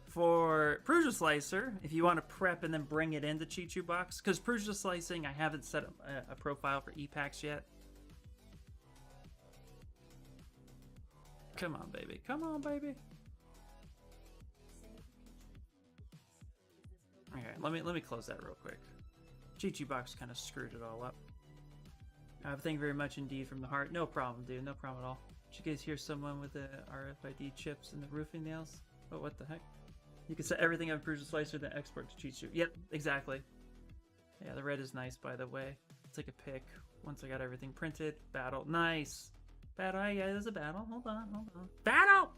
For Prusa Slicer, if you want to prep and then bring it into Chichu Box, because Prusa Slicing, I haven't set up a profile for ePacks yet. Come on, baby. Come on, baby. Okay, let me close that real quick. Chichu Box kind of screwed it all up. Thank you very much indeed from the heart. No problem, dude. No problem at all. Did you guys hear someone with the RFID chips and the roofing nails? Oh, what the heck? You can set everything on Prusa Slicer, then export to Chichu. Yep, exactly. Yeah, the red is nice, by the way. I'll take a pic once I got everything printed. Battle. Nice. Battle. Yeah, there's a battle. Hold on. Battle!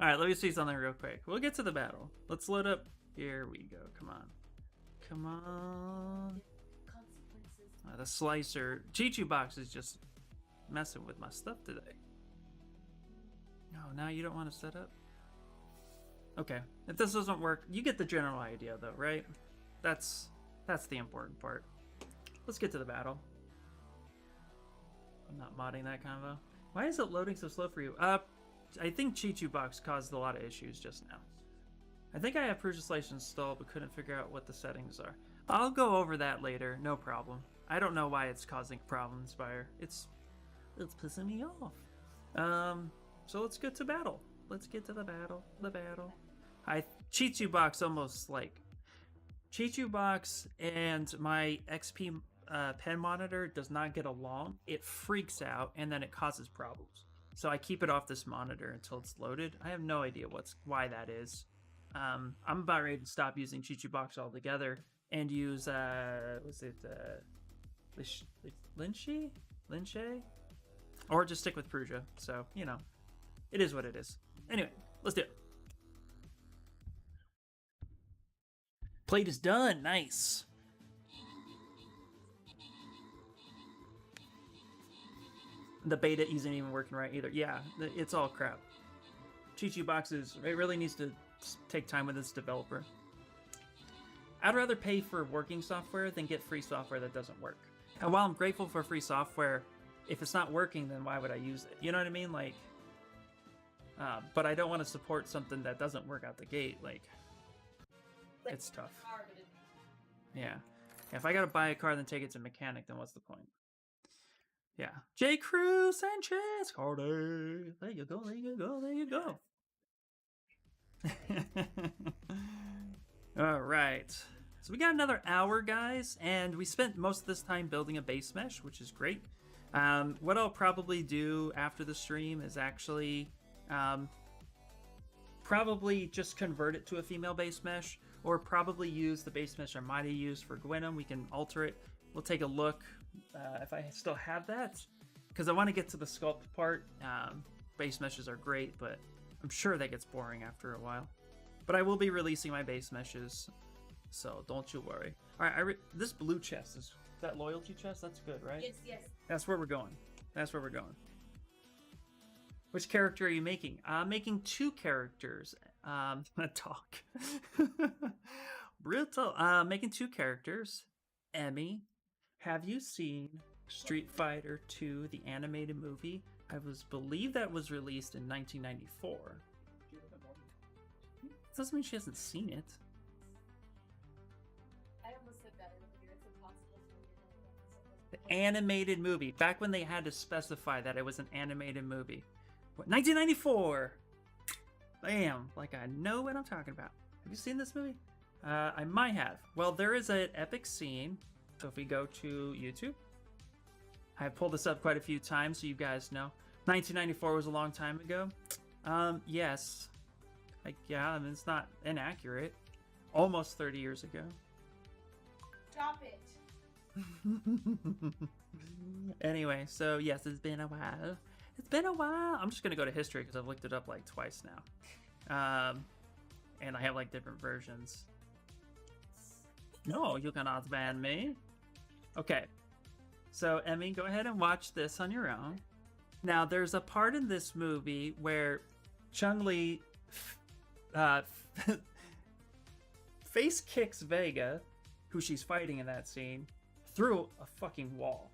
Alright, let me see something real quick. We'll get to the battle. Let's load up. Here we go. Come on. Come on. The Slicer. Chichu Box is just messing with my stuff today. No, now you don't want to set up? Okay, if this doesn't work, you get the general idea though, right? That's the important part. Let's get to the battle. I'm not modding that convo. Why is it loading so slow for you? I think Chichu Box caused a lot of issues just now. I think I have Prusa Slice installed, but couldn't figure out what the settings are. I'll go over that later, no problem. I don't know why it's causing problems, Spire. It's pissing me off. So let's get to battle. Let's get to the battle. The battle. Chichu Box almost like Chichu Box and my XP pen monitor does not get along. It freaks out and then it causes problems. So I keep it off this monitor until it's loaded. I have no idea why that is. I'm about ready to stop using Chichu Box altogether and use was it Linshe? Or just stick with Prusa. So, you know, it is what it is. Anyway, let's do it. Plate is done. Nice. The beta isn't even working right either. Yeah, it's all crap. Chichu Boxes, it really needs to take time with its developer. I'd rather pay for working software than get free software that doesn't work. And while I'm grateful for free software, if it's not working, then why would I use it? You know what I mean? Like, but I don't want to support something that doesn't work out the gate. Like, it's tough. Yeah. If I gotta buy a car and then take it to mechanic, then what's the point? Yeah. J. Cruz Sanchez Carter. There you go, there you go, there you go. All right. So we got another hour, guys, and we spent most of this time building a base mesh, which is great. What I'll probably do after the stream is actually probably just convert it to a female base mesh, or probably use the base mesh I might have used for Gwenum. We can alter it. We'll take a look if I still have that, because I want to get to the sculpt part. Base meshes are great, but I'm sure that gets boring after a while. But I will be releasing my base meshes, so don't you worry. All right, this blue chest, is that loyalty chest? That's good, right? Yes, yes. That's where we're going. That's where we're going. Which character are you making? I'm making two characters. Talk. Brutal. Making two characters. Emmy, have you seen Street Fighter 2, the animated movie? I believe that was released in 1994. Doesn't mean she hasn't seen it. I almost said that earlier. It's impossible for me to know. The animated movie. Back when they had to specify that it was an animated movie. What, 1994! Bam! Like I know what I'm talking about. Have you seen this movie? I might have. Well, there is an epic scene. So if we go to YouTube, I've pulled this up quite a few times so you guys know. 1994 was a long time ago. Yes. Yeah, I mean, it's not inaccurate. Almost 30 years ago. Stop it. Anyway, so yes, it's been a while. It's been a while. I'm just going to go to history because I've looked it up like twice now. And I have like different versions. No, you cannot ban me. Okay. So, Emmy, go ahead and watch this on your own. Now, there's a part in this movie where Chun-Li face kicks Vega, who she's fighting in that scene, through a fucking wall.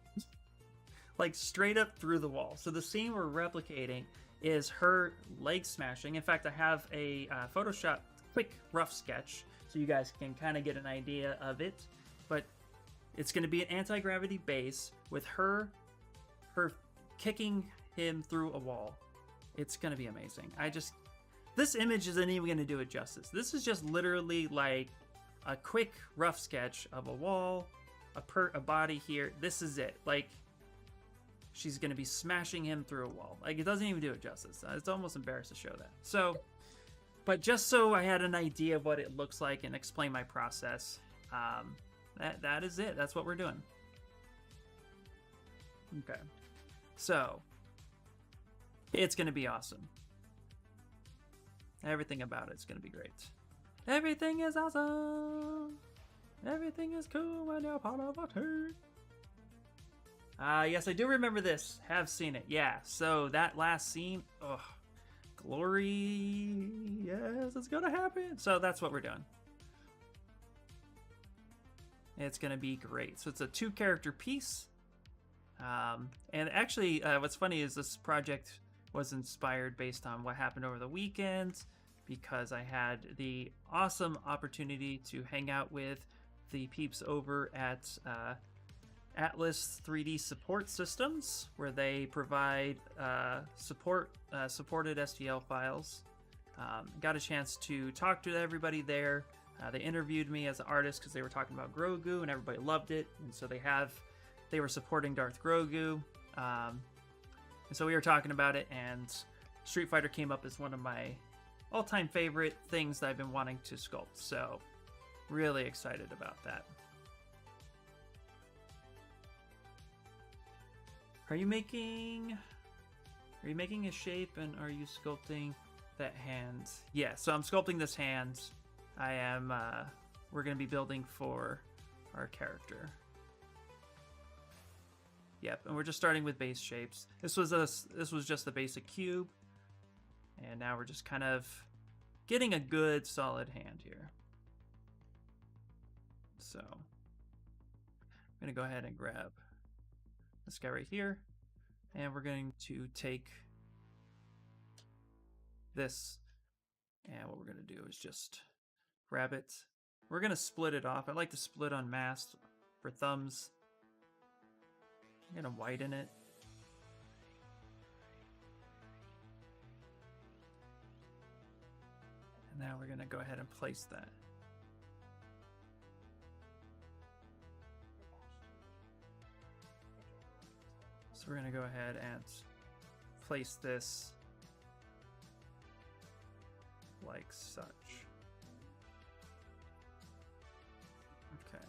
Like, straight up through the wall. So the scene we're replicating is her leg smashing. In fact, I have a Photoshop quick rough sketch so you guys can kind of get an idea of it. But it's going to be an anti-gravity base with her kicking him through a wall. It's going to be amazing. This image isn't even going to do it justice. This is just literally like a quick rough sketch of a wall, a body here. This is it. Like, she's going to be smashing him through a wall. Like, it doesn't even do it justice. It's almost embarrassed to show that. So, but just so I had an idea of what it looks like and explain my process, that is it. That's what we're doing. Okay. So, it's going to be awesome. Everything about it's going to be great. Everything is awesome. Everything is cool when you're part of a team. Yes, I do remember this. Have seen it. Yeah, so that last scene, ugh, glory, yes, it's gonna happen. So that's what we're doing. It's gonna be great. So it's a 2-character piece. And actually, what's funny is this project was inspired based on what happened over the weekend, because I had the awesome opportunity to hang out with the peeps over at Atlas 3D Support Systems, where they provide supported STL files. Got a chance to talk to everybody there. They interviewed me as an artist because they were talking about Grogu and everybody loved it, and so they were supporting Darth Grogu. And so we were talking about it, and Street Fighter came up as one of my all-time favorite things that I've been wanting to sculpt. So really excited about that. Are you making a shape, and are you sculpting that hand? Yeah, so I'm sculpting this hand. We're gonna be building for our character. Yep, and we're just starting with base shapes. This was just the basic cube, and now we're just kind of getting a good solid hand here. So I'm gonna go ahead and grab this guy right here, and we're going to take this, and what we're going to do is just grab it. We're going to split it off. I like to split unmasked for thumbs. I'm going to whiten it. And now we're going to go ahead and place that. So we're going to go ahead and place this like such. Okay.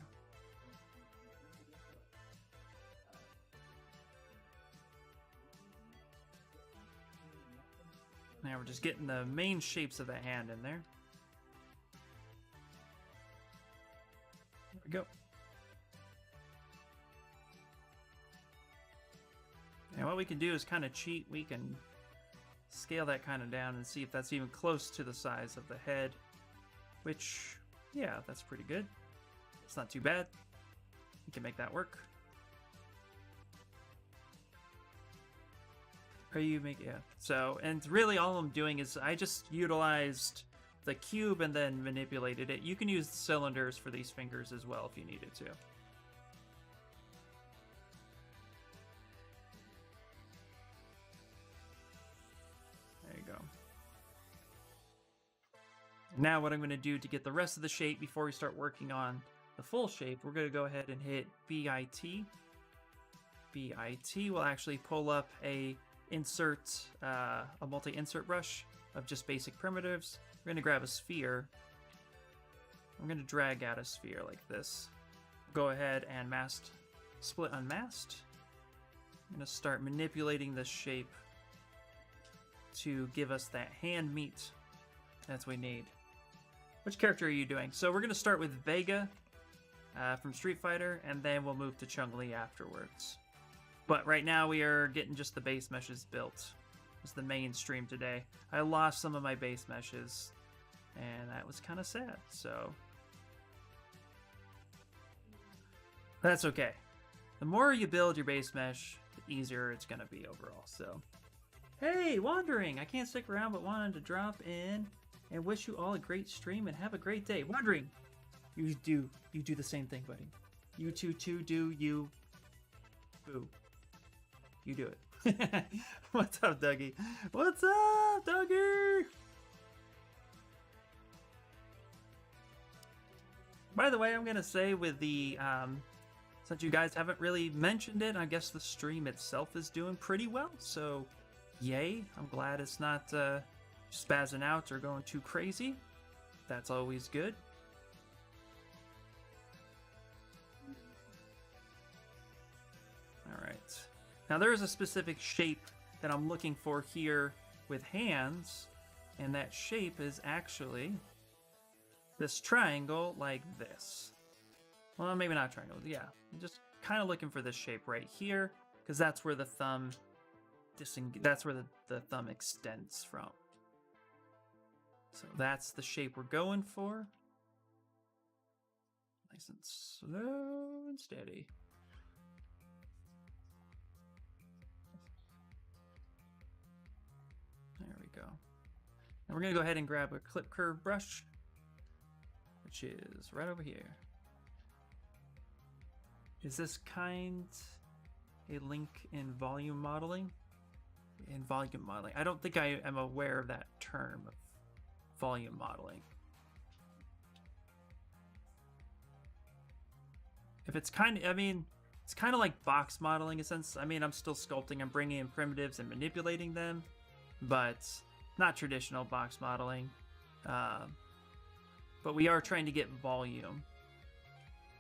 Now we're just getting the main shapes of the hand in there. There we go. And what we can do is kind of cheat. We can scale that kind of down and see if that's even close to the size of the head. Which, yeah, that's pretty good. It's not too bad. We can make that work. Are you making? Yeah. So, and really all I'm doing is I just utilized the cube and then manipulated it. You can use the cylinders for these fingers as well if you needed to. Now what I'm going to do to get the rest of the shape before we start working on the full shape, we're going to go ahead and hit BIT. BIT will actually pull up a multi-insert brush of just basic primitives. We're going to grab a sphere. I'm going to drag out a sphere like this. Go ahead and split unmasked. I'm going to start manipulating this shape to give us that hand meat that's what we need. which character are you doing? So we're gonna start with Vega from Street Fighter, and then we'll move to Chun-Li afterwards. But right now we are getting just the base meshes built. It's the main stream today. I lost some of my base meshes, and that was kind of sad. So that's okay. The more you build your base mesh, the easier it's gonna be overall. So, hey, Wandering! I can't stick around, but wanted to drop in and wish you all a great stream and have a great day. Wandering, you do the same thing, buddy. You too do you. Boo. You do it. What's up, Dougie? What's up, Dougie? By the way, I'm gonna say with the since you guys haven't really mentioned it, I guess the stream itself is doing pretty well. So, yay! I'm glad it's not spazzing out or going too crazy. That's always good. All right. Now there is a specific shape that I'm looking for here with hands, and that shape is actually this triangle like this. Well, maybe not triangle. Yeah, I'm just kind of looking for this shape right here, because that's where the thumb that's where the thumb extends from. So that's the shape we're going for. Nice and slow and steady. There we go. And we're gonna go ahead and grab a clip curve brush, which is right over here. Is this kind a link in volume modeling? In volume modeling. I don't think I am aware of that term of volume modeling. If it's kind of, I mean, it's kind of like box modeling in a sense. I mean, I'm still sculpting, I'm bringing in primitives and manipulating them, but not traditional box modeling. But we are trying to get volume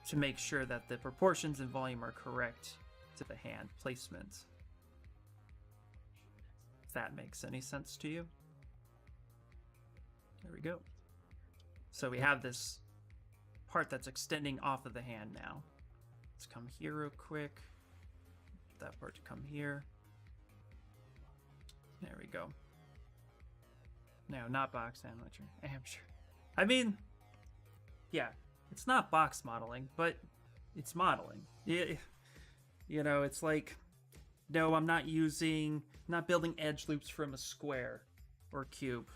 to make sure that the proportions and volume are correct to the hand placement. If that makes any sense to you. There we go. So we have this part that's extending off of the hand now. Let's come here real quick. Get that part to come here. There we go. No, not box amateur. Amateur. I mean, yeah, it's not box modeling, but it's modeling. Yeah, you know, it's like, no, I'm not building edge loops from a square or cube.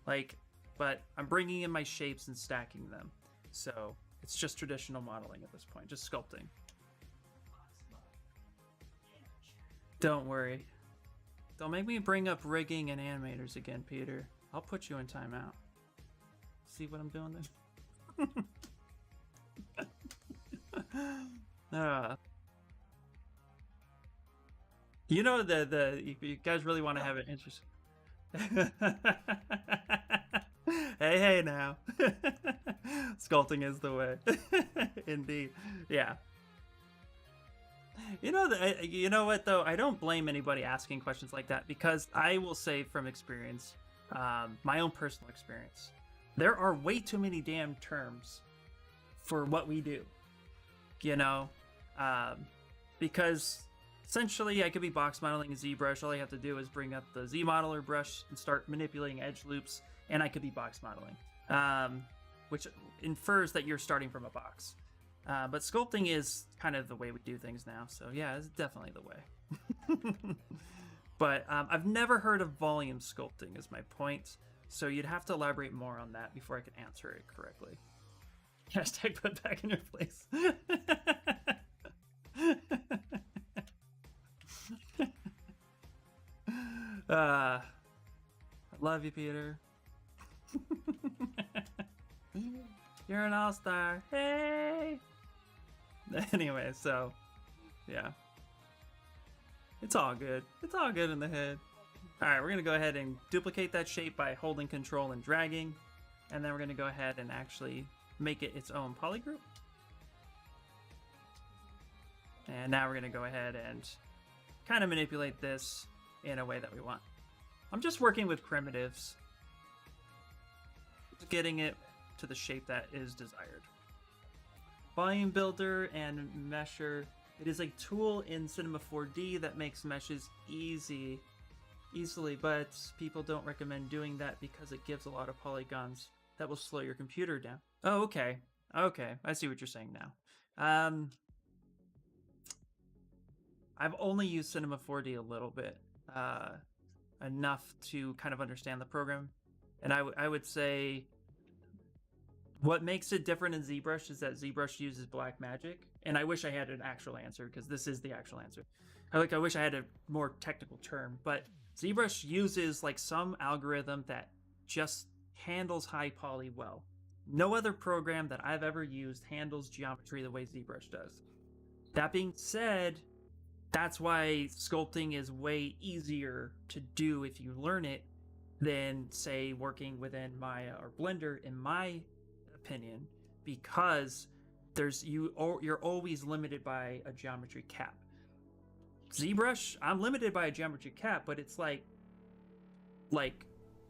Like, but I'm bringing in my shapes and stacking them. So it's just traditional modeling at this point, just sculpting. Don't worry. Don't make me bring up rigging and animators again, Peter. I'll put you in timeout. See what I'm doing there? You know, you guys really want to have it interesting. Hey now. Sculpting is the way. Indeed. Yeah. You know what though? I don't blame anybody asking questions like that, because I will say from experience, my own personal experience, there are way too many damn terms for what we do. You know, because essentially I could be box modeling a ZBrush. All I have to do is bring up the Z modeler brush and start manipulating edge loops, and I could be box modeling, which infers that you're starting from a box. But sculpting is kind of the way we do things now, so yeah, it's definitely the way. But I've never heard of volume sculpting is my point, so you'd have to elaborate more on that before I could answer it correctly. Hashtag put back in your place. I love you, Peter. You're an all-star. Hey! Anyway, so, yeah. It's all good. It's all good in the head. Alright, we're going to go ahead and duplicate that shape by holding control and dragging. And then we're going to go ahead and actually make it its own polygroup. And now we're going to go ahead and kind of manipulate this in a way that we want. I'm just working with primitives. Getting it to the shape that is desired. Volume Builder and Mesher. It is a tool in Cinema 4D that makes meshes easily, but people don't recommend doing that because it gives a lot of polygons that will slow your computer down. Oh, okay. Okay, I see what you're saying now. I've only used Cinema 4D a little bit, enough to kind of understand the program. And I would say what makes it different in ZBrush is that ZBrush uses black magic. And I wish I had an actual answer, because this is the actual answer. I wish I had a more technical term, but ZBrush uses like some algorithm that just handles high poly well. No other program that I've ever used handles geometry the way ZBrush does. That being said, that's why sculpting is way easier to do if you learn it than, say, working within Maya or Blender, in my opinion, because you're always limited by a geometry cap. ZBrush, I'm limited by a geometry cap, but it's like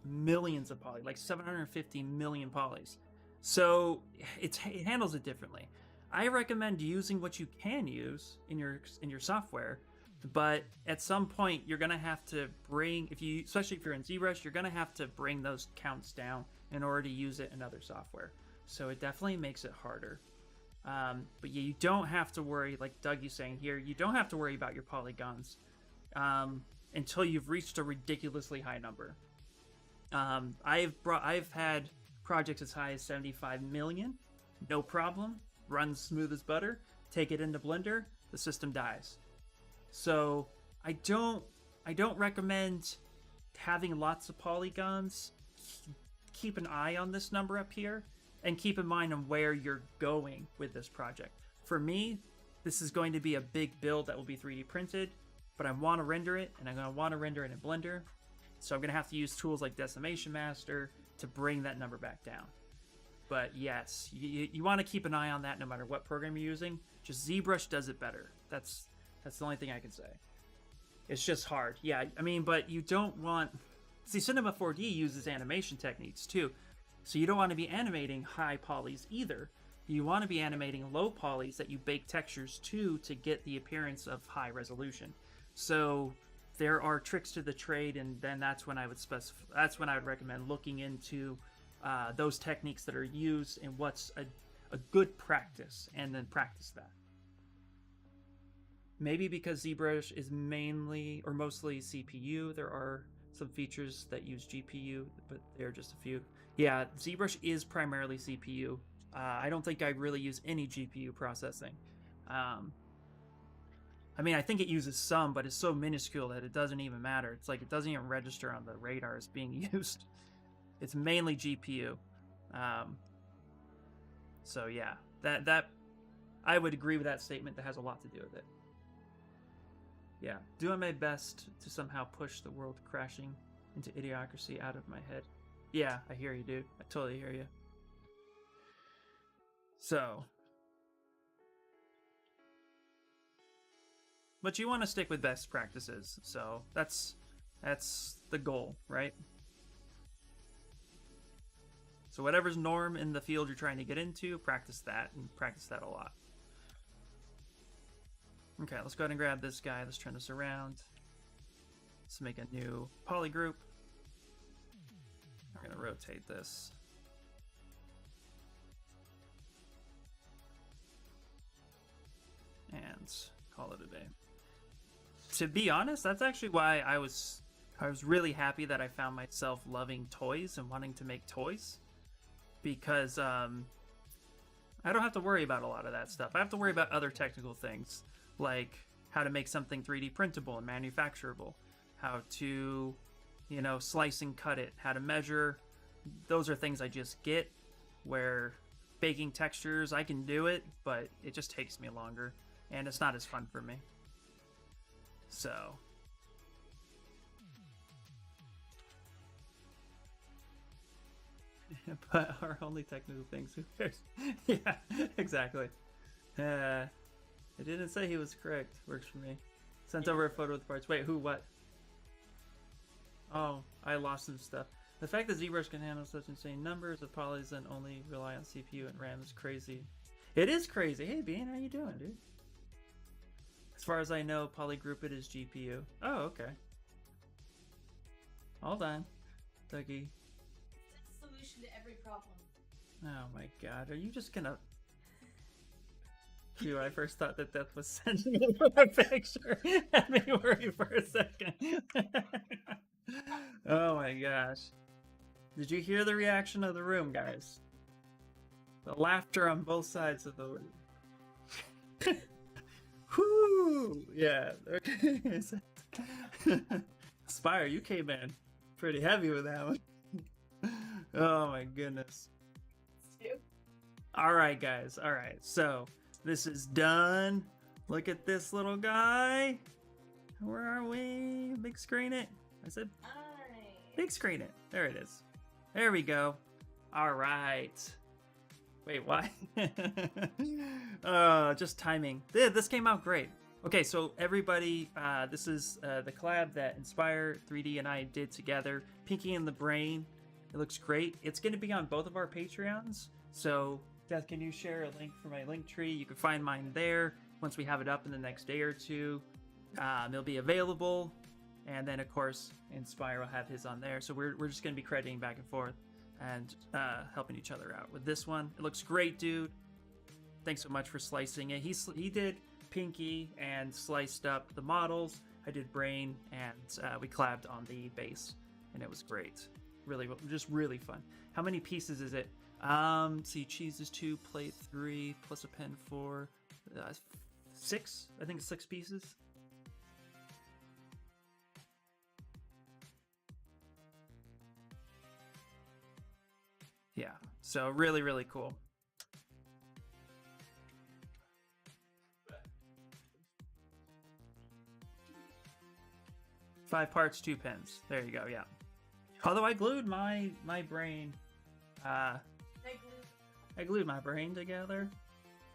millions of poly, like 750 million polys. So it handles it differently. I recommend using what you can use in your software, but at some point you're gonna have to bring, especially if you're in ZBrush, you're gonna have to bring those counts down in order to use it in other software. So it definitely makes it harder. But you don't have to worry, like Doug is saying here, you don't have to worry about your polygons until you've reached a ridiculously high number. I've had projects as high as 75 million, no problem, runs smooth as butter. Take it into Blender, the system dies. So I don't recommend having lots of polygons. Keep an eye on this number up here, and keep in mind on where you're going with this project. For me, this is going to be a big build that will be 3D printed, but I want to render it, and I'm going to want to render it in Blender. So I'm going to have to use tools like Decimation Master to bring that number back down. But yes, you want to keep an eye on that no matter what program you're using. Just ZBrush does it better. That's the only thing I can say. It's just hard. Yeah, I mean, but you don't want... See, Cinema 4D uses animation techniques too. So you don't want to be animating high polys either. You want to be animating low polys that you bake textures to get the appearance of high resolution. So there are tricks to the trade, and then that's when I would recommend looking into those techniques that are used and what's a good practice, and then practice that. Maybe because ZBrush is mainly or mostly CPU, there are some features that use GPU, but they're just a few. Yeah, ZBrush is primarily CPU. I don't think I really use any GPU processing. I mean, I think it uses some, but it's so minuscule that it doesn't even matter. It's like it doesn't even register on the radar as being used. It's mainly GPU. So yeah, that I would agree with that statement. That has a lot to do with it. Yeah, doing my best to somehow push the world crashing into idiocracy out of my head. Yeah, I hear you, dude. I totally hear you. So, but you want to stick with best practices, so that's the goal, right? So whatever's norm in the field you're trying to get into, practice that, and practice that a lot. Okay, let's go ahead and grab this guy. Let's turn this around. Let's make a new poly group. We're gonna rotate this. And call it a day. To be honest, that's actually why I was really happy that I found myself loving toys and wanting to make toys. Because I don't have to worry about a lot of that stuff. I have to worry about other technical things, like how to make something 3D printable and manufacturable, how to, slice and cut it, how to measure. Those are things I just get, where baking textures, I can do it, but it just takes me longer, and it's not as fun for me. So... but our only technical things, who cares? Yeah, exactly. It didn't say he was correct. Works for me. Sent over a photo of the parts. Wait, who, what? Oh, I lost some stuff. The fact that Zbrush can handle such insane numbers of polys and only rely on CPU and RAM is crazy. It is crazy. Hey, Bean, how you doing, dude? As far as I know, polygroup it is GPU. Oh, okay. Hold on, Dougie. It's a solution to every problem. Oh my god, are you just gonna... Phew, I first thought that Death was sending me a picture. Had me worry for a second. Oh my gosh. Did you hear the reaction of the room, guys? The laughter on both sides of the room. Whoo! Yeah. Spire, you came in pretty heavy with that one. Oh my goodness. Alright, guys. Alright, so this is done. Look at this little guy. Where are we? Big screen it. I said Alright. big screen it. There it is. There we go. Alright. Wait, why? Just timing. This came out great. Okay, so everybody, this is the collab that Inspire 3D and I did together. Pinky and the Brain. It looks great. It's going to be on both of our Patreons. So, Death, can you share a link for my link tree? You can find mine there. Once we have it up in the next day or two, it'll be available. And then, of course, Inspire will have his on there. So we're just going to be crediting back and forth and helping each other out with this one. It looks great, dude. Thanks so much for slicing it. He did Pinky and sliced up the models. I did Brain, and we collabed on the base, and it was great. Really, just really fun. How many pieces is it? See, cheese is 2, plate 3, plus a pen 4, 6. I think it's 6 pieces. Yeah, so really, really cool. Five parts, 2 pens. There you go, yeah. Although I glued my brain, I glued my brain together.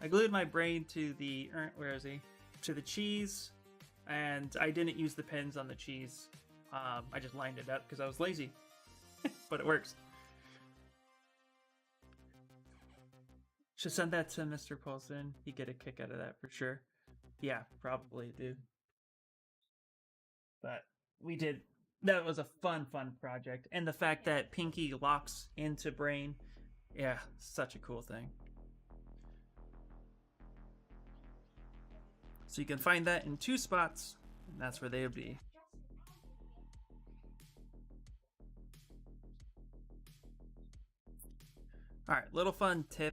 I glued my brain to the, where is he? To the cheese, and I didn't use the pens on the cheese. I just lined it up because I was lazy, but it works. Should send that to Mr. Paulson. He'd get a kick out of that for sure. Yeah, probably, dude. But we did. That was a fun project. And the fact that Pinky locks into Brain, yeah, such a cool thing. So you can find that in 2 spots, and that's where they would be. Alright, little fun tip.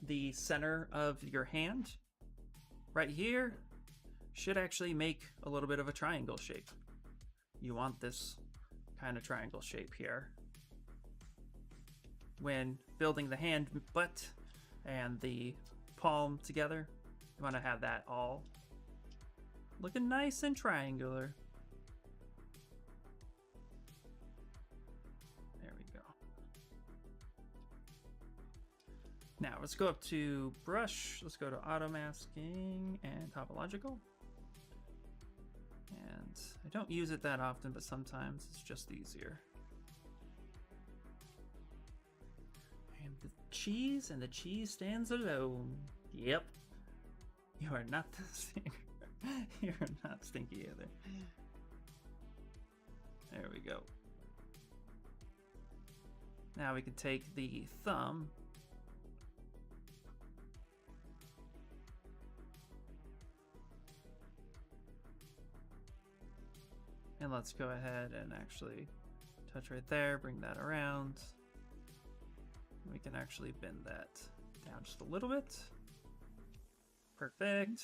The center of your hand, right here, should actually make a little bit of a triangle shape. You want this kind of triangle shape here. When building the hand butt and the palm together, you want to have that all looking nice and triangular. There we go. Now let's go up to brush. Let's go to auto masking and topological. And I don't use it that often, but sometimes it's just easier. And the cheese stands alone. Yep. You are not the stinker. You are not stinky either. There we go. Now we can take the thumb and let's go ahead and actually touch right there, bring that around. We can actually bend that down just a little bit. Perfect.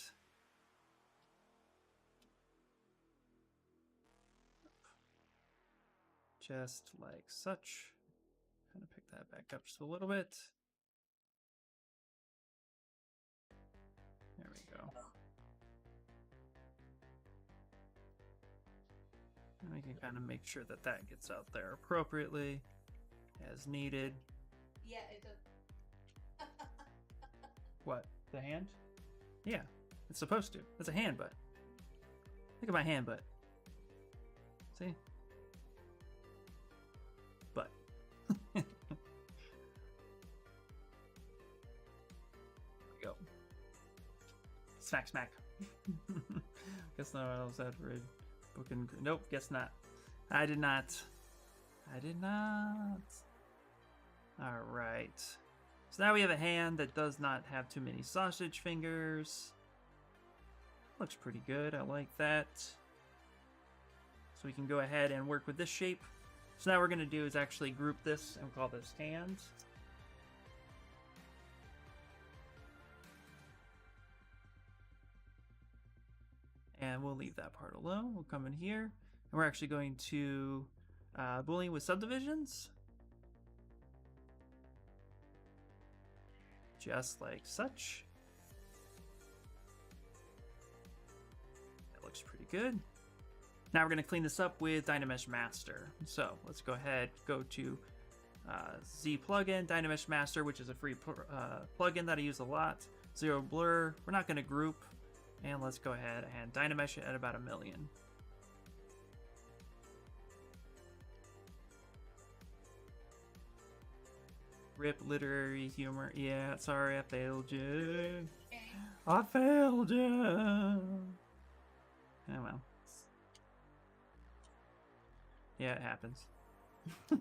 Just like such. Kind of pick that back up just a little bit. There we go. And we can kind of make sure that that gets out there appropriately as needed. Yeah, it does. What? The hand? Yeah, it's supposed to. It's a hand butt. Look at my hand butt. See? Smack, smack. Guess not what else that for book and nope, guess not. I did not. I did not. Alright. So now we have a hand that does not have too many sausage fingers. Looks pretty good. I like that. So we can go ahead and work with this shape. So now what we're going to do is actually group this and call this hand. And we'll leave that part alone. We'll come in here. And we're actually going to Boolean with subdivisions. Just like such. That looks pretty good. Now we're going to clean this up with Dynamesh Master. So let's go ahead, go to Z plugin, Dynamesh Master, which is a free plugin that I use a lot. Zero blur. We're not going to group. And let's go ahead and Dynamesh it at about 1 million. Rip literary humor. Yeah, sorry, I failed you. I failed you. Oh well. Yeah, it happens.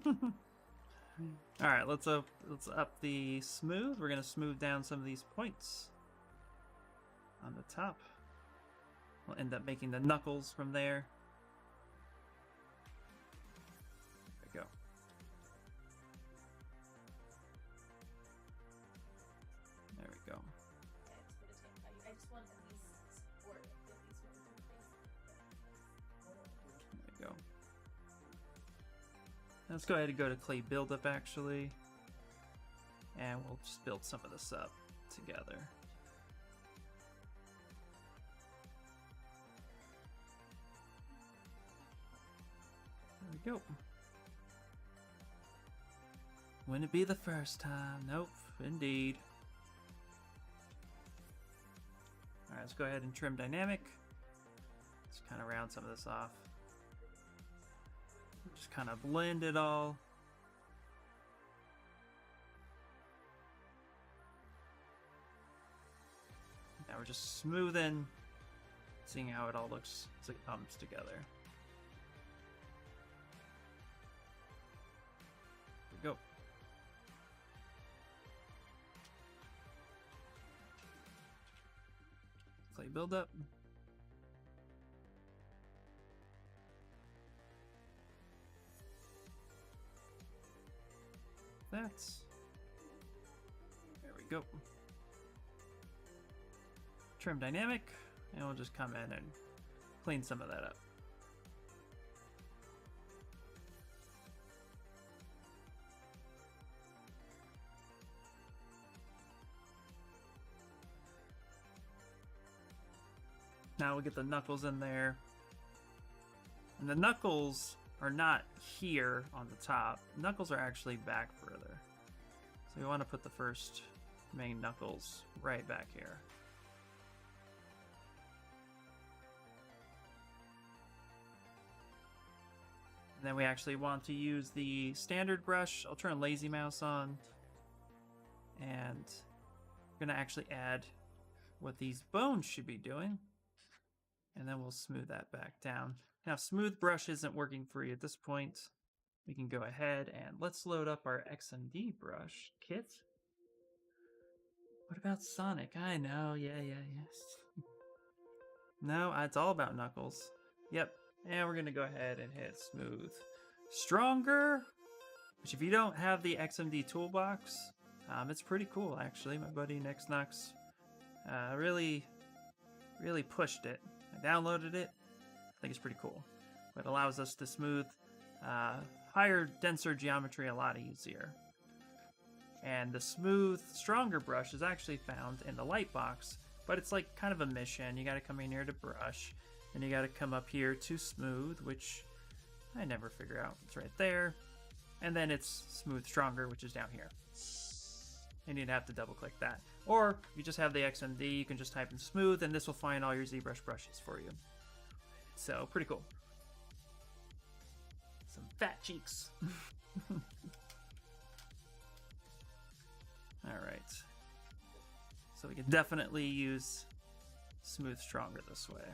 All right, let's up the smooth. We're gonna smooth down some of these points on the top. We'll end up making the knuckles from there. There we go. There we go. I just want at least support at least one There we go. Let's go ahead and go to clay buildup actually. And we'll just build some of this up together. There we go. Wouldn't it be the first time? Nope, indeed. Alright, let's go ahead and trim dynamic. Let's kind of round some of this off. Just kind of blend it all. Now we're just smoothing, seeing how it all looks as it comes together. There we go. Clay buildup. That's. There we go. Trim dynamic, and we'll just come in and clean some of that up. Now we'll get the knuckles in there. And the knuckles are not here on the top. Knuckles are actually back further. So we want to put the first main knuckles right back here. And then we actually want to use the standard brush. I'll turn lazy mouse on. And we're going to actually add what these bones should be doing. And then we'll smooth that back down. Now, smooth brush isn't working for you at this point. We can go ahead and let's load up our XMD brush kit. What about Sonic? I know, yes. No, it's all about Knuckles. Yep, and we're gonna go ahead and hit smooth. Stronger, which if you don't have the XMD toolbox, it's pretty cool actually. My buddy NextNux really pushed it. I downloaded it. I think it's pretty cool. It allows us to smooth higher, denser geometry a lot easier. And the smooth, stronger brush is actually found in the light box, but it's like kind of a mission. You got to come in here to brush, and you got to come up here to smooth, which I never figure out. It's right there. And then it's smooth stronger, which is down here. And you'd have to double click that. Or if you just have the XMD, you can just type in smooth, and this will find all your ZBrush brushes for you. So, pretty cool. Some fat cheeks. Alright. So we can definitely use smooth stronger this way.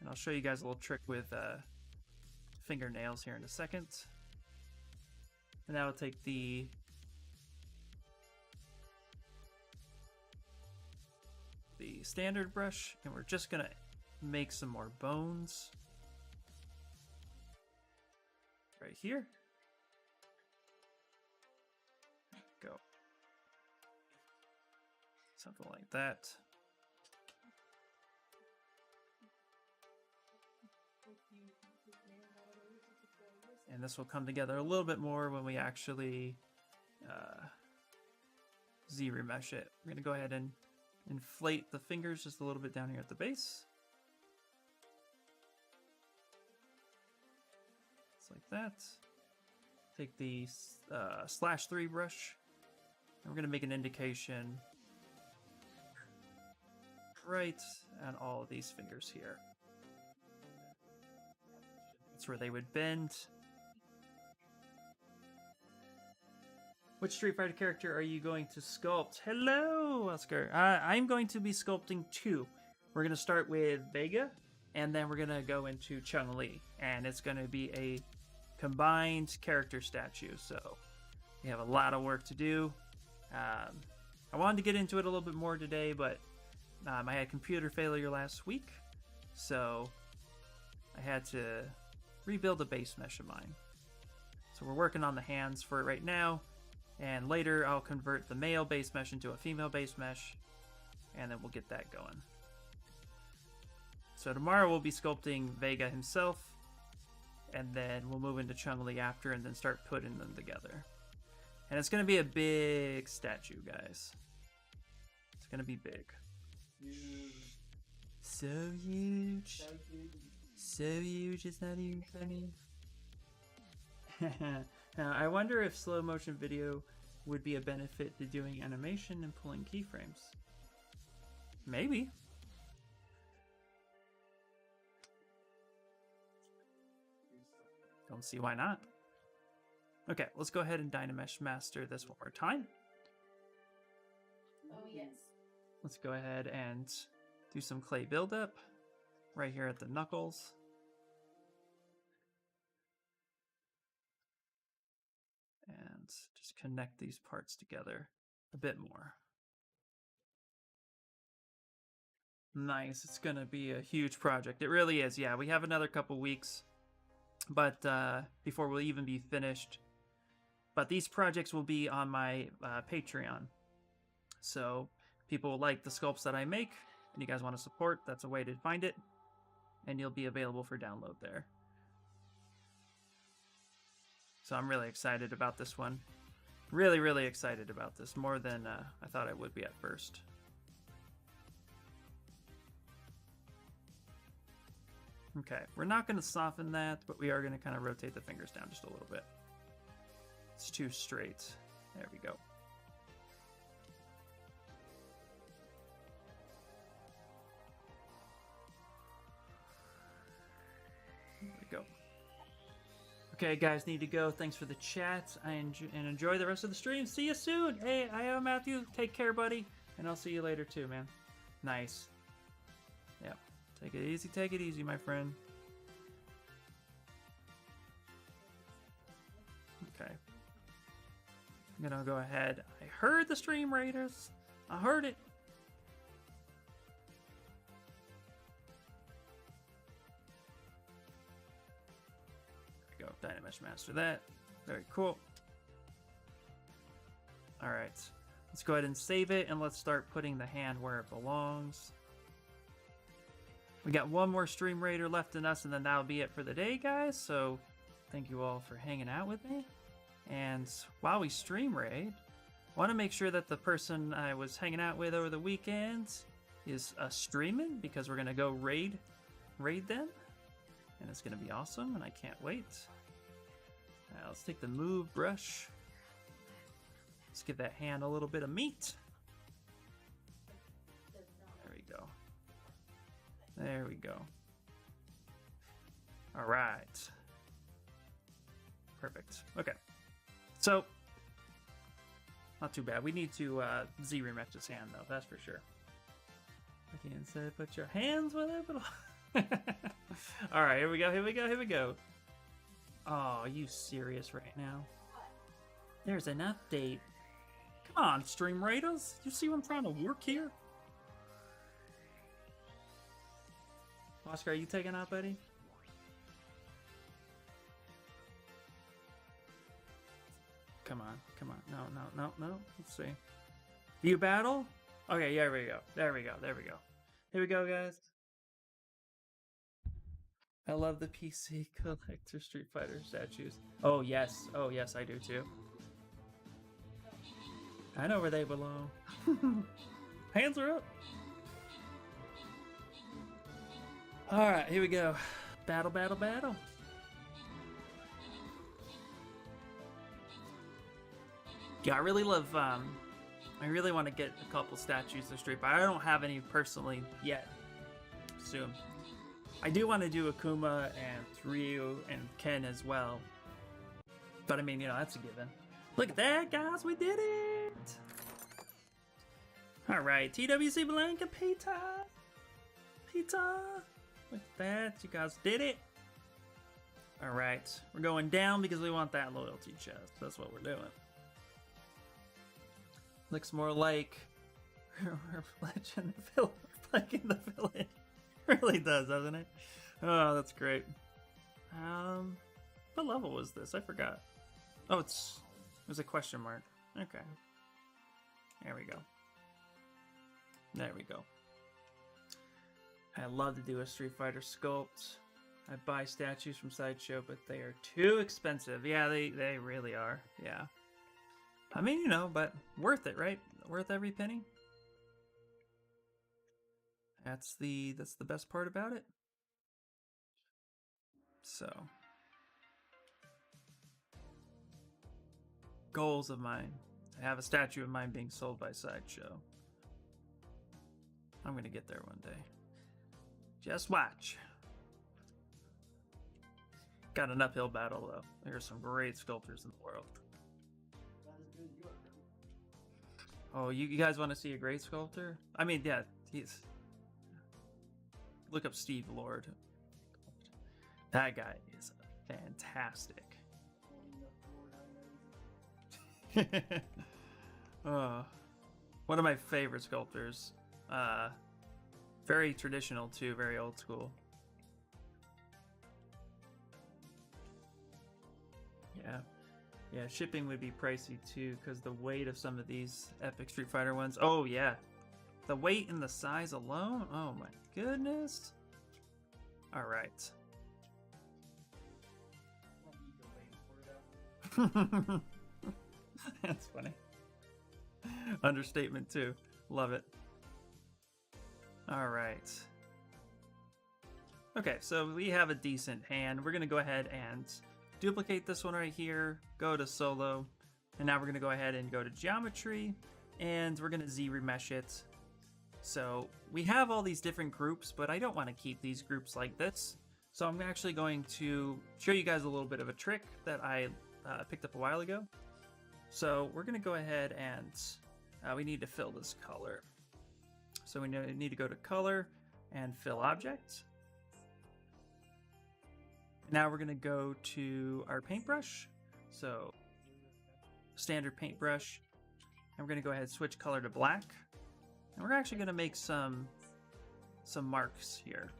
And I'll show you guys a little trick with fingernails here in a second. And now we'll take the standard brush, and we're just gonna make some more bones right here. Go. Something like that. And this will come together a little bit more when we actually Z-remesh it. We're going to go ahead and inflate the fingers just a little bit down here at the base. Just like that. Take the /3 brush, and we're going to make an indication right on all of these fingers here. That's where they would bend. Which Street Fighter character are you going to sculpt? Hello, Oscar. I'm going to be sculpting 2. We're going to start with Vega, and then we're going to go into Chun-Li. And it's going to be a combined character statue, so we have a lot of work to do. I wanted to get into it a little bit more today, but I had computer failure last week, so I had to rebuild a base mesh of mine. So we're working on the hands for it right now. And later I'll convert the male base mesh into a female base mesh, and then we'll get that going. So tomorrow we'll be sculpting Vega himself, and then we'll move into Chun-Li after, and then start putting them together. And it's going to be a big statue, guys. It's going to be big. Huge. So huge. So huge. So huge, it's not even funny. Now, I wonder if slow motion video would be a benefit to doing animation and pulling keyframes. Maybe. Don't see why not. Okay, let's go ahead and Dynamesh master this one more time. Oh, yes. Let's go ahead and do some clay buildup right here at the knuckles. And just connect these parts together a bit more. Nice. It's going to be a huge project. It really is. Yeah, we have another couple weeks, but before we'll even be finished. But these projects will be on my Patreon. So people like the sculpts that I make, and you guys want to support, that's a way to find it. And you'll be available for download there. So I'm really excited about this one. Really, really excited about this. More than I thought I would be at first. Okay, we're not going to soften that, but we are going to kind of rotate the fingers down just a little bit. It's too straight. There we go. There we go. Okay, guys, need to go. Thanks for the chat. And enjoy the rest of the stream. See you soon. Hey, I am Matthew. Take care, buddy. And I'll see you later, too, man. Nice. Yep. Take it easy, my friend. Okay. I'm gonna go ahead. I heard the stream raiders. I heard it. There we go. Dynamesh master that. Very cool. Alright. Let's go ahead and save it, and let's start putting the hand where it belongs. We got one more stream raider left in us, and then that'll be it for the day, guys. So thank you all for hanging out with me. And while we stream raid, I want to make sure that the person I was hanging out with over the weekend is streaming, because we're going to go raid them. And it's going to be awesome, and I can't wait. Let's take the move brush. Let's give that hand a little bit of meat. There we go. There we go. All right. Perfect. Okay. So, Not too bad. We need to Z rematch his hand though, that's for sure. I can't say put your hands with it, but alright, here we go, here we go, here we go. Oh, are you serious right now? There's an update. Come on, Stream Raiders. You see what I'm trying to work here? Oscar, are you taking out, buddy? Come on, come on. No, no, no, no. Let's see. Do you battle? Okay, yeah, there we go. There we go, there we go. Here we go, guys. I love the PC collector Street Fighter statues. Oh, yes. Oh, yes, I do too. I know where they belong. Hands are up. Alright, here we go. Battle, battle, battle. Yeah, I really love, I really want to get a couple statues of Street Fighter. I don't have any personally yet. Soon. I do want to do Akuma and Ryu and Ken as well. But I mean, you know, that's a given. Look at that, guys, we did it! Alright, TWC Blanca, Peter! Peter! Look at that, you guys did it! Alright, we're going down because we want that loyalty chest. That's what we're doing. Looks more like Legend of like in the village. Really does, doesn't it? Oh, that's great. What level was this? I forgot. Oh, it was a question mark. Okay. There we go. There we go. I love to do a Street Fighter sculpt. I buy statues from Sideshow, but they are too expensive. Yeah, they really are. Yeah. I mean, you know, but worth it, right? Worth every penny. That's the best part about it. So, goals of mine. I have a statue of mine being sold by Sideshow. I'm gonna get there one day. Just watch. Got an uphill battle though. There's some great sculptors in the world. Oh, you guys want to see a great sculptor? I mean, yeah, he's... Look up Steve Lord. That guy is fantastic. One of my favorite sculptors. Very traditional too, very old school. Yeah. Yeah, shipping would be pricey too, because the weight of some of these epic Street Fighter ones. Oh yeah. The weight and the size alone? Oh my goodness. Alright. That's funny. Understatement too. Love it. Alright. Okay, so we have a decent hand. We're going to go ahead and duplicate this one right here, go to solo, and now we're going to go ahead and go to geometry, and we're going to Z remesh it. So we have all these different groups, but I don't want to keep these groups like this. So I'm actually going to show you guys a little bit of a trick that I picked up a while ago. So we're going to go ahead and we need to fill this color. So we need to go to color and fill object. Now we're going to go to our paintbrush. So standard paintbrush. And we're going to go ahead and switch color to black. And we're actually going to make some marks here.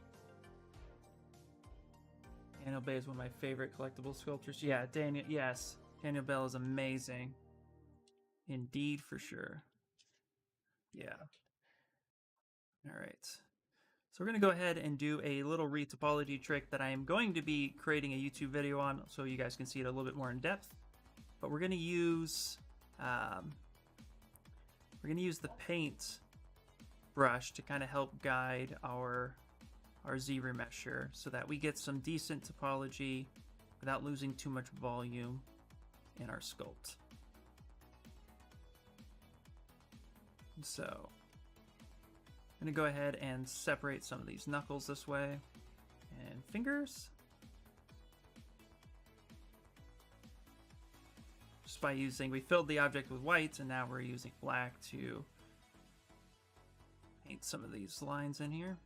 Daniel Bay is one of my favorite collectible sculptors. Yeah, Daniel, yes. Daniel Bell is amazing. Indeed, for sure. Yeah. All right. So we're going to go ahead and do a little retopology trick that I am going to be creating a YouTube video on so you guys can see it a little bit more in depth. But we're going to use the paint brush to kind of help guide our Z remesher so that we get some decent topology without losing too much volume in our sculpt. So I'm going to go ahead and separate some of these knuckles this way and fingers. just by using, we filled the object with white, and now we're using black to paint some of these lines in here.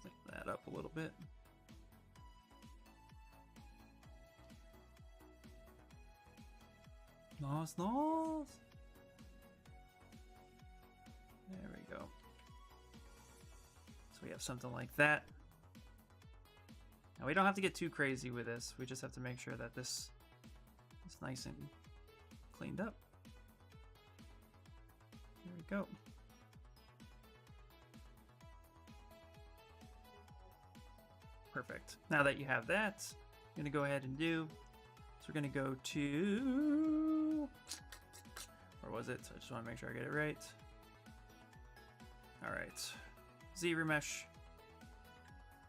Clean that up a little bit. Nice, nice. There we go. So we have something like that. Now we don't have to get too crazy with this. We just have to make sure that this is nice and cleaned up. There we go. Perfect. Now that you have that, I'm going to go ahead and do. So we're going to go to. Where was it? So I just want to make sure I get it right. All right. Zbrush.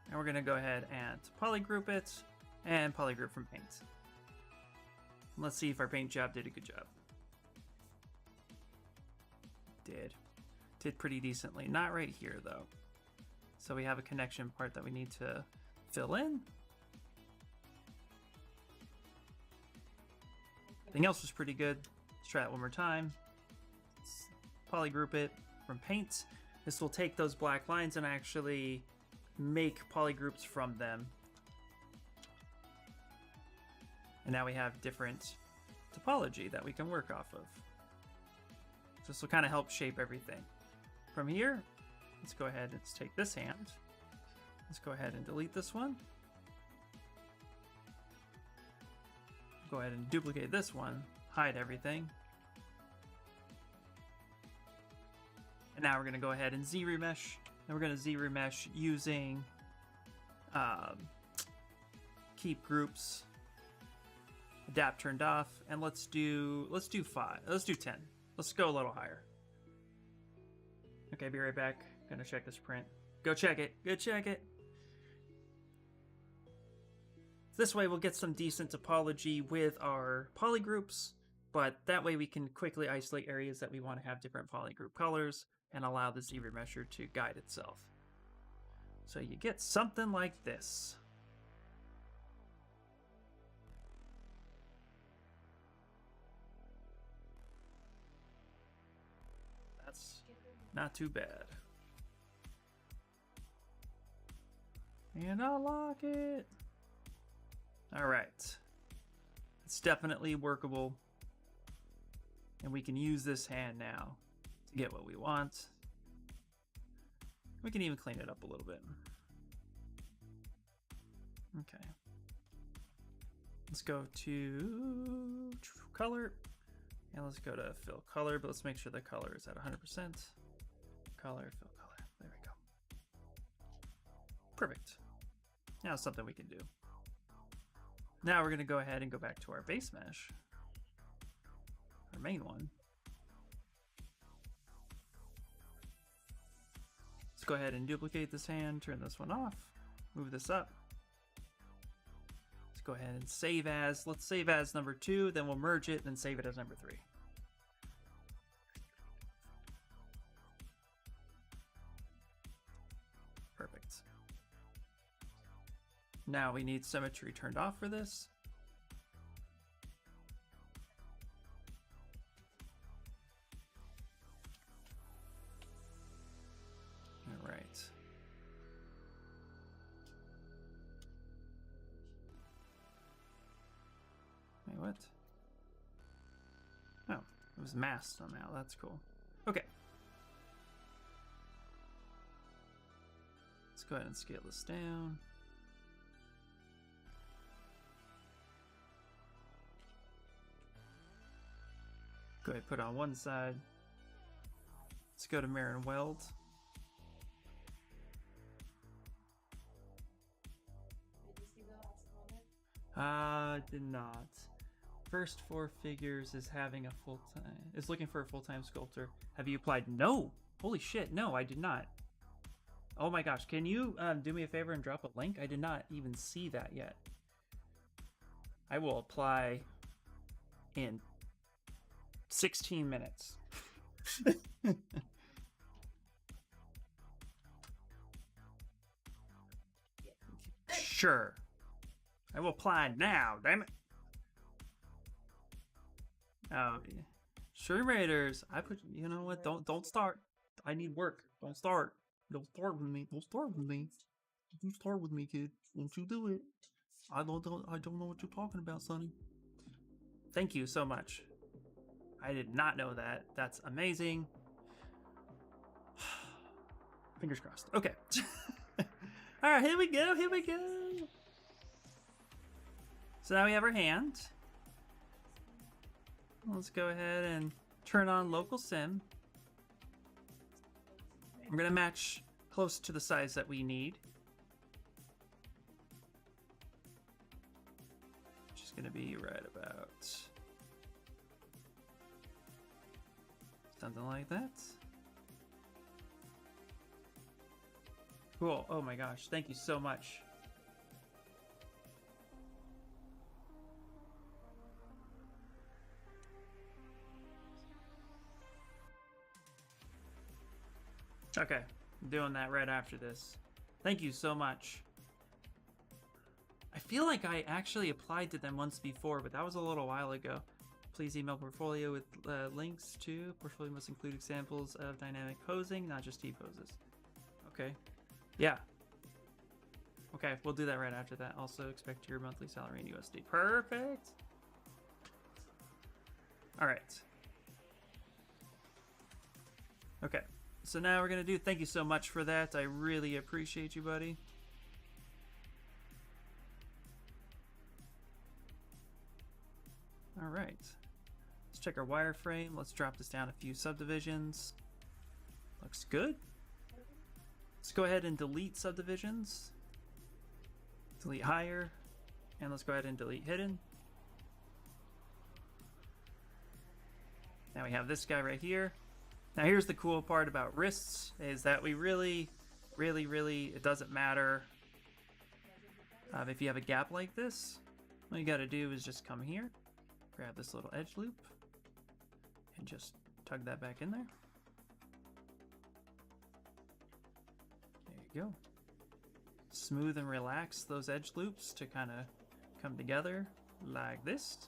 And we're going to go ahead and polygroup it and polygroup from paint. Let's see if our paint job did a good job. Did pretty decently. Not right here though. So we have a connection part that we need to fill in. Everything else was pretty good. Let's try it one more time. Let's polygroup it from paint. This will take those black lines and actually make polygroups from them. And now we have different topology that we can work off of. So this will kind of help shape everything. From here, let's go ahead and let's take this hand. Let's go ahead and delete this one. Go ahead and duplicate this one, hide everything. And now we're going to go ahead and Z-remesh. And we're going to Z-remesh using keep groups, adapt turned off, and let's do 5. Let's do 10. Let's go a little higher. Okay, be right back. Gonna check this print. Go check it. Go check it. This way we'll get some decent topology with our polygroups, but that way we can quickly isolate areas that we want to have different polygroup colors and allow the Z-remesher to guide itself. So you get something like this. That's not too bad. And I'll lock it. All right. It's definitely workable. And we can use this hand now to get what we want. We can even clean it up a little bit. Okay. Let's go to color. And let's go to fill color, but let's make sure the color is at 100%. Color, fill color. There we go. Perfect. Now something we can do. Now we're going to go ahead and go back to our base mesh. Our main one. Let's go ahead and duplicate this hand, turn this one off, move this up. Let's go ahead and save as. Let's save as number 2, then we'll merge it, then save it as number 3. Perfect. Now we need symmetry turned off for this. All right. Wait, what? Oh, it was masked somehow. That's cool. Okay. Let's go ahead and scale this down. Go ahead and put it on one side. Let's go to mirror and weld. Did you see the last comment? Did not. First 4 figures is having a is looking for a full-time sculptor. Have you applied? No. Holy shit, no, I did not. Oh my gosh, can you do me a favor and drop a link? I did not even see that yet. I will apply in 16 minutes. Sure. I will apply now, damn it. Oh, yeah. Sure, Raiders. You know what? Don't start. I need work. Don't start. Don't start with me. Don't start with me. Don't start with me, kid. Don't you do it. I don't know what you're talking about, Sonny. Thank you so much. I did not know that. That's amazing. Fingers crossed. Okay. All right, here we go. Here we go. So now we have our hand. Let's go ahead and turn on local sim. We're gonna match close to the size that we need. Which is gonna be right about something like that. Cool. Oh my gosh, thank you so much. Okay, I'm doing that right after this. Thank you so much. I feel like I actually applied to them once before, but that was a little while ago. Please email portfolio with links to. Portfolio must include examples of dynamic posing, not just T-poses. Okay. Yeah. Okay, we'll do that right after that. Also, expect your monthly salary in USD. Perfect. All right. Okay. So now we're going to do, thank you so much for that. I really appreciate you, buddy. All right. Let's check our wireframe. Let's drop this down a few subdivisions. Looks good. Let's go ahead and delete subdivisions. Delete higher. And let's go ahead and delete hidden. Now we have this guy right here. Now here's the cool part about wrists is that we really, it doesn't matter if you have a gap like this. All you got to do is just come here, grab this little edge loop, and just tug that back in there. There you go. Smooth and relax those edge loops to kind of come together like this.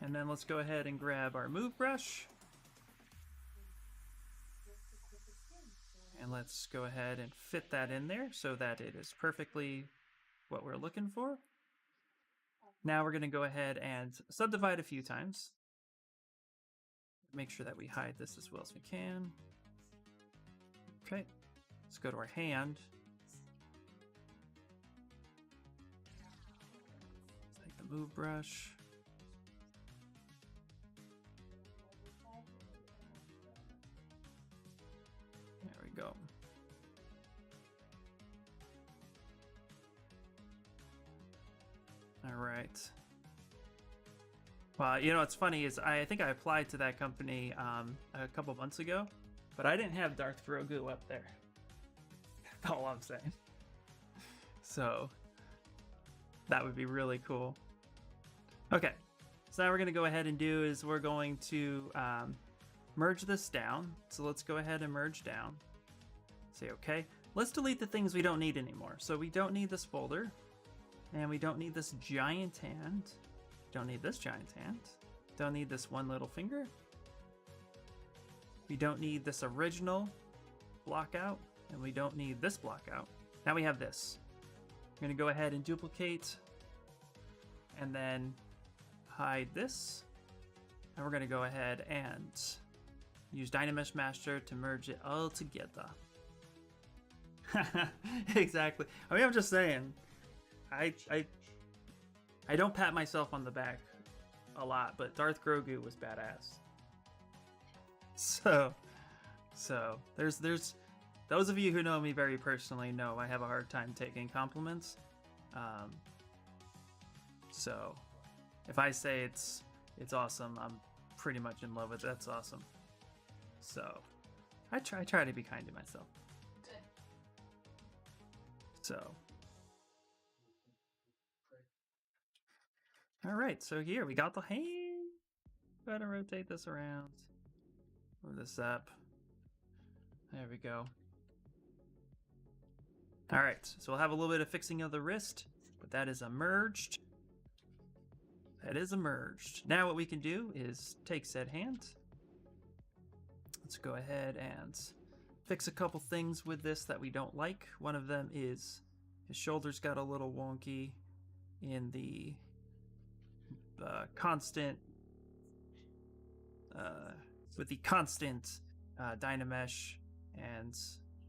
And then let's go ahead and grab our move brush. And let's go ahead and fit that in there so that it is perfectly what we're looking for. Now we're going to go ahead and subdivide a few times. Make sure that we hide this as well as we can. Okay, let's go to our hand. Take the move brush. There we go. All right. Well, you know what's funny is I think I applied to that company a couple months ago, but I didn't have Darth Grogu up there. That's all I'm saying. So that would be really cool. Okay, so now we're going to go ahead and do is we're going to merge this down. So let's go ahead and merge down. Say okay. Let's delete the things we don't need anymore. So we don't need this folder, and we don't need this giant hand. Don't need this giant hand. Don't need this one little finger. We don't need this original block out, and we don't need this block out. Now we have this. I'm going to go ahead and duplicate and then hide this. And we're going to go ahead and use Dynamesh Master to merge it all together. Exactly. I mean, I'm just saying, I don't pat myself on the back a lot, but Darth Grogu was badass. So there's those of you who know me very personally know I have a hard time taking compliments. So if I say it's awesome, I'm pretty much in love with it. That's awesome. So I try to be kind to myself. Good. So all right, so here we got the hand. Gotta rotate this around. Move this up. There we go. All right, so we'll have a little bit of fixing of the wrist, but that is emerged. That is emerged. Now what we can do is take said hand. Let's go ahead and fix a couple things with this that we don't like. One of them is his shoulders got a little wonky in the constant Dynamesh and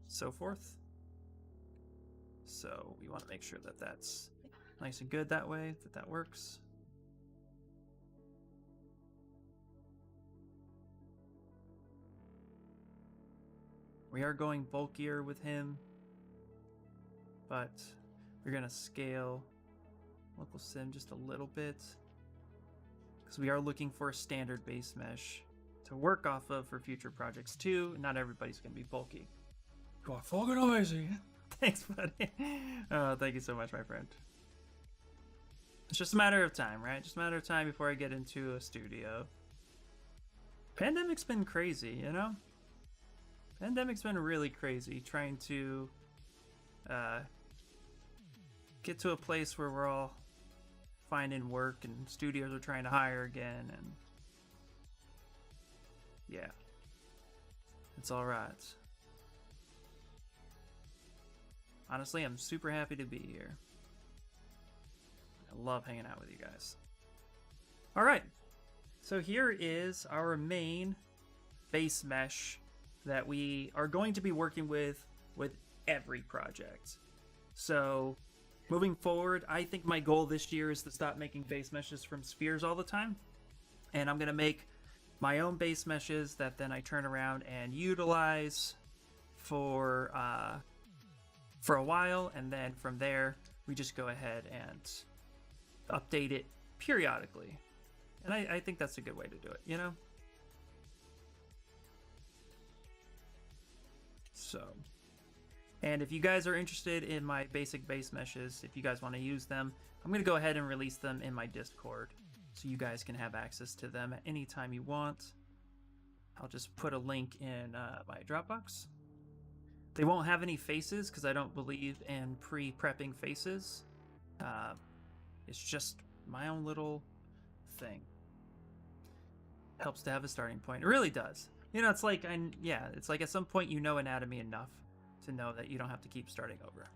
so forth. So we want to make sure that that's nice and good that way, that works. We are going bulkier with him, but we're going to scale local sim just a little bit because we are looking for a standard base mesh to work off of for future projects too. Not everybody's going to be bulky. You are fucking amazing. Thanks, buddy. Oh, thank you so much, my friend. It's just a matter of time, right? Just a matter of time before I get into a studio. Pandemic's been crazy, you know? Pandemic's been really crazy trying to get to a place where we're all finding work and studios are trying to hire again, and yeah, it's all right. Honestly, I'm super happy to be here. I love hanging out with you guys. All right, so here is our main base mesh that we are going to be working with every project. So moving forward, I think my goal this year is to stop making base meshes from spheres all the time, and I'm gonna make my own base meshes that then I turn around and utilize for a while, and then from there we just go ahead and update it periodically. And I think that's a good way to do it, you know? So, and if you guys are interested in my basic base meshes, if you guys want to use them, I'm going to go ahead and release them in my Discord so you guys can have access to them at any time you want. I'll just put a link in my Dropbox. They won't have any faces because I don't believe in pre-prepping faces. It's just my own little thing. Helps to have a starting point. It really does. You know, it's like, it's like at some point you know anatomy enough to know that you don't have to keep starting over.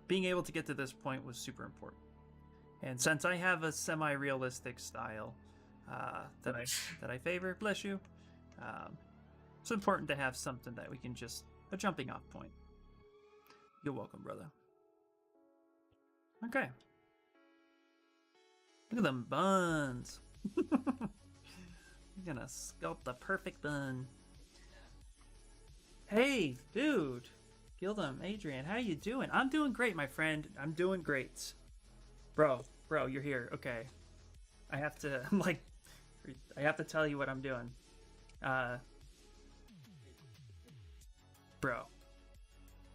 Being able to get to this point was super important. And since I have a semi-realistic style that I favor, bless you, it's important to have something that we can just, a jumping off point. You're welcome, brother. Okay. Look at them buns. I'm gonna sculpt the perfect bun. Hey, dude. Gildum, Adrian, how you doing? I'm doing great, my friend. I'm doing great. Bro, you're here. Okay. I have to tell you what I'm doing. Bro.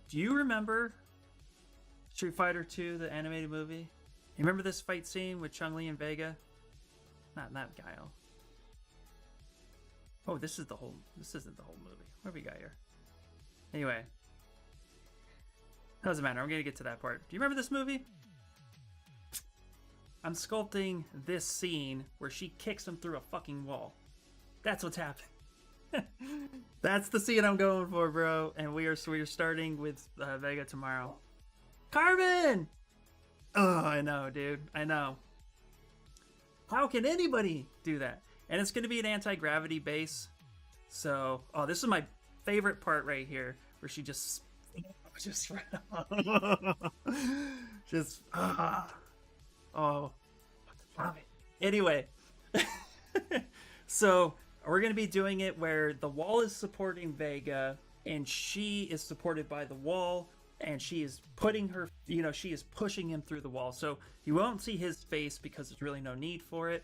Do you remember Street Fighter 2, the animated movie? You remember this fight scene with Chun-Li and Vega? Not Guile. Oh, this isn't the whole movie. What have we got here? Anyway. Doesn't matter, I'm gonna get to that part. Do you remember this movie? I'm sculpting this scene where she kicks him through a fucking wall. That's what's happening. That's the scene I'm going for, bro. And we are starting with Vega tomorrow. Carbon! Oh, I know, dude. I know. How can anybody do that? And it's going to be an anti-gravity base. So, oh, this is my favorite part right here, where she just oh, love it. Anyway, so we're going to be doing it where the wall is supporting Vega, and she is supported by the wall, and she is putting her, she is pushing him through the wall. So you won't see his face because there's really no need for it.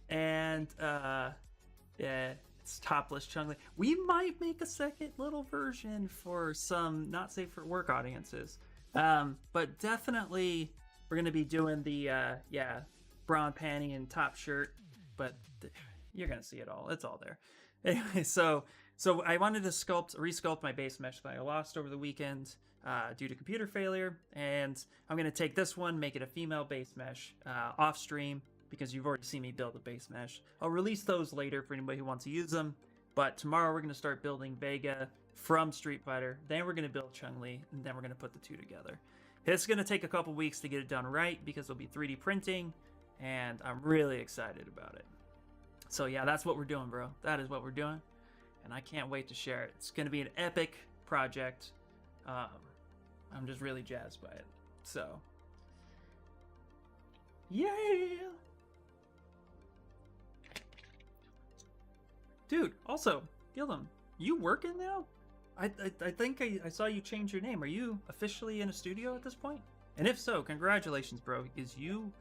And yeah, it's topless Chun-Li. We might make a second little version for some not safe for work audiences. But definitely we're going to be doing the, brawn panty and top shirt, but you're going to see it all. It's all there. Anyway, so So I wanted to resculpt my base mesh that I lost over the weekend due to computer failure, and I'm going to take this one, make it a female base mesh off stream, because you've already seen me build a base mesh. I'll release those later for anybody who wants to use them, but tomorrow we're going to start building Vega from Street Fighter, then we're going to build Chun-Li, and then we're going to put the two together. It's going to take a couple weeks to get it done right, because it'll be 3D printing, and I'm really excited about it. So yeah, that's what we're doing, bro. That is what we're doing. And I can't wait to share it. It's going to be an epic project. I'm just really jazzed by it. So, yeah! Dude, also, Gildem, you working now? I think I saw you change your name. Are you officially in a studio at this point? And if so, congratulations, bro, because you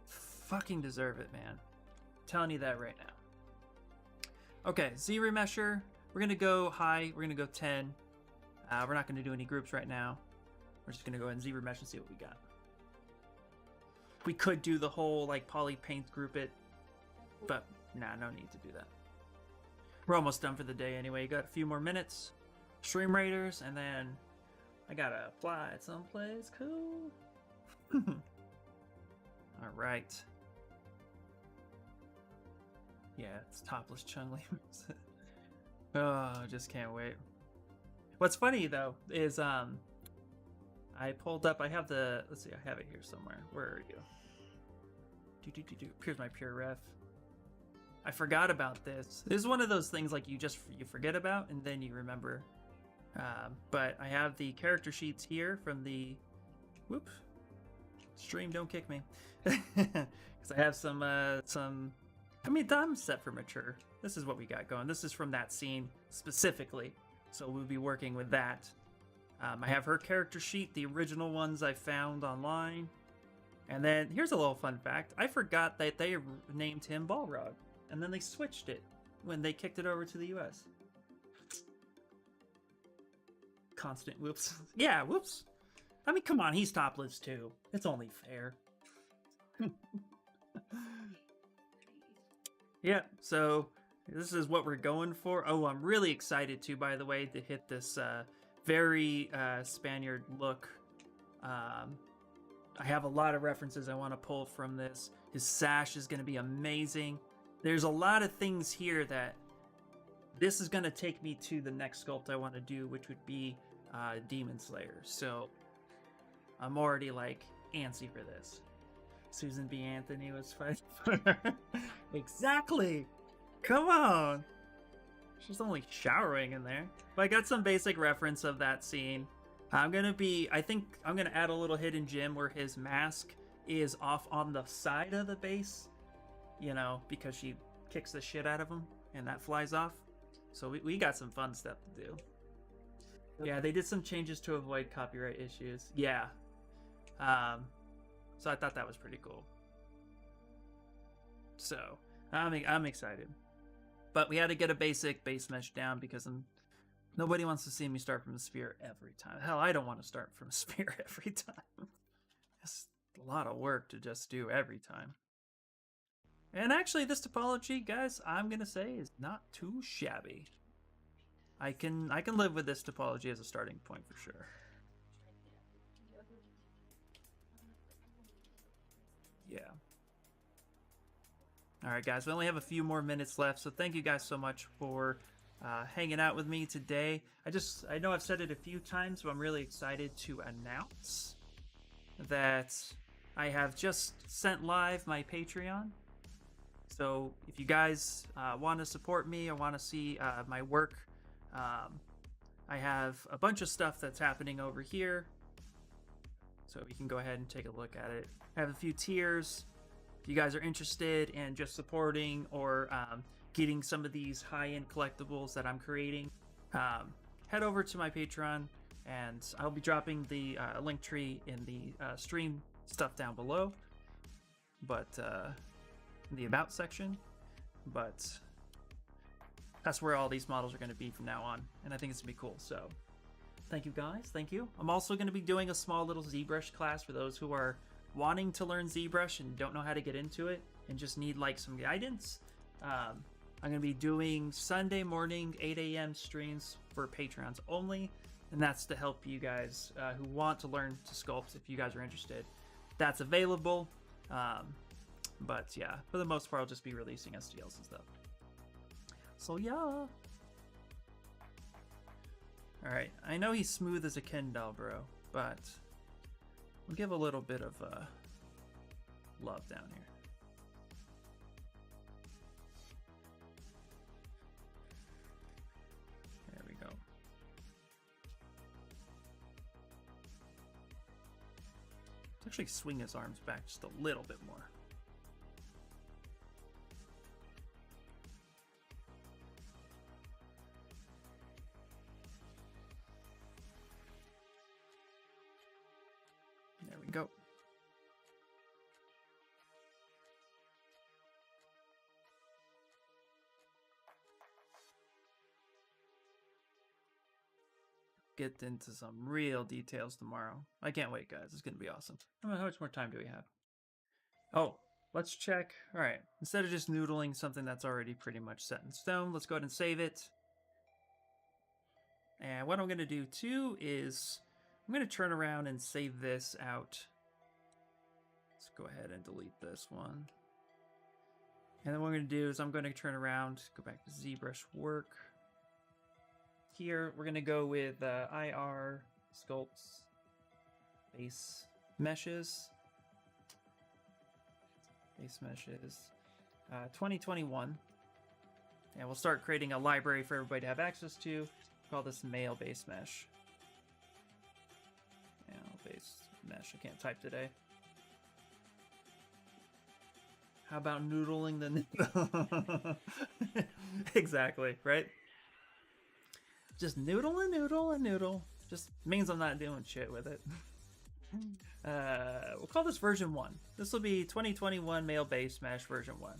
fucking deserve it, man. I'm telling you that right now. Okay, Z-Remesher. We're going to go high. We're going to go 10. We're not going to do any groups right now. We're just going to go ahead and Z-Remesh and see what we got. We could do the whole, like, poly paint group it. But, nah, no need to do that. We're almost done for the day anyway. You got a few more minutes. Stream Raiders, and then I got to fly someplace cool. Alright. Yeah, it's topless Chun-Li. Oh, just can't wait. What's funny though is I pulled up. I have the. Let's see. I have it here somewhere. Where are you? Here's my pure ref. I forgot about this. This is one of those things like you forget about and then you remember. But I have the character sheets here from the. Whoop. Stream, don't kick me. Because I have some. I mean, I'm set for mature. This is what we got going. This is from that scene specifically. So we'll be working with that. I have her character sheet, the original ones I found online. And then, here's a little fun fact. I forgot that they named him Balrog. And then they switched it when they kicked it over to the US. Constant whoops. Yeah, whoops. I mean, come on, he's topless too. It's only fair. Yeah, so this is what we're going for. Oh, I'm really excited too, by the way, to hit this very Spaniard look. I have a lot of references I want to pull from this. His sash is going to be amazing. There's a lot of things here that this is going to take me to the next sculpt I want to do, which would be Demon Slayer. So I'm already like antsy for this. Susan B. Anthony was fighting for her. Exactly. Come on. She's only showering in there. But I got some basic reference of that scene. I think I'm gonna add a little hidden gem where his mask is off on the side of the base. You know, because she kicks the shit out of him and that flies off. So we got some fun stuff to do. Yeah, they did some changes to avoid copyright issues. Yeah. So I thought that was pretty cool. So I'm excited. But we had to get a basic base mesh down because nobody wants to see me start from a spear every time. Hell, I don't want to start from a spear every time. It's a lot of work to just do every time. And actually, this topology, guys, I'm gonna say is not too shabby. I can live with this topology as a starting point for sure. Yeah. All right, guys, we only have a few more minutes left, so thank you guys so much for hanging out with me today. I know I've said it a few times, but I'm really excited to announce that I have just sent live my Patreon. So if you guys want to support me or want to see my work, I have a bunch of stuff that's happening over here. So you can go ahead and take a look at it. I have a few tiers. If you guys are interested in just supporting or getting some of these high-end collectibles that I'm creating, head over to my Patreon, and I'll be dropping the link tree in the stream stuff down below, but in the about section. But that's where all these models are going to be from now on, and I think it's going to be cool. So thank you guys. Thank you. I'm also going to be doing a small little ZBrush class for those who are wanting to learn ZBrush and don't know how to get into it and just need like some guidance. I'm going to be doing Sunday morning 8 a.m. streams for Patreons only, and that's to help you guys who want to learn to sculpt. If you guys are interested, that's available. But yeah, for the most part, I'll just be releasing STLs and stuff. So yeah. All right, I know he's smooth as a Ken doll, bro, but we'll give a little bit of love down here. There we go. Let's actually swing his arms back just a little bit more. There we go. Get into some real details tomorrow. I can't wait, guys. It's going to be awesome. How much more time do we have? Oh, let's check. All right. Instead of just noodling something that's already pretty much set in stone, let's go ahead and save it. And what I'm going to do too is I'm going to turn around and save this out. Let's go ahead and delete this one. And then what I'm going to do is I'm going to turn around, go back to ZBrush work. Here, we're going to go with IR Sculpts Base Meshes. Base Meshes 2021. And we'll start creating a library for everybody to have access to. Call this Male Base Mesh. Male Base Mesh. I can't type today. How about noodling the noodle? Exactly, right? Just noodle and noodle and noodle. Just means I'm not doing shit with it. We'll call this version 1. This will be 2021 Male Base Mesh version 1.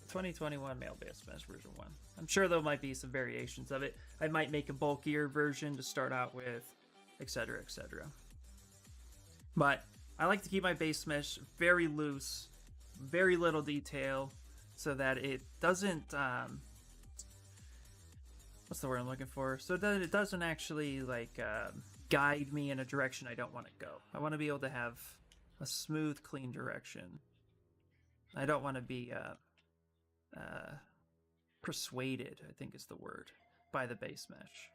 2021 Male Base Mesh version 1. I'm sure there might be some variations of it. I might make a bulkier version to start out with, etc., etc. But I like to keep my base mesh very loose, very little detail, so that it doesn't what's the word I'm looking for? So that it doesn't actually like guide me in a direction I don't want to go. I want to be able to have a smooth, clean direction. I don't want to be persuaded, I think is the word, by the base mesh.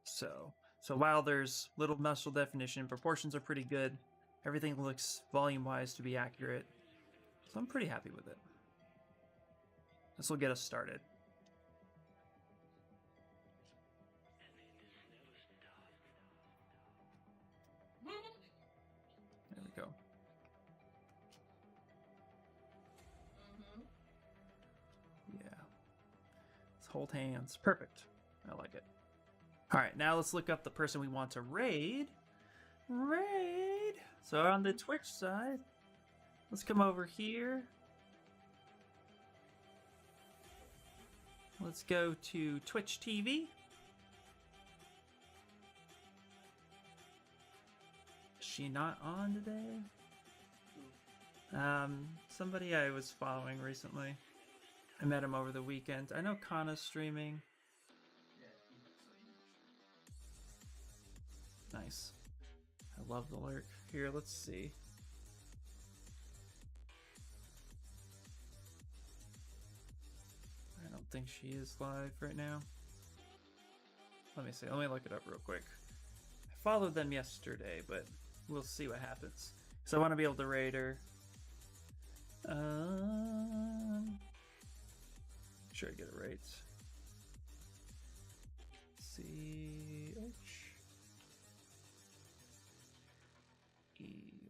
So while there's little muscle definition, proportions are pretty good. Everything looks volume-wise to be accurate. So I'm pretty happy with it. This will get us started. There we go. Yeah. Let's hold hands. Perfect. I like it. All right, now let's look up the person we want to raid. Raid! So on the Twitch side, let's come over here. Let's go to Twitch TV. Is she not on today? Somebody I was following recently. I met him over the weekend. I know Kana's streaming. Nice. I love the lurk. Here, let's see. I don't think she is live right now. Let me see. Let me look it up real quick. I followed them yesterday, but we'll see what happens. So I want to be able to raid her. Sure, I get it right. CH.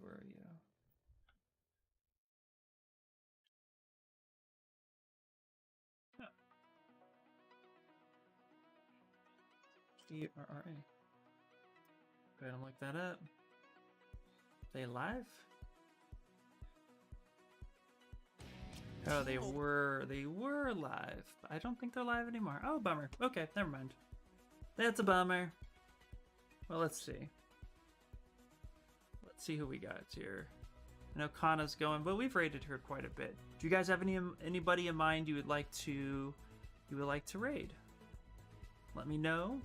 Where are you? Oh. GRRA. Go ahead and look that up. They live? Oh, they were live. I don't think they're live anymore. Oh, bummer. Okay, never mind. That's a bummer. Well, let's see. Let's see who we got here. I know Kana's going, but we've raided her quite a bit. Do you guys have anybody in mind you would like to raid? Let me know,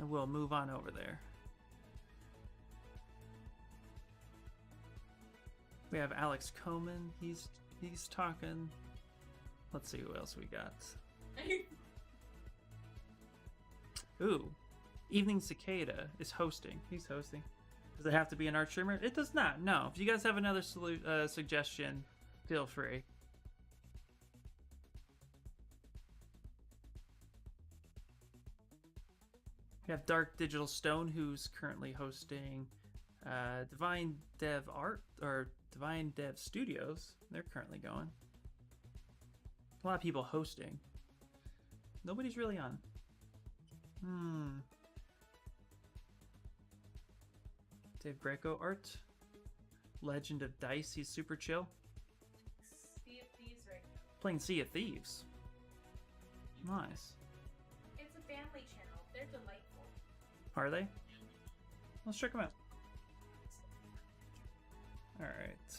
and we'll move on over there. We have Alex Coleman. He's talking. Let's see who else we got. Ooh, Evening Cicada is hosting. He's hosting. Does it have to be an art streamer? It does not. No. If you guys have another suggestion, feel free. We have Dark Digital Stone, who's currently hosting Divine Dev Art or Divine Dev Studios. They're currently going. A lot of people hosting. Nobody's really on. Dave Greco art. Legend of Dice. He's super chill. Sea of Thieves right now. Playing Sea of Thieves. Nice. It's a family channel. They're delightful. Are they? Let's check them out. Alright.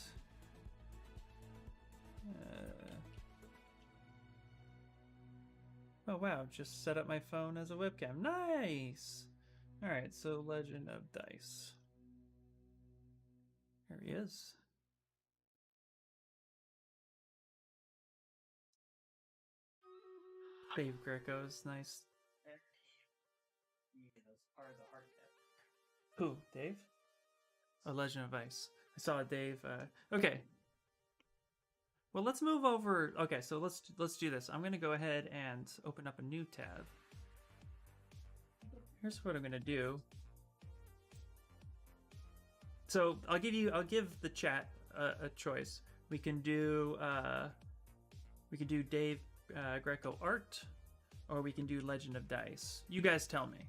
Oh wow, just set up my phone as a webcam. Nice! Alright, so Legend of Dice. There he is. Dave Greco's nice. Are the hard cap. Who? Dave? A Legend of Ice. I saw Dave. Okay. Well, let's move over. Okay, so let's do this. I'm gonna go ahead and open up a new tab. Here's what I'm gonna do. So I'll give the chat a choice. We can do Dave Greco art, or we can do Legend of Dice. You guys tell me.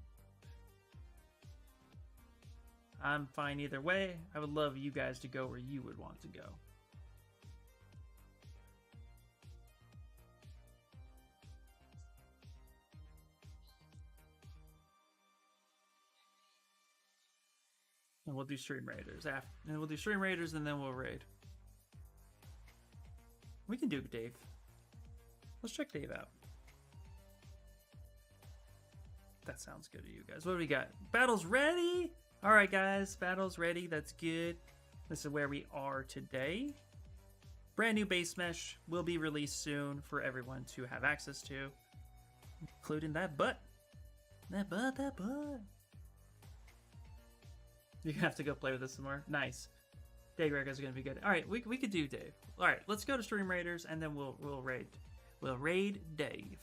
I'm fine either way. I would love you guys to go where you would want to go. And we'll do Stream Raiders after. And we'll do Stream Raiders and then we'll raid. We can do Dave. Let's check Dave out. That sounds good to you guys. What do we got? Battle's ready? Alright guys, battle's ready. That's good. This is where we are today. Brand new base mesh will be released soon for everyone to have access to. Including that butt. That butt. You're gonna have to go play with this some more. Nice. Dave Greco's gonna be good. Alright, we could do Dave. Alright, let's go to Stream Raiders and then we'll raid. We'll raid Dave.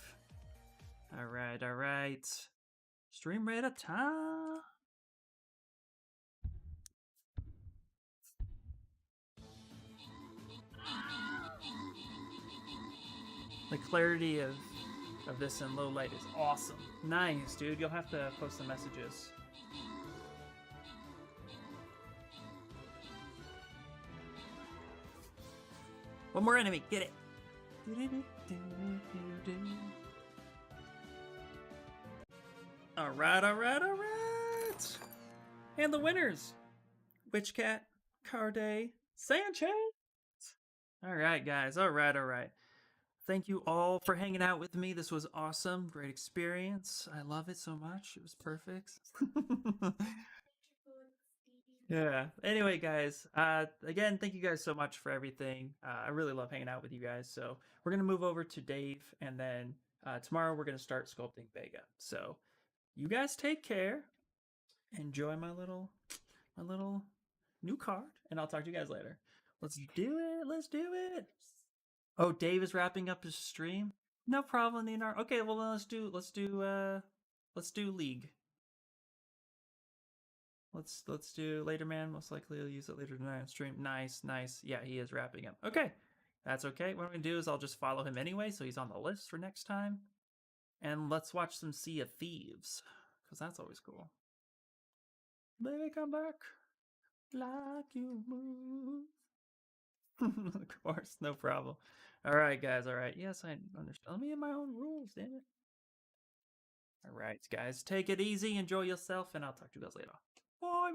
Alright. Stream Raider time. The clarity of this in low light is awesome. Nice, dude. You'll have to post some messages. One more enemy. Get it. Alright. And the winners. Witch Cat, Carday, Sanchez. Alright, guys. Alright. Thank you all for hanging out with me. This was awesome. Great experience. I love it so much. It was perfect. Yeah. Anyway, guys, again, thank you guys so much for everything. I really love hanging out with you guys. So we're going to move over to Dave, and then tomorrow we're going to start sculpting Vega. So you guys take care. Enjoy my little new card, and I'll talk to you guys later. Let's do it. Oh, Dave is wrapping up his stream. No problem, Ninar. Okay, well then let's do League. Let's do later, man. Most likely he'll use it later tonight on stream. Nice. Yeah, he is wrapping up. Okay, that's okay. What I'm gonna do is I'll just follow him anyway, so he's on the list for next time. And let's watch some Sea of Thieves, because that's always cool. Baby, come back like you move. Of course, no problem. All right, guys. All right. Yes, I understand. Let me in my own rules, damn it. All right, guys. Take it easy. Enjoy yourself, and I'll talk to you guys later. Bye.